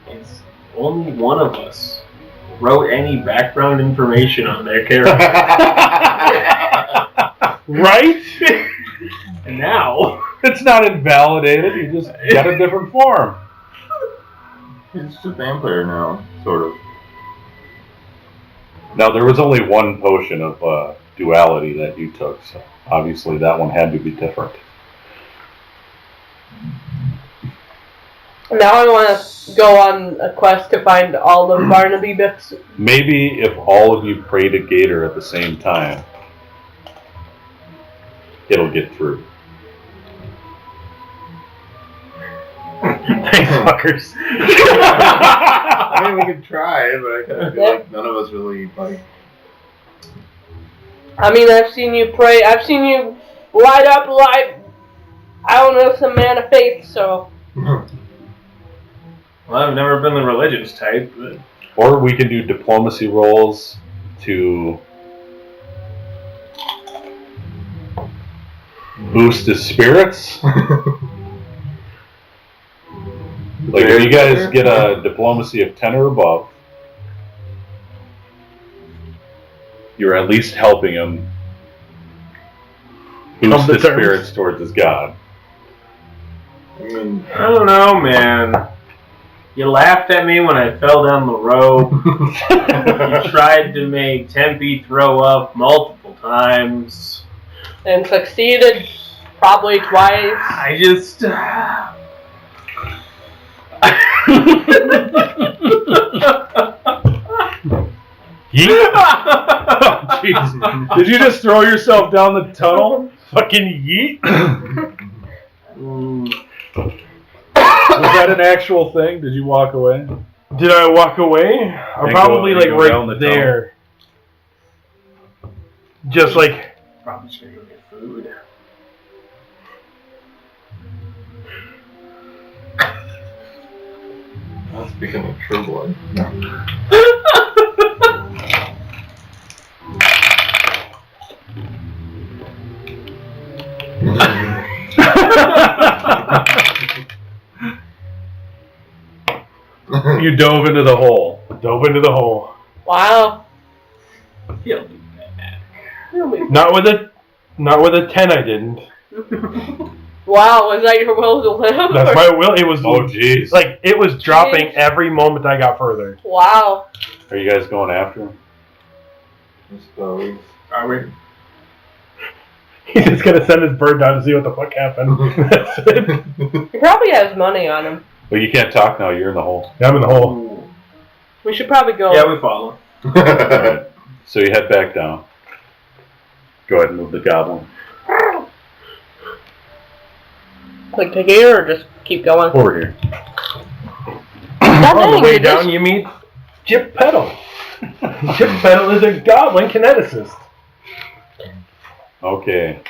is only one of us wrote any background information on their character. Right? And now, It's not invalidated. You just got a different form. He's just a vampire now, sort of. Now, there was only one potion of duality that you took, so obviously that one had to be different. Now I want to go on a quest to find all the Barnaby books. Maybe if all of you pray to Gator at the same time, it'll get through. Thanks, fuckers. I mean, we could try, but I kind of feel like none of us really, like... I mean, I've seen you pray. I've seen you light up like, I don't know, some man of faith, so. Well, I've never been the religious type, but... Or we can do diplomacy rolls to boost his spirits. Like if you guys get a diplomacy of 10 or above, you're at least helping him boost his spirits towards his god. I mean... I don't know, man. You laughed at me when I fell down the rope. You tried to make Tempi throw up multiple times. And succeeded probably twice. I just... Yeet! Oh, jeez. Did you just throw yourself down the tunnel? Fucking yeet! Was that an actual thing? Did you walk away? Did I walk away? I'm And probably go like down the right there. Just like... Probably just gonna go get food. Speaking of True Blood. You dove into the hole. Dove into the hole. Wow. He'll be back. Not with a 10 I didn't. Wow, was that your will to live? That's my will. It was Oh, jeez. like it was dropping every moment I got further. Wow. Are you guys going after him? I suppose. Are we? He's just gonna send his bird down to see what the fuck happened. That's it. He probably has money on him. Well, you can't talk now. You're in the hole. Yeah, I'm in the hole. We should probably go. Yeah, we follow. Alright. So you head back down. Go ahead and move the goblin. Click to gear or just keep going? Over here. On the way down, you meet Chip Petal. Chip Petal is a goblin kineticist. Okay.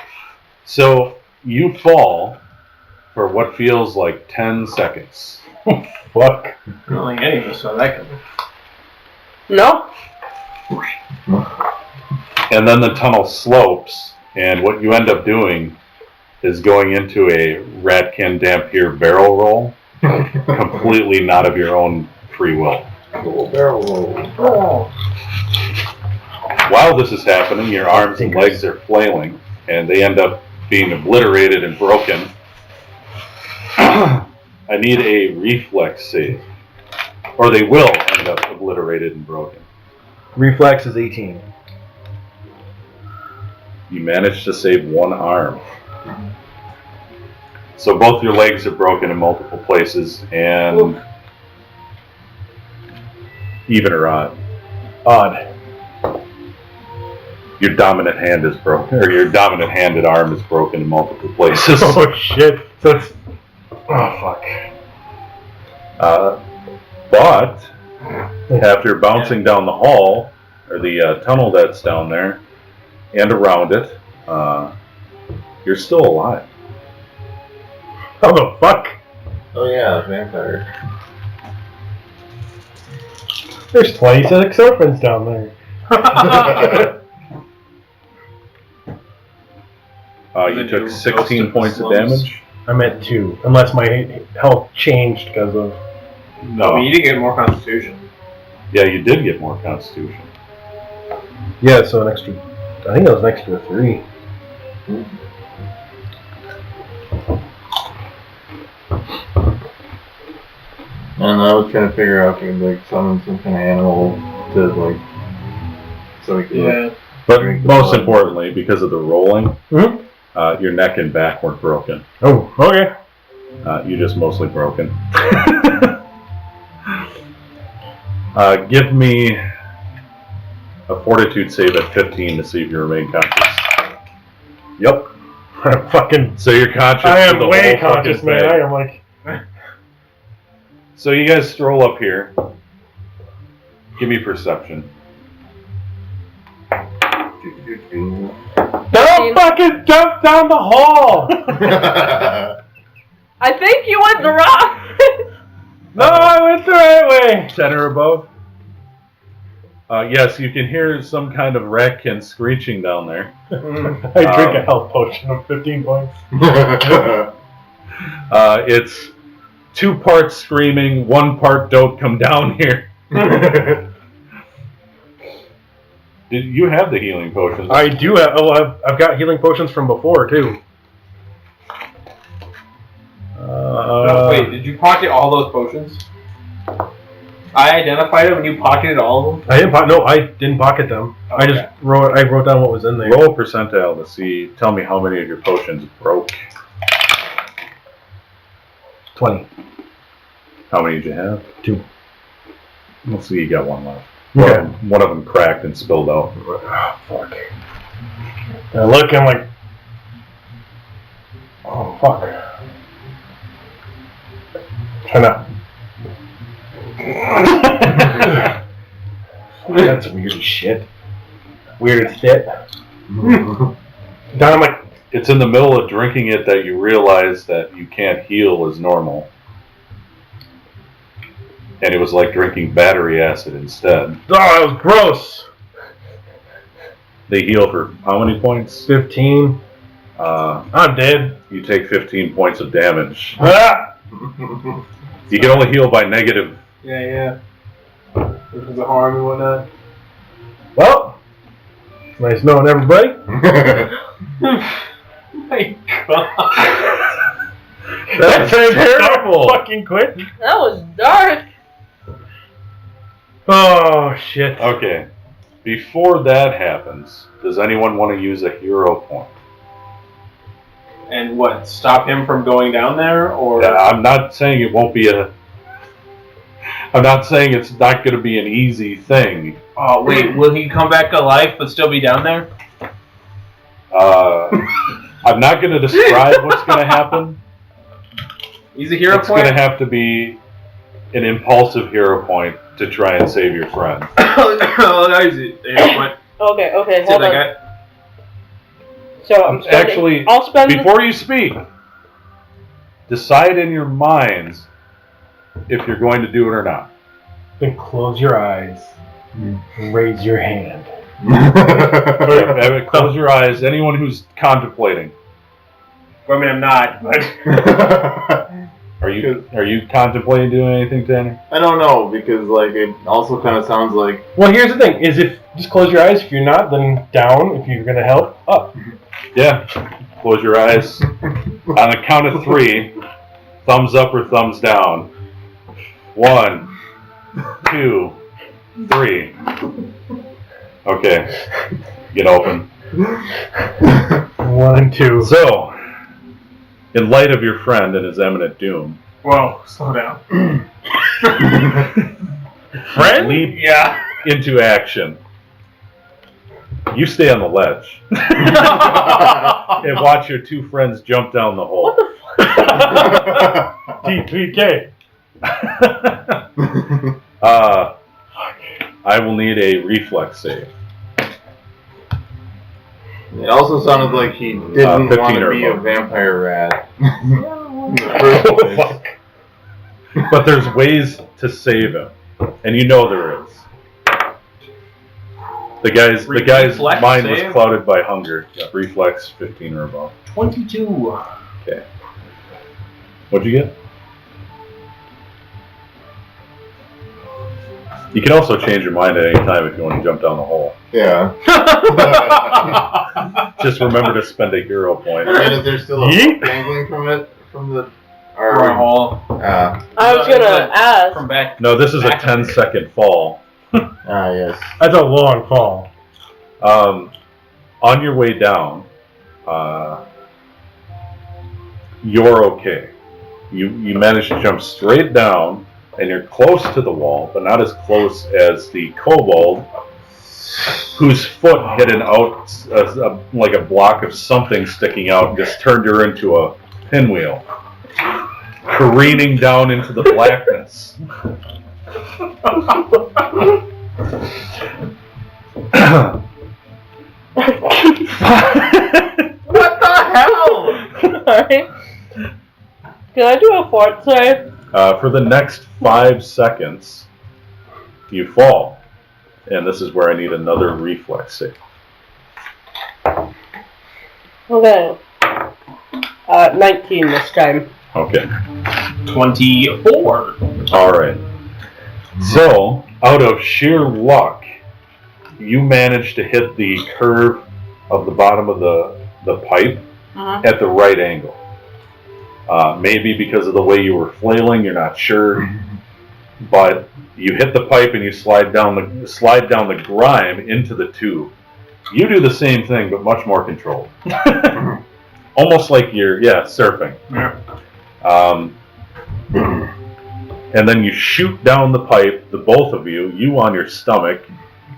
So you fall for what feels like 10 seconds. Fuck. I don't think any of us saw that coming. No? And then the tunnel slopes, and what you end up doing is going into a Ratkin Dampier barrel roll, completely not of your own free will. Little barrel roll. While this is happening, your arms and legs are flailing, and they end up being obliterated and broken. I need a reflex save. Or they will end up obliterated and broken. Reflex is 18. You managed to save one arm. So both your legs are broken in multiple places, and Oof. even or odd. Odd. Your dominant hand is broken, or your dominant-handed arm is broken in multiple places. Oh shit. So it's... Oh fuck. But after bouncing down the hall, or the tunnel that's down there, and around it, you're still alive. How the fuck? Oh yeah, vampire. There's 26 orphans down there. You took 16 points of damage. I'm at 2, unless my health changed because of... No. You didn't get more constitution. Yeah, you did get more constitution. Yeah, so an extra... I think it was an extra 3. And I was trying to figure out if we could like summon some kind of animal to like, so we could. Yeah. But Drink the most blood. importantly, because of the rolling, Mhm. your neck and back weren't broken. Oh, okay. You're just mostly broken. Give me a fortitude save at 15 to see if you remain conscious. Yep. I'm fucking... So you're conscious. I am for the way whole conscious, fucking man. thing. I am like... So you guys stroll up here. Give me perception. Don't fucking jump down the hall! I think you went the wrong. No, I went the right way! 10 or above? Yes, you can hear some kind of wreck and screeching down there. I drink a health potion of 15 points. It's 2 parts screaming, 1 part don't come down here. Did you have the healing potions? I do have... Oh, I've got healing potions from before, too. No, wait, did you pocket all those potions? I identified them and you pocketed all of them? I didn't pocket them. I just wrote down what was in there. Roll a percentile to see. Tell me how many of your potions broke. 20. How many did you have? 2. Let's see, you got 1 left. Okay. One of them cracked and spilled out. Oh, fuck. I look, I'm like... Oh, fuck. Trying to... That's weird as shit. Weird as shit. Down, I'm like... It's in the middle of drinking it that you realize that you can't heal as normal. And it was like drinking battery acid instead. Oh, that was gross! They heal for how many points? 15. I'm dead. You take 15 points of damage. Ah! You can only heal by negative. Yeah. Because of harm and whatnot. Well, nice knowing everybody. My God. That's terrible. Fucking quick. That was dark. Oh, shit. Okay. Before that happens, does anyone want to use a hero point? And what? Stop him from going down there, or? I'm not saying it won't be a... I'm not saying it's not going to be an easy thing. Oh wait, will he come back to life but still be down there? I'm not going to describe what's going to happen. He's a hero It's point. going to have to be an impulsive hero point to try and save your friend. Oh, that is it. Hero point. Okay, See hold that on. guy? So I'm spending... Actually, I'll spend... before you speak, decide in your minds if you're going to do it or not. Then close your eyes and raise your hand. Close your eyes. Anyone who's contemplating. I mean, I'm not, but... Are you contemplating doing anything, Tanner? I don't know, because like it also kind of sounds like Well, here's the thing: is if just close your eyes. If you're not, then down. If you're gonna help, up. Yeah. Close your eyes. On the count of 3, thumbs up or thumbs down. 1, 2, 3. Okay. Get open. 1 and 2. So, In light of your friend and his imminent doom, Whoa, slow down. Friend? leap Yeah. into action. You stay on the ledge and watch your two friends jump down the hole. What the fuck? TPK. I will need a reflex save. It also sounded like he didn't 15 want to or be a above. vampire rat. Oh, fuck. But there's ways to save him, and you know there is. The guy's Reflex mind was save? clouded by hunger. Yeah, reflex 15 or above. 22. Okay. What'd you get? You can also change your mind at any time if you want to jump down the hole. Yeah. Just remember to spend a hero point. And is there still a Yeet. dangling from it? From the... Or hall. I was gonna ask. From back. No, this is a 10-second fall. Yes. That's a long fall. On your way down, you're okay. You manage to jump straight down, and you're close to the wall, but not as close as the kobold, whose foot hit like a block of something sticking out and just turned her into a pinwheel, careening down into the blackness. What the hell? Alright. Can I do a fort save? For the next 5 seconds, you fall. And this is where I need another reflex save. Okay. 19 this time. Okay. 24. Alright. So, out of sheer luck, you managed to hit the curve of the bottom of the pipe at the right angle. Maybe because of the way you were flailing, you're not sure. But you hit the pipe and you slide down the grime into the tube. You do the same thing, but much more controlled. Almost like you're surfing. Yeah. And then you shoot down the pipe, the both of you on your stomach,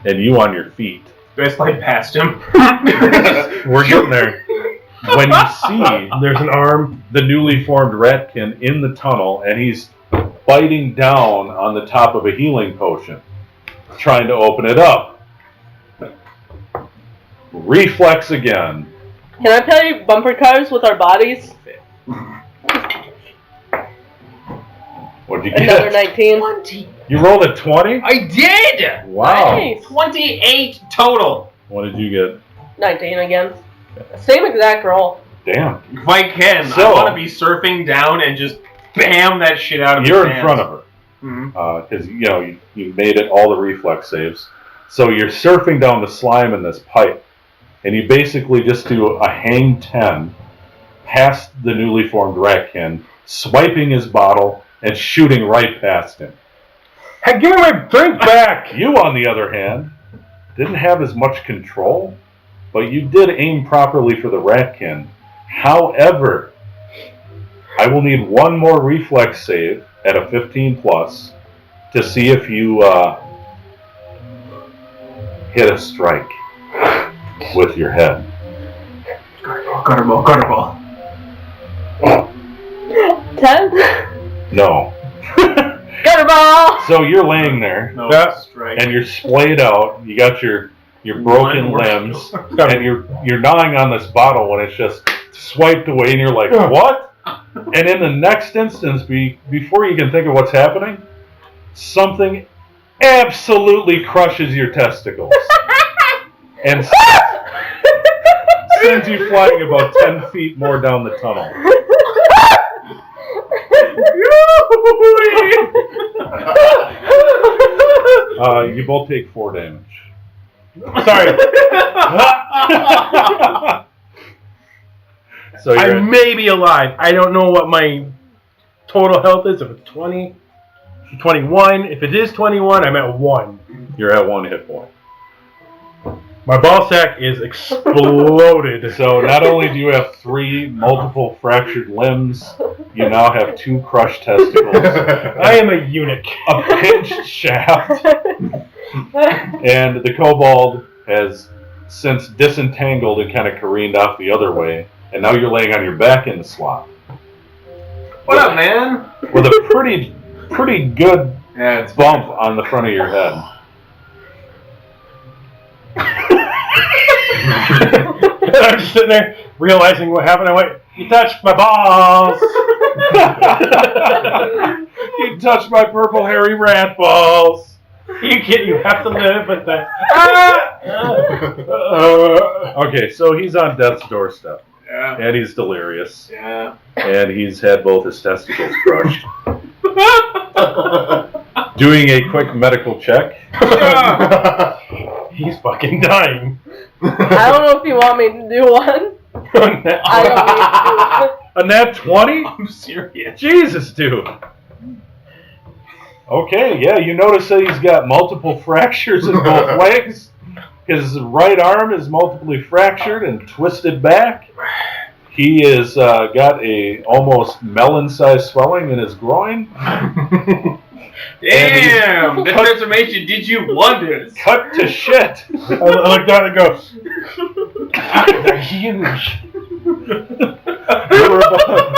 and you on your feet. Do I slide past him? We're getting there. When you see There's an arm. the newly formed ratkin in the tunnel, and he's biting down on the top of a healing potion, trying to open it up. Reflex again. Can I play bumper cars with our bodies? What'd you get? Another 19. 20. You rolled a 20? I did! Wow. Nice. 28 total. What did you get? 19 again. Same exact roll. Damn. If I can, So- I want to be surfing down and just bam that shit out of You're his in front of her. Mhm. Because you made it all the reflex saves. So you're surfing down the slime in this pipe, and you basically just do a hang 10 past the newly formed ratkin, swiping his bottle and shooting right past him. Hey, give me my drink back! You, on the other hand, didn't have as much control, but you did aim properly for the ratkin. However, I will need one more reflex save at a 15 plus to see if you hit a strike with your head. Gutter ball. 10? No. Gutter ball! So you're laying there, No, Yeah. strike. and you're splayed out. You got your broken One more limbs, skill. and you're gnawing on this bottle when it's just swiped away, and you're like, what? And in the next instance, before you can think of what's happening, something absolutely crushes your testicles and sends you flying about 10 feet more down the tunnel. You both take 4 damage. Sorry. So I you're may be alive. I don't know what my total health is. If it's 20, 21. If it is 21, I'm at 1. you're at 1 hit point. My ball sack is exploded. So not only do you have 3 multiple fractured limbs, you now have 2 crushed testicles, I am a eunuch. a pinched shaft, and the kobold has since disentangled and kind of careened off the other way, and now you're laying on your back in the slop What up, man? with a pretty good Yeah, it's bump on the front of your head. I'm just sitting there realizing what happened. I went, "You touched my balls." You touched my purple hairy rat balls. You have to live with that. Okay, so he's on death's doorstep, Yeah. and he's delirious, Yeah. and he's had both his testicles crushed. Doing a quick medical check. He's fucking dying. I don't know if you want me to do one. I don't need to do one. A nat 20? I'm serious. Jesus, dude. Okay, yeah, you notice that he's got multiple fractures in both legs. His right arm is multiply fractured and twisted back. He has got a almost melon-sized swelling in his groin. Damn! That transformation did you wonders. Cut to shit. I look down and go, "God, they're huge." You're about-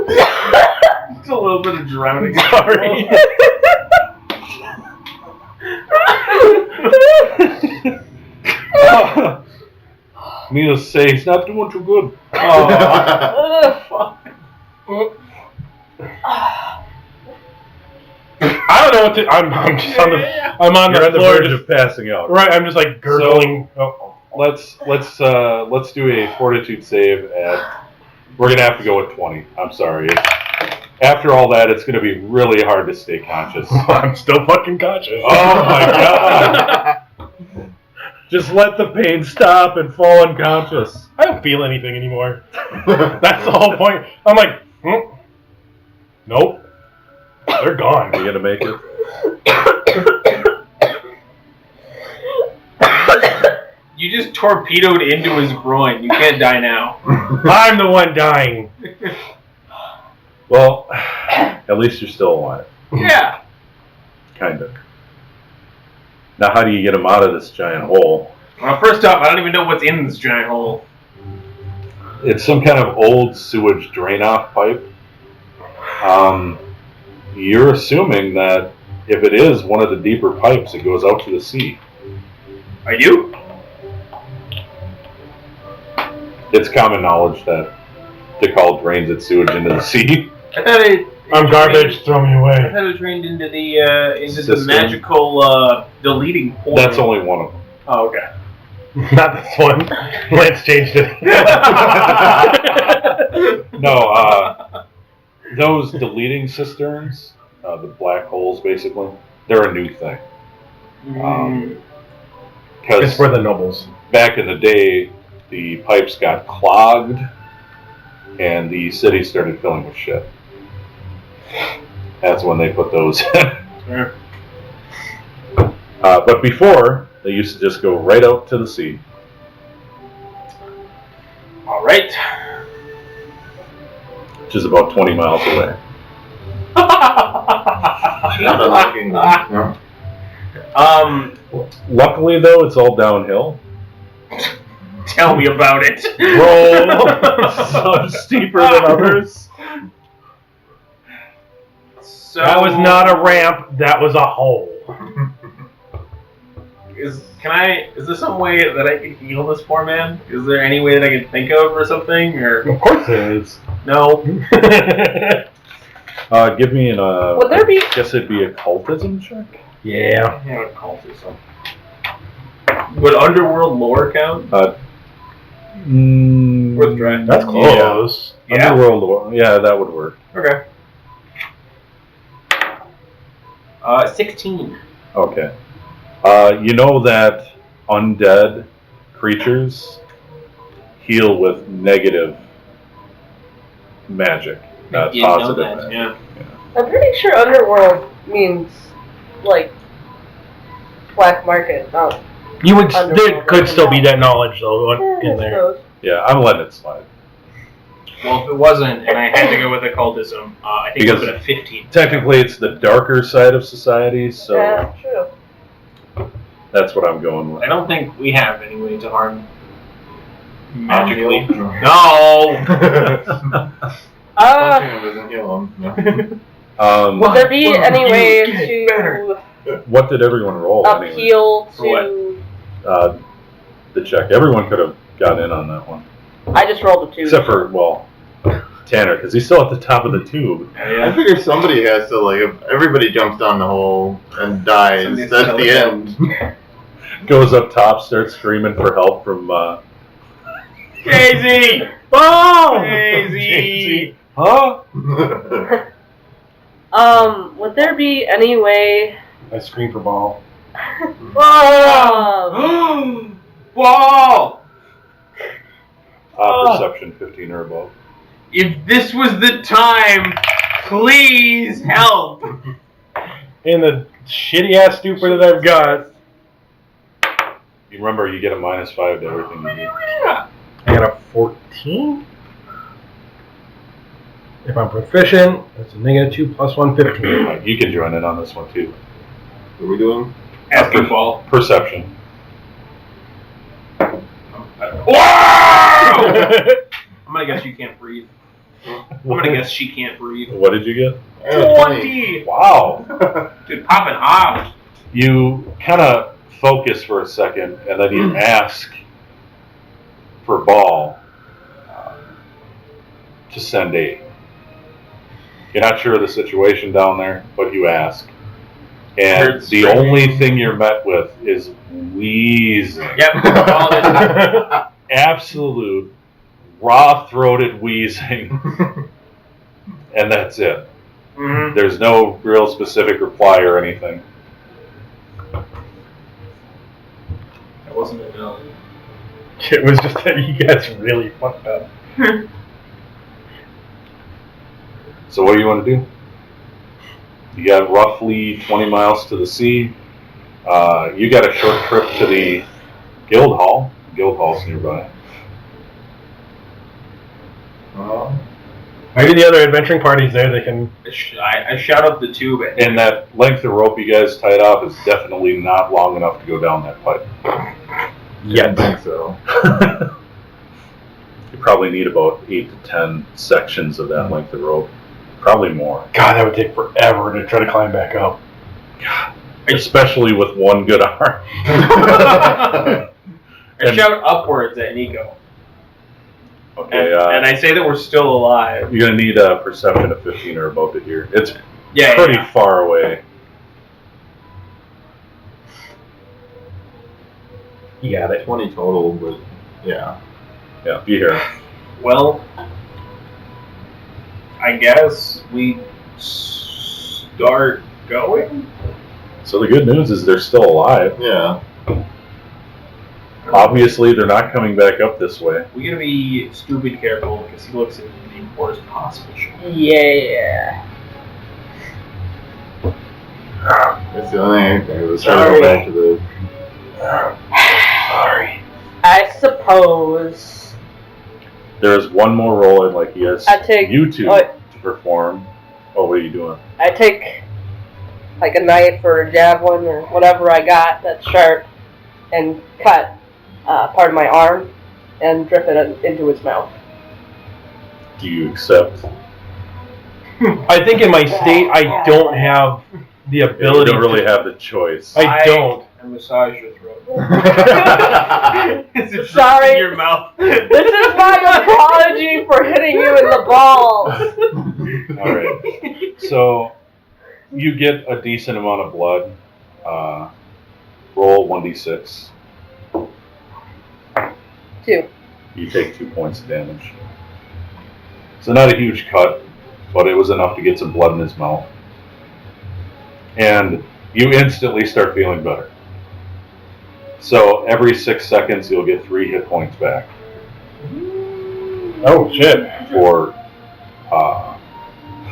It's a little bit of drowning. Sorry. Needless to say, he's not doing too good. Oh, I don't know what to. I'm just on the. I'm on You're the on the floor. verge Just, of passing out. right. I'm just like gurgling. Let's do a fortitude save at. We're gonna have to go with 20. I'm sorry. After all that, it's gonna be really hard to stay conscious. I'm still fucking conscious. Oh my god! Just let the pain stop and fall unconscious. I don't feel anything anymore. That's the whole point. I'm like, nope. They're gone. Are you gonna make it? You just torpedoed into his groin. You can't die now. I'm the one dying. Well, at least you're still alive. Yeah. Kind of. Now, how do you get him out of this giant hole? Well, first off, I don't even know what's in this giant hole. It's some kind of old sewage drain-off pipe. You're assuming that if it is one of the deeper pipes, it goes out to the sea. Are you? It's common knowledge that Tikal drains its sewage into the sea. I thought it. I'm garbage. Throw me I away. thought it drained into the System. magical deleting point. That's only one of them. Oh, okay. Not this one. Lance changed it. No, those deleting cisterns, the black holes basically, they're a new thing. It's Because for the nobles. back in the day, the pipes got clogged and the city started filling with shit. That's when they put those in. Sure. But before, they used to just go right out to the sea. All right. Which is about 20 miles away. Luckily, though, it's all downhill. Tell me about it. Roll some steeper than others. So That was not a ramp. That was a hole. Is there some way that I can heal this poor man? Is there any way that I can think of or something? Or Of course there is. no? Give me an. Would there be? I guess it'd be a cultism check. Yeah. Yeah, occultism. Would underworld lore count? Worth trying. That's close. Yeah. Underworld lore. Yeah, that would work. Okay. 16. Okay. You know that undead creatures heal with negative magic. not You know positive. that, yeah. I'm pretty sure underworld means like black market. Oh, You would. Underworld There could still be that knowledge though in there. Yeah, I'm letting it slide. Well, if it wasn't, and I had to go with occultism, I think Because- it would have 15. Technically, it's the darker side of society, so Yeah, true. that's what I'm going with. I don't think we have any way to harm magically. No. No! Doesn't heal him. No. Would there be Well, any you way get to better. What did everyone roll? Anyway? appeal For what? to? The check. Everyone could have got in on that one, I just rolled a 2. except for Tanner, because he's still at the top of the tube. I figure somebody has to, like, if everybody jumps down the hole and dies, Somebody's that's gotta the go. end. Goes up top, starts screaming for help from. Daisy! Boom! Daisy! Huh? Would there be any way? I scream for ball. Wall! Perception 15 or above. If this was the time, please help! In the shitty ass stupid that I've got, You remember, you get a -5 to everything you do. I got a 14. If I'm proficient, that's a -2 + 1, 15. You can join in on this one too. What are we doing? Asking ball. Perception. Whoa! I'm gonna guess you can't breathe. I'm gonna guess she can't breathe. What did you get? I got a 20. Wow. Dude, popping off. You kind of focus for a second, and then you ask for Ball to send aid. You're not sure of the situation down there, but you ask. And Heard the screaming. only thing you're met with is wheezing. Yep, all this. Absolute raw-throated wheezing. And that's it. Mhm. There's no real specific reply or anything. That wasn't a no. It was just that you guys really fucked up. So what do you want to do? You got roughly 20 miles to the sea. You got a short trip to the guild hall. Guild hall's nearby. Maybe the other adventuring parties there, they can. I shot up the tube at And that length of rope you guys tied off is definitely not long enough to go down that pipe. I think so. You probably need about 8 to 10 sections of that length of rope. Probably more. God, that would take forever to try to climb back up. Especially with one good arm. I shout upwards at Niko. Okay, And I say that we're still alive. you're going to need a perception of 15 or above to hear. It's Yeah, pretty yeah. far away. You got it. 20 total, but yeah. Yeah, you hear it. Well, I guess we start going? So the good news is they're still alive. Yeah. Obviously, they're not coming back up this way. We gotta be stupid careful because he looks in the worst possible shape. Yeah. That's the only thing I think. Let's try to go back to the. Sorry. I suppose. There's one more roll I'd like you I take- to oh. perform. Oh, what are you doing? I take like a knife or a javelin or whatever I got that's sharp and cut part of my arm and drip it into his mouth. Do you accept? I think in my state, I don't have the You ability. don't really have the choice. I don't. And massage your throat. It's just Sorry. in your mouth. This is my apology for hitting you in the balls. All right. So you get a decent amount of blood. Roll 1d6. 2. You take 2 points of damage. So not a huge cut, but it was enough to get some blood in his mouth. And you instantly start feeling better. So every 6 seconds you'll get 3 hit points back Oh shit. for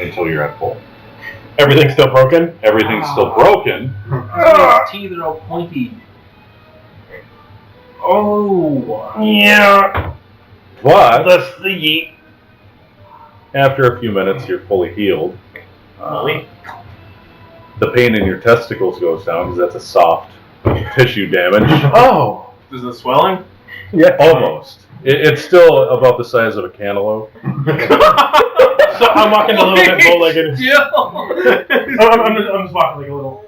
until you're at full. Everything's still broken? Everything's still broken. His teeth are all pointy. Oh. Yeah. But That's the yeet. after a few minutes, you're fully healed. Really? The pain in your testicles goes down because that's a soft tissue damage. Oh. Is the swelling? Yeah. Almost. It's still about the size of a cantaloupe. So I'm walking a little bit bow-legged. Still. I'm just walking like a little.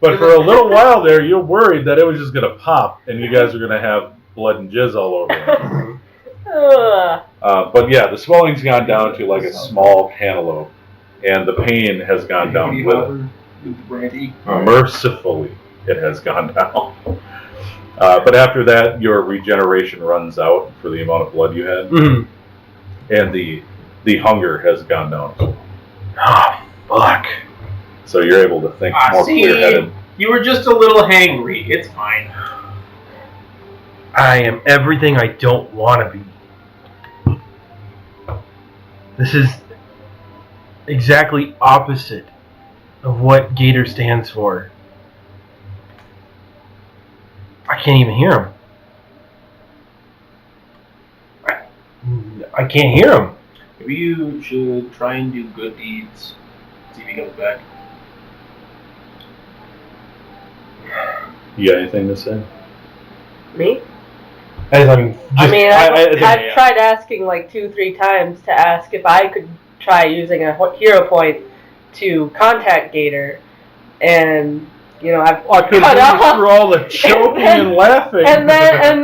But for a little while there, you're worried that it was just going to pop and you guys are going to have blood and jizz all over you. But yeah, the swelling's gone down to like a small cantaloupe, and the pain has gone down with it. Mercifully, it has gone down. But after that, your regeneration runs out for the amount of blood you had, and the hunger has gone down. Oh, fuck. So you're able to think more clear-headed. You were just a little hangry. It's fine. I am everything I don't want to be. This is exactly opposite of what Gator stands for. I can't even hear him. I can't hear him. Maybe you should try and do good deeds. See if he comes back. You got anything to say? Me? I've tried asking like 2-3 times to ask if I could try using a hero point to contact Gator, and I've cut off through all the choking and laughing. and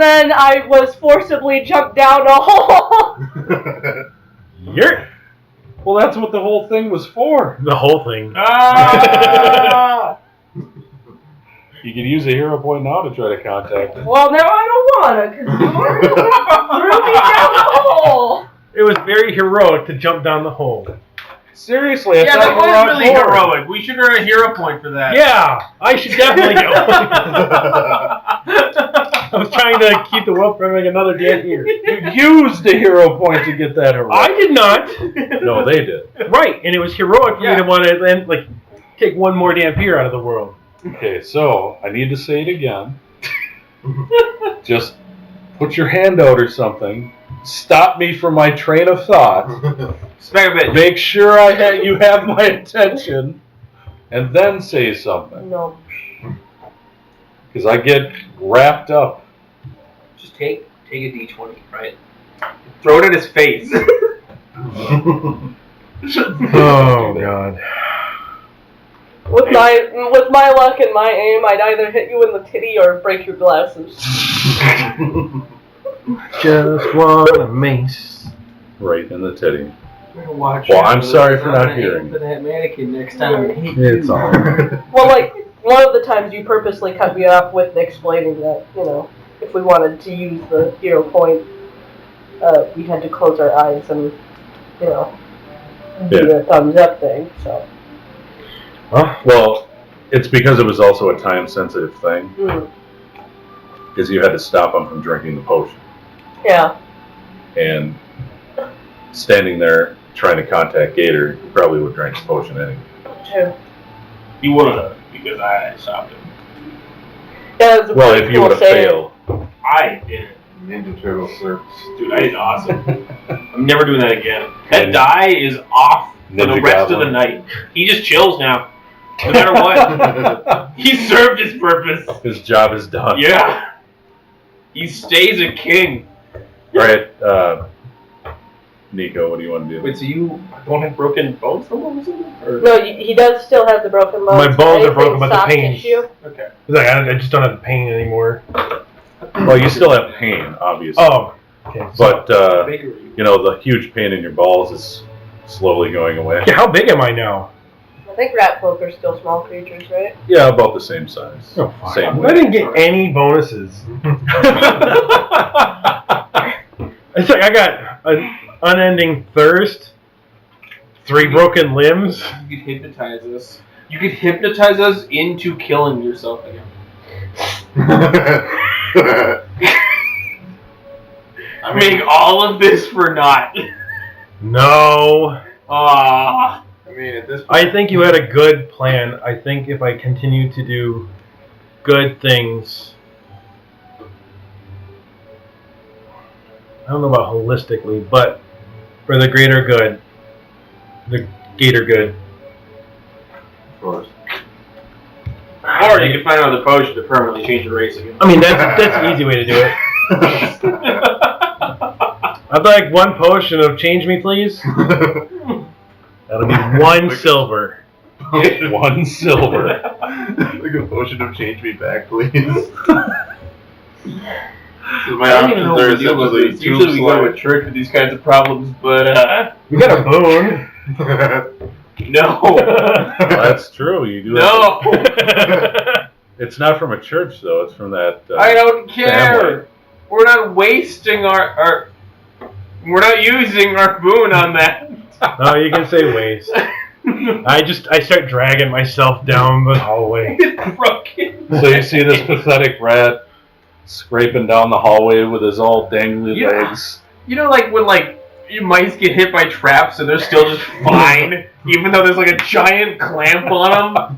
then I was forcibly jumped down a hole. Well, that's what the whole thing was for. The whole thing. Ah! You could use a hero point now to try to contact him. Well, now I don't wanna, because you threw me down the hole. It was very heroic to jump down the hole. Seriously, I Yeah, thought that you were was on really board. heroic. We should earn a hero point for that. Yeah, I should definitely go. I was trying to keep the world from having another damn year. You used a hero point to get that heroic. I did not. No, they did. Right, and it was heroic for me to want to then take one more damn peer out of the world. Okay, so I need to say it again. Just put your hand out or something. Stop me from my train of thought. Spare a bit. Make sure you have my attention, and then say something. No. Because I get wrapped up. Just take a d20, right? Throw it at his face. Oh God. With my luck and my aim, I'd either hit you in the titty or break your glasses. Just want a mace. Right in the titty. Watch Well, I'm sorry for not hearing. For that mannequin next time. It's all right. Well, one of the times you purposely cut me off with explaining that, if we wanted to use the hero point, we had to close our eyes and, do the thumbs up thing, so. Huh? Well, it's because it was also a time-sensitive thing. Because you had to stop him from drinking the potion. Yeah. And standing there trying to contact Gator, you probably would drink the potion anyway. True. He wouldn't have, because I stopped him. Yeah, it was a Well, pretty if you cool would have saying. failed. I didn't. Ninja Turtle slurps. Dude, I did awesome. I'm never doing that again. That die is off for the Ninja rest of Goblin. the night. He just chills now. No matter what. He served his purpose. His job is done. Yeah. He stays a king. Alright, Niko, what do you want to do? Wait, so you don't have broken bones no more or something? Or? No, he does still have the broken bones. My bones are Anything broken, but the soft pain. tissue. Okay. I just don't have the pain anymore. Well, you still have pain, obviously. Oh. Okay. But, Bakery. the huge pain in your balls is slowly going away. Yeah, how big am I now? I think rat folk are still small creatures, right? Yeah, about the same size. Oh, fine. Same I weight. didn't get any bonuses. It's like I got an unending thirst, 3 broken limbs. You could hypnotize us. You could hypnotize us into killing yourself again. I mean, Make all of this for naught. No. Ah. I mean, at this point, I think you had a good plan. I think if I continue to do good things, I don't know about holistically, but for the greater good, the gator good. of course. Or you can find another potion to permanently change your race again. I mean, that's an easy way to do it. I'd like one potion of change me, please. That'll be 1 silver. 1 silver. Like a potion of change me back, please. So my I don't even know options what are the deal with essentially this. Usually we go to a tube church with these kinds of problems, but We got a boon. slide. no. That's true. You do. No. It's not from a church though. It's from that. I don't care. family. We're not wasting our. We're not using our boon on that. No, you can say waste. I start dragging myself down the hallway. It's broken. So you see this pathetic rat scraping down the hallway with his all dangly Yeah. legs. You know, like when mice get hit by traps and they're still just fine, even though there's like a giant clamp on them.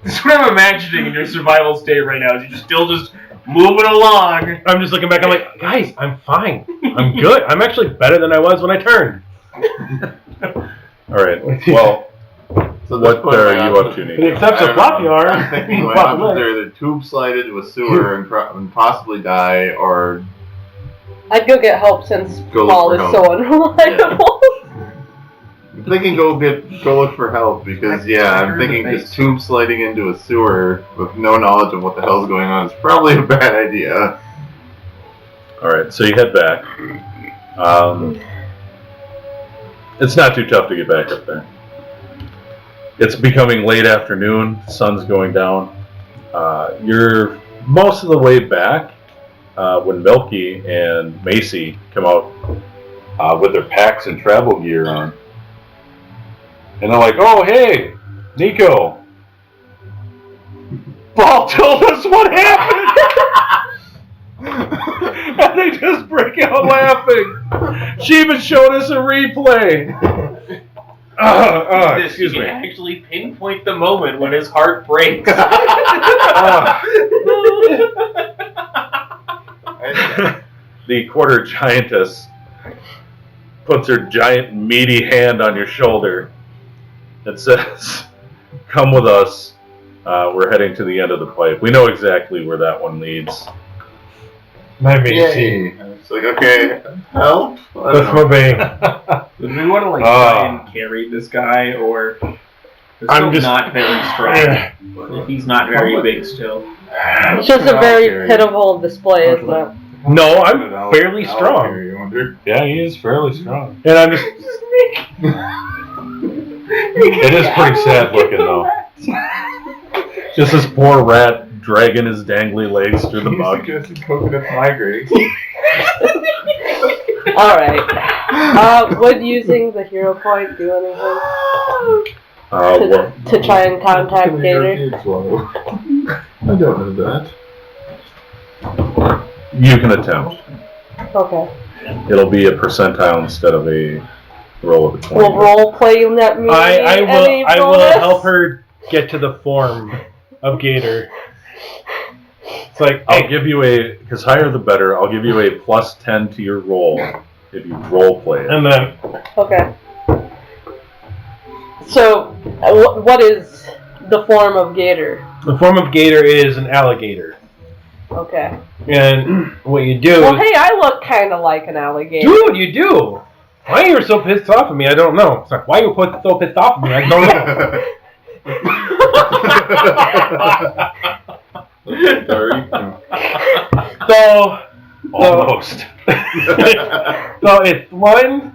That's what I'm imagining in your survival state right now. Is you're still just moving along. I'm just looking back. I'm like, guys, I'm fine. I'm good. I'm actually better than I was when I turned. All right. Well, So at this what point, are my you up options- to, It Niko? accepts I a don't floppy know. arm. I'm thinking my Floppy options leg. are either tube slide into a sewer and possibly die, or I'd go get help since Go look Paul for is help. so unreliable. I'm thinking go look for help because I'm thinking just tube sliding into a sewer with no knowledge of what the hell's going on is probably a bad idea. All right. So you head back. It's not too tough to get back up there. It's becoming late afternoon. Sun's going down. You're most of the way back when Milky and Macy come out with their packs and travel gear on. And they're like, oh, hey, Niko. Paul told us what happened. And they just break out laughing. She even showed us a replay. Excuse You me. can actually pinpoint the moment when his heart breaks. The quarter giantess puts her giant meaty hand on your shoulder and says, come with us. We're heading to the end of the pipe. We know exactly where that one leads. My Yay. It's like, okay, help? I don't That's know. my bane. Do we want to try and carry this guy, or he's I'm still just- not very strong? But he's not very big still. It's just a very pitiful display, isn't it? No, I'm fairly I'll strong. carry you under. Yeah, he is fairly strong. And I'm just... It is pretty sad looking, though. Just this poor rat dragging his dangly legs through the mud. Suggested coconut migraines. Alright. Would using the hero point do anything What? to try and contact Gator? I don't know that. You can attempt. Okay. It'll be a percentile instead of a roll of a 20. Will role playing that mean I will bonus? help her get to the form of Gator. It's like, I'll give you because higher the better, I'll give you a plus 10 to your roll if you role play it. and then Okay. So, what is the form of Gator? the form of Gator is an alligator. Okay. And what you do Well, is... hey, I look kind of like an alligator. Dude, you do! Why you were so pissed off at me, I don't know. It's like, why you were so pissed off at me, I don't know. So, Almost. so it's one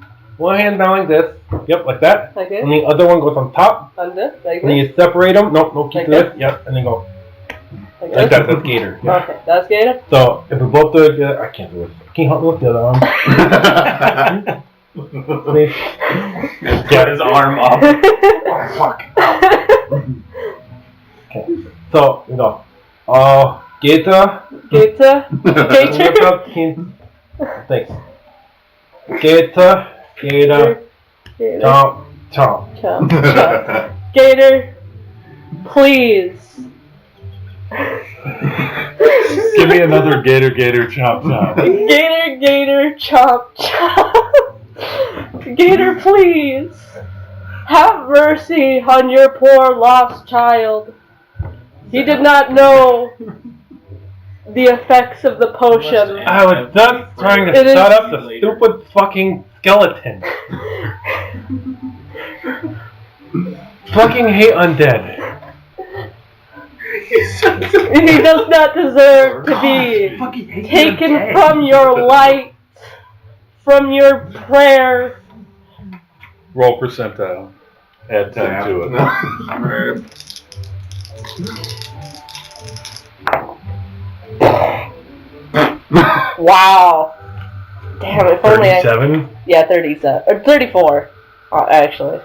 hand down like this. Yep, like that. Like And this? the other one goes on top. On this? Like And then this? you separate them. No, keep Like this. Yep, and then go Like like this? that. That's Gator. Yeah. Okay, that's Gator? So if we both do it, I can't do it. Can you help me with the other arm? Please. Get his arm up. Fuck. Okay. So we go. Gator. Gator? Lift Gator? up. Thanks. Gator. Gator. Jump. Chomp. Chomp, chomp. Gator, please. Give me another gator, chomp, chomp. Gator, chomp, chomp. Gator, please. Have mercy on your poor lost child. He did not know the effects of the potion. I was just trying to It shut is- up the stupid fucking skeleton. Fucking hate undead. He does not deserve to be taken from your light, from your prayer. Roll percentile. Add 10 to it. Wow. Damn, if only I... 37. Yeah, 37. Or 34, actually.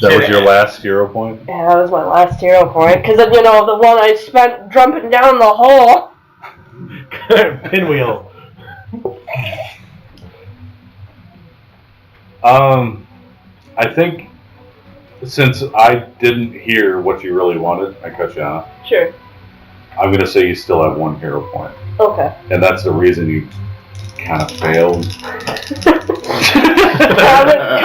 That was your last hero point? Yeah, that was my last hero point. Because, the one I spent jumping down the hole. Pinwheel. I think since I didn't hear what you really wanted, I cut you off. Sure. I'm going to say you still have 1 hero point. Okay. And that's the reason you kind of failed.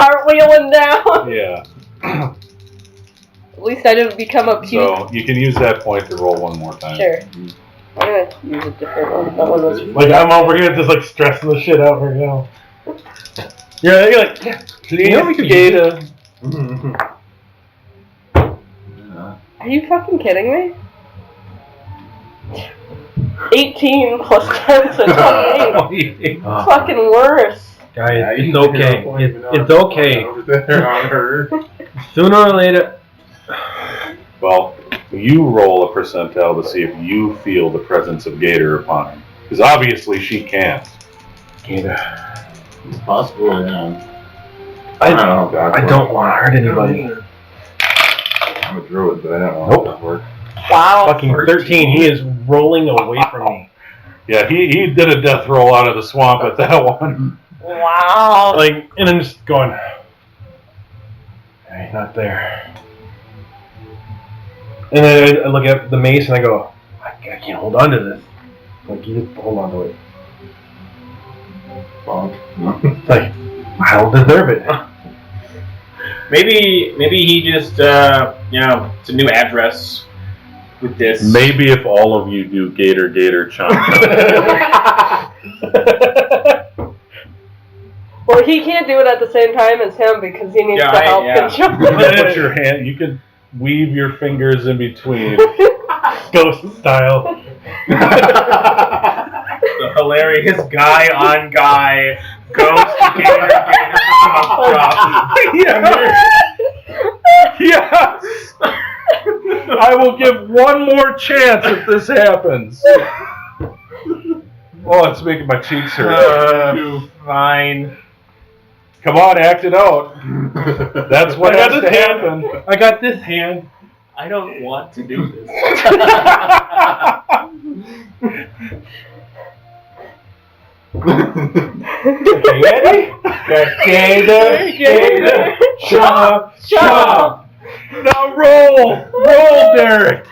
Cartwheeling down. Yeah. At least I didn't become a puke. So you can use that point to roll 1 more time. Sure. I'm gonna use a different one. That one was... Like, I'm over here just, like, stressing the shit out right now. You're like, yeah, please, Gator. Are you fucking kidding me? 18 plus 10, so 28. Fucking worse. Guys, it's okay. It's okay. Sooner or later. Well, you roll a percentile to see if you feel the presence of Gator upon him. Because obviously she can't. Gator. It's possible, yeah. I God, don't want to hurt anybody. I'm a druid, but I don't know Nope. how that works. Wow. Fucking 13. He is rolling away from me. Yeah, he did a death roll out of the swamp at that one. Wow. Like, and I'm just going. He's not there. And then I look at the mace and I go, I can't hold on to this. Like, you just hold on to it. Bonk. It's like, I don't deserve it. Maybe he just it's a new address with this. Maybe if all of you do Gator, chomp. Well, he can't do it at the same time as him because he needs Yeah, the help control. You can put your hand, you can weave your fingers in between. Ghost style. The hilarious guy on guy ghost gator Yes! I will give one more chance if this happens. Oh, it's making my cheeks hurt. Fine. Come on, act it out. That's what I got has this to hand. happen. I got this hand. I don't want to do this. Ready? Gator, chomp, chomp. Now roll! Roll, Derek!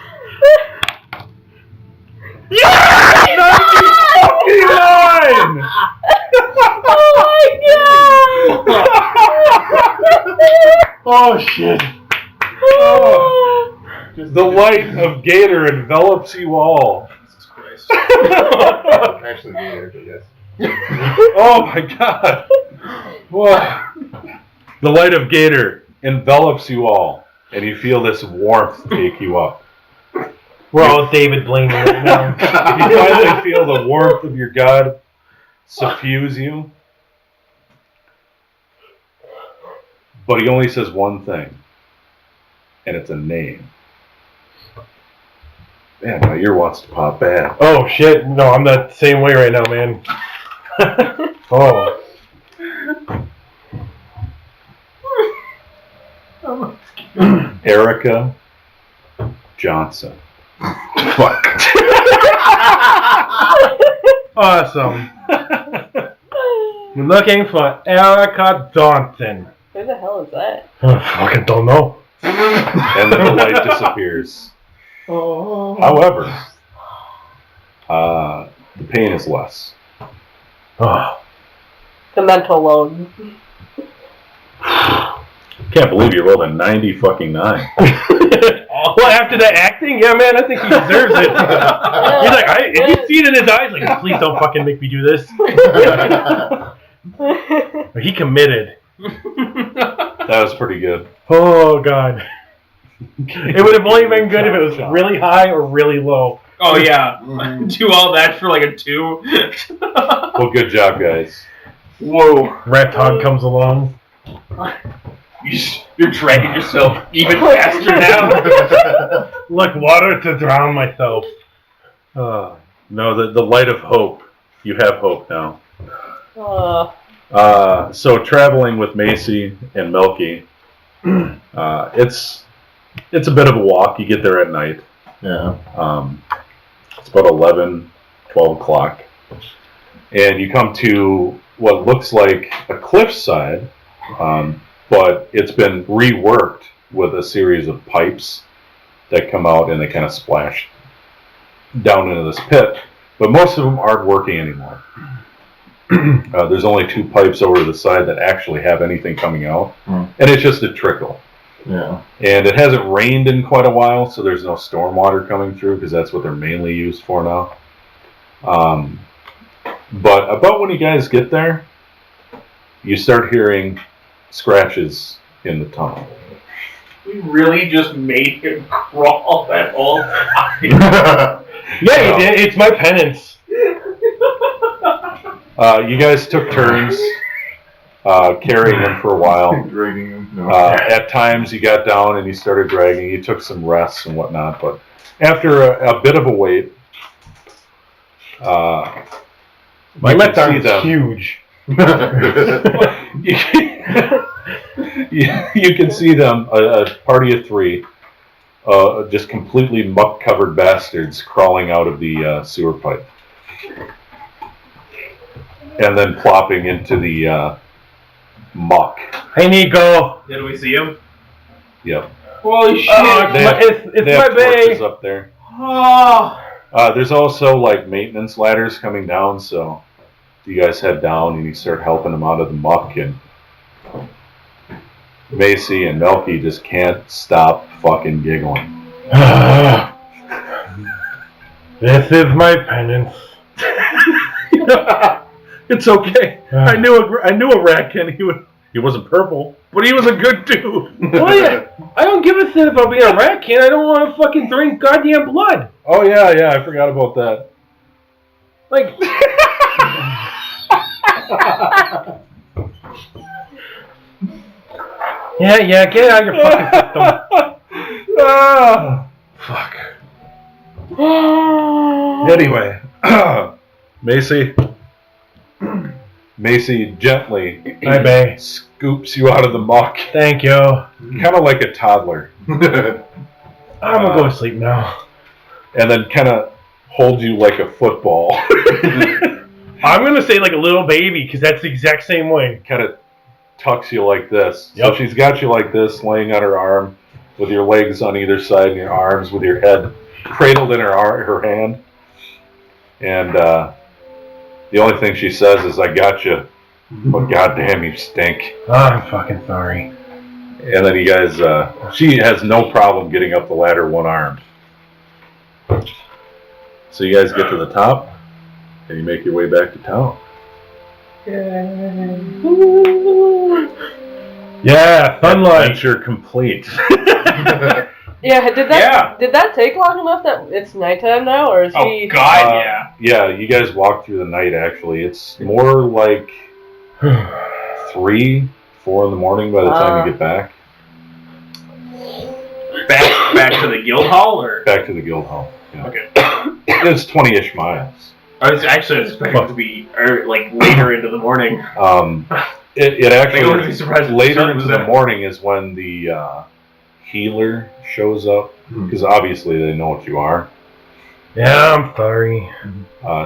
Yes! 99! Oh my god! Oh shit. Oh. The light of Gator envelops you all. Jesus Christ. Actually, neither, but yes. Oh my god. Whoa. The light of Gator envelops you all, and you feel this warmth take you up. We're all David Blaine right now. You finally feel the warmth of your god suffuse you. But he only says one thing, and it's a name. Man, my ear wants to pop bad. Oh shit, no, I'm the same way right now, man. Oh. Erica Johnson. Fuck. Awesome. We're looking for Erica Johnson. Where the hell is that? I fucking don't know. And then the light disappears. However, the pain is less. Oh, The mental load. Can't believe you rolled a 90 fucking 9. well, after that acting, yeah, man, I think he deserves it. He's like, you see it in his eyes, like, please don't fucking make me do this. But he committed. That was pretty good. Oh god. It would have only been good if it was really high or really low. Oh yeah, do all that for like a 2. Well, good job, guys. Whoa, Rat Hog comes along. you're dragging yourself even faster now. Look, water to drown myself. No, the light of hope. You have hope now. So traveling with Macy and Melky, it's a bit of a walk. You get there at night. Yeah. It's about 11, 12 o'clock. And you come to what looks like a cliffside, but it's been reworked with a series of pipes that come out and they kind of splash down into this pit. But most of them aren't working anymore. There's only 2 pipes over to the side that actually have anything coming out. And it's just a trickle. Yeah. And it hasn't rained in quite a while, so there's no storm water coming through because that's what they're mainly used for now. But about when you guys get there, you start hearing scratches in the tunnel. We really just made him crawl that whole time. Yeah, you did. It's my penance. You guys took turns carrying him for a while. Dragging him. No. At times you got down and you started dragging. You took some rests and whatnot, but after a bit of a wait, My you left can arm see is them. huge. You can see them, a party of 3, just completely muck-covered bastards crawling out of the sewer pipe. And then plopping into the muck. Hey, Niko. Did we see him? Yep. Holy shit! They have, it's they my have torches bay. up there. Oh. There's also like maintenance ladders coming down, so you guys head down and you start helping them out of the muck, and Macy and Melky just can't stop fucking giggling. This is my penance. It's okay. I knew a ratkin. He wasn't purple, but he was a good dude. Oh yeah, I don't give a shit about being a rat kid. I don't want to fucking drink goddamn blood. Oh yeah, I forgot about that. Like, yeah, get it out of your fucking system. Anyway, Macy gently Hi, bae. scoops you out of the muck, Thank you. kind of like a toddler, I'm gonna go to sleep now. and then kind of holds you like a football. I'm gonna say like a little baby because that's the exact same way. Kind of tucks you like this. Yep. So she's got you like this, laying on her arm, with your legs on either side and your arms, with your head cradled in her hand. And the only thing she says is, "I got you, but goddamn, you stink." Oh, I'm fucking sorry. And then you guys, she has no problem getting up the ladder one-armed. So you guys get to the top, and you make your way back to town. Yeah, sunlight. Adventure complete. Yeah, did that take long enough that it's nighttime now, or is Oh he? God, yeah. Yeah, you guys walk through the night, actually. It's more like 3, 4 in the morning by the time you get back. Back to the guild hall, or Back to the guild hall. Yeah. okay. It's 20-ish miles. I was actually expecting it to be like later into the morning. It I wouldn't be actually, surprised if the later sun into was the there. morning is when the healer shows up, because obviously they know what you are. Yeah, I'm sorry.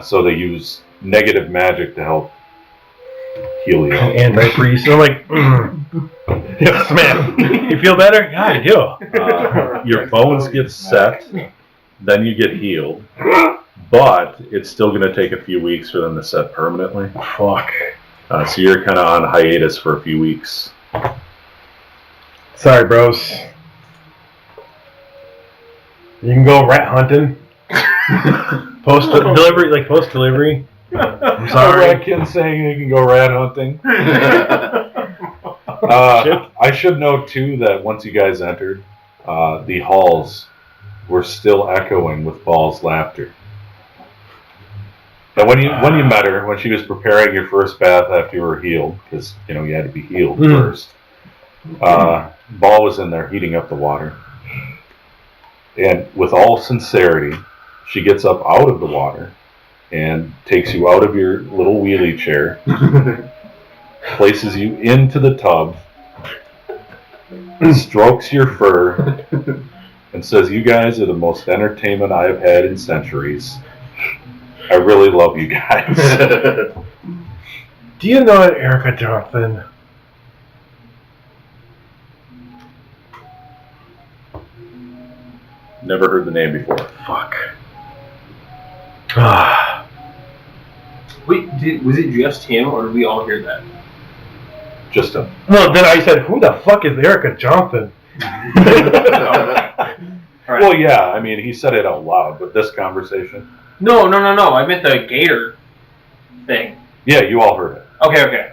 So they use negative magic to help heal you. And my priest. And I'm like, yes, man. You feel better? Yeah, I do. Your bones get set, then you get healed, but it's still going to take a few weeks for them to set permanently. Fuck. So you're kind of on hiatus for a few weeks. Sorry, bros. You can go rat hunting. Post delivery. I'm sorry. Redkin saying you can go rat hunting. I should note too that once you guys entered, the halls were still echoing with Ball's laughter. And when you met her, when she was preparing your first bath after you were healed, because you had to be healed first, Ball was in there heating up the water. And with all sincerity, she gets up out of the water and takes you out of your little wheelie chair, places you into the tub, strokes your fur, and says, "You guys are the most entertainment I have had in centuries. I really love you guys." Do you know Erica Johnson? Never heard the name before. Fuck. Wait, was it just him, or did we all hear that? Just a. No, then I said, who the fuck is Erica Johnson? Well, yeah, I mean, he said it out loud, but this conversation. No. I meant the gator thing. Yeah, you all heard it. Okay.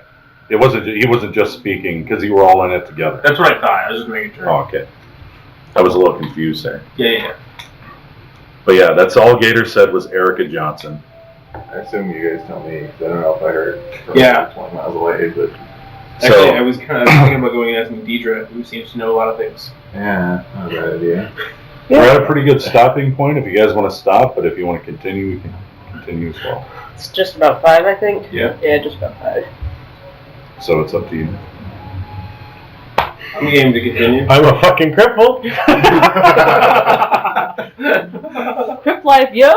He wasn't just speaking because you were all in it together. That's what I thought. I was just making sure. Oh, okay. I was a little confused there. Yeah. But yeah, that's all Gator said was Erica Johnson. I assume you guys tell me, 'cause I don't know if I heard from 20 miles away, but... Actually, I was kind of thinking about going and asking Deidre, who seems to know a lot of things. Yeah, not a bad idea. We're at a pretty good stopping point if you guys want to stop, but if you want to continue, we can continue as well. It's just about 5, I think. Yeah. Yeah, just about 5. So it's up to you. I'm game to continue. I'm a fucking cripple. Crip life, yo.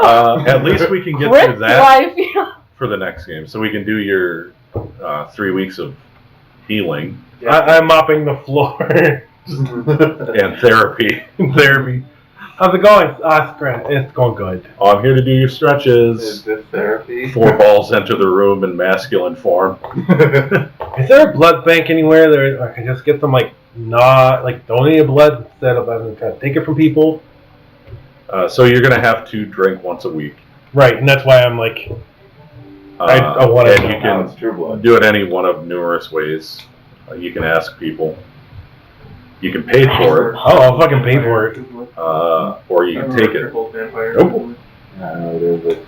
At least we can get Crip through that life, yo. for the next game. So we can do your 3 weeks of healing I'm mopping the floor. and therapy. How's it going? It's going good. I'm here to do your stretches. Is this therapy? 4 balls enter the room in masculine form. Is there a blood bank anywhere that I can just get some donated blood instead of having to try to take it from people? So you're going to have to drink once a week. Right, and that's why I'm like, I want to. And you can do it any one of numerous ways. You can ask people. You can pay for it. Oh, I'll fucking pay for it. Or you can take it. Nope. I don't know, there's a...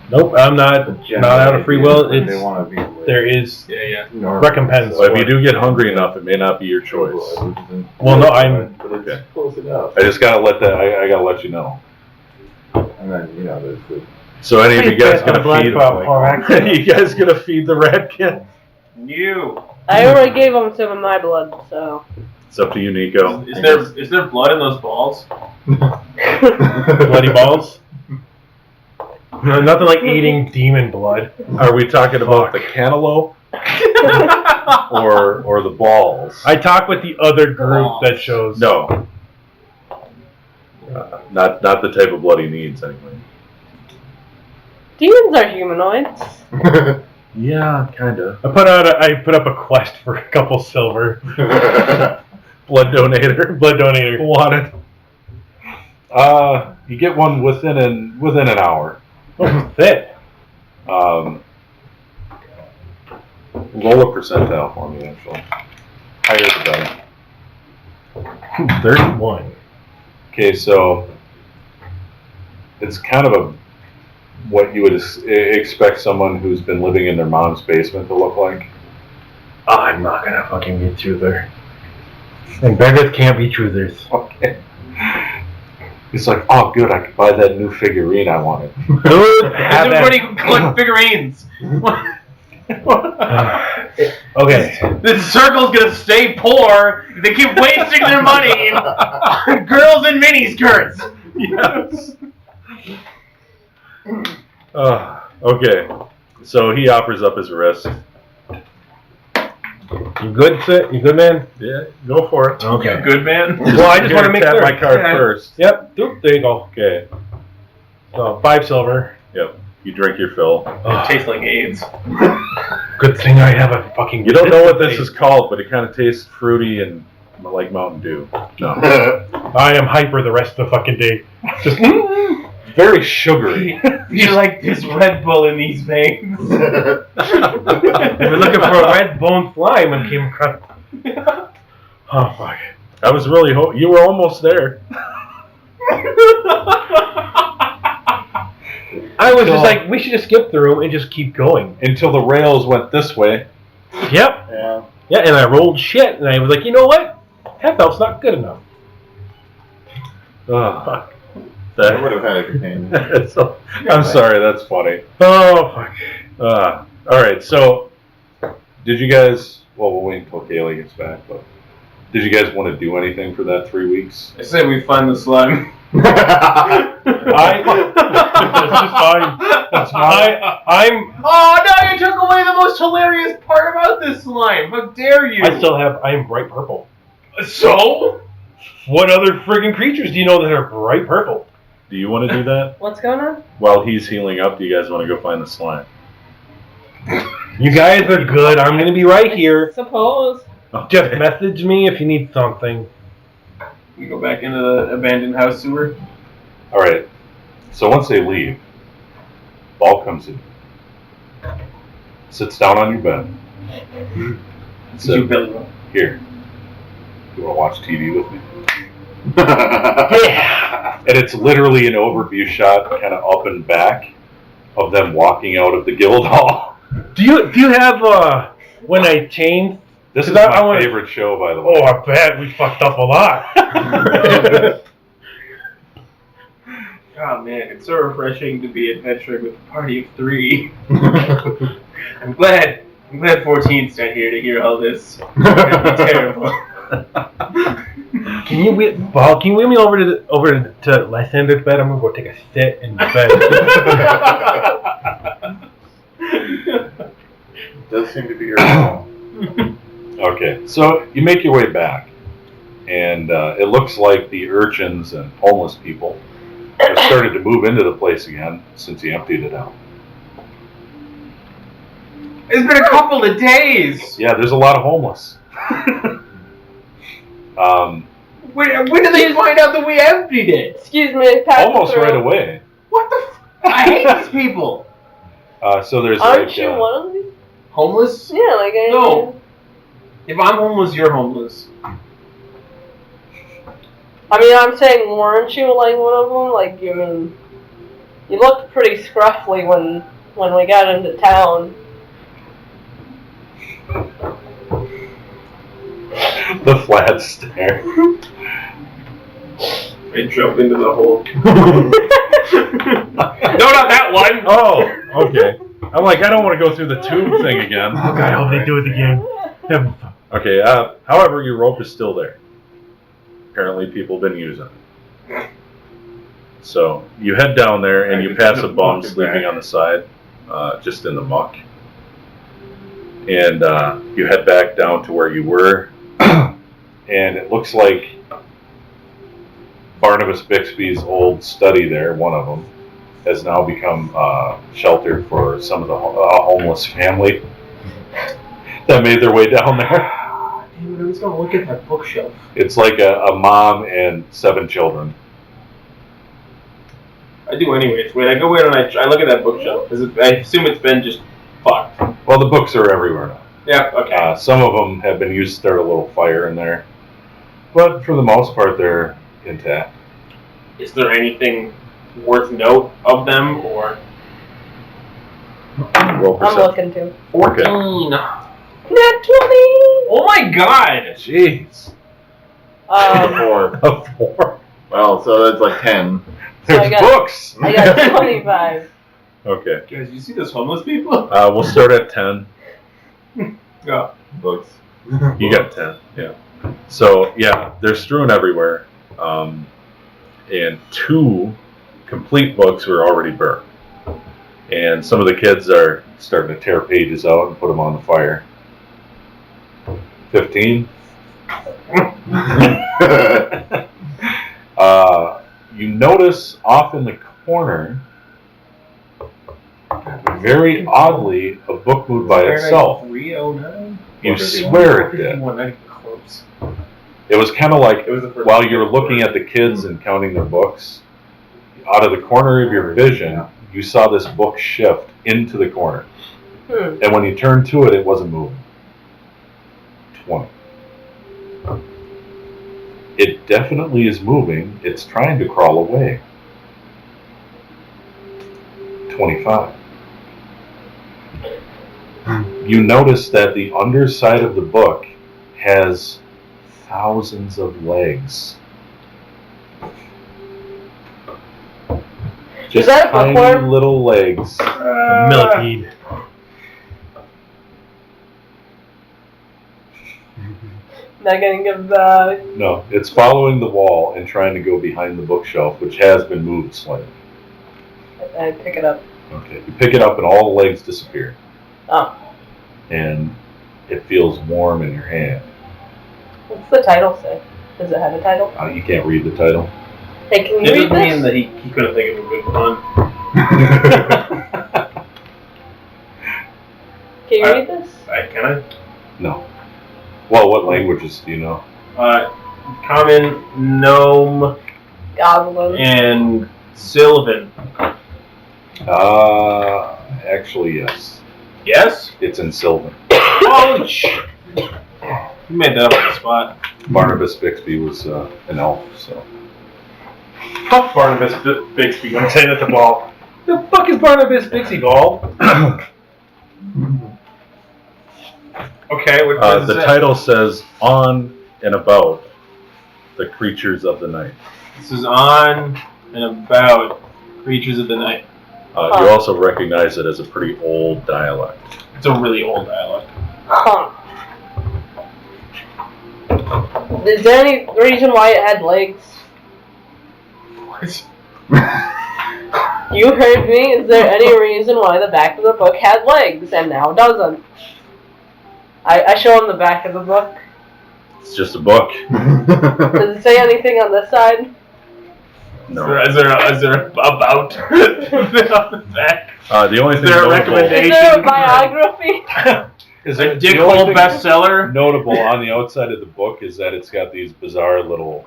Nope, I'm not out of free will. They want to be There is normal. recompense. So if you do get hungry enough, it may not be your choice. Well, no, I'm. But it's close enough. I just gotta let that. I gotta let you know. And then, there's the... So any of you guys gonna feed? Blood You guys gonna feed the rat kid? You. I already gave him some of my blood, so. It's up to you, Niko. Is there blood in those balls? Bloody balls? No, nothing like eating demon blood. Are we talking about the cantaloupe or the balls? I talk with the other group that shows. No. Not the type of blood he needs, anyway. Demons are humanoids. Yeah, kinda. I put up a quest for a couple silver. Blood donator. Blood donator. Wanted. You get one within an hour. Oh, fit. Roll a percentile for me, actually. Higher the better. 31. Okay, so it's kind of what you would expect someone who's been living in their mom's basement to look like. Oh, I'm not gonna fucking be through there. And beggars can't be choosers. Okay. It's like, oh, good, I could buy that new figurine I wanted. Dude, have Everybody collect figurines. Okay. This circle's gonna stay poor. They keep wasting their money on girls in miniskirts. Yes. Okay. So he offers up his wrist You good, Sid? You good, man? Yeah, go for it. Okay. Good man. Well, I just want to make tap sure. my card Yeah. first. Yep. Doop, there you go. Okay. So 5 silver. Yep. You drink your fill. It tastes like AIDS. Good thing I have a fucking. You don't know what this is called, but it kind of tastes fruity and like Mountain Dew. No. I am hyper the rest of the fucking day. Just Very sugary. You like this Red Bull in these veins. I've been looking for a red bone slime and came across. Oh fuck! I was really you were almost there. I was just like, we should just skip through and just keep going. Until the rails went this way. Yep. Yeah. Yeah, and I rolled shit, and I was like, you know what? Half elf's not good enough. Oh, Fuck. I would have had a companion. I'm sorry, that's funny. Oh fuck. All right, so did you guys? Well, we'll wait until Kaylee gets back. But did you guys want to do anything for that 3 weeks? I say we find the slime. That's just fine. That's fine. I'm. Oh no! You took away the most hilarious part about this slime. How dare you? I am bright purple. So? What other friggin' creatures do you know that are bright purple? Do you want to do that What's going on? while he's healing up? Do you guys want to go find the slime? You guys are good. I'm gonna be right here. Suppose. Just message me if you need something. We go back into the abandoned house sewer. All right. So once they leave, Ball comes in, sits down on your bed. You build one. Here. You want to watch TV with me? Yeah. And it's literally an overview shot, kind of up and back, of them walking out of the guild hall. Do you have when I changed? This is I my wanna- favorite show, by the way. Oh, I bet we fucked up a lot. Oh man, it's so refreshing to be adventuring with a party of 3. I'm glad 14's not here to hear all this. That'd be terrible. Can you wheel me over to Lysander's bed? I'm gonna go take a sit in the bed. Does seem to be your home. Okay, so you make your way back, and it looks like the urchins and homeless people have started to move into the place again since you emptied it out. It's been a couple of days. Yeah, there's a lot of homeless. When did they find out that we emptied it? Excuse me, pass Almost through. right away. What the? I hate these people. So there's Aren't like you one of these? Homeless? Yeah, like I. No. If I'm homeless, you're homeless. I mean, I'm saying, weren't you like one of them? Like, you mean, you looked pretty scruffy when we got into town. the flat stare. I jump into the hole. No, not that one. Oh, okay. I'm like, I don't want to go through the tube thing again. Oh God, I hope they do it again. Okay, however, your rope is still there. Apparently people have been using it. So you head down there and you pass a bum sleeping on the side, just in the muck. And you head back down to where you were. And it looks like Barnabas Bixby's old study there, one of them, has now become shelter for some of the homeless family that made their way down there. Damn it, I was gonna look at that bookshelf. It's like a mom and 7 children. I do anyways. Wait, I go in and I look at that bookshelf. I assume it's been just fucked. Well, the books are everywhere now. Yeah, okay. Some of them have been used to start a little fire in there. But for the most part, they're intact. Is there anything worth note of them, or? Roll I'm perception. looking too. 14. Nat 20! Oh my god! Jeez. 4. A 4. Well, so that's like 10. So I There's got- books. I got 25. Okay. Guys, you see those homeless people? We'll start at 10. Yeah. Books. You got 10. Yeah. So, yeah, they're strewn everywhere. And 2 complete books were already burned. And some of the kids are starting to tear pages out and put them on the fire. 15. You notice off in the corner, very oddly, a book moved by itself. 309? You swear it did. Not even close. It was kind of like It was the first while you were looking at the kids and counting their books, out of the corner of your vision, you saw this book shift into the corner. And when you turned to it, it wasn't moving. 20. It definitely is moving. It's trying to crawl away. 25. You notice that the underside of the book has thousands of legs. Just that a tiny bookworm? little legs. Millipede. Not gonna give No, it's following the wall and trying to go behind the bookshelf, which has been moved slightly. I pick it up. Okay, you pick it up and all the legs disappear. Oh. And it feels warm in your hand. What's the title say? Does it have a title? You can't read the title. Hey, can you It read doesn't mean this? that he couldn't think of a good one. Can you read this? Can I? No. Well, what languages do you know? Common, Gnome, Goblin. and Sylvan. Actually, yes. Yes? It's in Sylvan. Holy shit! You made that up on the spot. Barnabas Bixby was an elf, so. Fuck Barnabas Bixby. I'm saying at the ball. The fuck is Barnabas Bixby, ball? Okay, what does The it say? title says On and About the Creatures of the Night. This is on and about Creatures of the Night. You also recognize it as a pretty old dialect. It's a really old dialect. Huh. Is there any reason why it had legs? What? You heard me. Is there any reason why the back of the book had legs and now doesn't? I show him the back of the book. It's just a book. Does it say anything on this side? No. Is there about on the back? The only thing Is there a notable, recommendation? Is there a biography? is A it, Dick the only Hole thing bestseller? notable on the outside of the book is that it's got these bizarre little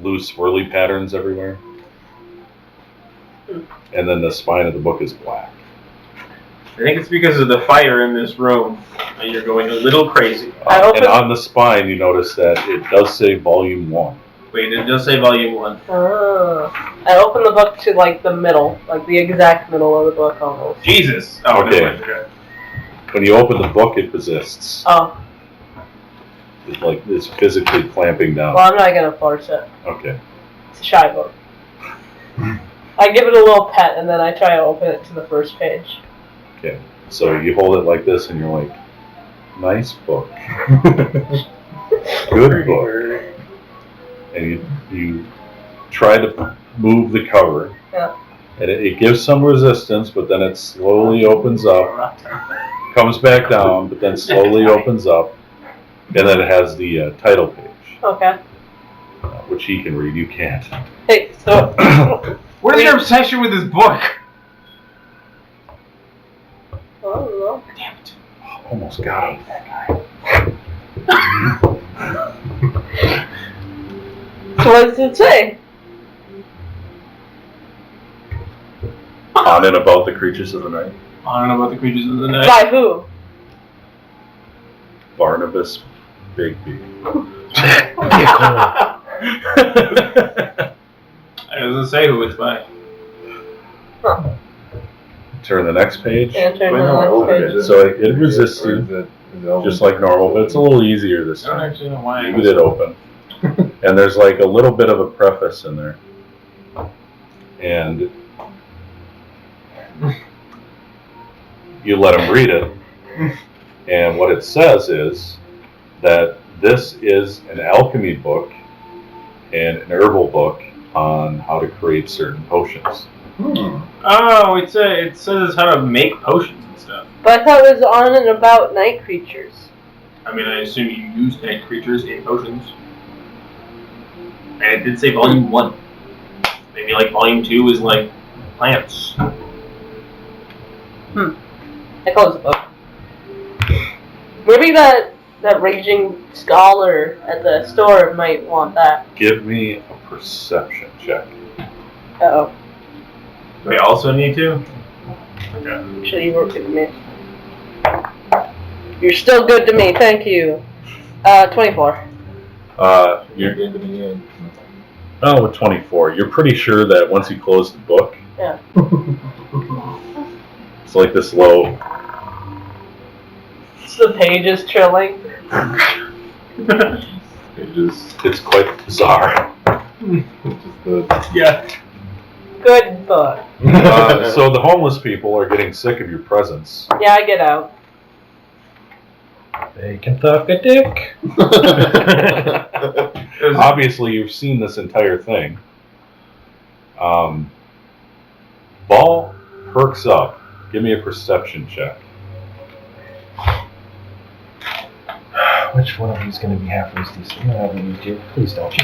loose swirly patterns everywhere. And then the spine of the book is black. I think it's because of the fire in this room. And you're going a little crazy. I And open- on the spine, you notice that it does say Volume 1. Wait, it does say volume 1. I open the book to like the middle, like the exact middle of the book almost. Jesus. Oh, Okay. never mind. Okay. When you open the book, it persists. Oh, It's like it's physically clamping down. well, I'm not gonna force it. Okay. It's a shy book. I give it a little pet and then I try to open it to the first page. Okay. So you hold it like this and you're like, nice book. Good book. And you try to move the cover. Yeah. And it gives some resistance, but then it slowly opens up, comes back down, but then slowly opens up. And then it has the title page, Okay. which he can read. You can't. Hey, so What is your obsession with this book? I don't know. Damn it. Almost got him. So what does it say? On and about the creatures of the night. I don't know about the Creatures of the Night. By who? Barnabas Bigby. It doesn't say who it's by. Huh. Turn the next page. Yeah, turn to the next page. So it resists you, just like normal, but it's a little easier this I don't time. actually know why. Leave it open. And there's like a little bit of a preface in there. And you let him read it. And what it says is that this is an alchemy book and an herbal book on how to create certain potions. Oh, it says how to make potions and stuff. But I thought it was on and about night creatures. I mean, I assume you use night creatures in potions. And it did say volume 1. Maybe like volume 2 is like plants. I close the book. Maybe that raging scholar at the store might want that. Give me a perception check. Uh-oh. We also need to? Actually, you were good to me. You're still good to me, thank you. 24. You're with 24. You're pretty sure that once you close the book, Yeah. it's like this low. So the page is trilling. It's quite bizarre. Yeah. Good book. So the homeless people are getting sick of your presence. Yeah, I get out. They can suck a dick. Obviously, you've seen this entire thing. Ball perks up. Give me a perception check. Which one of these going to be halfway decent? I haven't used yet. Please don't.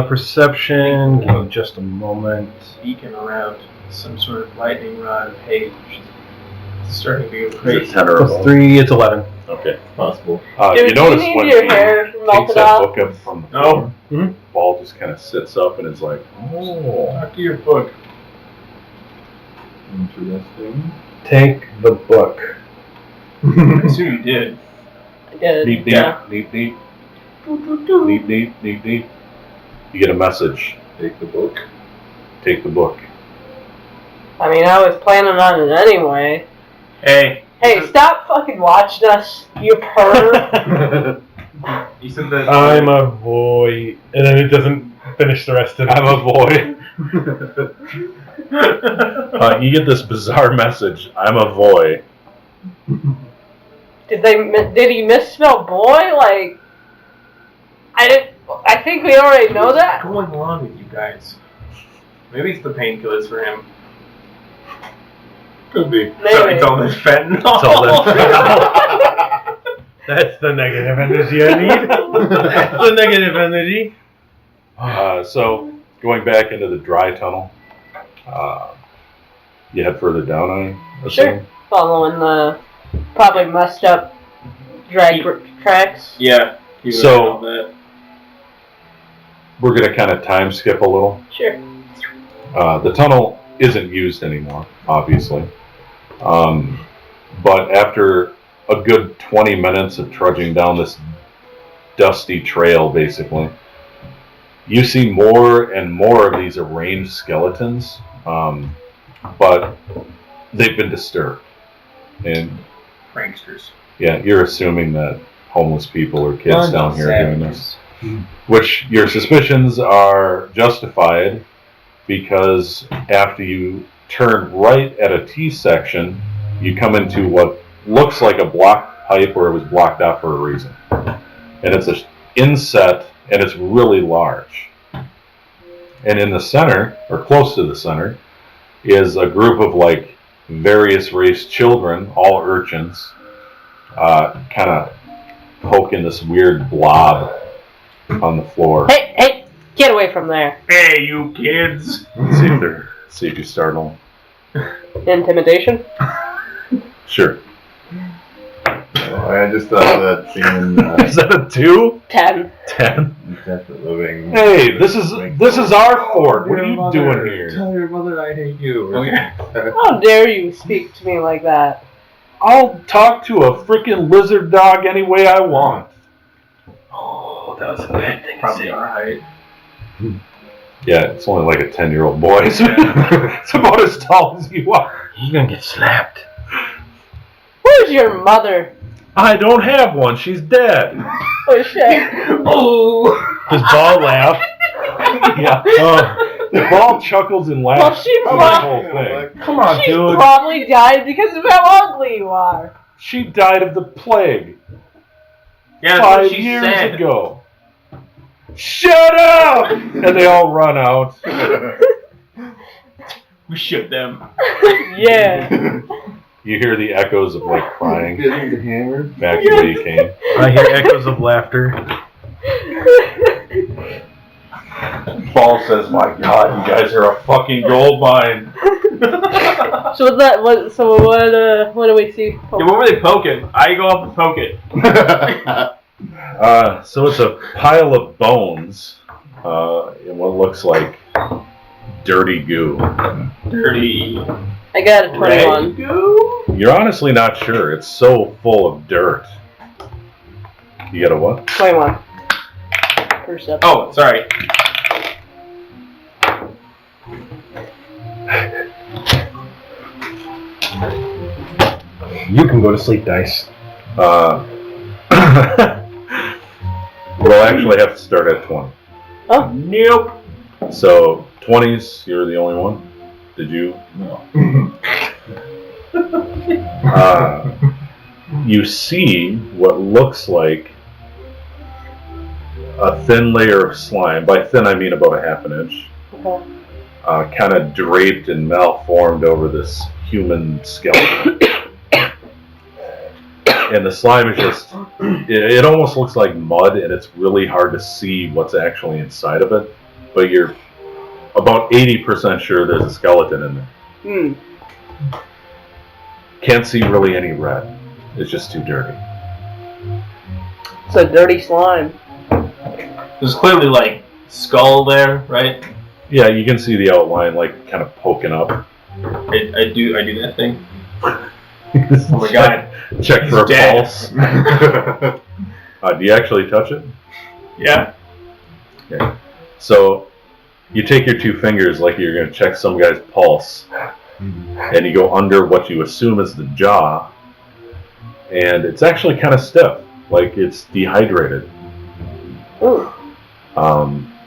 Perception. Give me just a moment. Beacon around some sort of lightning rod page. It's starting to be Is it crazy. 10 or Plus above? 3, it's 11. Okay. Possible. Dude, You notice do you when need your he hair takes melted that up? book up from the Oh. floor, Mhm. Ball just kind of sits up and is like, oh. Talk to your book. Interesting. Take the book. I assume you did. I did. Neep, neep, Yeah. neep, neep, neep, neep, neep, neep. You get a message. Take the book. Take the book. I mean, I was planning on it anyway. Hey. Hey, stop fucking watching us, you perv. You said that. I'm a boy. And then it doesn't finish the rest of it. I'm a boy. You get this bizarre message. I'm a boy. Did he misspell boy? Like, I think we already know that. What's going along with you guys? Maybe it's the painkillers for him. Could be. So Maybe. it's all this fentanyl. It's all that- That's the negative energy I need. That's the negative energy. So, going back into the dry tunnel, you head further down, I assume? Sure. Following the probably messed up drag tracks. Yeah. He So- would know that. We're going to kind of time skip a little. Sure. The tunnel isn't used anymore, obviously. But after a good 20 minutes of trudging down this dusty trail, basically, you see more and more of these arranged skeletons, but they've been disturbed. And Pranksters. yeah, you're assuming that homeless people or kids down here are doing this. Which your suspicions are justified because after you turn right at a T section, you come into what looks like a blocked pipe where it was blocked out for a reason. And it's an inset, and it's really large. And in the center, or close to the center, is a group of like various race children, all urchins, kind of poking this weird blob on the floor. Hey, get away from there. Hey, you kids! See if you startle. Intimidation? Sure. I just thought of that scene Is that a 2? 10. 10? Definite Living. Hey, this is our fort. What are you doing here? Tell your mother I hate you. Oh, yeah. How dare you speak to me like that? I'll talk to a freaking lizard dog any way I want. Oh, that was a bad thing to Probably say. alright. Yeah, it's only like a 10-year-old boy. It's about as tall as you are. You're gonna get slapped. Where's your mother? I don't have one. She's dead. Oh shit. Oh! Does Ball laugh? Yeah. The ball chuckles and laughs. Well, she through the probably- whole thing. Come on, She dude. probably died because of how ugly you are. She died of the plague Yeah, that's what 5 she years said. ago. Shut up! And they all run out. We ship them. Yeah. You hear the echoes of like crying Getting the hammer. back to where you came. I hear echoes of laughter. Paul says, "My God, you guys are a fucking gold mine." So what do we see? Yeah, what were they poking? I go up and poke it. So it's a pile of bones in what looks like dirty goo. Dirty. I got a 21. Goo? You're honestly not sure. It's so full of dirt. You got a what? 21. Perception. Oh, sorry. You can go to sleep, Dice. We'll actually have to start at 20. Oh. Nope. So 20s, you're the only one. Did you? No. You see what looks like a thin layer of slime. By thin, I mean about a half an inch. Okay. Kind of draped and malformed over this human skeleton. And the slime is just, it almost looks like mud, and it's really hard to see what's actually inside of it. But you're about 80% sure there's a skeleton in there. Hmm. Can't see really any red. It's just too dirty. It's a dirty slime. There's clearly like skull there, right? Yeah, you can see the outline like kind of poking up. I do that thing. Oh my god. Check for a dead. pulse. Do you actually touch it? Yeah. Okay. So you take your two fingers like you're going to check some guy's pulse, and you go under what you assume is the jaw, and it's actually kind of stiff, like it's dehydrated. Ooh.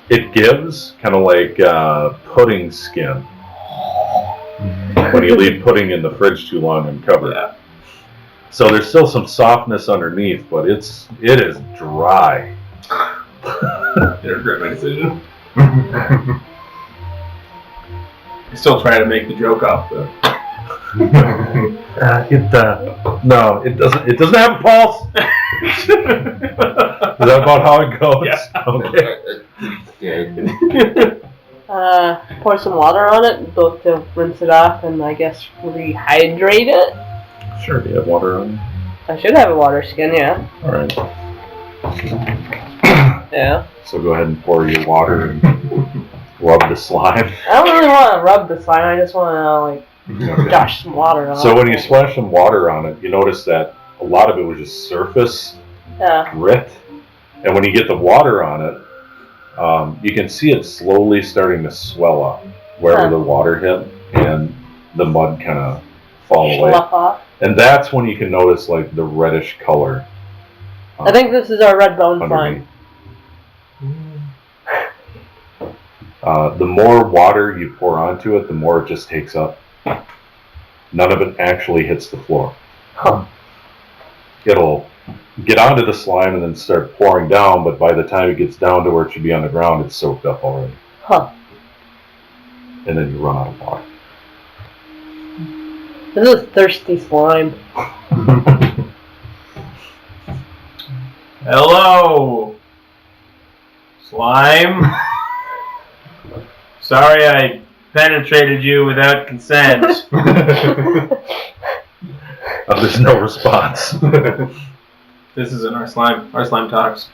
It gives kind of like pudding skin when you leave pudding in the fridge too long uncovered. Yeah. So there's still some softness underneath, but it is dry. I regret my decision. I still try to make the joke off though. No, it doesn't. It doesn't have a pulse. Is that about how it goes? Yeah. Okay. Pour some water on it, both to rinse it off and I guess rehydrate it. Sure. Do you have water on you? I should have a water skin, yeah. All right. Yeah. So go ahead and pour your water and rub the slime. I don't really want to rub the slime, I just want to like dash some water on it. So when you splash some water on it, you notice that a lot of it was just surface grit, and when you get the water on it, you can see it slowly starting to swell up wherever the water hit, and the mud kind of fall away. Off. And that's when you can notice like the reddish color. I think this is our red bone slime. The more water you pour onto it, the more it just takes up. None of it actually hits the floor. Huh. It'll get onto the slime and then start pouring down, but by the time it gets down to where it should be on the ground, it's soaked up already. Huh. And then you run out of water. This is thirsty slime. Hello, slime. Sorry I penetrated you without consent. There's no response. This isn't our slime. Our slime talks.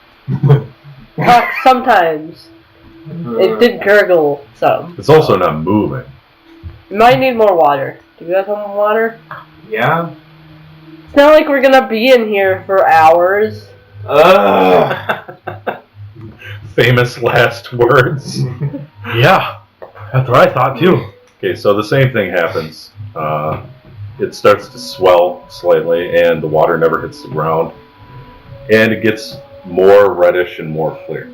Sometimes. It did gurgle some. It's also not moving. You might need more water. Do you have some water? Yeah. It's not like we're gonna be in here for hours. Famous last words. Yeah, that's what I thought too. Okay, so the same thing happens. It starts to swell slightly, and the water never hits the ground. And it gets more reddish and more clear.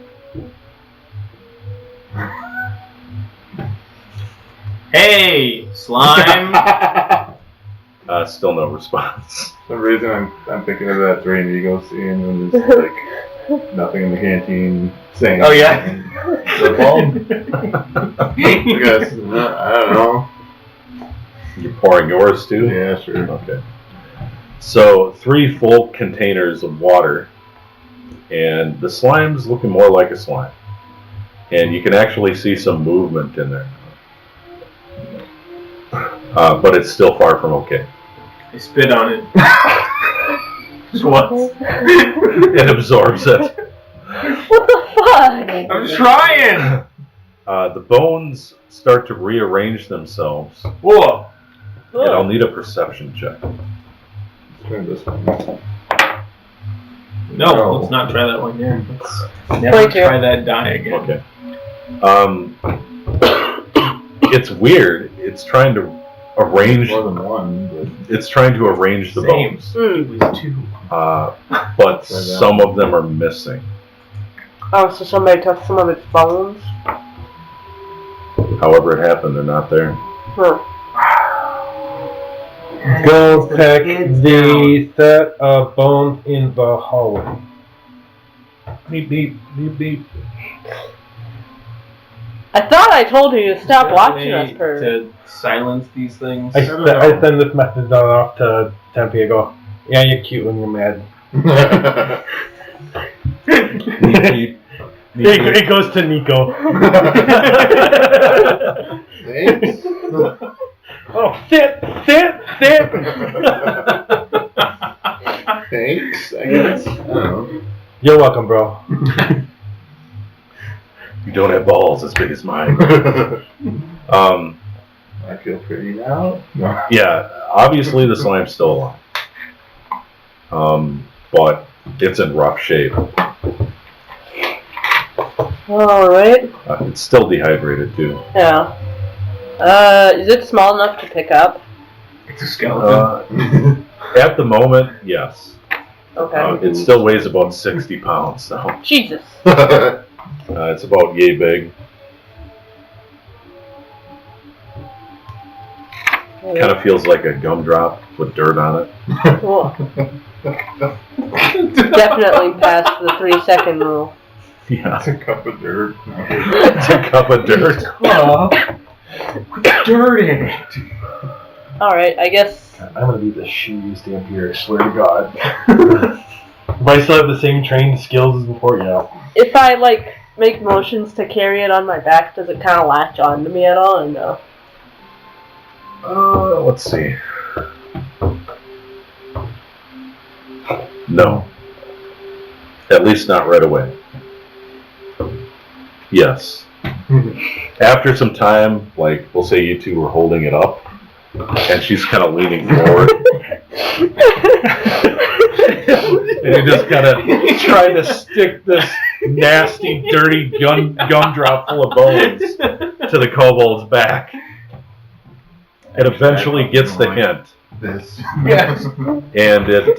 Hey, slime. Still no response. For some reason, I'm thinking of that Three Vigo scene and there's like nothing in the canteen saying. Oh, yeah. The bulb? I guess, I don't know. You're pouring yours too? Yeah, sure. Okay. So 3 full containers of water, and the slime's looking more like a slime. And you can actually see some movement in there. But it's still far from okay. I spit on it. Just once. It absorbs it. What the fuck? I'm trying! The bones start to rearrange themselves, Whoa. and I'll need a perception check. Turn this one. No, let's not try that one here. Let's never 22. try that die again. Okay. It's weird. It's trying to arrange. More than one, It's trying to arrange the Same. bones, It was 2. but some of them are missing. Oh, so somebody took some of its bones? However it happened, they're not there. Huh. Go check the set of bones in the hallway. Beep, beep, beep, beep. I thought I told you to stop watching us, per. To silence these things. I send this message off to Tempi. I go, yeah, you're cute when you're mad. It goes to Niko. Thanks. Oh, sit. Thanks, I guess. I don't know. You're welcome, bro. You don't have balls as big as mine. I feel pretty now. No. Yeah, obviously the slime's still alive. But it's in rough shape. Alright. It's still dehydrated too. Yeah. Is it small enough to pick up? It's a skeleton. At the moment, yes. Okay. It still weighs about 60 pounds, so Jesus. it's about yay big. Kind of feels like a gumdrop with dirt on it. Cool. Definitely past the 3-second rule. Yeah, It's a cup of dirt. it's a cup of dirt. Dirt in it. Alright, I guess. I'm gonna be the shittiest damn here, I swear to God. If I still have the same trained skills as before, yeah. If I, make motions to carry it on my back, does it kind of latch onto me at all, or no? Let's see. No. At least not right away. Yes. After some time, we'll say you two were holding it up, and she's kind of leaning forward. And you're just kind of trying to stick this nasty, dirty gumdrop full of bones to the kobold's back. It eventually gets the hint, This. Yes. and it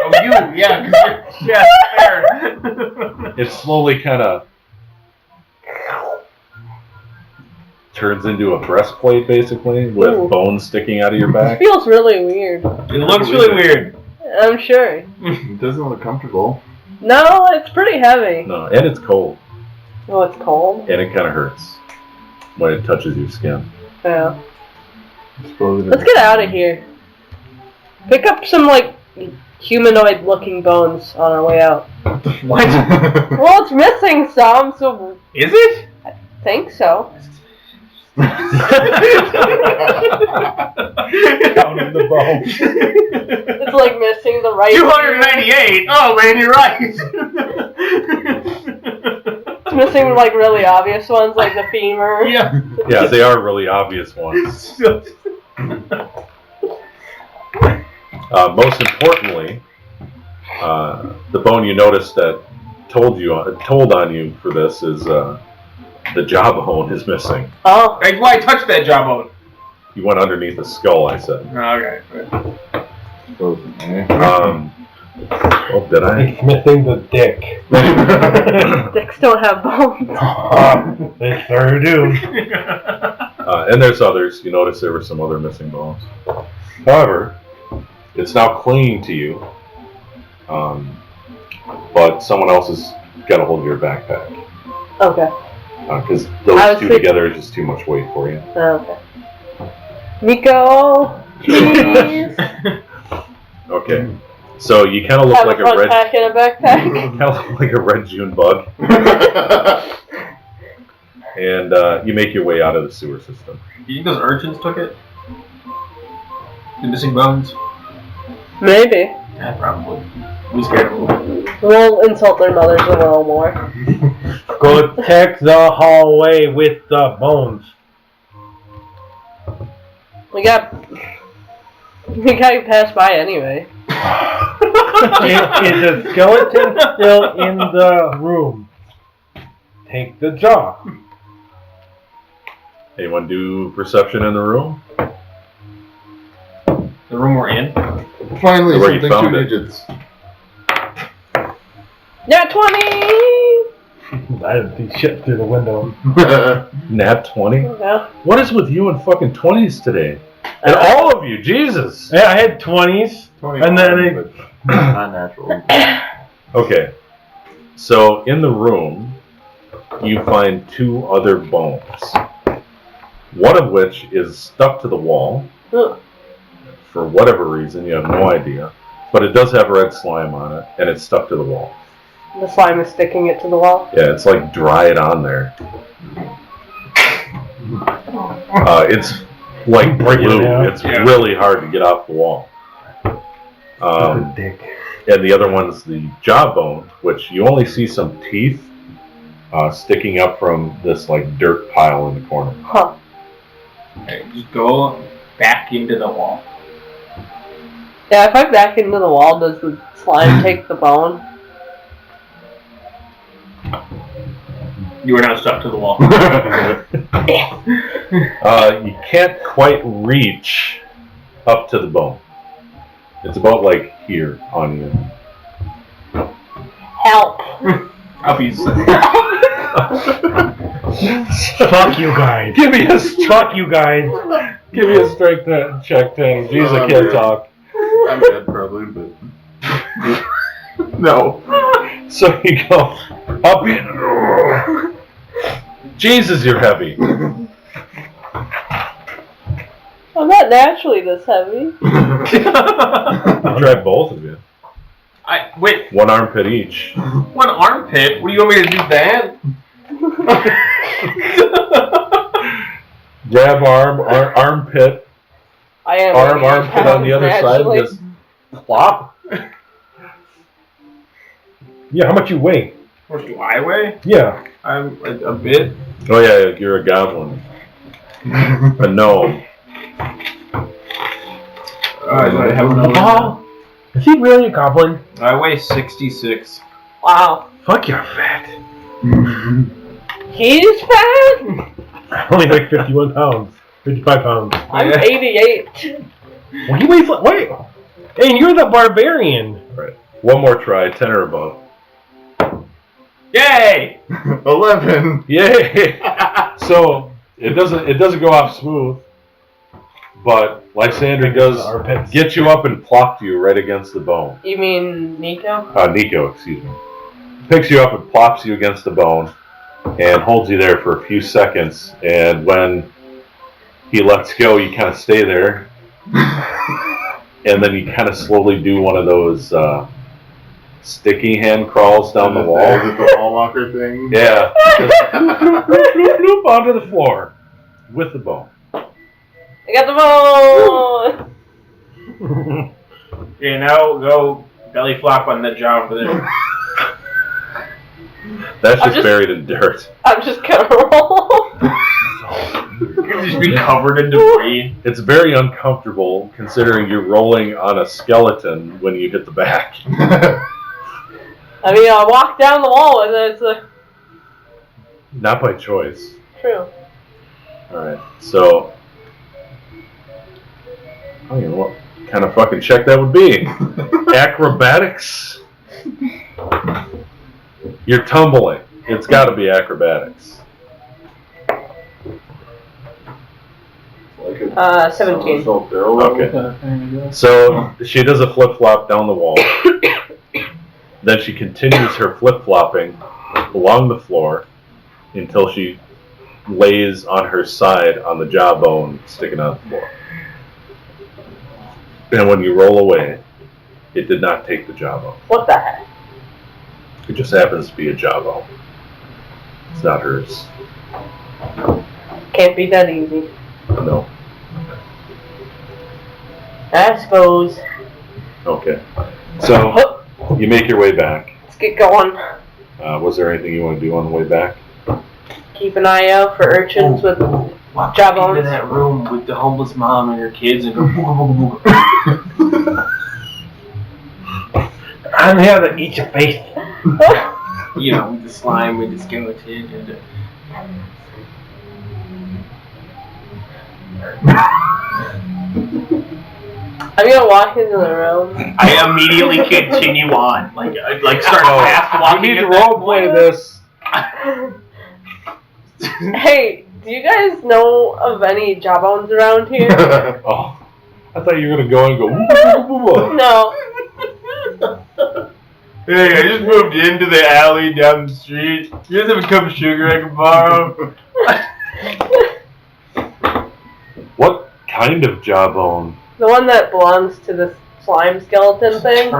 Oh, you? Yeah, 'cause you're, yeah, fair. it slowly kind of turns into a breastplate, basically, with Ooh. bones sticking out of your back. It feels really weird. It looks really weird. I'm sure. It doesn't look comfortable. No, it's pretty heavy. No, and it's cold, Oh, it's cold? and it kind of hurts when it touches your skin. Yeah. Suppose Let's get out of here. Pick up some, humanoid-looking bones on our way out. What? Well, it's missing some, so Is it? I think so. Counting the bones. It's missing the right 298. Oh man, you're right. It's missing really obvious ones, like the femur. Yeah. Yeah, they are really obvious ones. Most importantly, the bone you noticed that told on you for this is the jawbone is missing. Oh. That's why I touched that jawbone. You went underneath the skull, I said. Okay. Oh, did I? It's missing the dick. Dicks don't have bones. They sure do. And there's others. You notice there were some other missing bones. However, it's now clinging to you. But someone else has got a hold of your backpack. Okay. Because I those was two thinking- together is just too much weight for you. Okay. Niko, please. Okay. So you kind of look Have like a a front red. pack and a backpack. You kind of look like a red June bug, and you make your way out of the sewer system. You think those urchins took it? The missing bones? Maybe. Yeah, probably. We scared them. We'll insult their mothers a little more. Go check the hallway with the bones. We got you passed by anyway. Is the skeleton still in the room? Take the jaw. Anyone do perception in the room? The room we're in? Finally, Where you something found 2 it. digits. Nat 20! I didn't see shit through the window. Nat 20? Yeah. What is with you and fucking 20s today? And all of you, Jesus! Yeah, I had 20s. 21, And then but not natural. Okay. So in the room, you find 2 other bones. One of which is stuck to the wall. Ugh. For whatever reason, you have no idea. But it does have red slime on it, and it's stuck to the wall. The slime is sticking it to the wall. Yeah, it's like dried on there. It's like Break it glue. down. It's really hard to get off the wall. Dick. And the other one's the jawbone, which you only see some teeth sticking up from this like dirt pile in the corner. Huh. Okay, just go back into the wall. Yeah, if I back into the wall, does the slime take the bone? You are now stuck to the wall. You can't quite reach up to the bone. It's about like here on you. Help. I'll be Fuck you guys. Give me a Fuck you guys. give me a strength check, Tanner. Jeez, I can't talk. I'm dead probably, but no. So you go up in. Jesus, you're heavy. I'm not naturally this heavy. I'll try both of you. Wait, 1 armpit each. one armpit? What do you want me to do that? Grab armpit, I am. armpit on the other side, and just plop. Yeah, how much you weigh? What do I weigh? Yeah. I'm a bit. Oh yeah, you're a goblin. A gnome. I have Oh, is he really a goblin? I weigh 66. Wow. Fuck, you're fat. He's fat? Only like 51 pounds. 55 pounds. I'm Yeah. 88. Well, he weighs like, wait. Hey, you're the barbarian. Right. One more try, 10 or above. Yay! 11. Yay! So it doesn't go off smooth, but Lysander does Armpits. get you up and plop you right against the bone. You mean Niko? Niko, excuse me. Picks you up and plops you against the bone and holds you there for a few seconds, and when he lets go, you kind of stay there, and then you kind of slowly do one of those sticky hand crawls down the Is wall. it the wall walker thing? Yeah. Just bloop onto the floor with the bone. I got the bone! Okay, now go belly flop on the jaw over there. That's I'm just just- buried in dirt. I'm just gonna roll. You'll just be covered in debris. It's very uncomfortable considering you're rolling on a skeleton when you hit the back. I mean, I walked down the wall and it's Not by choice. true. Alright, so I don't know what kind of fucking check that would be. Acrobatics? You're tumbling. It's got to be acrobatics. Like a 17. assault barrel Okay. kind of thing, I guess. So she does a flip flop down the wall. Then she continues her flip flopping along the floor until she lays on her side on the jawbone sticking out the floor. And when you roll away, it did not take the jawbone. What the heck? It just happens to be a jawbone. It's not hers. Can't be that easy. No. I suppose. Okay. So, you make your way back. Let's get going. Was there anything you want to do on the way back? Keep an eye out for urchins with Walk jawbones. into that room with the homeless mom and her kids and go booga booga booga. I'm here to eat your face. You know, with the slime, with the skeleton, and I'm gonna walk into the room. I immediately continue on, start fast We walking. need to at that roleplay point. this. Hey, do you guys know of any jawbones around here? Oh, I thought you were going to go and go, woo, woo, woo, woo. No. Hey, I just moved into the alley down the street. You guys have a cup of sugar I can borrow? What kind of jawbone? The one that belongs to the slime skeleton thing.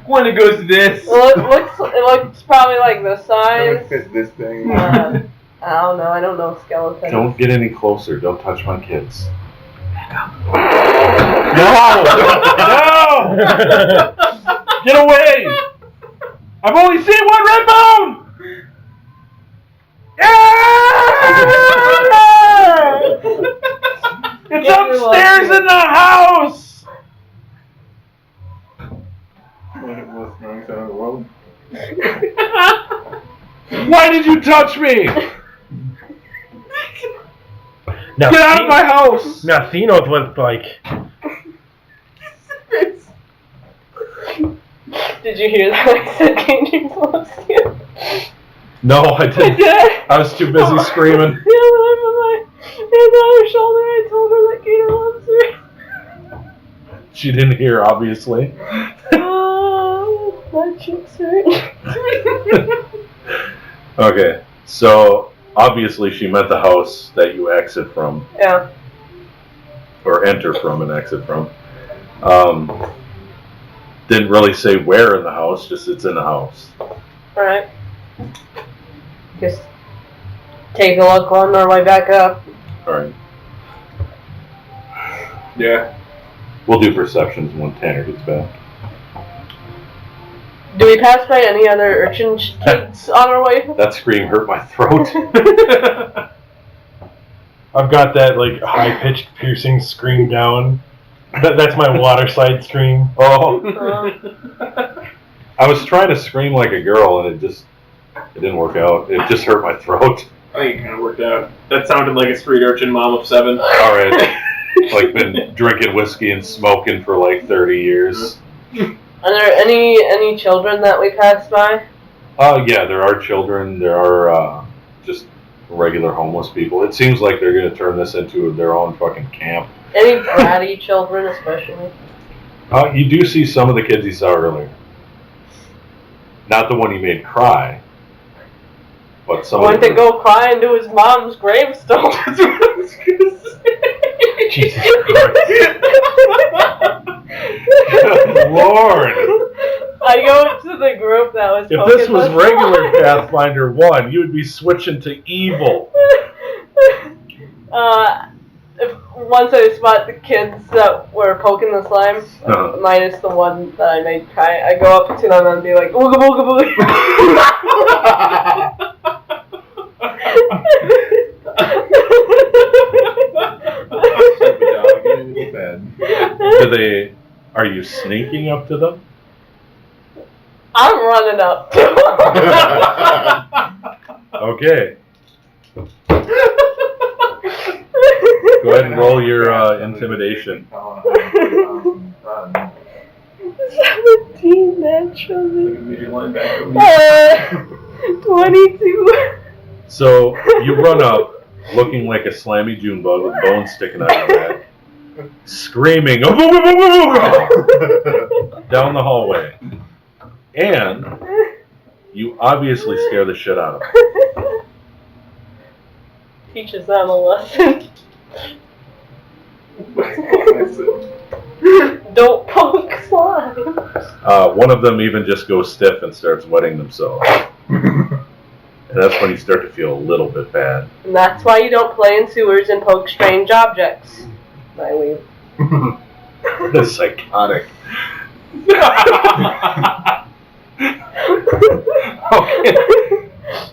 One that goes to this. It looks probably like this size. Fit this thing. I don't know. I don't know skeletons. Don't get any closer. Don't touch my kids. No! Get away! I've only seen one red bone! It's Get upstairs in the house! Most wrong side of the world. Why did you touch me? Now, Get out of my house! Now, Theo knows what it's like. Did you hear that? I said Ganger loves you. No, I didn't. Yeah. I was too busy screaming. Hands on her shoulder. I told her that Gator loves her. She didn't hear, obviously. Oh, my cheeks hurt. Okay, so obviously she meant the house that you exit from, Yeah. or enter from and exit from. Didn't really say where in the house, just it's in the house. Alright. Just take a look on our way back up. Alright, Yeah. we'll do perceptions when Tanner gets back. Do we pass by any other urchin kids on our way? That scream hurt my throat. I've got that like high-pitched, piercing scream down. That's my water slide scream. Oh, Uh, I was trying to scream like a girl and it didn't work out. It just hurt my throat. I think it kind of worked out. That sounded like a street urchin mom of 7. Alright, like been drinking whiskey and smoking for like 30 years. are there any children that we passed by? Yeah, there are children. There are just regular homeless people. It seems like they're going to turn this into their own fucking camp. Any bratty children, especially? You do see some of the kids you saw earlier. Not the one you made cry, but some Went of to them. go cry into his mom's gravestone. That's what I was gonna say. Jesus Christ. Lord! I go to the group that was. If this was regular Pathfinder 1, you would be switching to evil. Once I spot the kids that were poking the slime, Uh-huh. minus the one that I made cry, I go up to them and be like, "Ooga booga booga." Are you sneaking up to them? I'm running up to them. Okay. Go ahead and roll your intimidation. 17 naturally. 22. So you run up, looking like a slammy June bug with bones sticking out of your head, screaming "Oh, boo, boo, boo, boo, boo," down the hallway, and you obviously scare the shit out of them. teaches them a lesson. Don't poke slimes. One of them even just goes stiff and starts wetting themselves. And that's when you start to feel a little bit bad. And that's why you don't play in sewers and poke strange objects. I leave. That's psychotic. Okay.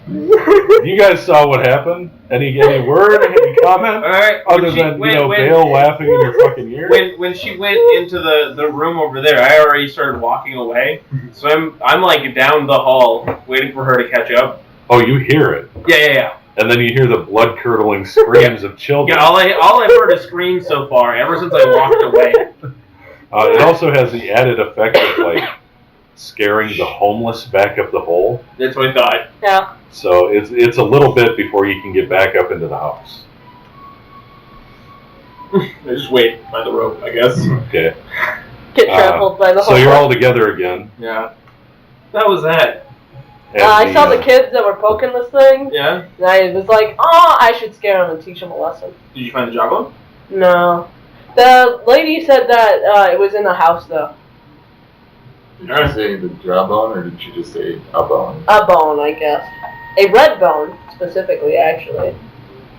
You guys saw what happened? Any word? Any comment? Alright. Other than, Bale laughing in your fucking ear? When she went into the room over there, I already started walking away. So I'm like down the hall, waiting for her to catch up. Oh, you hear it. Yeah. And then you hear the blood-curdling screams of children. Yeah, all I've heard is screams so far, ever since I walked away. It also has the added effect of, like, scaring the homeless back up the hole. That's what I thought. Yeah. So it's a little bit before you can get back up into the house. I just wait by the rope, I guess. Okay. Get trampled by the So whole you're all together again. Yeah. That was that. And I saw the kids that were poking this thing, Yeah? and I was like, oh, I should scare them and teach them a lesson. Did you find the jawbone? No. The lady said that it was in the house, though. Did she say the jawbone, or did she just say a bone? A bone, I guess. A red bone, specifically, actually.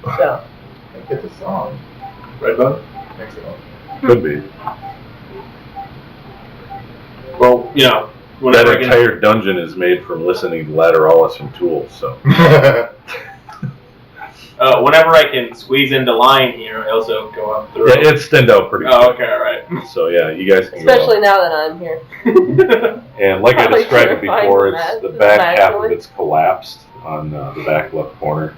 So. I get the song. Redbone? Excellent. Could be. Well, That whenever I can... entire dungeon is made from listening to Lateralis from Tools, so. whenever I can squeeze into line here, I also go up the rope. Yeah, it thinned out pretty Oh, good. okay, alright. So yeah, you guys can Especially go. now that I'm here. And like I Probably described it terrifying before, the it's mess, the the back back half one. of it's collapsed on the back left corner.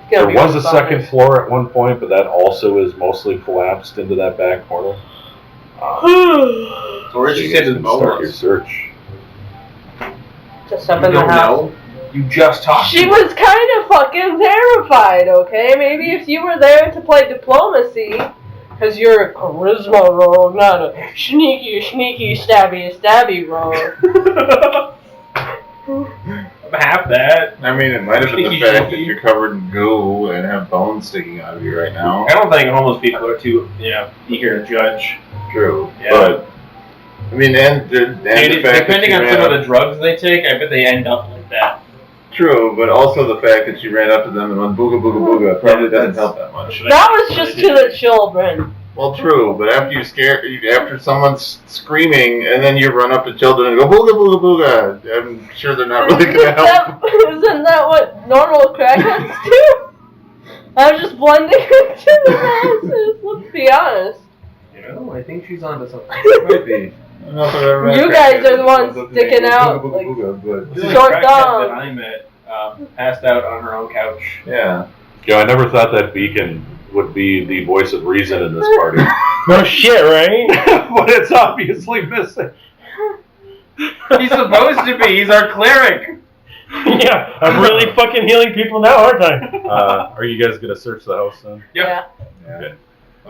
It's gonna There be was a fun. second floor at one point, but that also is mostly collapsed into that back corner. So where did So she you say guys this can bone start your was? search. Just up You in the don't house. know? You just talked She to was kind of fucking terrified, okay? Maybe if you were there to play diplomacy, because you're a charisma rogue, not a sneaky, stabby rogue. I'm half that. I mean, it might have been the Sneaky, fact that sneaky. you're covered in goo and have bones sticking out of you right now. I don't think homeless people are too, eager to judge. True. Yeah. But, I mean, and the Dude, fact depending that on you some of ran the drugs they take, I bet they end up like that. True, but also the fact that you ran up to them and went booga booga booga probably doesn't help that much. That was just to the children. Well, true, but after after someone's screaming and then you run up to children and go booga booga booga, I'm sure they're not really going to help. Isn't that what normal crackheads do? I'm just blending into the masses, let's be honest. I think she's onto something. Might be. I don't know if I've ever met You a guys crackhead are the that ones goes up to sticking me and out, goes, like- booga booga booga, The but Short crackhead dog. that I met passed out on her own couch. yeah. I never thought that beacon would be the voice of reason in this party. No shit, right? But it's obviously missing. He's supposed to be. He's our cleric. Yeah, I'm really fucking healing people now, aren't I? Are you guys going to search the house then? Yeah. Okay.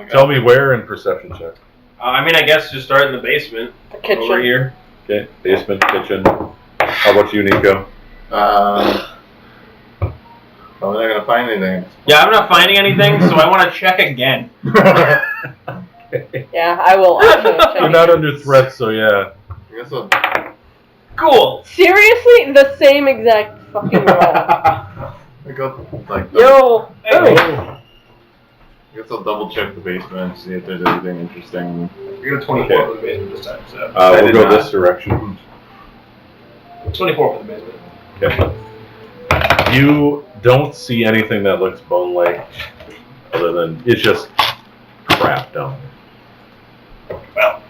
Tell me where in perception check. I guess just start in the basement. The kitchen. Over here. Okay, basement, kitchen. How about you, Niko? Probably not going to find anything. Yeah, I'm not finding anything, so I want to check again. Yeah, I will also check. You're not under threat, so yeah. I guess I'll Cool. Seriously, the same exact fucking roll. I guess I'll double check the basement, see if there's anything interesting. We got a 24 for the basement this time, so. We'll did go not. this direction. 24 for the basement. Okay. You don't see anything that looks bone-like, other than it's just crap down there. Well,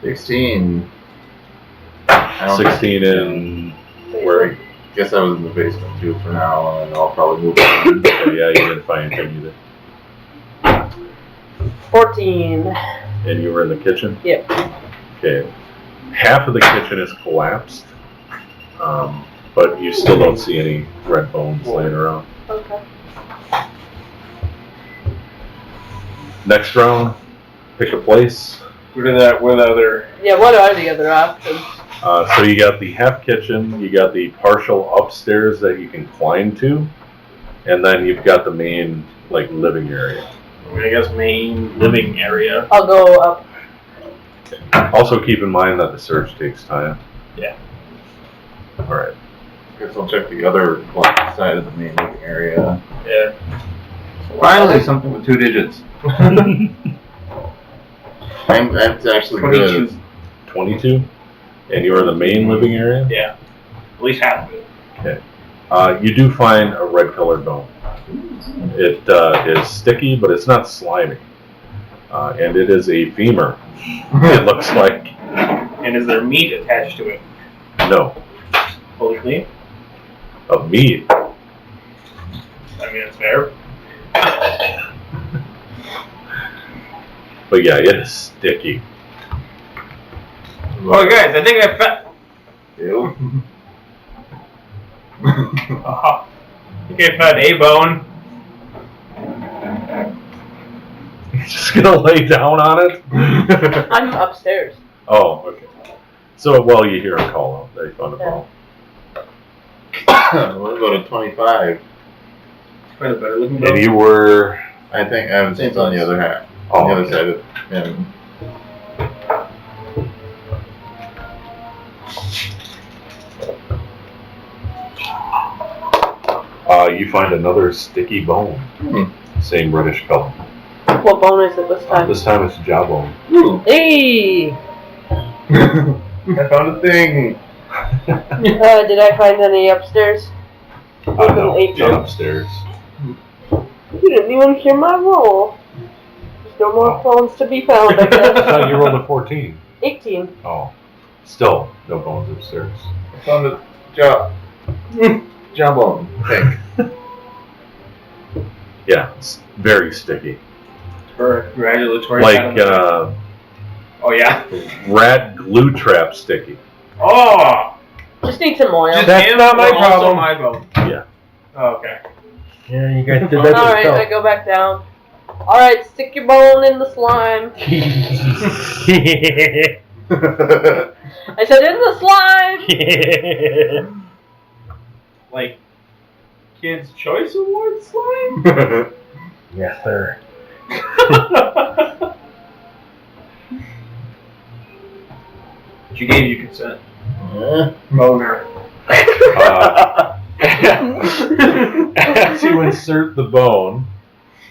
16. 16 in where? Guess I was in the basement too for now, and I'll probably move on. Yeah, you didn't find anything either. 14. And you were in the kitchen? Yep. Okay. Half of the kitchen is collapsed, but you still don't see any red bones laying around. Okay. Next round, pick a place. where the other. Yeah, what are the other options? So you got the half kitchen, you got the partial upstairs that you can climb to, And then you've got the main living area. I guess main living area. I'll go up. Also keep in mind that the search takes time. Yeah. Alright. Guess I'll check the other side of the main living area. Yeah. Finally, something with 2 digits. That's actually 22. good. 22? And you're in the main living area? Yeah. At least half of it. Okay. You do find a red-colored bone. It is sticky, but it's not slimy. And it is a femur. It looks like. And is there meat attached to it? No. Fully clean? Of meat. I mean, it's fair. But yeah, it is sticky. Oh, guys, I think I found. Ew. I think I found a bone. You're just gonna lay down on it? I'm upstairs. Oh, okay. So, well, you hear a call out. They found a bone. We'll go to 25. Quite a better looking And bone. you were. I think I was on the other half. Oh, On the other okay. side of him. You find another sticky bone. Same reddish color. What bone is it this time? This time it's jawbone. Ooh. Hey! I found a thing. Did I find any upstairs? No, Eight it's not upstairs. You didn't even hear my roll. There's no more bones to be found, I I guess. thought you rolled a 14. 18. Oh. Still, no bones upstairs. I found a jawbone thing. Yeah, it's very sticky. Congratulatory. Like, oh, yeah? rat glue trap sticky. Oh! Just need some oil. Just That's him not my or also problem. my bone? Yeah. Oh, okay. Yeah, you guys did that Alright, I yourself. go back down. Alright, stick your bone in the slime. I said in the slime! Like, Kids' Choice Award slime? Yes, sir. She gave you consent. Yeah. Boner. As you insert the bone,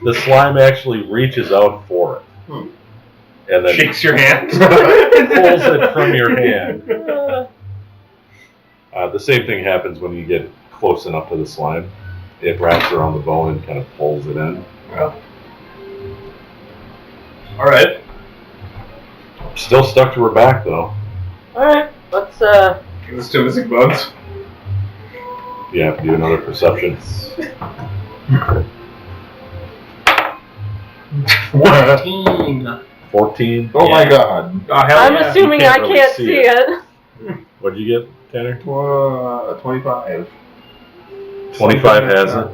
the slime actually reaches out for it. And then Shakes your hand. pulls it from your hand. The same thing happens when you get close enough to the slime. It wraps around the bone and kind of pulls it in. Alright. Still stuck to her back though. Alright, let's Give us 2 missing bones. You have to do another perception. 14. 14. Oh my god. Oh, hell I'm yeah. assuming You I can't really can't see see it. it. What'd you get, Tanner? 25. 25 has it.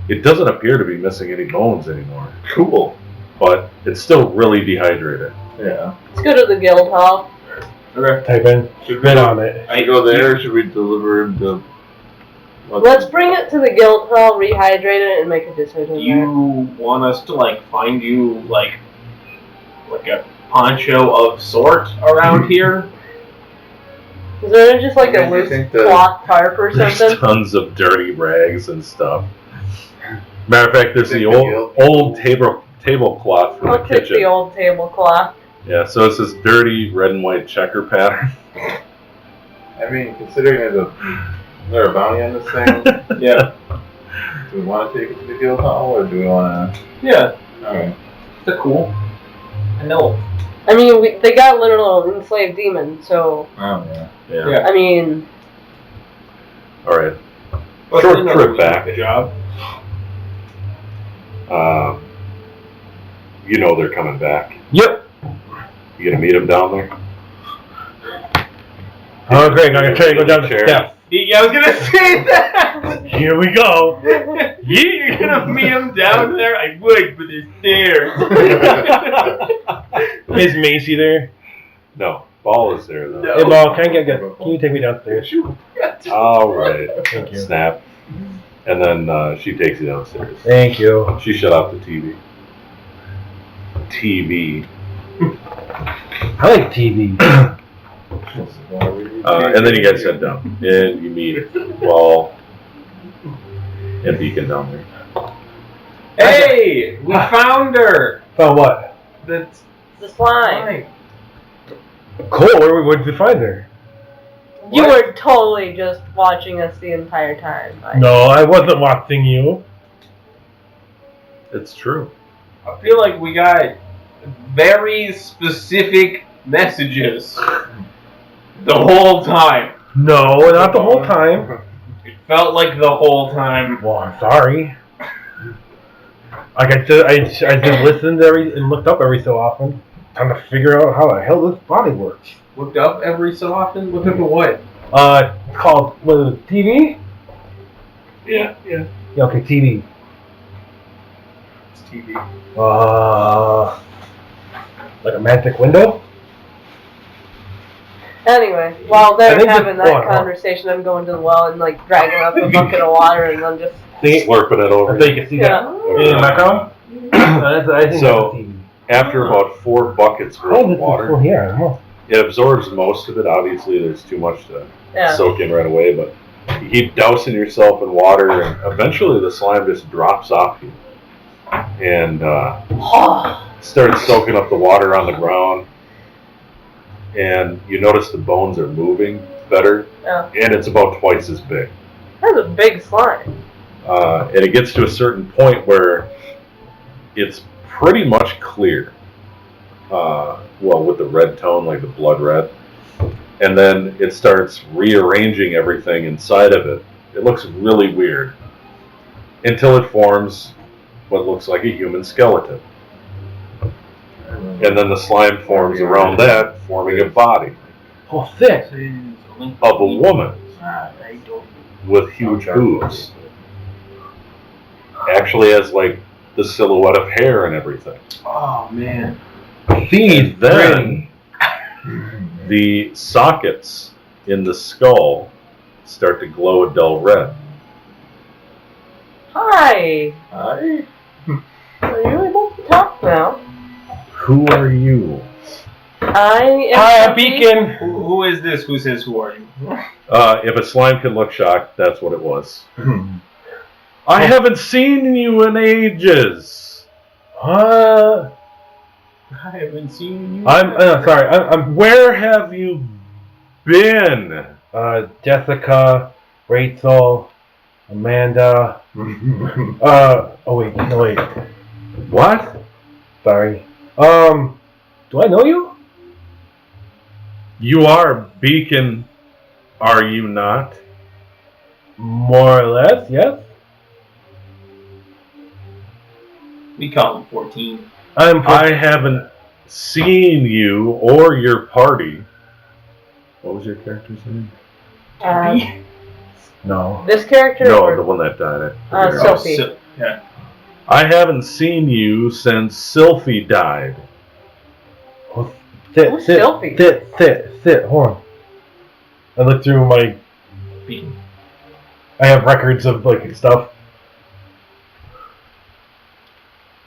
It doesn't appear to be missing any bones anymore, Cool. but it's still really dehydrated. Yeah. Let's go to the guild hall. Okay. Type in. Should Bid on it. I go there, or should we deliver him to... Let's bring it to the guild hall, rehydrate it, and make a decision Do you want us to, like, find you, like a poncho of sort around here? there. Is there just like I a loose think the- cloth tarp or There's something? tons of dirty rags and stuff. Matter of fact, there's the Think the old tablecloth from I'll the take kitchen. the old tablecloth. Yeah, so it's this dirty red and white checker pattern. I mean, considering is there a bounty on this thing? Yeah. Do we want to take it to the guild hall, or do we want to... Yeah. Alright. They're cool. I know. I mean, they got literal enslaved demons, so, Oh, yeah. Yeah. I mean, Alright. But Short they know trip we back. did the job. You know they're coming back. Yep. You gonna meet them down there? Oh, great. I'm going to try to go down the Chair. steps. Yeah, I was gonna say that! Here we go. You're gonna meet him down there? I would, but there's stairs. Is Macy there? No. Ball is there though. Hey, Ball, can you take me downstairs? Alright. Thank you. Snap. And then she takes you downstairs. Thank you. She shut off the TV. TV. I like TV. And then you guys head down. And you meet Wall and Beacon down there. Hey, we found her. Found what? That's The slime. Cool. Where did you find her? You were totally just watching us the entire time. No, I wasn't watching you. It's true. I feel like we got very specific messages the whole time. No, not the whole time. It felt like the whole time. Well, I'm sorry. Like I said, I just listened and looked up every so often, trying to figure out how the hell this body works. Looked up every so often? Looked up at what? It's called, what is it, TV? Yeah. Yeah, okay, TV. It's TV. Like a magic window? Anyway, while I they're think having it's- that conversation, I'm going to the well and like dragging up a bucket of water and then just Slurping it over. I think you can see that. In the background? I think So- that's TV. After about 4 buckets worth Oh, of this is water, still here. I don't know. it absorbs most of it. Obviously, there's too much to yeah. soak in right away, but you keep dousing yourself in water, and eventually the slime just drops off you and starts soaking up the water on the ground. And you notice the bones are moving better, and it's about twice as big. That's a big slime. And it gets to a certain point where it's pretty much clear. Well, with the red tone, like the blood red. And then it starts rearranging everything inside of it. It looks really weird. Until it forms what looks like a human skeleton. And then the slime forms around that, forming a body Oh, sick. of a woman with huge boobs. Actually has like the silhouette of hair and everything. Oh, man. These Then the sockets in the skull start to glow a dull red. Hi. Hi. Are you able to talk now? Who are you? I am. Hi, Tempi. Beacon. Who is this? Who says who are you? If a slime can look shocked, that's what it was. I haven't seen you in ages. I haven't seen you. I'm sorry. I'm Where have you been? Jessica, Rachel, Amanda. Oh wait, no wait. What? Sorry. Do I know you? You are Beacon, are you not? More or less, yes. We call him 14. I haven't seen you or your party. What was your character's name? No. This character. No, or, the one that died. I forget her name. Sophie. Yeah. I haven't seen you since Sylphie died. Sit, Who's sit, Sylphie? sit. Hold on. I looked through my. I have records of like stuff.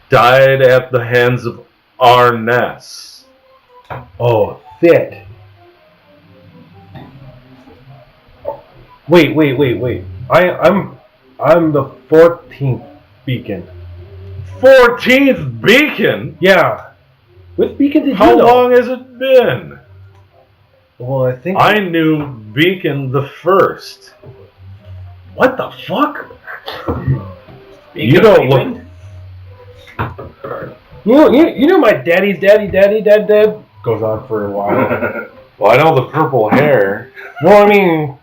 Died at the hands of Arness. Oh, sit. Wait. I'm the 14th Beacon. 14th Beacon? Yeah. Which Beacon did you How know? long has it been? Well, I think I knew Beacon the First. What the fuck? You don't look. You know my daddy's dad goes on for a while. Well, I know the purple hair. Well, I mean,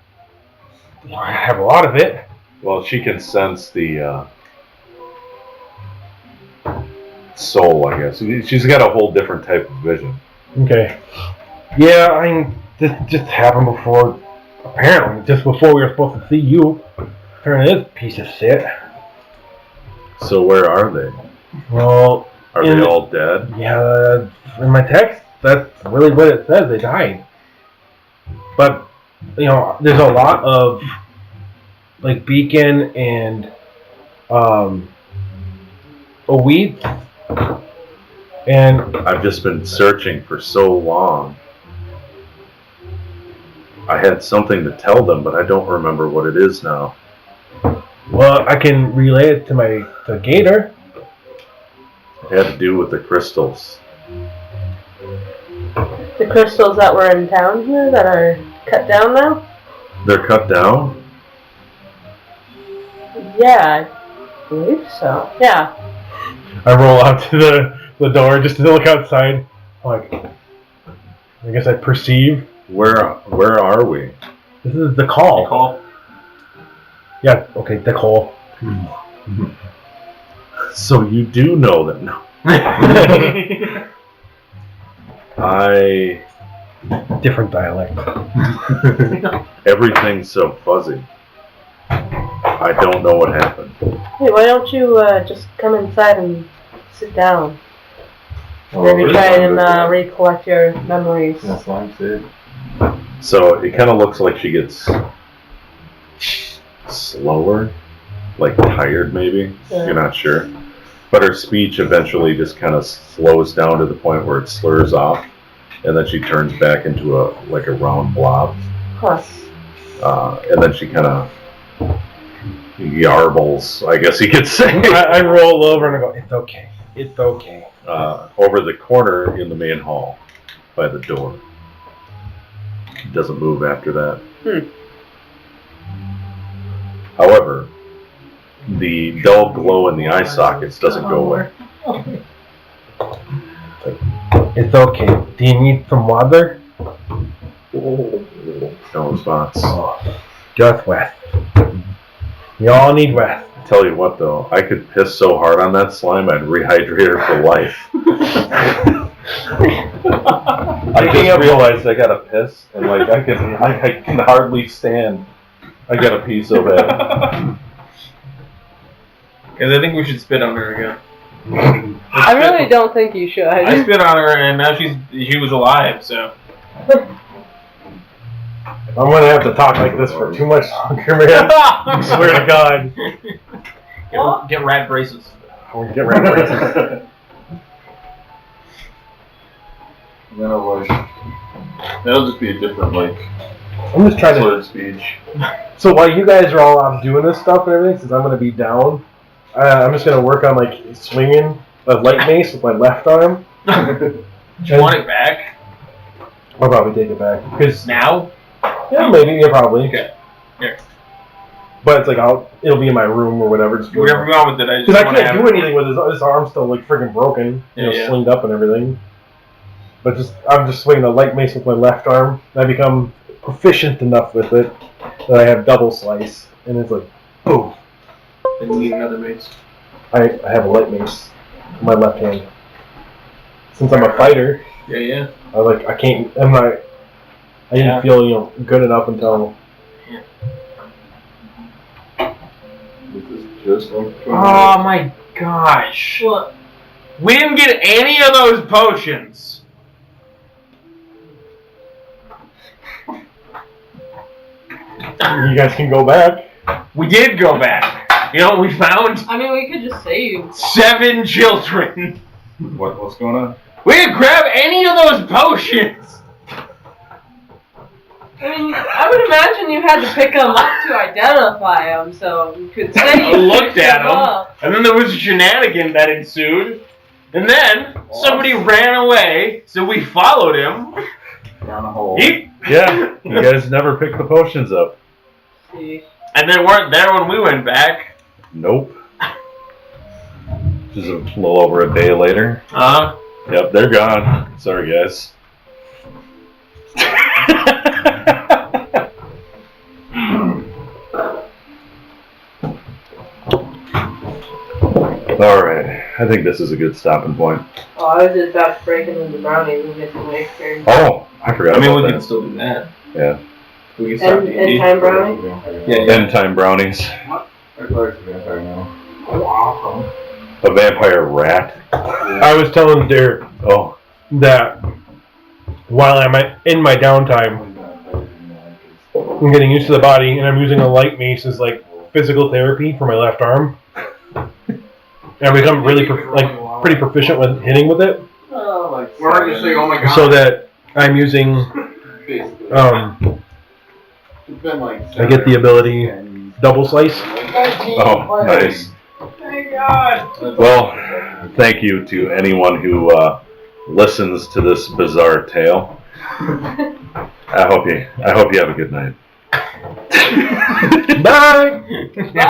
I have a lot of it. Well, she can sense the soul, I guess. She's got a whole different type of vision. Okay. Yeah, I mean, this just happened before. Apparently, just before we were supposed to see you. Turn this piece of shit. So where are they? Well, Are they all dead? yeah, in my text, that's really what it says. They died. But, you know, there's a lot of like beacon and a wheat, and I've just been searching for so long. I had something to tell them, but I don't remember what it is now. well, I can relay it to the gator. It had to do with the crystals. The crystals that were in town here that are cut down now? They're cut down? Yeah, I believe so. Yeah. I roll out to the door just to look outside. I'm like, I guess I perceive. Where are we? This is the call. Call. Yeah, okay, the call. So you do know that now. Different dialect. Everything's so fuzzy. I don't know what happened. Hey, why don't you just come inside and sit down? Oh, Maybe try and recollect your memories. That's what I'm saying. So it kind of looks like she gets slower, like tired maybe. Yeah. You're not sure. But her speech eventually just kind of slows down to the point where it slurs off, and then she turns back into a round blob. Huh. And then she kind of yarbles, I guess you could say, I roll over and I go, it's okay. It's okay. over the corner in the main hall by the door. Doesn't move after that. However, the dull glow in the eye sockets doesn't go away. It's okay. Do you need some water? No response. Just rest. You all need rest. I tell you what, though, I could piss so hard on that slime, I'd rehydrate her for life. I just realized I gotta piss, and I can hardly stand. I gotta pee so bad. Because I think we should spit on her again. I really don't think you should. I spit on her, and now she was alive. So I'm gonna have to talk like this for too much longer, man. I swear to God. get rat braces. I'm gonna get right braces. No, that'll just be a different, I'm just trying to. slurred speech. So while you guys are all out doing this stuff and everything, since I'm gonna be down, I'm just gonna work on swinging a light mace with my left arm. Do you want it back I'll probably take it back because now? yeah, maybe, yeah, probably. Okay. Here. But it's it'll be in my room or whatever. Just Whatever you want with it. I just because I wanna can't have do anything with his arm's still friggin' broken, Yeah. slinged up and everything. But I'm just swinging a light mace with my left arm. I become proficient enough with it that I have double slice, and it's like, boom. And you need another mace. I have a light mace in my left hand. Since I'm a fighter, Yeah. I didn't feel good enough until. This is just like Oh my gosh! What? We didn't get any of those potions. You guys can go back. We did go back. You know what we found? I mean, we could just save. 7 children. What's going on? We didn't grab any of those potions. I mean, I would imagine you had to pick them up to identify them, so you could say I you looked picked at them them, up. and then there was a shenanigan that ensued, and then somebody ran away, so we followed him. Down a hole. Yeah, you guys never picked the potions up. See. And they weren't there when we went back. Nope. Just a little over a day later. Yep, they're gone. Sorry, guys. Alright, I think this is a good stopping point. Oh, I was just about to break into the brownies and get some experience. Oh, I forgot I mean, about we that. can still do that. Yeah. We can start And D&D. time brownie? Yeah. End time brownies. I feel like it's a vampire now. A vampire rat. I was telling Derek that while I'm in my downtime, I'm getting used to the body, and I'm using a light mace as physical therapy for my left arm. And I've become really pretty proficient with hitting with it, Where are you saying, oh my god? so that I'm using. It's been like I get the ability double slice. Oh, nice. Thank God. Well, thank you to anyone who listens to this bizarre tale. I hope you have a good night. Bye.